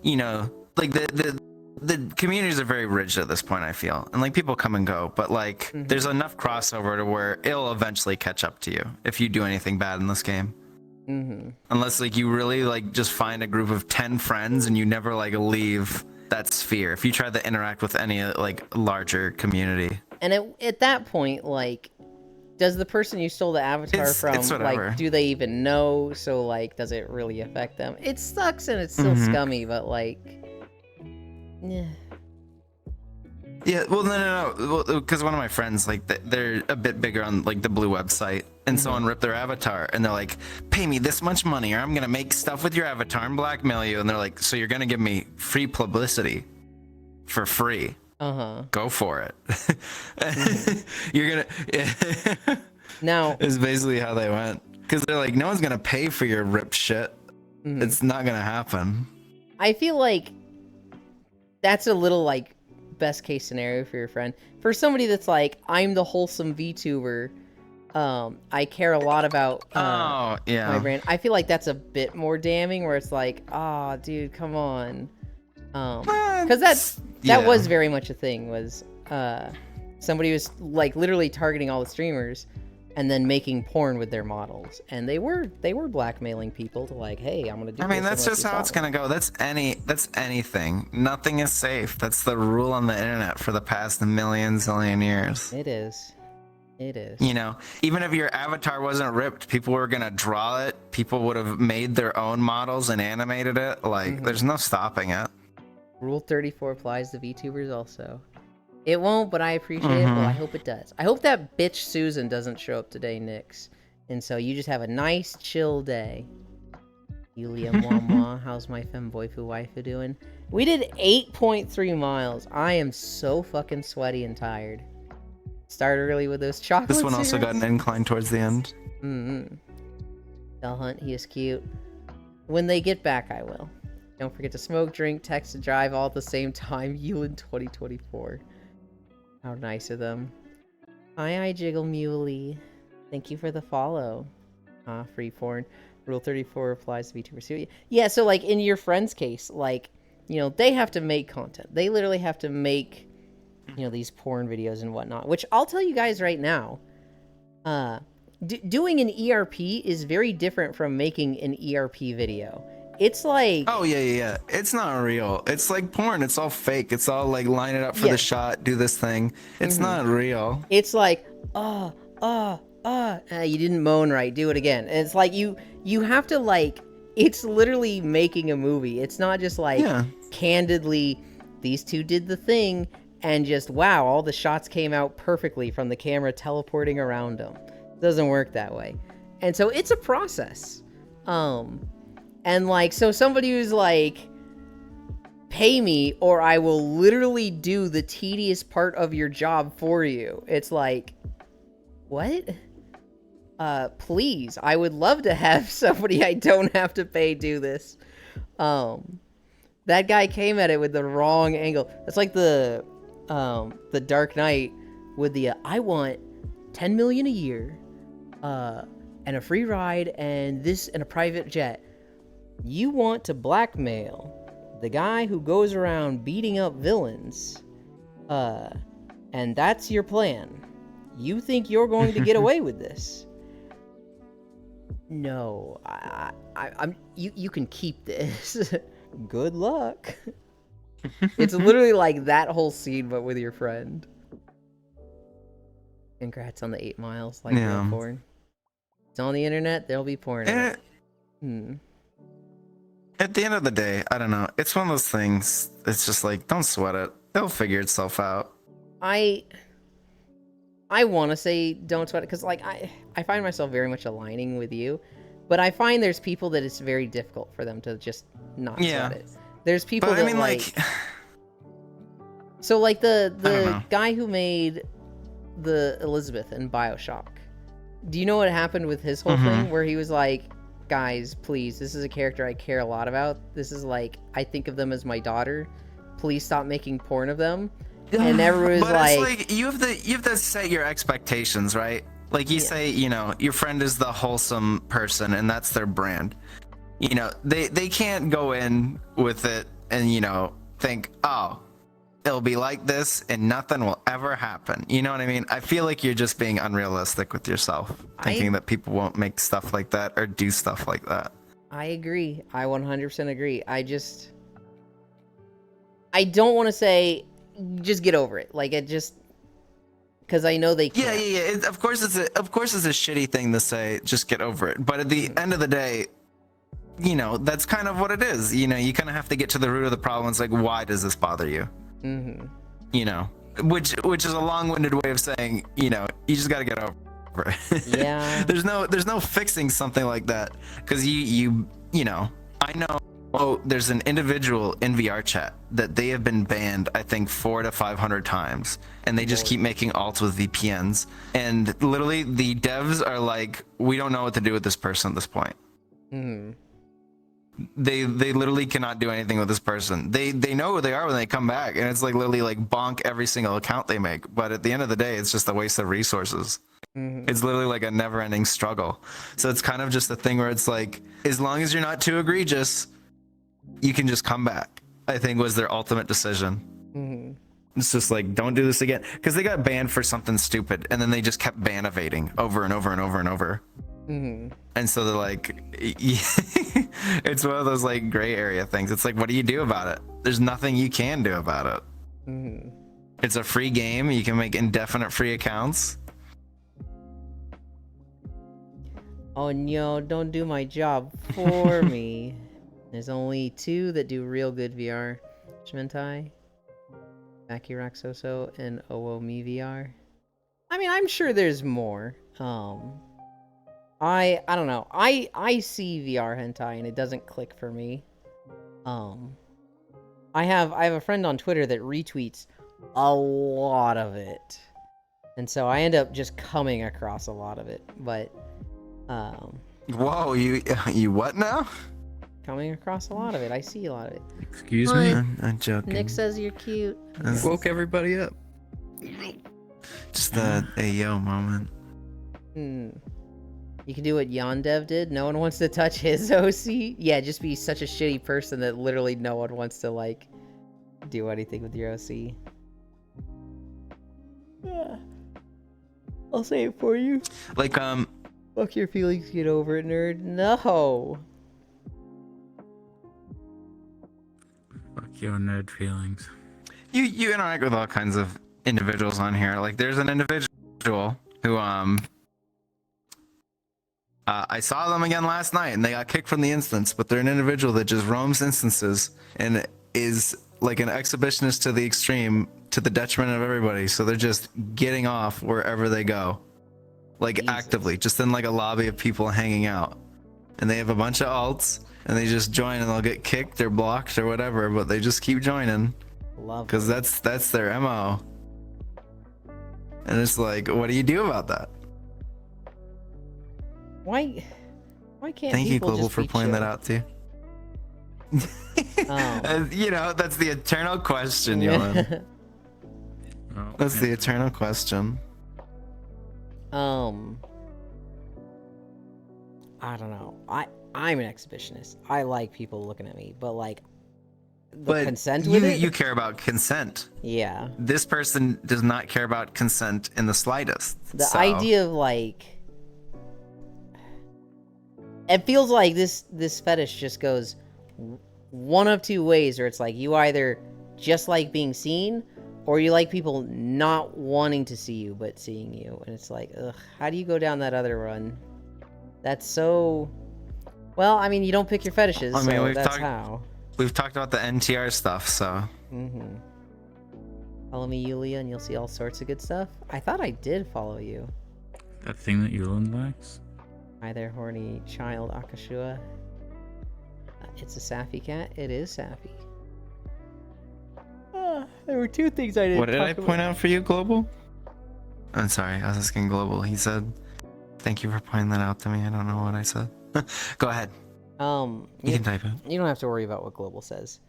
C: you know, like, the communities are very rigid at this point, I feel. And, like, people come and go. But, like, there's enough crossover to where it'll eventually catch up to you if you do anything bad in this game. Unless like you really like just find a group of 10 friends and you never like leave that sphere. If you try to interact with any like larger community,
A: And at that point, like, does the person you stole the avatar
C: It's
A: from,
C: whatever.
A: like, do they even know? So, like, does it really affect them? It sucks and it's still scummy, but, like, yeah.
C: yeah. Well, no, because one of my friends like they're a bit bigger on like the Blue website, and someone ripped their avatar, and they're like, "Pay me this much money, or I'm gonna make stuff with your avatar and blackmail you." And they're like, "So you're gonna give me free publicity for free?" Go for it. You're gonna.
A: Now,
C: Is basically how they went. Because they're like, no one's gonna pay for your rip shit. It's not gonna happen.
A: I feel like that's a little, like, best case scenario for your friend. For somebody that's like, I'm the wholesome VTuber, I care a lot about
C: Oh yeah.
A: my brand. I feel like that's a bit more damning, where it's like, ah, dude, come on. Because that was very much a thing. Was somebody was like literally targeting all the streamers, and then making porn with their models, and they were blackmailing people to like, hey, I'm gonna do.
C: I mean,
A: this
C: that's
A: unless
C: just
A: you
C: how it's
A: follow.
C: gonna go. That's anything. Nothing is safe. That's the rule on the internet for the past zillion years.
A: It is. It is.
C: You know, even if your avatar wasn't ripped, people were gonna draw it. People would have made their own models and animated it. Like, there's no stopping it.
A: Rule 34 applies to VTubers also. It won't, but I appreciate it. Well, I hope it does. I hope that bitch Susan doesn't show up today, Nix. And so you just have a nice, chill day. Yulia Mwah, how's my femboyfu waifu doing? We did 8.3 miles. I am so fucking sweaty and tired. Start early with those chocolate
C: This one also got
A: cigarettes.
C: an incline towards the end.
A: They'll hunt, he is cute. When they get back, I will. Don't forget to smoke, drink, text, and drive all at the same time. You in 2024. How nice of them. Hi, Jiggle Muley. Thank you for the follow. Free porn. Rule 34 applies to VTuber. Yeah, so like in your friend's case, like, you know, they have to make content. They literally have to make, you know, these porn videos and whatnot, which I'll tell you guys right now. Doing an ERP is very different from making an ERP video. It's like...
C: Oh, yeah. It's not real. It's like porn. It's all fake. It's all like line it up for the shot, do this thing. It's not real.
A: It's like, you didn't moan right, do it again. And it's like you have to like, it's literally making a movie. It's not just like candidly, these two did the thing and just, wow, all the shots came out perfectly from the camera teleporting around them. It doesn't work that way. And so it's a process. And like, so somebody who's like, pay me or I will literally do the tedious part of your job for you. It's like, what? Please, I would love to have somebody I don't have to pay do this. That guy came at it with the wrong angle. It's like the Dark Knight with the, I want 10 million a year, and a free ride and this and a private jet. You want to blackmail the guy who goes around beating up villains, and that's your plan. You think you're going to get away with this? No, I'm. You can keep this. Good luck. It's literally like that whole scene, but with your friend. Congrats on the 8 miles, like porn. It's on the internet. There'll be porn.
C: At the end of the day, I don't know. It's one of those things. It's just like, don't sweat it. It'll figure itself out.
A: I want to say don't sweat it because like I find myself very much aligning with you, but I find there's people that it's very difficult for them to just not sweat it. There's people
C: but
A: that
C: I mean, like
A: so like the guy who made the Elizabeth in BioShock. Do you know what happened with his whole thing where he was like, guys, please, this is a character I care a lot about. This is like, I think of them as my daughter. Please stop making porn of them. And everyone was
C: but it's like you have to set your expectations, right? Like you say, you know, your friend is the wholesome person and that's their brand. You know, they can't go in with it and, you know, think, oh, it'll be like this and nothing will ever happen. You know what I mean? I feel like you're just being unrealistic with yourself, thinking that people won't make stuff like that or do stuff like that.
A: I agree. I 100% agree. I don't want to say just get over it. Like, it just, because I know they can't.
C: Yeah. Of course it's a shitty thing to say, just get over it. But at the end of the day, you know, that's kind of what it is. You know, you kind of have to get to the root of the problem. It's like, why does this bother you? You know, which is a long-winded way of saying, you know, you just got to get over it.
A: Yeah.
C: There's no fixing something like that, because you know, I know. Oh, there's an individual in VR chat that they have been banned, I think 400 to 500 times, and they just keep making alts with VPNs. And literally, the devs are like, we don't know what to do with this person at this point. They literally cannot do anything with this person. They know who they are when they come back, and it's like literally like bonk every single account they make. But at the end of the day, it's just a waste of resources. It's literally like a never-ending struggle. So it's kind of just a thing where it's like, as long as you're not too egregious, you can just come back, I think was their ultimate decision. It's just like, don't do this again. Because they got banned for something stupid, and then they just kept ban evading over and over and over and over. And so they're like, it's one of those like gray area things. It's like, what do you do about it? There's nothing you can do about it. It's a free game. You can make indefinite free accounts.
A: Oh no, don't do my job for me. There's only 2 that do real good VR. Shimentai, Akiraxoso, and Oomi VR. I mean, I'm sure there's more. I don't know. I see VR hentai and it doesn't click for me. I have a friend on Twitter that retweets a lot of it. And so I end up just coming across a lot of it. But
C: Whoa, you what now?
A: Coming across a lot of it. I see a lot of it.
F: Excuse me?
C: I'm joking.
A: Nick says you're cute.
F: Woke everybody up.
C: Just
B: the Ayo moment.
A: You can do what Yondev did. No one wants to touch his OC. Yeah, just be such a shitty person that literally no one wants to, like, do anything with your OC. Yeah. I'll say it for you.
B: Like,
A: Fuck your feelings, get over it, nerd. No.
E: Fuck your nerd feelings.
C: You interact with all kinds of individuals on here. Like, there's an individual who I saw them again last night, and they got kicked from the instance. But they're an individual that just roams instances and is like an exhibitionist to the extreme, to the detriment of everybody. So they're just getting off wherever they go, like
A: Jesus.
C: actively, just in like a lobby of people hanging out. And they have a bunch of alts, and they just join, and they'll get kicked or blocked or whatever, but they just keep joining
A: Love
C: because that's their MO. And it's like, what do you do about that?
A: Why can't
C: Thank you,
A: people
C: Global,
A: just
C: for
A: be
C: pointing that
A: chill?
C: out too.
A: Oh.
C: You know, that's the eternal question, Yohan.
E: Oh,
C: That's the
E: yeah.
C: eternal question.
A: I don't know. I'm an exhibitionist. I like people looking at me, but like the consent with it.
C: You care about consent.
A: Yeah.
C: This person does not care about consent in the slightest.
A: The
C: so-
A: idea of like it feels like this fetish just goes one of two ways, or it's like you either just like being seen or you like people not wanting to see you but seeing you, and it's like, ugh, how do you go down that other run? That's so, well, I mean, you don't pick your fetishes,
C: I mean,
A: so
C: we've
A: that's
C: talked-
A: how.
C: We've talked about the NTR stuff, so
A: Follow me, Yulia, and you'll see all sorts of good stuff. I thought I did follow you.
E: That thing that Yulan likes?
A: Hi there, horny child Akashua. It's a Safi cat. It is Safi. There were two things I didn't
C: what did
A: talk
C: I
A: about.
C: point out for you, Global? I'm sorry, I was asking Global. He said, "Thank you for pointing that out to me." I don't know what I said. Go ahead. You can type it.
A: You don't have to worry about what Global says.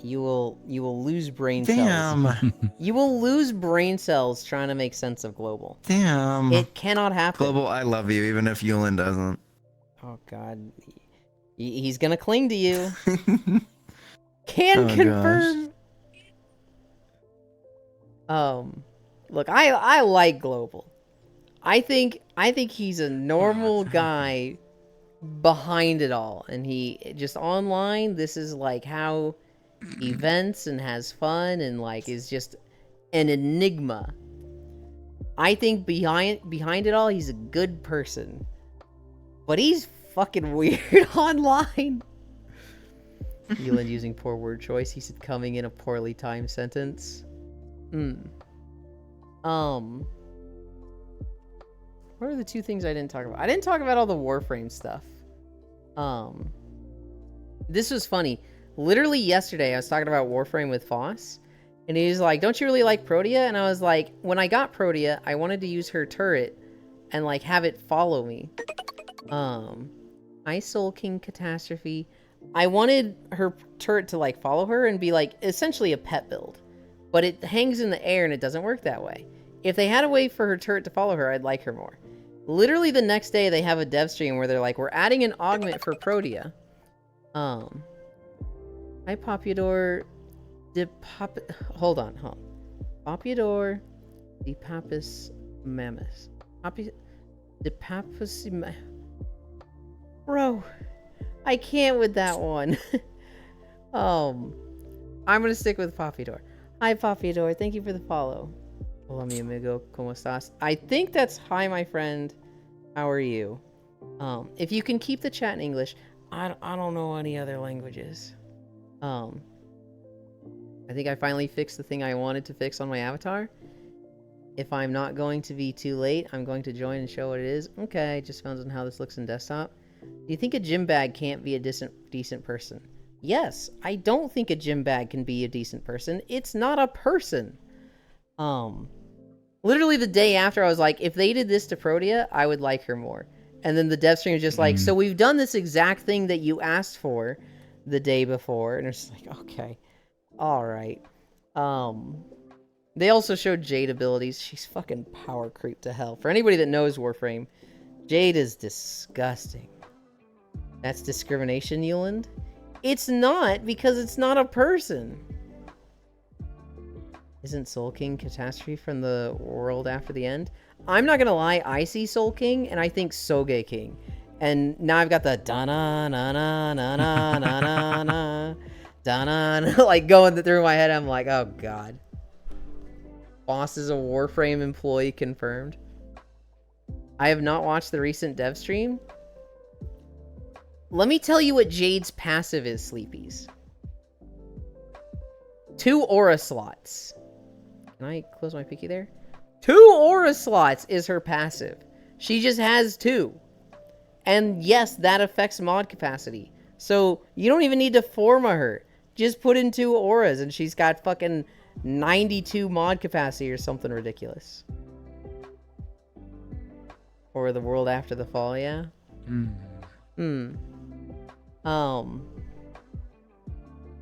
A: You will lose brain
C: Damn.
A: cells. You will lose brain cells trying to make sense of Global.
C: Damn.
A: It cannot happen.
C: Global, I love you, even if Yulin doesn't.
A: Oh God, he's gonna cling to you. Can
C: Oh,
A: confirm. Look, I like Global. I think he's a normal guy behind it all, and he just online. This is like how he vents and has fun, and like is just an enigma. I think behind it all, he's a good person, but he's fucking weird online. Eland using poor word choice. He said coming in a poorly timed sentence. What are the two things I didn't talk about? I didn't talk about all the Warframe stuff. This was funny. Literally yesterday, I was talking about Warframe with Foss, and he was like, "Don't you really like Protea?" And I was like, "When I got Protea, I wanted to use her turret and like have it follow me." I Soul King Catastrophe. I wanted her turret to like follow her and be like essentially a pet build, but it hangs in the air and it doesn't work that way. If they had a way for her turret to follow her, I'd like her more. Literally the next day they have a dev stream where they're like, we're adding an augment for Protea. Hi Popudor hold on. Popudor Depapus Mammus. Depapus Bro, I can't with that one. I'm gonna stick with Popudor. Hi Popudor, thank you for the follow. Hola mi amigo, ¿cómo estás? I think that's hi my friend, how are you? If you can keep the chat in English, I don't know any other languages. I think I finally fixed the thing I wanted to fix on my avatar. If I'm not going to be too late, I'm going to join and show what it is. Okay, just found on how this looks in desktop. Do you think a gym bag can't be a decent person? Yes, I don't think a gym bag can be a decent person. It's not a person. Literally the day after, I was like, if they did this to Protea, I would like her more. And then the dev stream was just like, so we've done this exact thing that you asked for the day before. And it's like, okay, all right. They also showed Jade abilities. She's fucking power creep to hell. For anybody that knows Warframe, Jade is disgusting. That's discrimination, Yuland? It's not, because it's not a person. Isn't Soul King Catastrophe from the world after the end? I'm not gonna lie, I see Soul King, and I think Soge King. And now I've got the da-na-na-na-na-na-na-na, da-na, like going through my head. I'm like, oh god. Boss is a Warframe employee confirmed. I have not watched the recent dev stream. Let me tell you what Jade's passive is, Sleepies. 2 aura slots. Can I close my picky there? 2 aura slots is her passive. She just has 2. And yes, that affects mod capacity. So you don't even need to forma her. Just put in 2 auras and she's got fucking 92 mod capacity or something ridiculous. Or the world after the fall, yeah?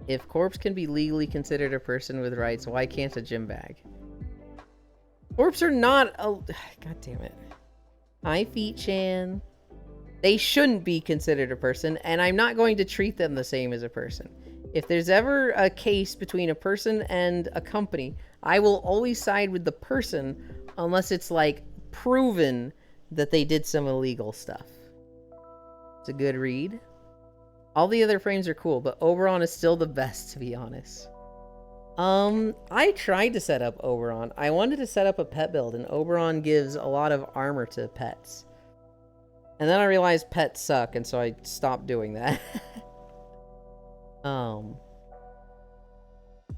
A: If corpse can be legally considered a person with rights, why can't a gym bag? Corpse are not a... God damn it. Hi, Feet Chan. They shouldn't be considered a person, and I'm not going to treat them the same as a person. If there's ever a case between a person and a company, I will always side with the person unless it's, like, proven that they did some illegal stuff. It's a good read. All the other frames are cool, but Oberon is still the best, to be honest. I tried to set up Oberon. I wanted to set up a pet build, and Oberon gives a lot of armor to pets. And then I realized pets suck, and so I stopped doing that. Oh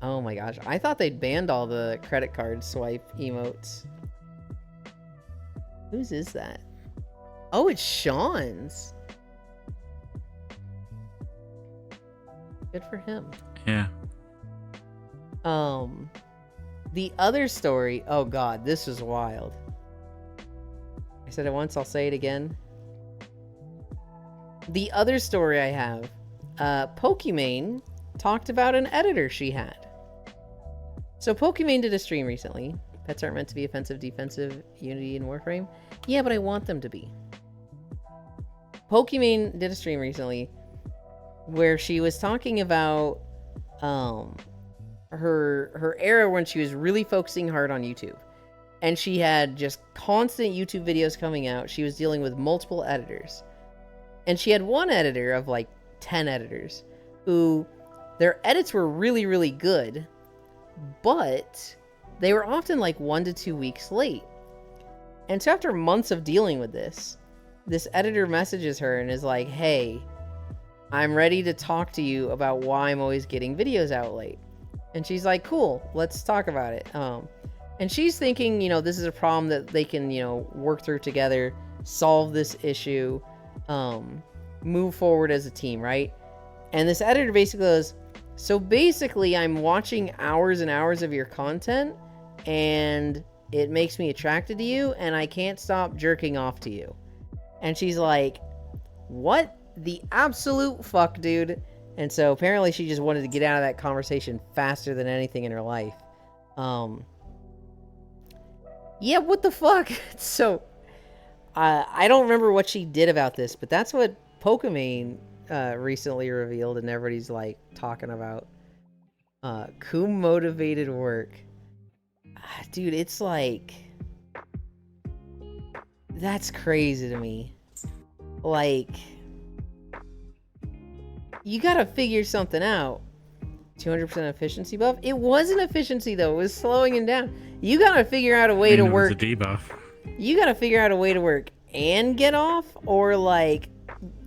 A: my gosh. I thought they'd banned all the credit card swipe emotes. Whose is that? Oh, it's Sean's. Good for him.
G: Yeah.
A: The other story, oh god, this was wild. I said it once, I'll say it again. The other story I have, Pokimane talked about an editor she had. So Pokimane did a stream recently. Pets aren't meant to be offensive, defensive, Unity, and Warframe. Yeah, but I want them to be. Pokimane did a stream recently where she was talking about her era when she was really focusing hard on YouTube. And she had just constant YouTube videos coming out. She was dealing with multiple editors. And she had one editor of like 10 editors who their edits were really, really good, but they were often like 1 to 2 weeks late. And so after months of dealing with this editor messages her and is like, hey, I'm ready to talk to you about why I'm always getting videos out late. And she's like, cool, let's talk about it. And she's thinking, this is a problem that they can, work through together, solve this issue, move forward as a team, right? And this editor basically goes, so basically I'm watching hours and hours of your content and it makes me attracted to you and I can't stop jerking off to you. And she's like, what the absolute fuck, dude? And so apparently she just wanted to get out of that conversation faster than anything in her life. Yeah, what the fuck? So, I don't remember what she did about this, but that's what Pokimane recently revealed, and everybody's like talking about. Coom motivated work. Dude, it's like, that's crazy to me. Like, you gotta figure something out. 200% efficiency buff? It wasn't efficiency though, it was slowing him down. You gotta figure out a way to work.
G: It was a debuff.
A: You gotta figure out a way to work and get off, or like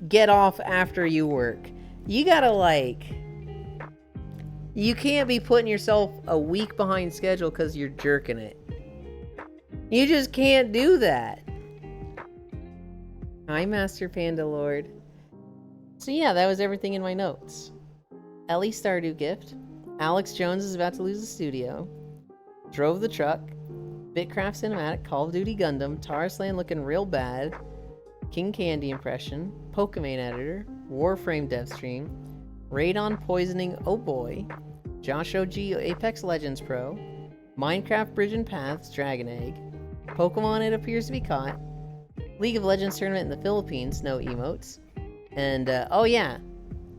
A: get off after you work. You gotta like, you can't be putting yourself a week behind schedule because you're jerking it. You just can't do that. Hi, Master Panda Lord. So yeah, that was everything in my notes. Ellie Stardew gift. Alex Jones is about to lose the studio. Drove the truck. Bitcraft cinematic. Call of Duty Gundam. Tarsland looking real bad. King Candy impression. Pokimane editor. Warframe dev stream. Radon poisoning. Oh boy. Josh OG Apex Legends Pro. Minecraft Bridge and Paths, Dragon Egg. Pokemon It Appears to Be Caught. League of Legends Tournament in the Philippines, no emotes. And, oh yeah,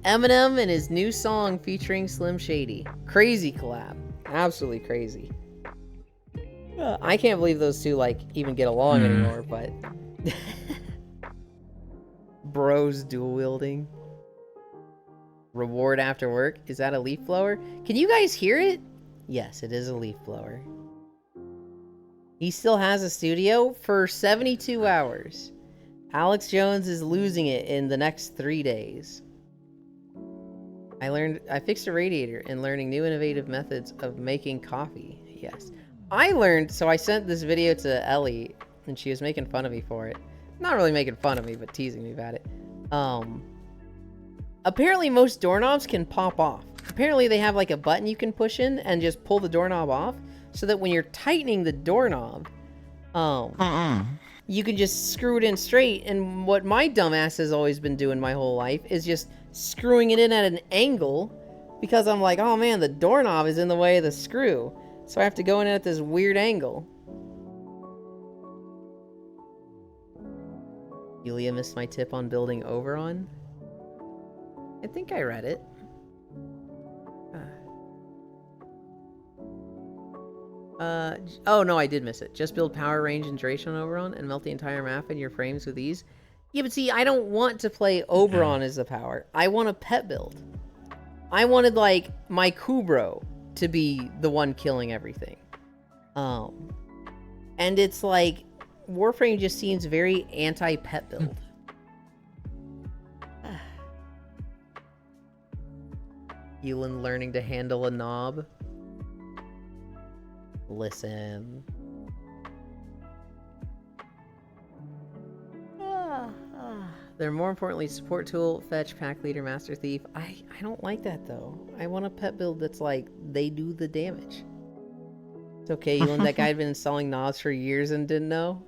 A: Eminem and his new song featuring Slim Shady. Crazy collab. Absolutely crazy. I can't believe those two, like, even get along anymore, but... Bros dual wielding. Reward after work. Is that a leaf blower? Can you guys hear it? Yes, it is a leaf blower. He still has a studio for 72 hours. Alex Jones is losing it in the next 3 days. I fixed a radiator and learning new innovative methods of making coffee. Yes. So I sent this video to Ellie and she was making fun of me for it. Not really making fun of me, but teasing me about it. Apparently most doorknobs can pop off. Apparently they have like a button you can push in and just pull the doorknob off so that when you're tightening the doorknob, you can just screw it in straight. And what my dumbass has always been doing my whole life is just screwing it in at an angle because I'm like, oh man, the doorknob is in the way of the screw. So I have to go in at this weird angle. Yulia missed my tip on building Oberon. I think I read it. Oh no, I did miss it. Just build power, range, and duration on Oberon and melt the entire map in your frames with ease. Yeah, but see, I don't want to play Oberon as the power. I want a pet build. I wanted, like, my Kubro to be the one killing everything. And it's like, Warframe just seems very anti-pet build. Elin learning to handle a knob. Listen. They're more importantly support tool, fetch, pack leader, master thief. I don't like that though. I want a pet build that's like they do the damage. It's okay, Elin, that guy had been installing knobs for years and didn't know.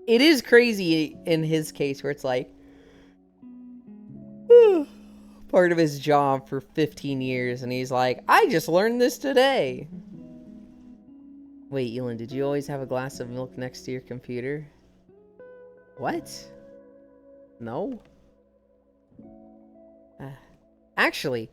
A: It is crazy in his case where it's like part of his job for 15 years and he's like, I just learned this today. Wait, Elin, did you always have a glass of milk next to your computer? What? No? Actually,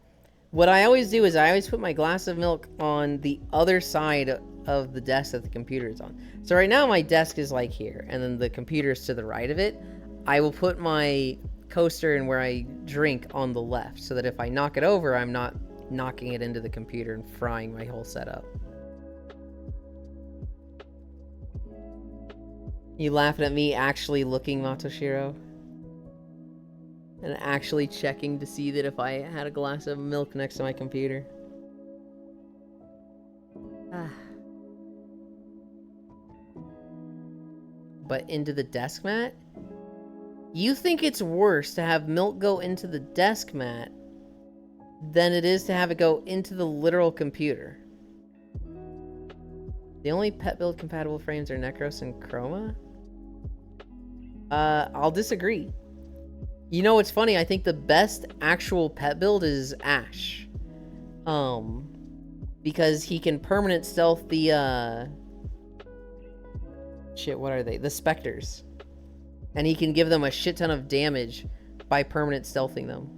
A: what I always do is I always put my glass of milk on the other side of the desk that the computer is on. So right now my desk is like here, and then the computer is to the right of it. I will put my coaster and where I drink on the left, so that if I knock it over, I'm not knocking it into the computer and frying my whole setup. You laughing at me actually looking, Matoshiro? And actually checking to see that if I had a glass of milk next to my computer. But into the desk mat? You think it's worse to have milk go into the desk mat than it is to have it go into the literal computer. The only pet build compatible frames are Necros and Chroma? I'll disagree. You know what's funny? I think the best actual pet build is Ash. Because he can permanent stealth the, shit, what are they? The Spectres. And he can give them a shit ton of damage by permanent stealthing them.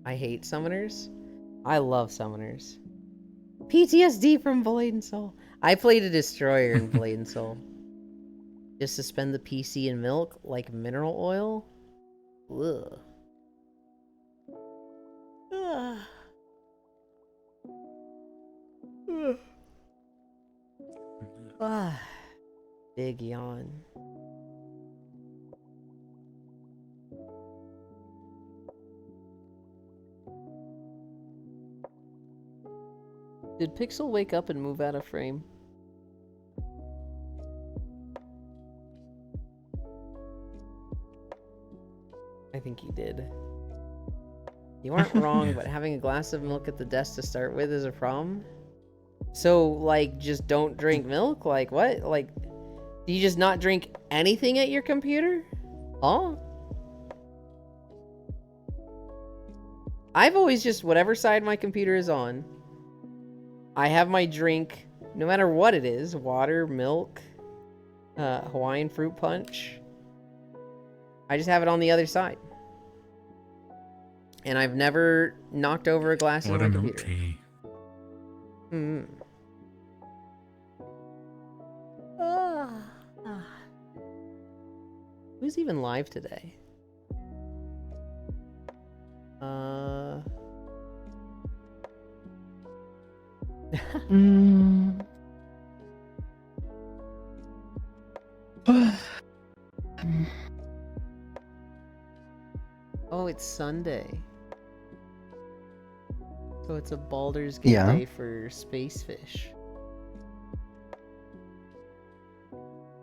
A: I hate summoners. I love summoners. PTSD from Blade and Soul. I played a destroyer in Blade and Soul. Just suspend the PC in milk like mineral oil? Ugh. Ugh. Ugh. Ah. Big yawn. Did Pixel wake up and move out of frame? I think he did. You aren't wrong, but having a glass of milk at the desk to start with is a problem. So, like, just don't drink milk? Like, what? Like, do you just not drink anything at your computer? Oh. I've always just, whatever side my computer is on, I have my drink, no matter what it is, water, milk, Hawaiian fruit punch. I just have it on the other side. And I've never knocked over a glass in my computer.
E: tea.
A: Who's even live today? Oh, it's Sunday. So it's a Baldur's Gate day for Space Fish.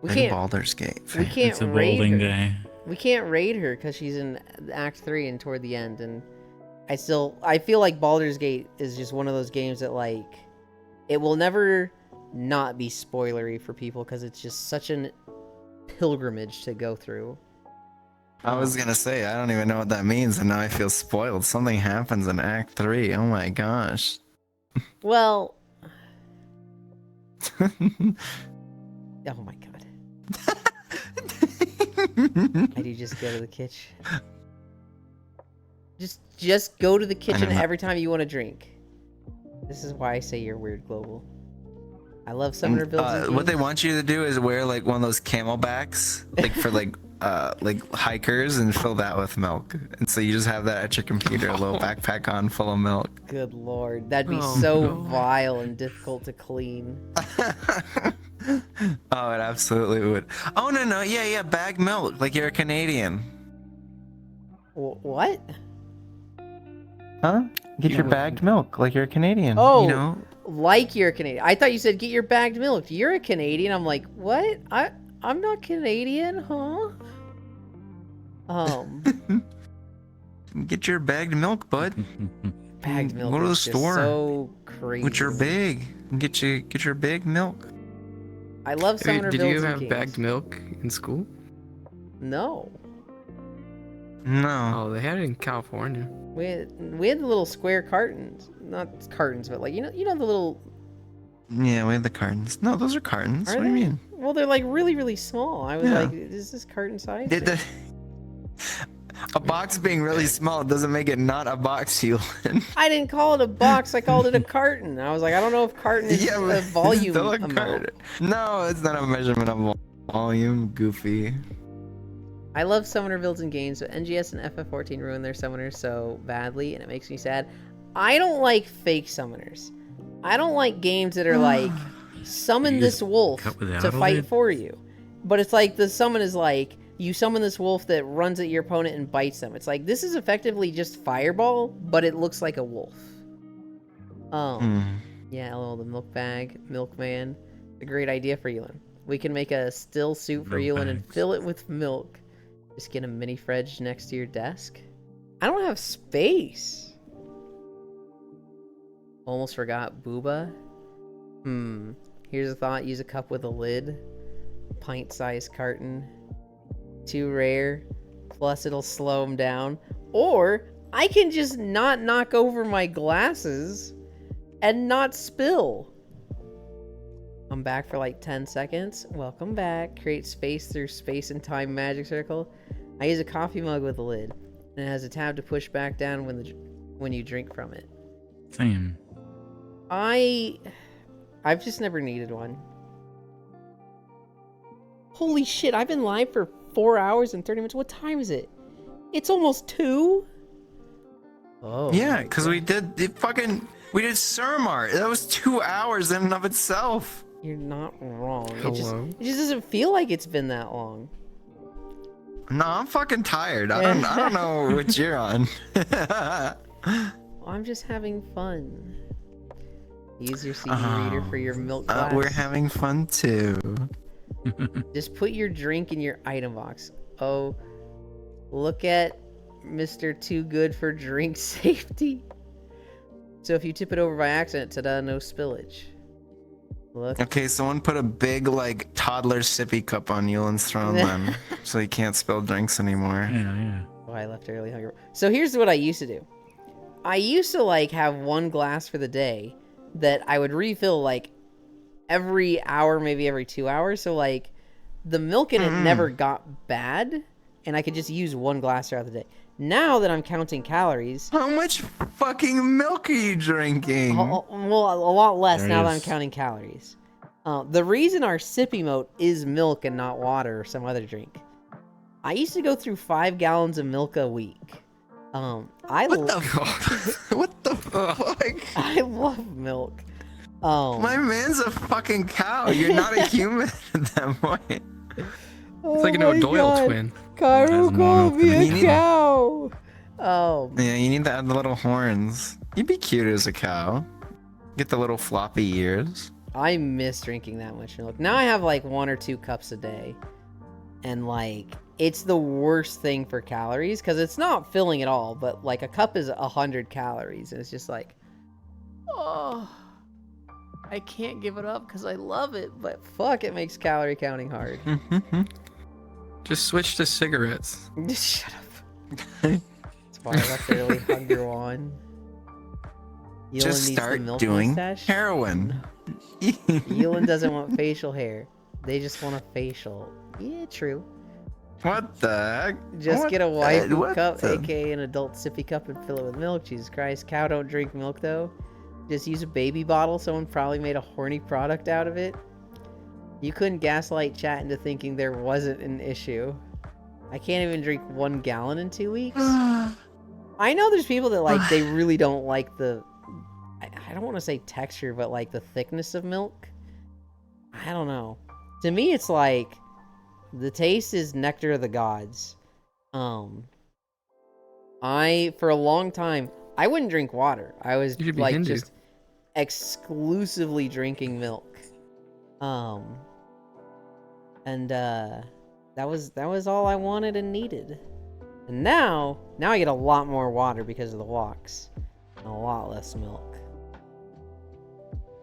A: We
B: And
A: can't.
B: Baldur's Gate.
A: We can't
E: It's a
A: raid
E: bowling
A: her.
E: day.
A: We can't raid her because she's in Act 3 and toward the end, and I feel like Baldur's Gate is just one of those games that, like, it will never not be spoilery for people because it's just such an pilgrimage to go through.
B: I was gonna say, I don't even know what that means, and now I feel spoiled. Something happens in Act 3. Oh my gosh.
A: Well, oh my god. I do just go to the kitchen. Just go to the kitchen every time you want to drink. This is why I say you're weird, Global. I love Summoner builds.
B: What they want you to do is wear like one of those camelbacks, like for like hikers, and fill that with milk. And so you just have that at your computer, a little backpack on full of milk.
A: Good lord, that'd be
F: Oh,
A: so
F: no.
A: vile and difficult to clean.
B: Oh, it absolutely would. Oh no, yeah, bag milk, like you're a Canadian.
A: What?
B: Huh? Get your bagged milk, like you're a Canadian.
A: Oh,
B: you know?
A: like you're a Canadian. I thought you said get your bagged milk. You're a Canadian. I'm like, what? I'm not Canadian, huh?
B: Get your bagged milk, bud.
A: Bagged milk
B: Go to the
A: is just
B: store.
A: so crazy.
B: With your big. Get your big milk.
A: I love
F: Wait,
A: Summoner
F: did
A: builds
F: you
A: and
F: have
A: games.
F: bagged milk in school?
A: No.
B: No.
F: Oh, they had it in California.
A: We had the little square cartons. Not cartons, but like, you know the little...
B: Yeah, we have the cartons. No, those are cartons.
A: Are
B: What do you
A: they?
B: mean?
A: Well, they're like really, really small. I was
B: Yeah.
A: like, is this carton size?
B: A box being really small doesn't make it not a box, Hewlin.
A: I didn't call it a box. I called it a carton. I was like, I don't know if carton is
B: Yeah,
A: a
B: but it's
A: volume
B: still a
A: amount.
B: carton. No, it's not a measurement of volume, goofy.
A: I love summoner builds and games, but NGS and FF14 ruin their summoners so badly, and it makes me sad. I don't like fake summoners. I don't like games that are like, summon
E: You
A: this
E: just
A: wolf
E: cut without
A: to
E: a
A: fight
E: lid?
A: for you. But it's like, the summon is like, you summon this wolf that runs at your opponent and bites them. It's like, this is effectively just Fireball, but it looks like a wolf. Yeah, lol, the milk bag, milkman. A great idea for Ewan. We can make a still suit for
E: Milk
A: Ewan and
E: bags.
A: fill it with milk. Just get a mini fridge next to your desk. I don't have space. Almost forgot Booba. Here's a thought. Use a cup with a lid. Pint-sized carton. Too rare. Plus it'll slow them down. Or I can just not knock over my glasses and not spill. I'm back for like 10 seconds. Welcome back. Create space through space and time magic circle. I use a coffee mug with a lid. And it has a tab to push back down when you drink from it.
E: Same.
A: I've just never needed one. Holy shit, I've been live for 4 hours and 30 minutes. What time is it? It's almost 2? Oh.
B: Yeah,
A: my
B: because
A: God.
B: we did Surmar. That was 2 hours in and of itself.
A: You're not wrong.
F: Hello?
A: It just doesn't feel like it's been that long.
B: No, I'm fucking tired. I don't know what you're on.
A: I'm just having fun. Use your CD reader for your milk glass.
B: We're having fun too.
A: Just put your drink in your item box. Oh, look at Mr. Too Good for Drink Safety. So if you tip it over by accident, ta-da, no spillage. Look.
B: Okay, someone put a big like toddler sippy cup on Yulin's throne then, so he can't spill drinks anymore.
E: Yeah.
A: Oh, I left early hunger. So here's what I used to do. I used to like have one glass for the day, that I would refill like every hour, maybe every 2 hours. So like the milk in it never got bad, and I could just use one glass throughout the day. Now that I'm counting calories,
C: How much fucking milk are you drinking?
A: well, a lot less
B: There
A: now that I'm
B: is-
A: counting calories. The reason our sip emote is milk and not water or some other drink. I used to go through 5 gallons of milk a week. I
C: What the what the fuck?
A: I love milk.
C: My man's a fucking cow. You're not a human at that point.
A: It's
F: like an O'Doyle twin.
A: Cairo
B: That's
A: called me
C: mono-
A: a cow.
C: Yeah, you need to add the little horns. You'd be cute as a cow. Get the little floppy ears.
A: I miss drinking that much milk. Now I have like 1 or 2 cups a day. And like, it's the worst thing for calories because it's not filling at all. But like, a cup is 100 calories. And it's just like, oh, I can't give it up because I love it. But fuck, it makes calorie counting hard.
F: Just switch to cigarettes.
A: Shut up. That's why I left early. Hunger on. Yulin
C: Just
A: needs the
C: start
A: milk
C: doing
A: mustache.
C: heroin.
A: Yulin doesn't want facial hair. They just want a facial. Yeah, true.
C: What the heck?
A: Just
C: What
A: get a
C: the-
A: waifu
C: what
A: cup,
C: the-
A: aka an adult sippy cup, and fill it with milk. Jesus Christ. Cow don't drink milk, though. Just use a baby bottle. Someone probably made a horny product out of it. You couldn't gaslight chat into thinking there wasn't an issue. I can't even drink 1 gallon in 2 weeks. I know there's people that, like, they really don't like the... I don't want to say texture, but, like, the thickness of milk. I don't know. To me, it's like... The taste is nectar of the gods. For a long time, I wouldn't drink water. I was
F: You should be
A: like
F: Hindu.
A: just exclusively drinking milk. That was all I wanted and needed. And now I get a lot more water because of the walks. And a lot less milk.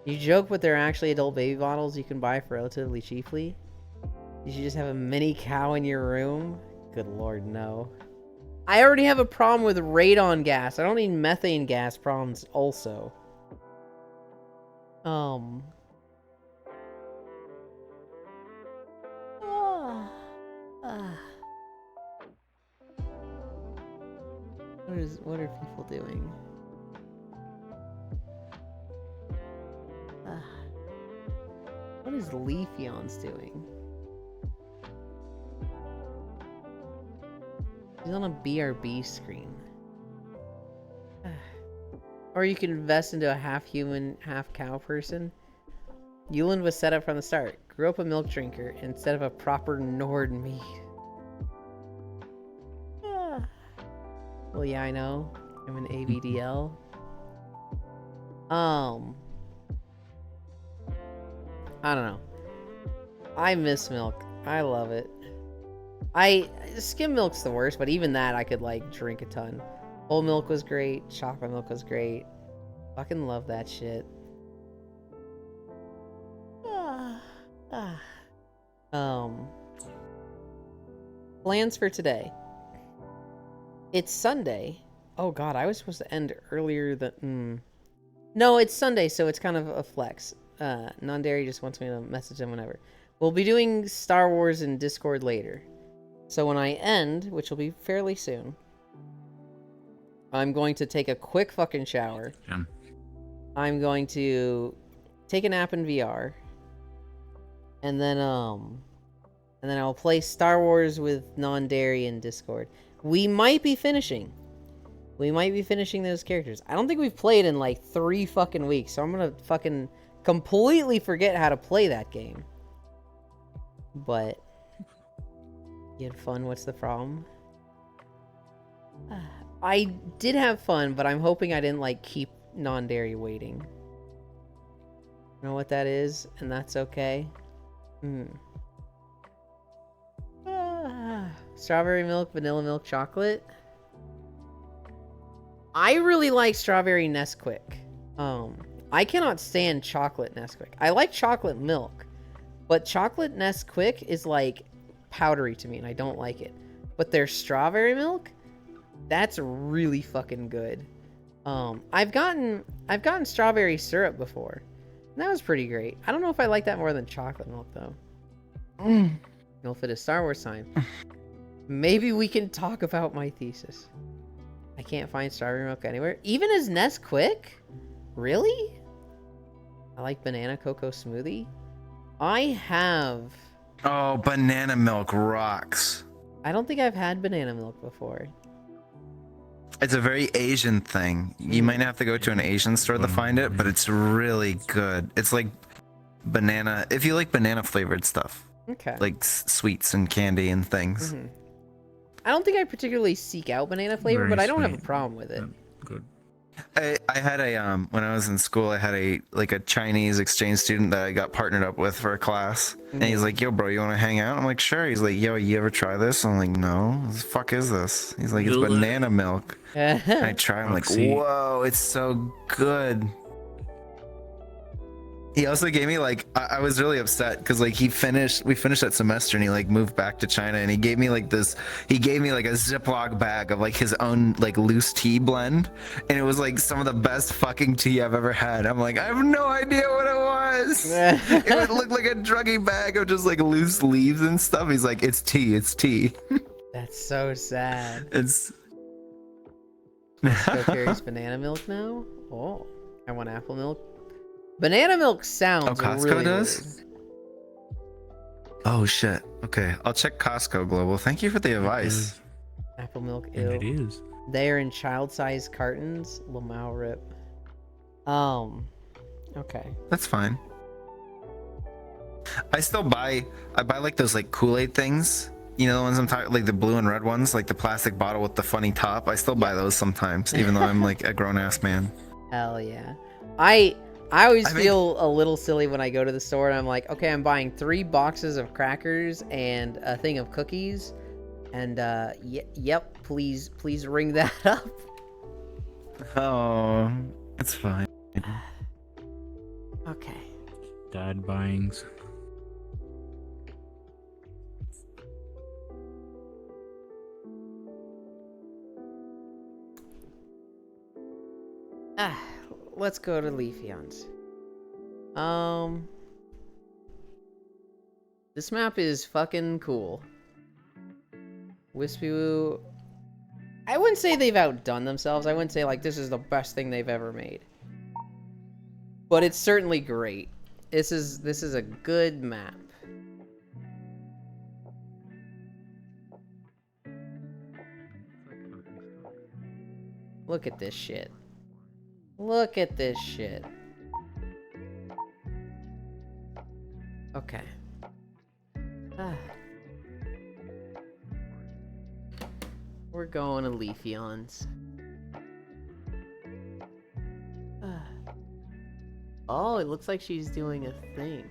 A: You joke, but they're actually adult baby bottles you can buy for relatively cheaply. You should just have a mini cow in your room? Good lord, no. I already have a problem with radon gas. I don't need methane gas problems also. What are people doing? What is Leafeon's doing? He's on a BRB screen. Or you can invest into a half human, half cow person. Yulin was set up from the start. Grew up a milk drinker instead of a proper Nord meat. Well, yeah, I know. I'm an ABDL. I don't know. I miss milk. I love it. Skim milk's the worst, but even that I could like drink a ton. Whole milk was great. Chocolate milk was great. Fucking love that shit. Plans for today. It's Sunday. Oh god, I was supposed to end earlier than... No, it's Sunday, so it's kind of a flex. Non-Dairy just wants me to message him whenever. We'll be doing Star Wars in Discord later. So when I end, which will be fairly soon, I'm going to take a quick fucking shower.
B: Yeah.
A: I'm going to take a nap in VR. And then I'll play Star Wars with Non-Dairy in Discord. We might be finishing those characters. I don't think we've played in like 3 fucking weeks, so I'm gonna fucking completely forget how to play that game. But you had fun, what's the problem? I did have fun, but I'm hoping I didn't like keep Non-Dairy waiting. You know what that is, and that's okay. Strawberry milk, vanilla milk, chocolate. I really like strawberry Nesquik. I cannot stand chocolate Nesquik. I like chocolate milk, but chocolate Nesquik is like powdery to me, and I don't like it. But their strawberry milk, that's really fucking good. I've gotten strawberry syrup before. And that was pretty great. I don't know if I like that more than chocolate milk though. You'll fit a Star Wars sign. Maybe we can talk about my thesis. I can't find strawberry milk anywhere. Even as Nesquik? Really? I like banana cocoa smoothie. I have...
B: Oh, banana milk rocks.
A: I don't think I've had banana milk before.
B: It's a very Asian thing. You might have to go to an Asian store to find it, but it's really good. It's like banana, if you like banana flavored stuff,
A: Okay.
B: like sweets and candy and things.
A: Mhm. I don't think I particularly seek out banana flavor,
E: Very
A: but I don't have a
E: sweet.
A: problem with it.
E: Good.
B: I had a when I was in school, I had a Chinese exchange student that I got partnered up with for a class, and he's like, "Yo, bro, you want to hang out?" I'm like, "Sure." He's like, "Yo, you ever try this?" I'm like, "No, what the fuck is this?" He's like, "It's banana milk." And I try. I'm like,
E: Roxy.
B: "Whoa, it's so good." He also gave me I was really upset because we finished that semester and he moved back to China and he gave me a Ziploc bag of his own loose tea blend, and it was some of the best fucking tea I've ever had. I'm like, I have no idea what it was. It would look like a druggy bag of just loose leaves and stuff. He's like, it's tea.
A: That's so sad.
B: It's
A: Costco carries banana milk now? Oh, I want apple milk. Banana milk sounds
B: Costco
A: really
B: does?
A: weird.
B: Oh shit. Okay, I'll check Costco Global. Thank you for the advice.
A: Apple milk,
E: And it
A: ew.
E: is.
A: They are in child-sized cartons. Lamau rip. Okay.
B: That's fine. I buy those Kool-Aid things. You know the ones I'm talking, the blue and red ones, the plastic bottle with the funny top. I still buy those sometimes, even though I'm a grown-ass man.
A: Hell yeah. I always
B: I mean-
A: feel a little silly when I go to the store and I'm like, okay, I'm buying 3 boxes of crackers and a thing of cookies. And yep, please ring that up.
B: Oh, it's fine.
A: Okay.
E: Dad buyings.
A: Let's go to Leafeons. This map is fucking cool. Wispy Woo. I wouldn't say they've outdone themselves. I wouldn't say this is the best thing they've ever made. But it's certainly great. This is a good map. Look at this shit. Look at this shit. Okay. We're going to Leafeons. Oh, it looks like she's doing a thing.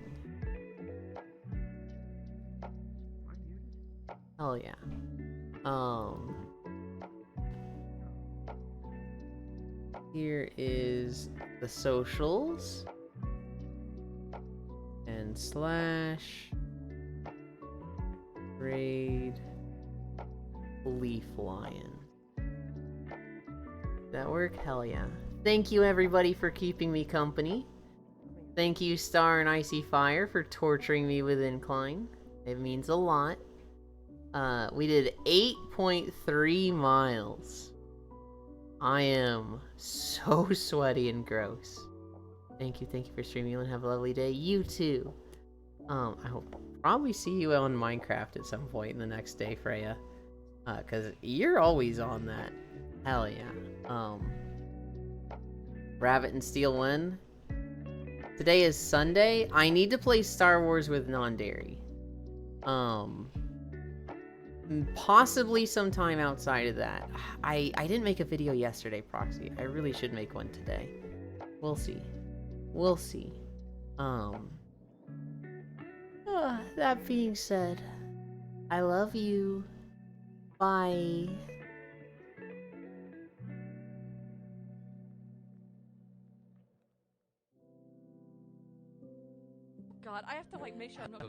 A: Hell yeah. Here is the socials. And slash raid Leaf Lion. That work? Hell yeah. Thank you everybody for keeping me company. Thank you Star and Icy Fire for torturing me with Incline. It means a lot. We did 8.3 miles. I am so sweaty and gross. Thank you for streaming and have a lovely day. You too. I hope probably see you on Minecraft at some point in the next day, Freya. Cause you're always on that. Hell yeah. Rabbit and Steel win. Today is Sunday. I need to play Star Wars with non-dairy. Possibly sometime outside of that. I didn't make a video yesterday, Proxy. I really should make one today. We'll see. We'll see. That being said, I love you. Bye.
G: God, I have to make sure I'm not.